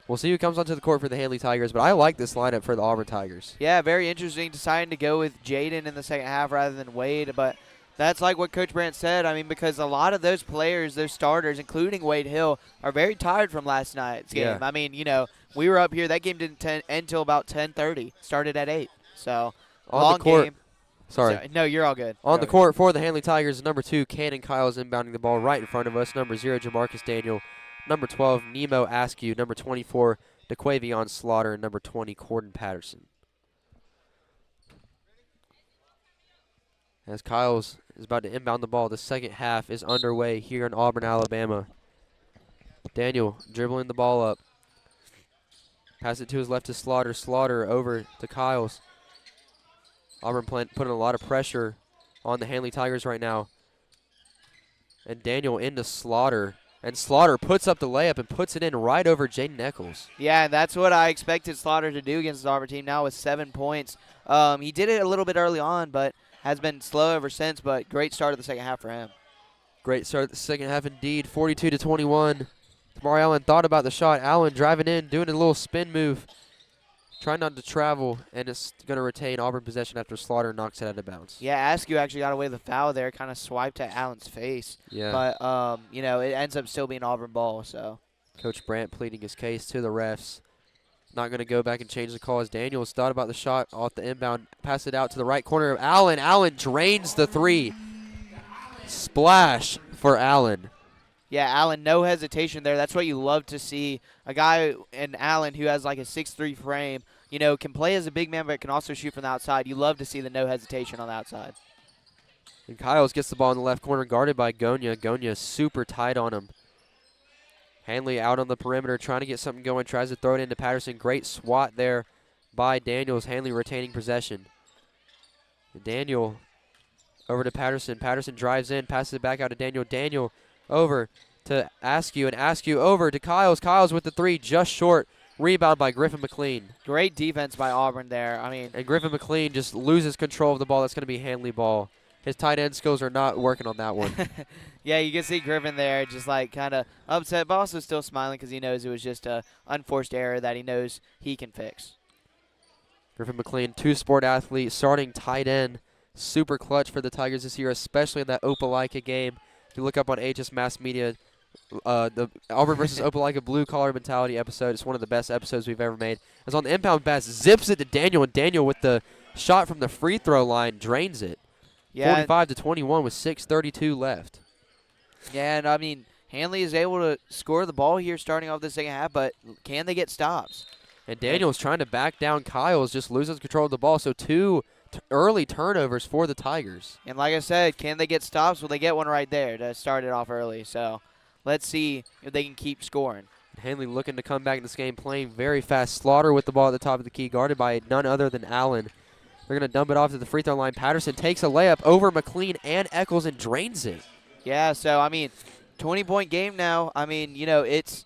We'll see who comes onto the court for the Handley Tigers, but I like this lineup for the Auburn Tigers. Yeah, very interesting, deciding to go with Jaden in the second half rather than Wade, but that's like what Coach Brandt said. I mean, because a lot of those players, those starters, including Wade Hill, are very tired from last night's game. Yeah. I mean, you know, we were up here. That game didn't end until about 10:30. Started at 8. So, long game. Sorry. So, no, you're all good. On the court for the Handley Tigers, number 2, Cannon Kyles inbounding the ball right in front of us. Number 0, Jamarcus Daniel. Number 12, Nemo Askew. Number 24, DeQuavion Slaughter. And number 20, Corden Patterson. As Kyles is about to inbound the ball, the second half is underway here in Auburn, Alabama. Daniel dribbling the ball up. Pass it to his left to Slaughter. Slaughter over to Kyles. Auburn putting a lot of pressure on the Handley Tigers right now. And Daniel into Slaughter. And Slaughter puts up the layup and puts it in right over Jaden Echols. Yeah, that's what I expected Slaughter to do against the Auburn team now with 7 points. He did it a little bit early on, but has been slow ever since, but great start of the second half for him. Great start of the second half indeed, 42-21. Tamari Allen thought about the shot. Allen driving in, doing a little spin move. Trying not to travel, and it's going to retain Auburn possession after Slaughter knocks it out of bounds. Yeah, Askew actually got away with the foul there, kind of swiped at Allen's face. Yeah. But, you know, it ends up still being Auburn ball, so. Coach Brandt pleading his case to the refs. Not going to go back and change the call as Daniels thought about the shot off the inbound. Pass it out to the right corner of Allen. Allen drains the 3. Splash for Allen. Yeah, Allen, no hesitation there. That's what you love to see. A guy in Allen who has like a 6'3" frame, you know, can play as a big man but can also shoot from the outside. You love to see the no hesitation on the outside. And Kyles gets the ball in the left corner, guarded by Gagne. Gagne super tight on him. Handley out on the perimeter, trying to get something going, tries to throw it into Patterson. Great swat there by Daniels. Handley retaining possession. Daniel over to Patterson. Patterson drives in, passes it back out to Daniel. Daniel over to Askew, and Askew over to Kyles. Kyles with the 3, just short. Rebound by Griffin McLean. Great defense by Auburn there. I mean, and Griffin McLean just loses control of the ball. That's going to be Handley ball. His tight end skills are not working on that one. Yeah, you can see Griffin there just like kind of upset, but also still smiling because he knows it was just a unforced error that he knows he can fix. Griffin McLean, 2-sport athlete, starting tight end. Super clutch for the Tigers this year, especially in that Opelika game. If you look up on AHS Mass Media, the Auburn versus Opelika blue collar mentality episode, it's one of the best episodes we've ever made. It's on the inbound pass, zips it to Daniel, and Daniel with the shot from the free throw line drains it. Yeah. 45-21 with 6:32 left. Yeah, and I mean, Handley is able to score the ball here starting off the second half, but can they get stops? And Daniel's trying to back down Kyles, just loses control of the ball, so 2 early turnovers for the Tigers. And like I said, can they get stops? Well, they get one right there to start it off early, so let's see if they can keep scoring. Handley looking to come back in this game, playing very fast. Slaughter with the ball at the top of the key, guarded by none other than Allen. They're going to dump it off to the free throw line. Patterson takes a layup over McLean and Echols and drains it. Yeah, so, I mean, 20-point game now. I mean, you know, it's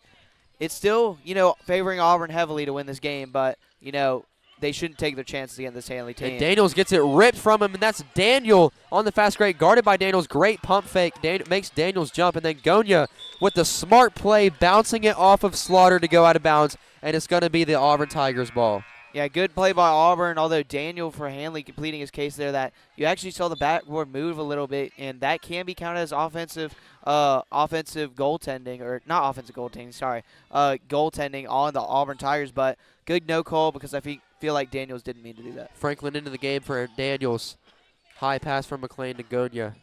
still, you know, favoring Auburn heavily to win this game, but, you know, they shouldn't take their chances against this Handley team. And Daniels gets it ripped from him, and that's Daniel on the fast break, guarded by Daniels. Great pump fake. Makes Daniels jump, and then Gagne with the smart play, bouncing it off of Slaughter to go out of bounds, and it's going to be the Auburn Tigers ball. Yeah, good play by Auburn, although Daniel for Handley completing his case there that you actually saw the backboard move a little bit, and that can be counted as offensive goaltending, or not offensive goaltending, sorry, goaltending on the Auburn Tigers, but good no call because I feel like Daniels didn't mean to do that. Franklin into the game for Daniels. High pass from McLean to Gonya.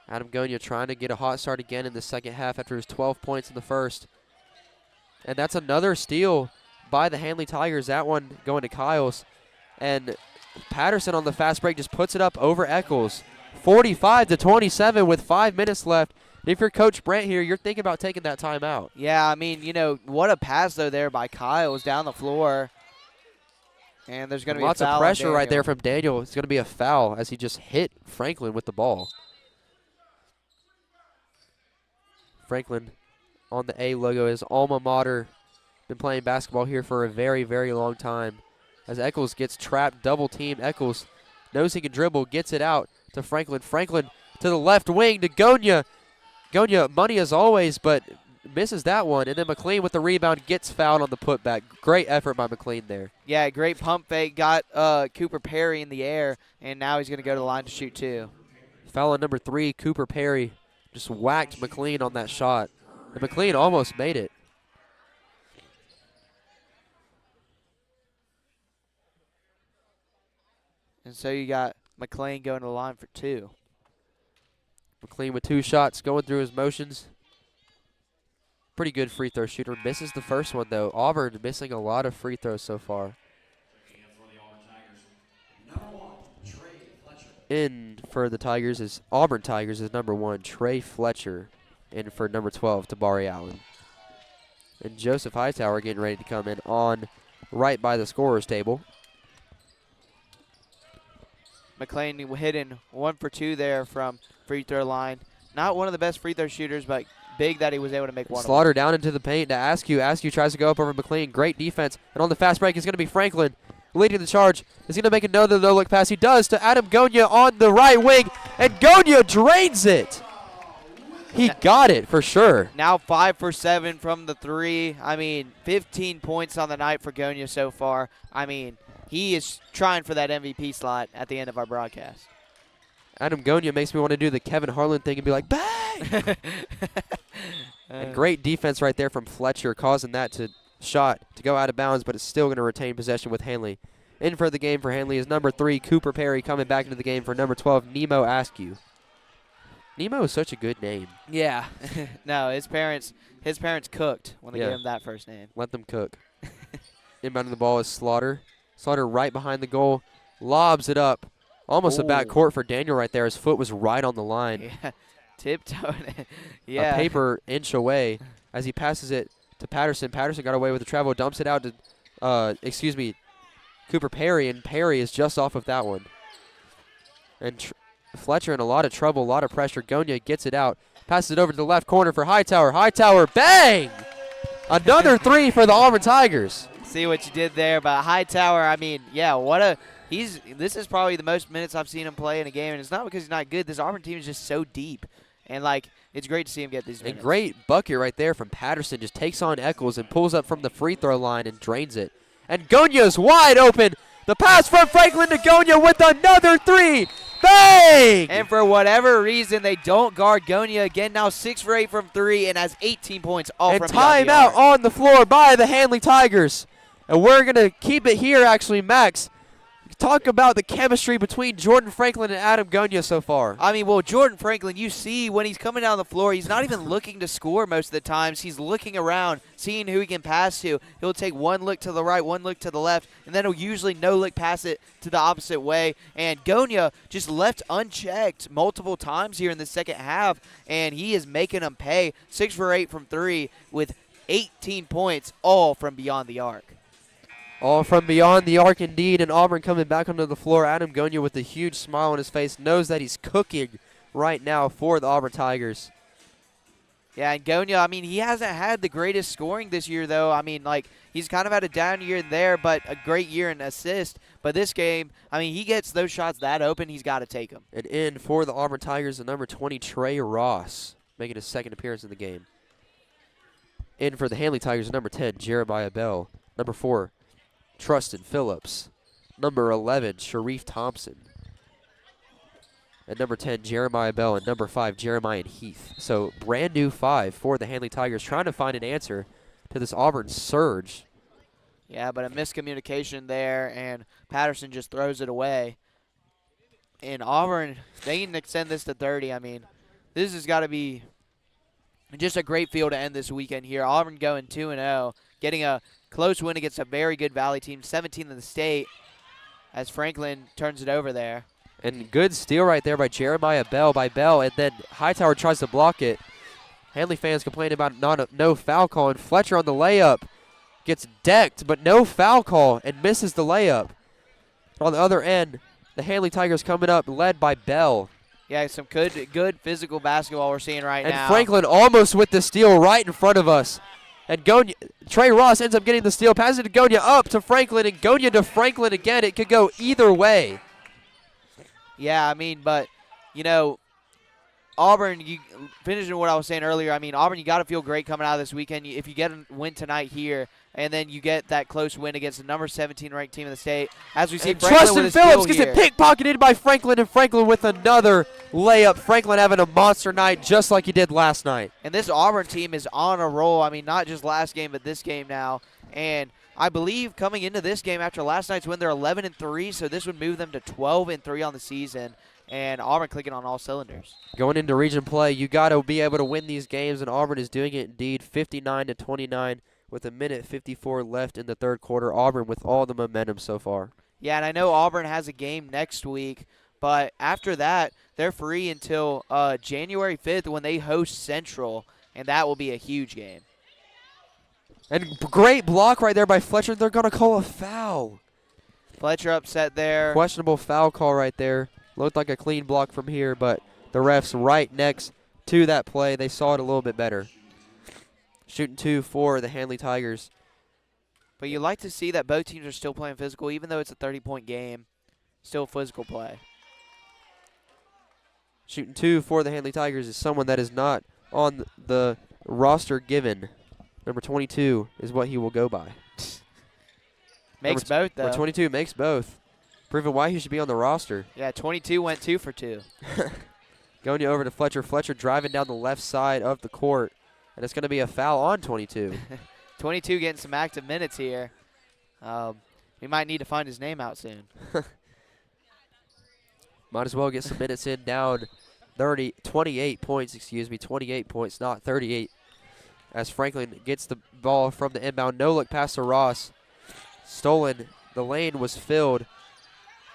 Adam Gonya trying to get a hot start again in the second half after his 12 points in the first. And that's another steal by the Handley Tigers, that one going to Kyles. And Patterson on the fast break just puts it up over Eccles. 45-27 with 5 minutes left. And if you're Coach Brent here, you're thinking about taking that time out. Yeah, I mean, you know, what a pass, though, there by Kyles down the floor. And there's going to be lots a foul of pressure on right there from Daniel. It's going to be a foul as he just hit Franklin with the ball. Franklin on the A logo, his alma mater. Been playing basketball here for a very, very long time. As Eccles gets trapped, double team. Eccles knows he can dribble, gets it out to Franklin. Franklin to the left wing to Gonya. Gonya, money as always, but misses that one. And then McLean with the rebound gets fouled on the putback. Great effort by McLean there. Yeah, great pump fake. Got Cooper Perry in the air, and now he's going to go to the line to shoot two. Foul on number 3, Cooper Perry. Just whacked McLean on that shot. And McLean almost made it. And so you got McLean going to the line for two. McLean with 2 shots, going through his motions. Pretty good free throw shooter. Misses the first one, though. Auburn missing a lot of free throws so far. In for the Tigers is Auburn Tigers is number 1, Trey Fletcher. In for number 12, Tabari Allen. And Joseph Hightower getting ready to come in on right by the scorer's table. McLean hitting 1 for 2 there from free throw line. Not one of the best free throw shooters, but big that he was able to make one. Slaughter down into the paint to Askew. Askew tries to go up over McLean. Great defense. And on the fast break is going to be Franklin leading the charge. Is he going to make another no-look pass? He does to Adam Gonya on the right wing. And Gonya drains it. He got it for sure. Now 5 for 7 from the 3. I mean, 15 points on the night for Gonya so far. I mean, he is trying for that MVP slot at the end of our broadcast. Adam Gonya makes me want to do the Kevin Harlan thing and be like, bang! And great defense right there from Fletcher, causing that shot to go out of bounds, but it's still going to retain possession with Handley. In for the game for Handley is number 3, Cooper Perry, coming back into the game for number 12, Nemo Askew. Nemo is such a good name. Yeah. No, his parents cooked when they gave him that first name. Let them cook. Inbounding the ball is Slaughter. Slaughter right behind the goal, lobs it up. Almost a backcourt for Daniel right there. His foot was right on the line. Yeah, tiptoeing it. Yeah. A paper inch away as he passes it to Patterson. Patterson got away with the travel, dumps it out to, Cooper Perry, and Perry is just off of that one. And Fletcher in a lot of trouble, a lot of pressure. Gonya gets it out, passes it over to the left corner for Hightower. Hightower, bang! Another 3 for the Auburn Tigers. See what you did there, but Hightower, I mean, yeah, this is probably the most minutes I've seen him play in a game, and it's not because he's not good. This Auburn team is just so deep, and, it's great to see him get these minutes. A great bucket right there from Patterson. Just takes on Eccles and pulls up from the free throw line and drains it. And Gonya's wide open. The pass from Franklin to Gonya with another 3. Bang! And for whatever reason, they don't guard Gonya again. Now 6 for 8 from 3 and has 18 points all and from beyond the timeout arc. on the floor by the Handley Tigers. And we're going to keep it here, actually, Max. Talk about the chemistry between Jordan Franklin and Adam Gonya so far. I mean, well, Jordan Franklin, you see when he's coming down the floor, he's not even looking to score most of the times. He's looking around, seeing who he can pass to. He'll take one look to the right, one look to the left, and then he'll usually no-look pass it to the opposite way. And Gonya just left unchecked multiple times here in the second half, and he is making them pay. 6 for 8 from 3 with 18 points, all from beyond the arc. All from beyond the arc indeed, and Auburn coming back onto the floor. Adam Gonya with a huge smile on his face, knows that he's cooking right now for the Auburn Tigers. Yeah, and Gonya, I mean, he hasn't had the greatest scoring this year, though. I mean, he's kind of had a down year there, but a great year in assist. But this game, I mean, he gets those shots that open, he's got to take them. And in for the Auburn Tigers, the number 20, Trey Ross, making his second appearance in the game. In for the Handley Tigers, number 10, Jeremiah Bell. Number 4, Trustin Phillips. Number 11, Sharif Thompson. And number 10, Jeremiah Bell. And number 5, Jeremiah Heath. So brand new 5 for the Handley Tigers, trying to find an answer to this Auburn surge. Yeah, but a miscommunication there, and Patterson just throws it away. And Auburn, they can extend this to 30. I mean, this has got to be just a great field to end this weekend here. Auburn going 2-0, getting a close win against a very good Valley team, 17th in the state, as Franklin turns it over there. And good steal right there by Jeremiah Bell, and then Hightower tries to block it. Handley fans complaining about no foul call, and Fletcher on the layup gets decked, but no foul call, and misses the layup. On the other end, the Handley Tigers coming up, led by Bell. Yeah, some good physical basketball we're seeing right now. And Franklin almost with the steal right in front of us. And Trey Ross ends up getting the steal, passes it to Gonya, up to Franklin, and Gonya to Franklin again. It could go either way. Yeah, I mean, but, you know, Auburn, finishing what I was saying earlier, I mean, Auburn, you got to feel great coming out of this weekend. If you get a win tonight here, and then you get that close win against the number 17 ranked team in the state. As we see, Trustin Phillips gets it pickpocketed by Franklin, and Franklin with another layup. Franklin having a monster night just like he did last night. And this Auburn team is on a roll. I mean, not just last game, but this game now. And I believe coming into this game after last night's win, they're 11-3, so this would move them to 12-3 on the season. And Auburn clicking on all cylinders. Going into region play, you got to be able to win these games, and Auburn is doing it indeed, 59-29 with a minute 54 left in the third quarter. Auburn with all the momentum so far. Yeah, and I know Auburn has a game next week, but after that, they're free until January 5th when they host Central, and that will be a huge game. And great block right there by Fletcher. They're going to call a foul. Fletcher upset there. Questionable foul call right there. Looked like a clean block from here, but the refs right next to that play, they saw it a little bit better. Shooting 2 for the Handley Tigers. But you like to see that both teams are still playing physical, even though it's a 30-point game. Still physical play. Shooting 2 for the Handley Tigers is someone that is not on the roster given. Number 22 is what he will go by. Makes both, though. Number 22 makes both. Proving why he should be on the roster. Yeah, 22 went 2 for 2. Going over to Fletcher. Fletcher driving down the left side of the court. And it's going to be a foul on 22. 22 getting some active minutes here. We might need to find his name out soon. Might as well get some minutes in, down 28 points, 28 points, not 38. As Franklin gets the ball from the inbound. No look pass to Ross. Stolen. The lane was filled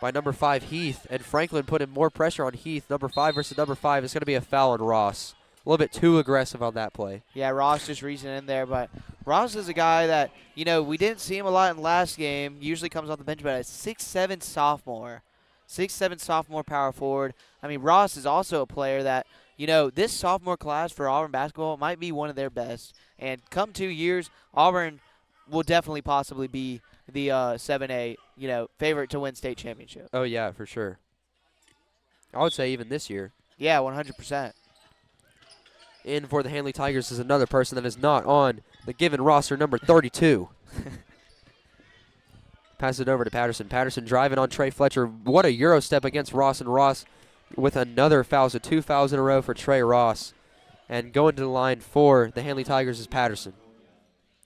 by number 5, Heath. And Franklin putting more pressure on Heath. Number 5 versus number 5. It's going to be a foul on Ross. A little bit too aggressive on that play. Yeah, Ross just reaching in there. But Ross is a guy that, you know, we didn't see him a lot in the last game. Usually comes off the bench, but a 6'7" sophomore. 6'7" sophomore power forward. I mean, Ross is also a player that, you know, this sophomore class for Auburn basketball might be one of their best. And come 2 years, Auburn will definitely possibly be the 7A, you know, favorite to win state championship. Oh, yeah, for sure. I would say even this year. Yeah, 100%. In for the Handley Tigers is another person that is not on the given roster, number 32. Pass it over to Patterson. Patterson driving on Trey Fletcher. What a Euro step against Ross, and Ross with another foul. So 2 fouls in a row for Trey Ross. And going to the line for the Handley Tigers is Patterson.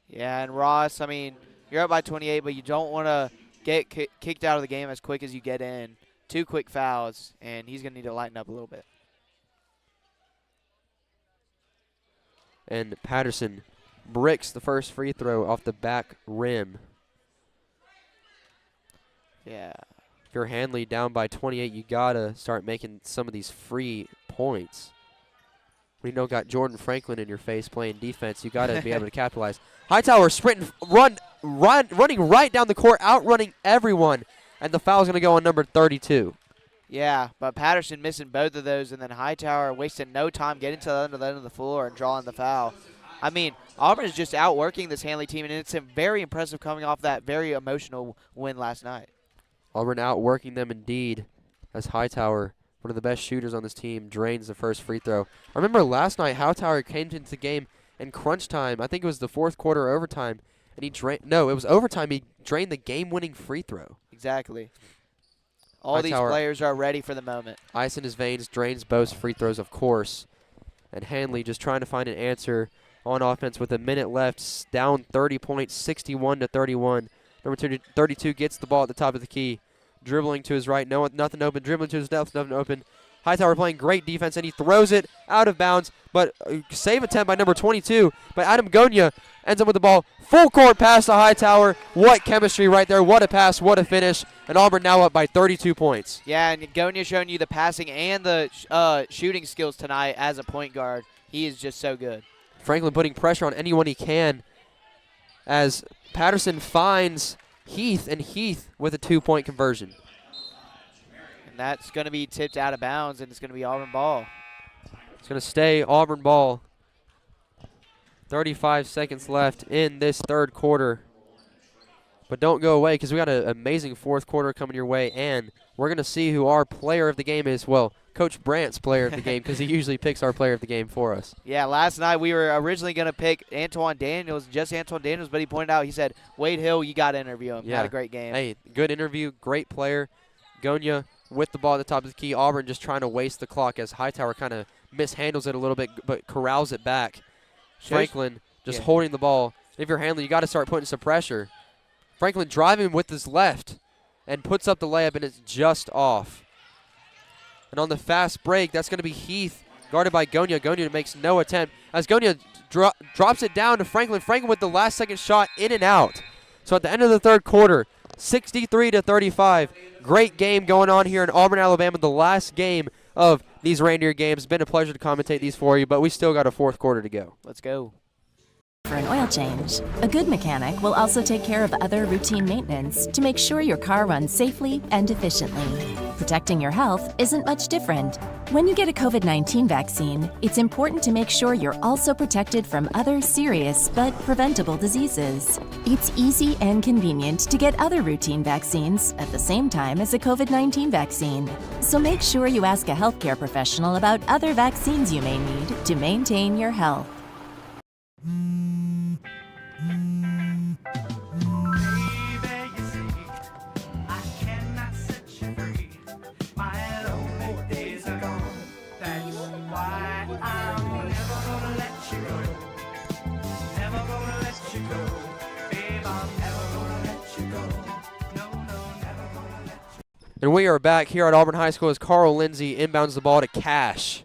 Yeah, and Ross, I mean, you're up by 28, but you don't want to get kicked out of the game as quick as you get in. 2 quick fouls, and he's going to need to lighten up a little bit. And Patterson bricks the first free throw off the back rim. Yeah. If you're Handley down by 28, you got to start making some of these free points. When you don't got Jordan Franklin in your face playing defense, you got to be able to capitalize. Hightower sprinting, running right down the court, outrunning everyone. And the foul's going to go on number 32. Yeah, but Patterson missing both of those, and then Hightower wasting no time getting to the end of the floor and drawing the foul. I mean, Auburn is just outworking this Handley team, and it's very impressive coming off that very emotional win last night. Auburn outworking them indeed, as Hightower, one of the best shooters on this team, drains the first free throw. I remember last night Hightower came into the game in crunch time. I think it was the fourth quarter overtime, and he no, it was overtime. He drained the game-winning free throw. Exactly. All these players are ready for the moment. Ice in his veins, drains both free throws, of course. And Handley just trying to find an answer on offense with a minute left, down 30 points, 61-31. Number 32 gets the ball at the top of the key, dribbling to his right, nothing open, dribbling to his left, nothing open. Hightower playing great defense, and he throws it out of bounds, but save attempt by number 22. But Adam Gonya ends up with the ball. Full court pass to Hightower. What chemistry right there. What a pass, what a finish. And Auburn now up by 32 points. Yeah, and Gonya showing you the passing and the shooting skills tonight as a point guard. He is just so good. Franklin putting pressure on anyone he can as Patterson finds Heath, and Heath with a 2-point conversion. And that's going to be tipped out of bounds, and it's going to be Auburn ball. It's going to stay Auburn ball. 35 seconds left in this third quarter. But don't go away because we got an amazing fourth quarter coming your way, and we're going to see who our player of the game is. Well, Coach Brandt's player of the game because he usually picks our player of the game for us. Yeah, last night we were originally going to pick Antoine Daniels, just Antoine Daniels, but he pointed out, he said, Wade Hill, you got to interview him. Yeah. Had a great game. Hey, good interview, great player. Gonya with the ball at the top of the key. Auburn just trying to waste the clock as Hightower kind of mishandles it a little bit but corrals it back. Franklin just holding the ball. If you're Handley, you got to start putting some pressure. Franklin driving with his left and puts up the layup, and it's just off. And on the fast break, that's going to be Heath guarded by Gonya. Gonya makes no attempt as Gonya drops it down to Franklin. Franklin with the last-second shot in and out. So at the end of the third quarter, 63-35. Great game going on here in Auburn, Alabama, the last game of these Reindeer games. Been a pleasure to commentate these for you, but we still got a fourth quarter to go. Let's go. For an oil change, a good mechanic will also take care of other routine maintenance to make sure your car runs safely and efficiently. Protecting your health isn't much different. When you get a COVID-19 vaccine, it's important to make sure you're also protected from other serious but preventable diseases. It's easy and convenient to get other routine vaccines at the same time as a COVID-19 vaccine. So make sure you ask a healthcare professional about other vaccines you may need to maintain your health. And we are back here at Auburn High School as Carl Lindsay inbounds the ball to Cash.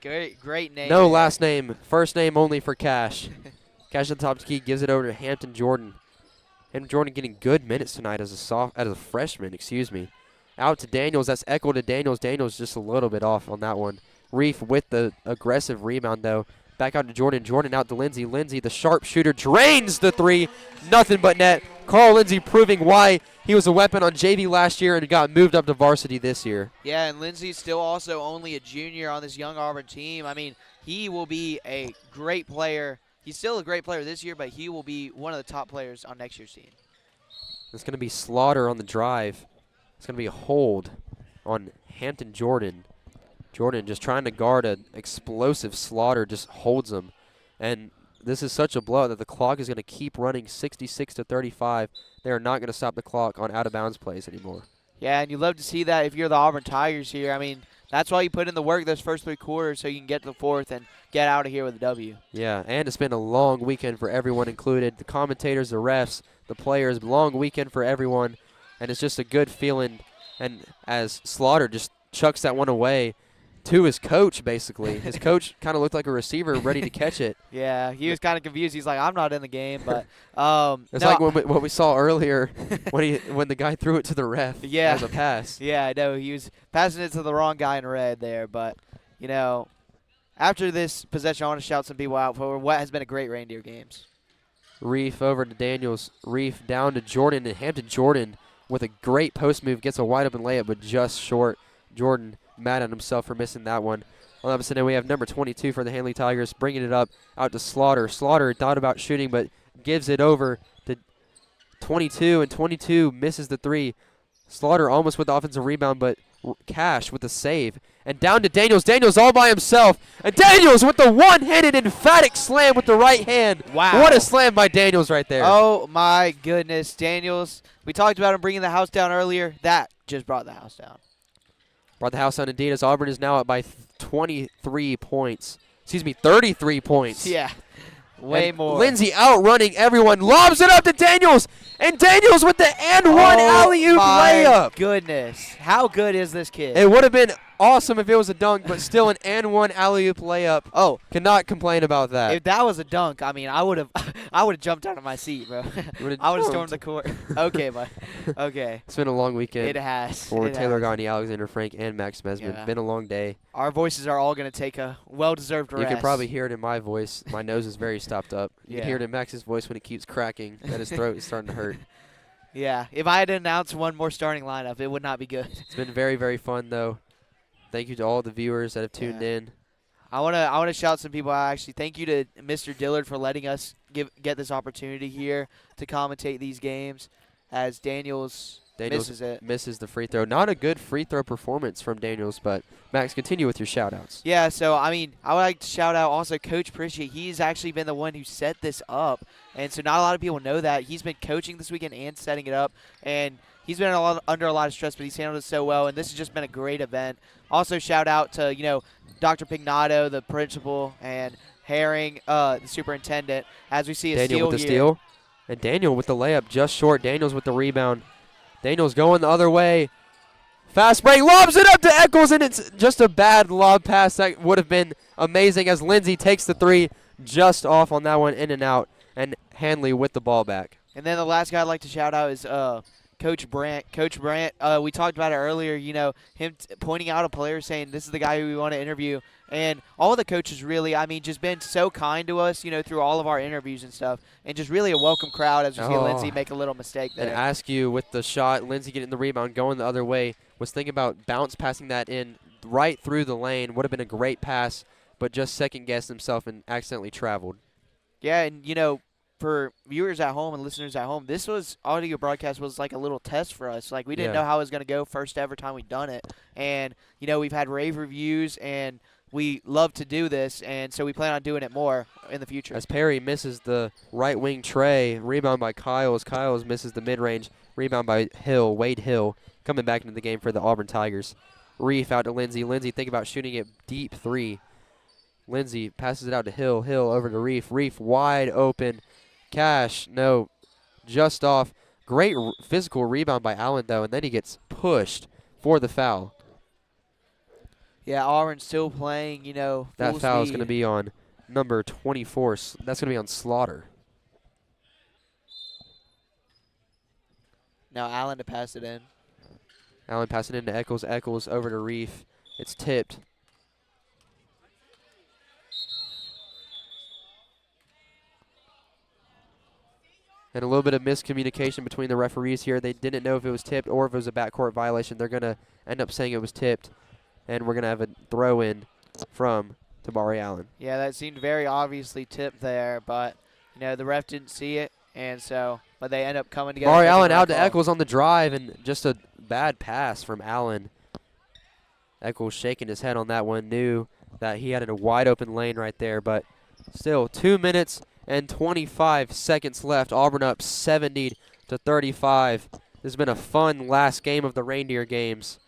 Great name. No last name. First name only for Cash. Cash at the top of the key gives it over to Hampton Jordan. Hampton Jordan getting good minutes tonight as a freshman, Out to Daniels. That's echoed to Daniels. Daniels just a little bit off on that one. Reef with the aggressive rebound, though. Back out to Jordan. Jordan out to Lindsay. Lindsay, the sharpshooter, drains the three. Nothing but net. Carl Lindsay proving why he was a weapon on JV last year and got moved up to varsity this year. Yeah, and Lindsay's still also only a junior on this young Auburn team. I mean, he will be a great player. He's still a great player this year, but he will be one of the top players on next year's team. It's going to be Slaughter on the drive. It's going to be a hold on Hampton Jordan. Jordan just trying to guard an explosive Slaughter, just holds him. And this is such a blow that the clock is going to keep running 66-35. They are not going to stop the clock on out-of-bounds plays anymore. Yeah, and you love to see that if you're the Auburn Tigers here. I mean, that's why you put in the work those first three quarters so you can get to the fourth and get out of here with a W. Yeah, and it's been a long weekend for everyone included. The commentators, the refs, the players, long weekend for everyone. And it's just a good feeling. And as Slaughter just chucks that one away to his coach, basically. His coach kind of looked like a receiver ready to catch it. Yeah, he was kind of confused. He's like, I'm not in the game. But it's like what we saw earlier when the guy threw it to the ref as a pass. Yeah, I know. He was passing it to the wrong guy in red there. But, you know, after this possession, I want to shout some people out for what has been a great Reindeer games. Reef over to Daniels. Reef down to Jordan. And Hampton Jordan with a great post move gets a wide open layup, but just short. Jordan mad at himself for missing that one. On the opposite end, we have number 22 for the Handley Tigers, bringing it up out to Slaughter. Slaughter thought about shooting, but gives it over to 22, and 22 misses the three. Slaughter almost with the offensive rebound, but Cash with the save. And down to Daniels. Daniels all by himself. And Daniels with the one-handed emphatic slam with the right hand. Wow. What a slam by Daniels right there. Oh, my goodness. Daniels, we talked about him bringing the house down earlier. That just brought the house down. Brought the house down indeed, as Auburn is now up by 23 points. Excuse me, 33 points. Yeah, way and more. Lindsay outrunning everyone. Lobs it up to Daniels. And Daniels with the and-one alley-oop layup. Goodness. How good is this kid? It would have been awesome if it was a dunk, but still an and-one alley-oop layup. Oh, cannot complain about that. If that was a dunk, I mean, I would have jumped out of my seat, bro. I would have stormed the court. Okay, bud. Okay. It's been a long weekend. It has. For It Taylor has. Gagne, Alexander Frank, and Max Mesman. Yeah. Been a long day. Our voices are all going to take a well-deserved rest. You can probably hear it in my voice. My nose is very stopped up. You Yeah. can hear it in Max's voice when it keeps cracking, that his throat is starting to hurt. Yeah. If I had to announce one more starting lineup, it would not be good. It's been very, very fun, though. Thank you to all the viewers that have tuned in. I wanna shout some people out. Actually, thank you to Mr. Dillard for letting us get this opportunity here to commentate these games, as Daniels misses it. Misses the free throw. Not a good free throw performance from Daniels, but Max, continue with your shout-outs. Yeah, so, I mean, I would like to shout out also Coach Pritchett. He's actually been the one who set this up, and so not a lot of people know that. He's been coaching this weekend and setting it up, and he's been under a lot of stress, but he's handled it so well, and this has just been a great event. Also, shout out to, Dr. Pignato, the principal, and Herring, the superintendent, as we see a Daniel steal with the here. steal. And Daniel with the layup just short. Daniels with the rebound. Daniels going the other way. Fast break, lobs it up to Eccles, and it's just a bad lob pass that would have been amazing as Lindsay takes the three just off on that one, in and out, and Handley with the ball back. And then the last guy I'd like to shout out is Coach Brandt. Coach Brandt, we talked about it earlier, him pointing out a player saying this is the guy who we want to interview. And all the coaches really, just been so kind to us, through all of our interviews and stuff. And just really a welcome crowd as we see Lindsay make a little mistake there. And Askew with the shot, Lindsay getting the rebound, going the other way. Was thinking about bounce passing that in right through the lane. Would have been a great pass, but just second-guessed himself and accidentally traveled. Yeah, and, for viewers at home and listeners at home, this audio broadcast was like a little test for us. Like, we didn't know how it was going to go first ever time we'd done it. And, we've had rave reviews, and we love to do this, and so we plan on doing it more in the future. As Perry misses the right wing tray, rebound by Kyles. Kyles misses the mid-range, rebound by Hill, Wade Hill, coming back into the game for the Auburn Tigers. Reef out to Lindsay. Lindsay think about shooting it deep three. Lindsay passes it out to Hill. Hill over to Reef. Reef wide open. Cash, no, just off. Great physical rebound by Allen, though, and then he gets pushed for the foul. Yeah, Auburn's still playing, That full foul is speed. going to be on number 24. That's going to be on Slaughter. Now Allen to pass it in. Allen passing into Eccles. Eccles over to Reef. It's tipped. And a little bit of miscommunication between the referees here. They didn't know if it was tipped or if it was a backcourt violation. They're going to end up saying it was tipped. And we're going to have a throw-in from Tabari Allen. Yeah, that seemed very obviously tipped there, but, the ref didn't see it, and so, but they end up coming together. Tabari Allen out to Eccles on the drive, and just a bad pass from Allen. Eccles shaking his head on that one, knew that he had a wide-open lane right there, but still 2 minutes and 25 seconds left. Auburn up 70-35. This has been a fun last game of the Reindeer games,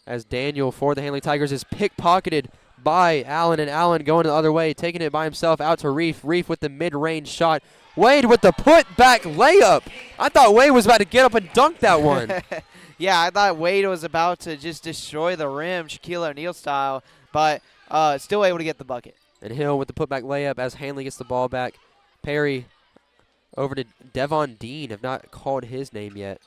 as Daniel for the Handley Tigers is pickpocketed by Allen, and Allen going the other way, taking it by himself out to Reef. Reef with the mid-range shot. Wade with the put-back layup. I thought Wade was about to get up and dunk that one. Yeah, I thought Wade was about to just destroy the rim, Shaquille O'Neal style, but still able to get the bucket. And Hill with the putback layup as Handley gets the ball back. Perry over to Devon Dean. Have not called his name yet.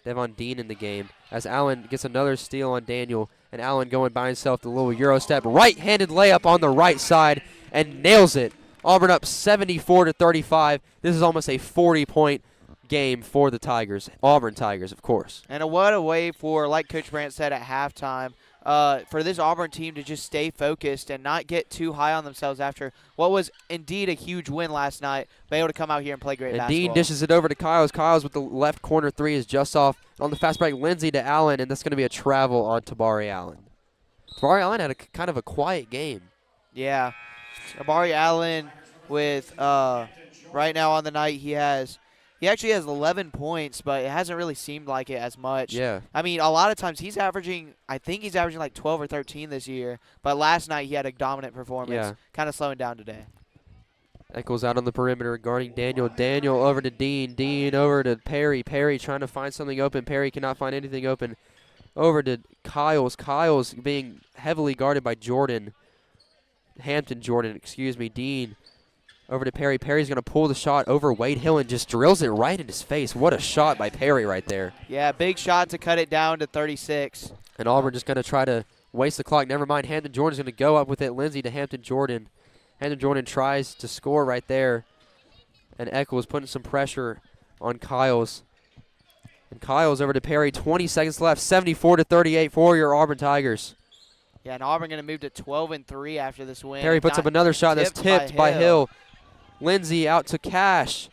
Devon Dean in the game as Allen gets another steal on Daniel. And Allen going by himself, the little Euro step. Right-handed layup on the right side and nails it. Auburn up 74-35. This is almost a 40-point game for the Tigers. Auburn Tigers, of course. And what a way for, like Coach Brandt said at halftime, for this Auburn team to just stay focused and not get too high on themselves after what was indeed a huge win last night, be able to come out here and play great and basketball. Dean dishes it over to Kyles. Kyles with the left corner three is just off. On the fast break, Lindsay to Allen, and that's going to be a travel on Tabari Allen. Tabari Allen had a kind of a quiet game. Yeah. Tabari Allen with right now on the night he actually has 11 points, but it hasn't really seemed like it as much. Yeah. I mean, a lot of times I think he's averaging like 12 or 13 this year, but last night he had a dominant performance. Yeah. Kind of slowing down today. Echols out on the perimeter guarding Daniel. Daniel over to Dean. Dean over to Perry. Perry trying to find something open. Perry cannot find anything open. Over to Kyles. Kyles being heavily guarded by Jordan. Hampton Jordan, excuse me. Dean over to Perry. Perry's going to pull the shot over Wade Hill and just drills it right in his face. What a shot by Perry right there. Yeah, big shot to cut it down to 36. And Auburn just going to try to waste the clock. Never mind. Hampton Jordan's going to go up with it. Lindsay to Hampton Jordan. Hampton Jordan tries to score right there. And Echols putting some pressure on Kyles. And Kyles over to Perry. 20 seconds left. 74-38 for your Auburn Tigers. Yeah, and Auburn going to move to 12-3 after this win. Perry puts up another shot that's tipped by Hill. Lindsay out to Cash.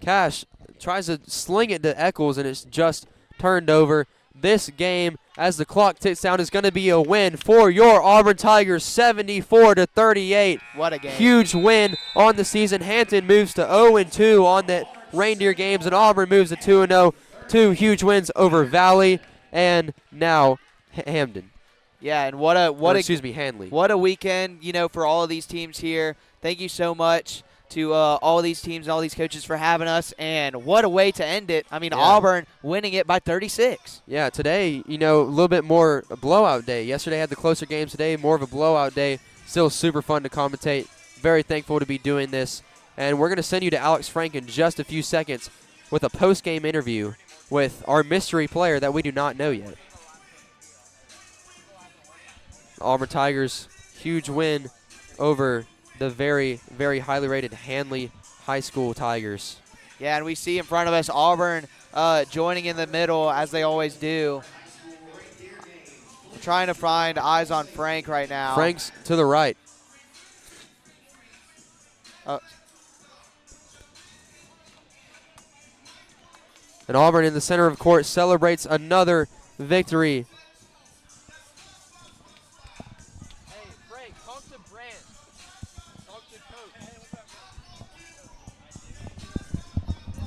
Cash tries to sling it to Echols, and it's just turned over. This game, as the clock ticks down, is going to be a win for your Auburn Tigers, 74-38. What a game. Huge win on the season. Hampton moves to 0-2 on the Reindeer games, and Auburn moves to 2-0. Two huge wins over Valley and now Hamden. Yeah, and Handley. What a weekend, for all of these teams here. Thank you so much to all these teams and all these coaches for having us, and what a way to end it. I mean, Yeah. Auburn winning it by 36. Yeah, today, a little bit more a blowout day. Yesterday had the closer games. Today, more of a blowout day. Still super fun to commentate. Very thankful to be doing this. And we're going to send you to Alex Frank in just a few seconds with a post-game interview with our mystery player that we do not know yet. Auburn Tigers, huge win over the very, very highly rated Handley High School Tigers. Yeah, and we see in front of us Auburn joining in the middle, as they always do. We're trying to find eyes on Frank right now. Frank's to the right. And Auburn in the center of court celebrates another victory.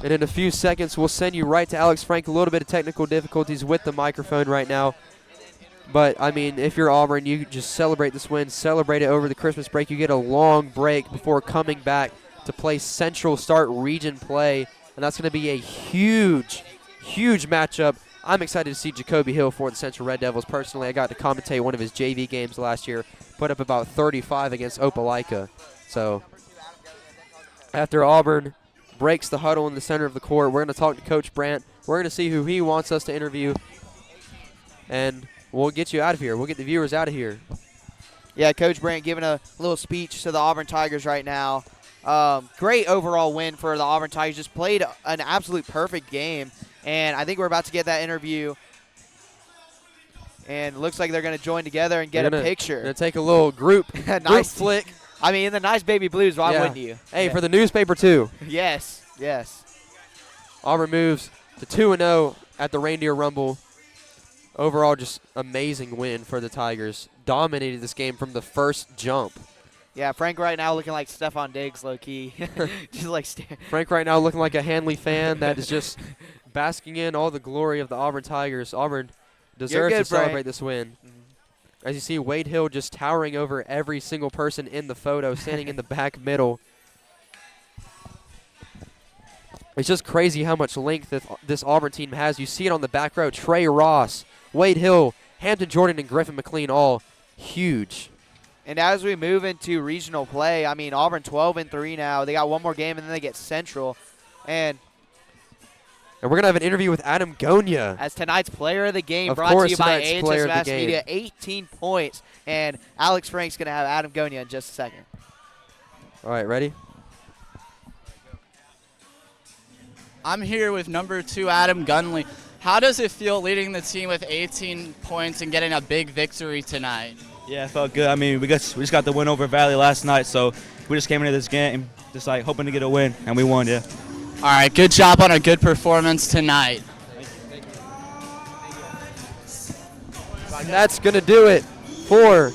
And in a few seconds, we'll send you right to Alex Frank. A little bit of technical difficulties with the microphone right now. But, I mean, if you're Auburn, you just celebrate this win. Celebrate it over the Christmas break. You get a long break before coming back to play Central Start Region play. And that's going to be a huge, huge matchup. I'm excited to see Jacoby Hill for the Central Red Devils. Personally, I got to commentate one of his JV games last year. Put up about 35 against Opelika. So, after Auburn breaks the huddle in the center of the court, we're going to talk to Coach Brandt. We're going to see who he wants us to interview. And we'll get you out of here. We'll get the viewers out of here. Yeah, Coach Brandt giving a little speech to the Auburn Tigers right now. Great overall win for the Auburn Tigers. Just played an absolute perfect game. And I think we're about to get that interview. And it looks like they're going to join together and get a picture. Going to take a little group flick. I mean, in the nice baby blues, why wouldn't you? Hey, yeah. For the newspaper, too. Yes, yes. Auburn moves to 2-0 at the Reindeer Rumble. Overall, just amazing win for the Tigers. Dominated this game from the first jump. Yeah, Frank right now looking like Stephon Diggs, low-key. Just like Frank right now looking like a Handley fan that is just basking in all the glory of the Auburn Tigers. Auburn deserves to celebrate this win. As you see, Wade Hill just towering over every single person in the photo, standing in the back middle. It's just crazy how much length this Auburn team has. You see it on the back row. Trey Ross, Wade Hill, Hampton Jordan, and Griffin McLean, all huge. And as we move into regional play, I mean, Auburn 12-3 now. They got one more game, and then they get Central. And we're going to have an interview with Adam Gonia. As tonight's player of the game, of brought course, to you by tonight's AHS player of the Mass game. Media, 18 points. And Alex Frank's going to have Adam Gonia in just a second. All right, ready? I'm here with number 2, Adam Gunley. How does it feel leading the team with 18 points and getting a big victory tonight? Yeah, it felt good. I mean, we just got the win over Valley last night, so we just came into this game just like hoping to get a win, and we won, yeah. All right, good job on a good performance tonight. And that's going to do it for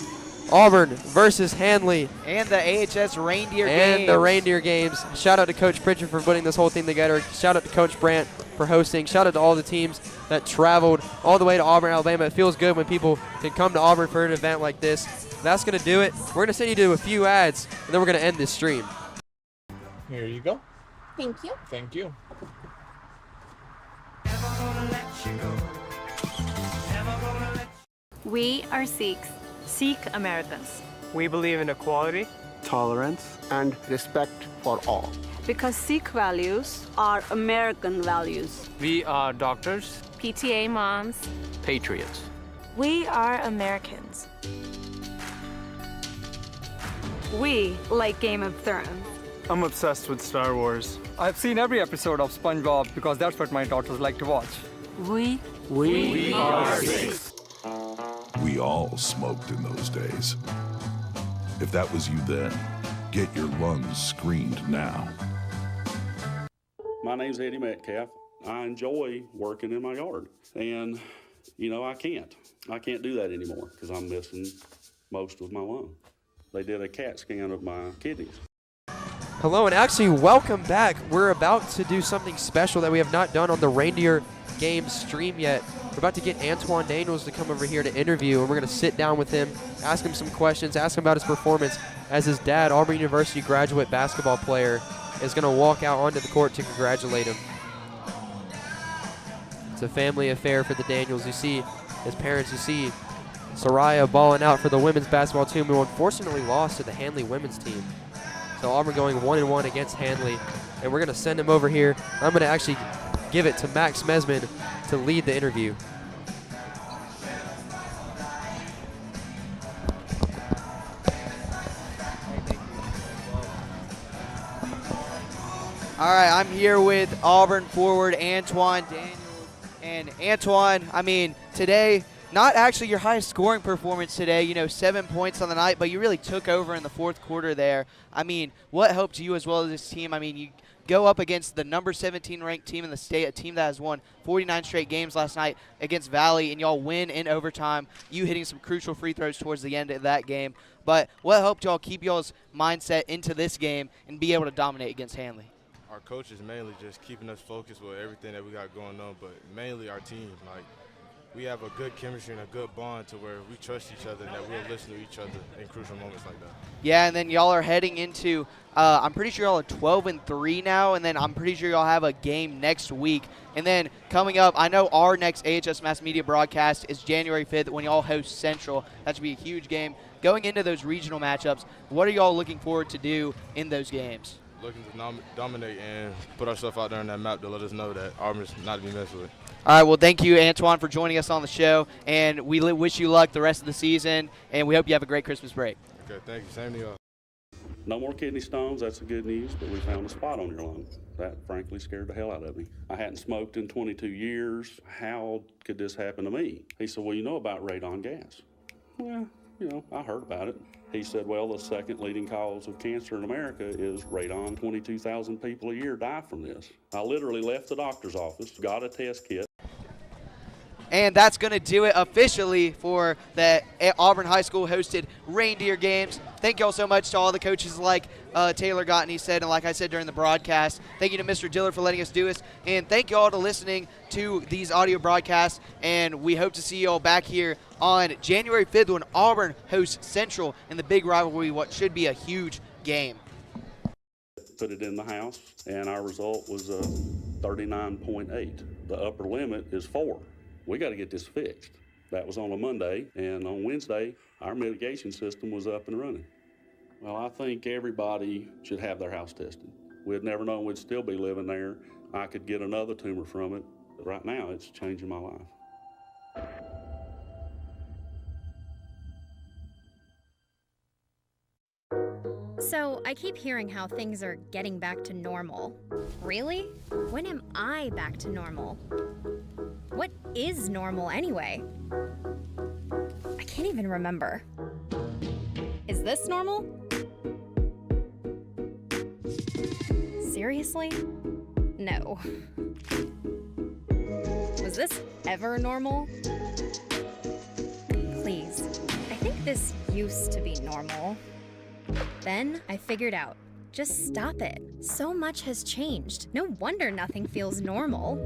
Auburn versus Handley. And the AHS Reindeer and games. the Reindeer games. Shout out to Coach Pritchard for putting this whole thing together. Shout out to Coach Brandt for hosting. Shout out to all the teams that traveled all the way to Auburn, Alabama. It feels good when people can come to Auburn for an event like this. That's going to do it. We're going to send you to a few ads, and then we're going to end this stream. Here you go. Thank you. Thank you. We are Sikhs, Sikh Americans. We believe in equality, tolerance, and respect for all. Because Sikh values are American values. we are doctors, PTA moms. Patriots. We are Americans. We like Game of Thrones. I'm obsessed with Star Wars. I've seen every episode of SpongeBob because that's what my daughters like to watch. We are Sikhs. We all smoked in those days. If that was you then, get your lungs screened now. My name's Eddie Metcalf. I enjoy working in my yard. And, I can't do that anymore because I'm missing most of my lung. They did a CAT scan of my kidneys. Hello, and actually, welcome back. We're about to do something special that we have not done on the Reindeer game stream yet. We're about to get Antoine Daniels to come over here to interview, and we're going to sit down with him, ask him some questions, ask him about his performance as his dad, Auburn University graduate basketball player, is going to walk out onto the court to congratulate him. It's a family affair for the Daniels. You see his parents, you see Soraya balling out for the women's basketball team, who unfortunately lost to the Handley women's team. So Auburn going 1-1 against Handley, and we're going to send him over here. I'm going to actually give it to Max Mesman to lead the interview. All right, I'm here with Auburn forward Antoine Daniels. And Antoine, today, not actually your highest scoring performance today, 7 points on the night, but you really took over in the fourth quarter there. What helped you as well as this team? You go up against the number 17 ranked team in the state, a team that has won 49 straight games last night against Valley, and y'all win in overtime, you hitting some crucial free throws towards the end of that game. But what helped y'all keep y'all's mindset into this game and be able to dominate against Handley? Our coach is mainly just keeping us focused with everything that we got going on, but mainly our team. We have a good chemistry and a good bond to where we trust each other and that we'll listen to each other in crucial moments like that. Yeah, and then y'all are heading into, I'm pretty sure y'all are 12-3 now, and then I'm pretty sure y'all have a game next week. And then coming up, I know our next AHS Mass Media broadcast is January 5th when y'all host Central. That should be a huge game. Going into those regional matchups, what are y'all looking forward to do in those games? Looking to dominate and put ourselves out there on that map to let us know that Auburn's not to be messed with. All right, well, thank you, Antoine, for joining us on the show, and we wish you luck the rest of the season, and we hope you have a great Christmas break. Okay, thank you. Same to y'all. No more kidney stones, that's the good news, but we found a spot on your lung. That frankly scared the hell out of me. I hadn't smoked in 22 years. How could this happen to me? He said, well, you know about radon gas. Well, I heard about it. He said, well, the second leading cause of cancer in America is radon. 22,000 people a year die from this. I literally left the doctor's office, got a test kit. And that's going to do it officially for the Auburn High School hosted Reindeer games. Thank y'all so much to all the coaches like Taylor Gottney said, and like I said during the broadcast. Thank you to Mr. Dillard for letting us do this. And thank y'all to listening to these audio broadcasts. And we hope to see y'all back here on January 5th when Auburn hosts Central in the big rivalry, what should be a huge game. Put it in the house, and our result was 39.8. The upper limit is 4. We got to get this fixed. That was on a Monday, and on Wednesday, our mitigation system was up and running. Well, I think everybody should have their house tested. We'd never known we'd still be living there. I could get another tumor from it, but right now it's changing my life. So, I keep hearing how things are getting back to normal. Really? When am I back to normal? What is normal anyway? I can't even remember. Is this normal? Seriously? No. Was this ever normal? Please. I think this used to be normal. Then I figured out. Just stop it. So much has changed. No wonder nothing feels normal.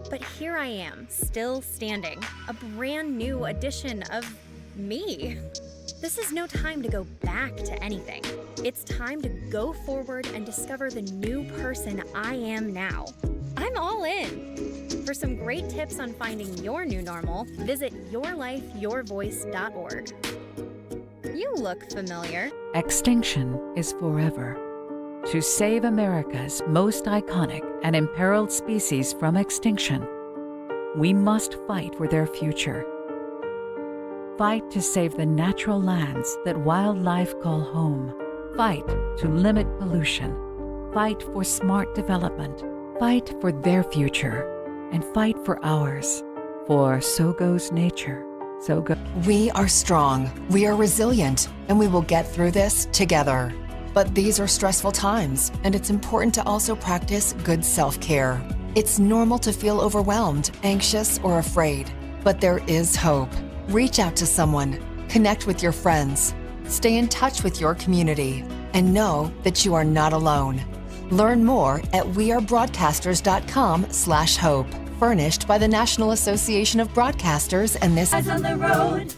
But here I am, still standing. A brand new edition of me. This is no time to go back to anything. It's time to go forward and discover the new person I am now. I'm all in. For some great tips on finding your new normal, visit yourlifeyourvoice.org. You look familiar. Extinction is forever. To save America's most iconic and imperiled species from extinction, we must fight for their future. Fight to save the natural lands that wildlife call home. Fight to limit pollution. Fight for smart development. Fight for their future. And fight for ours. For so goes nature. So go. We are strong, we are resilient, and we will get through this together. But these are stressful times, and it's important to also practice good self-care. It's normal to feel overwhelmed, anxious, or afraid, but there is hope. Reach out to someone, connect with your friends, stay in touch with your community, and know that you are not alone. Learn more at wearebroadcasters.com/hope. Furnished by the National Association of Broadcasters and this. Eyes on the road.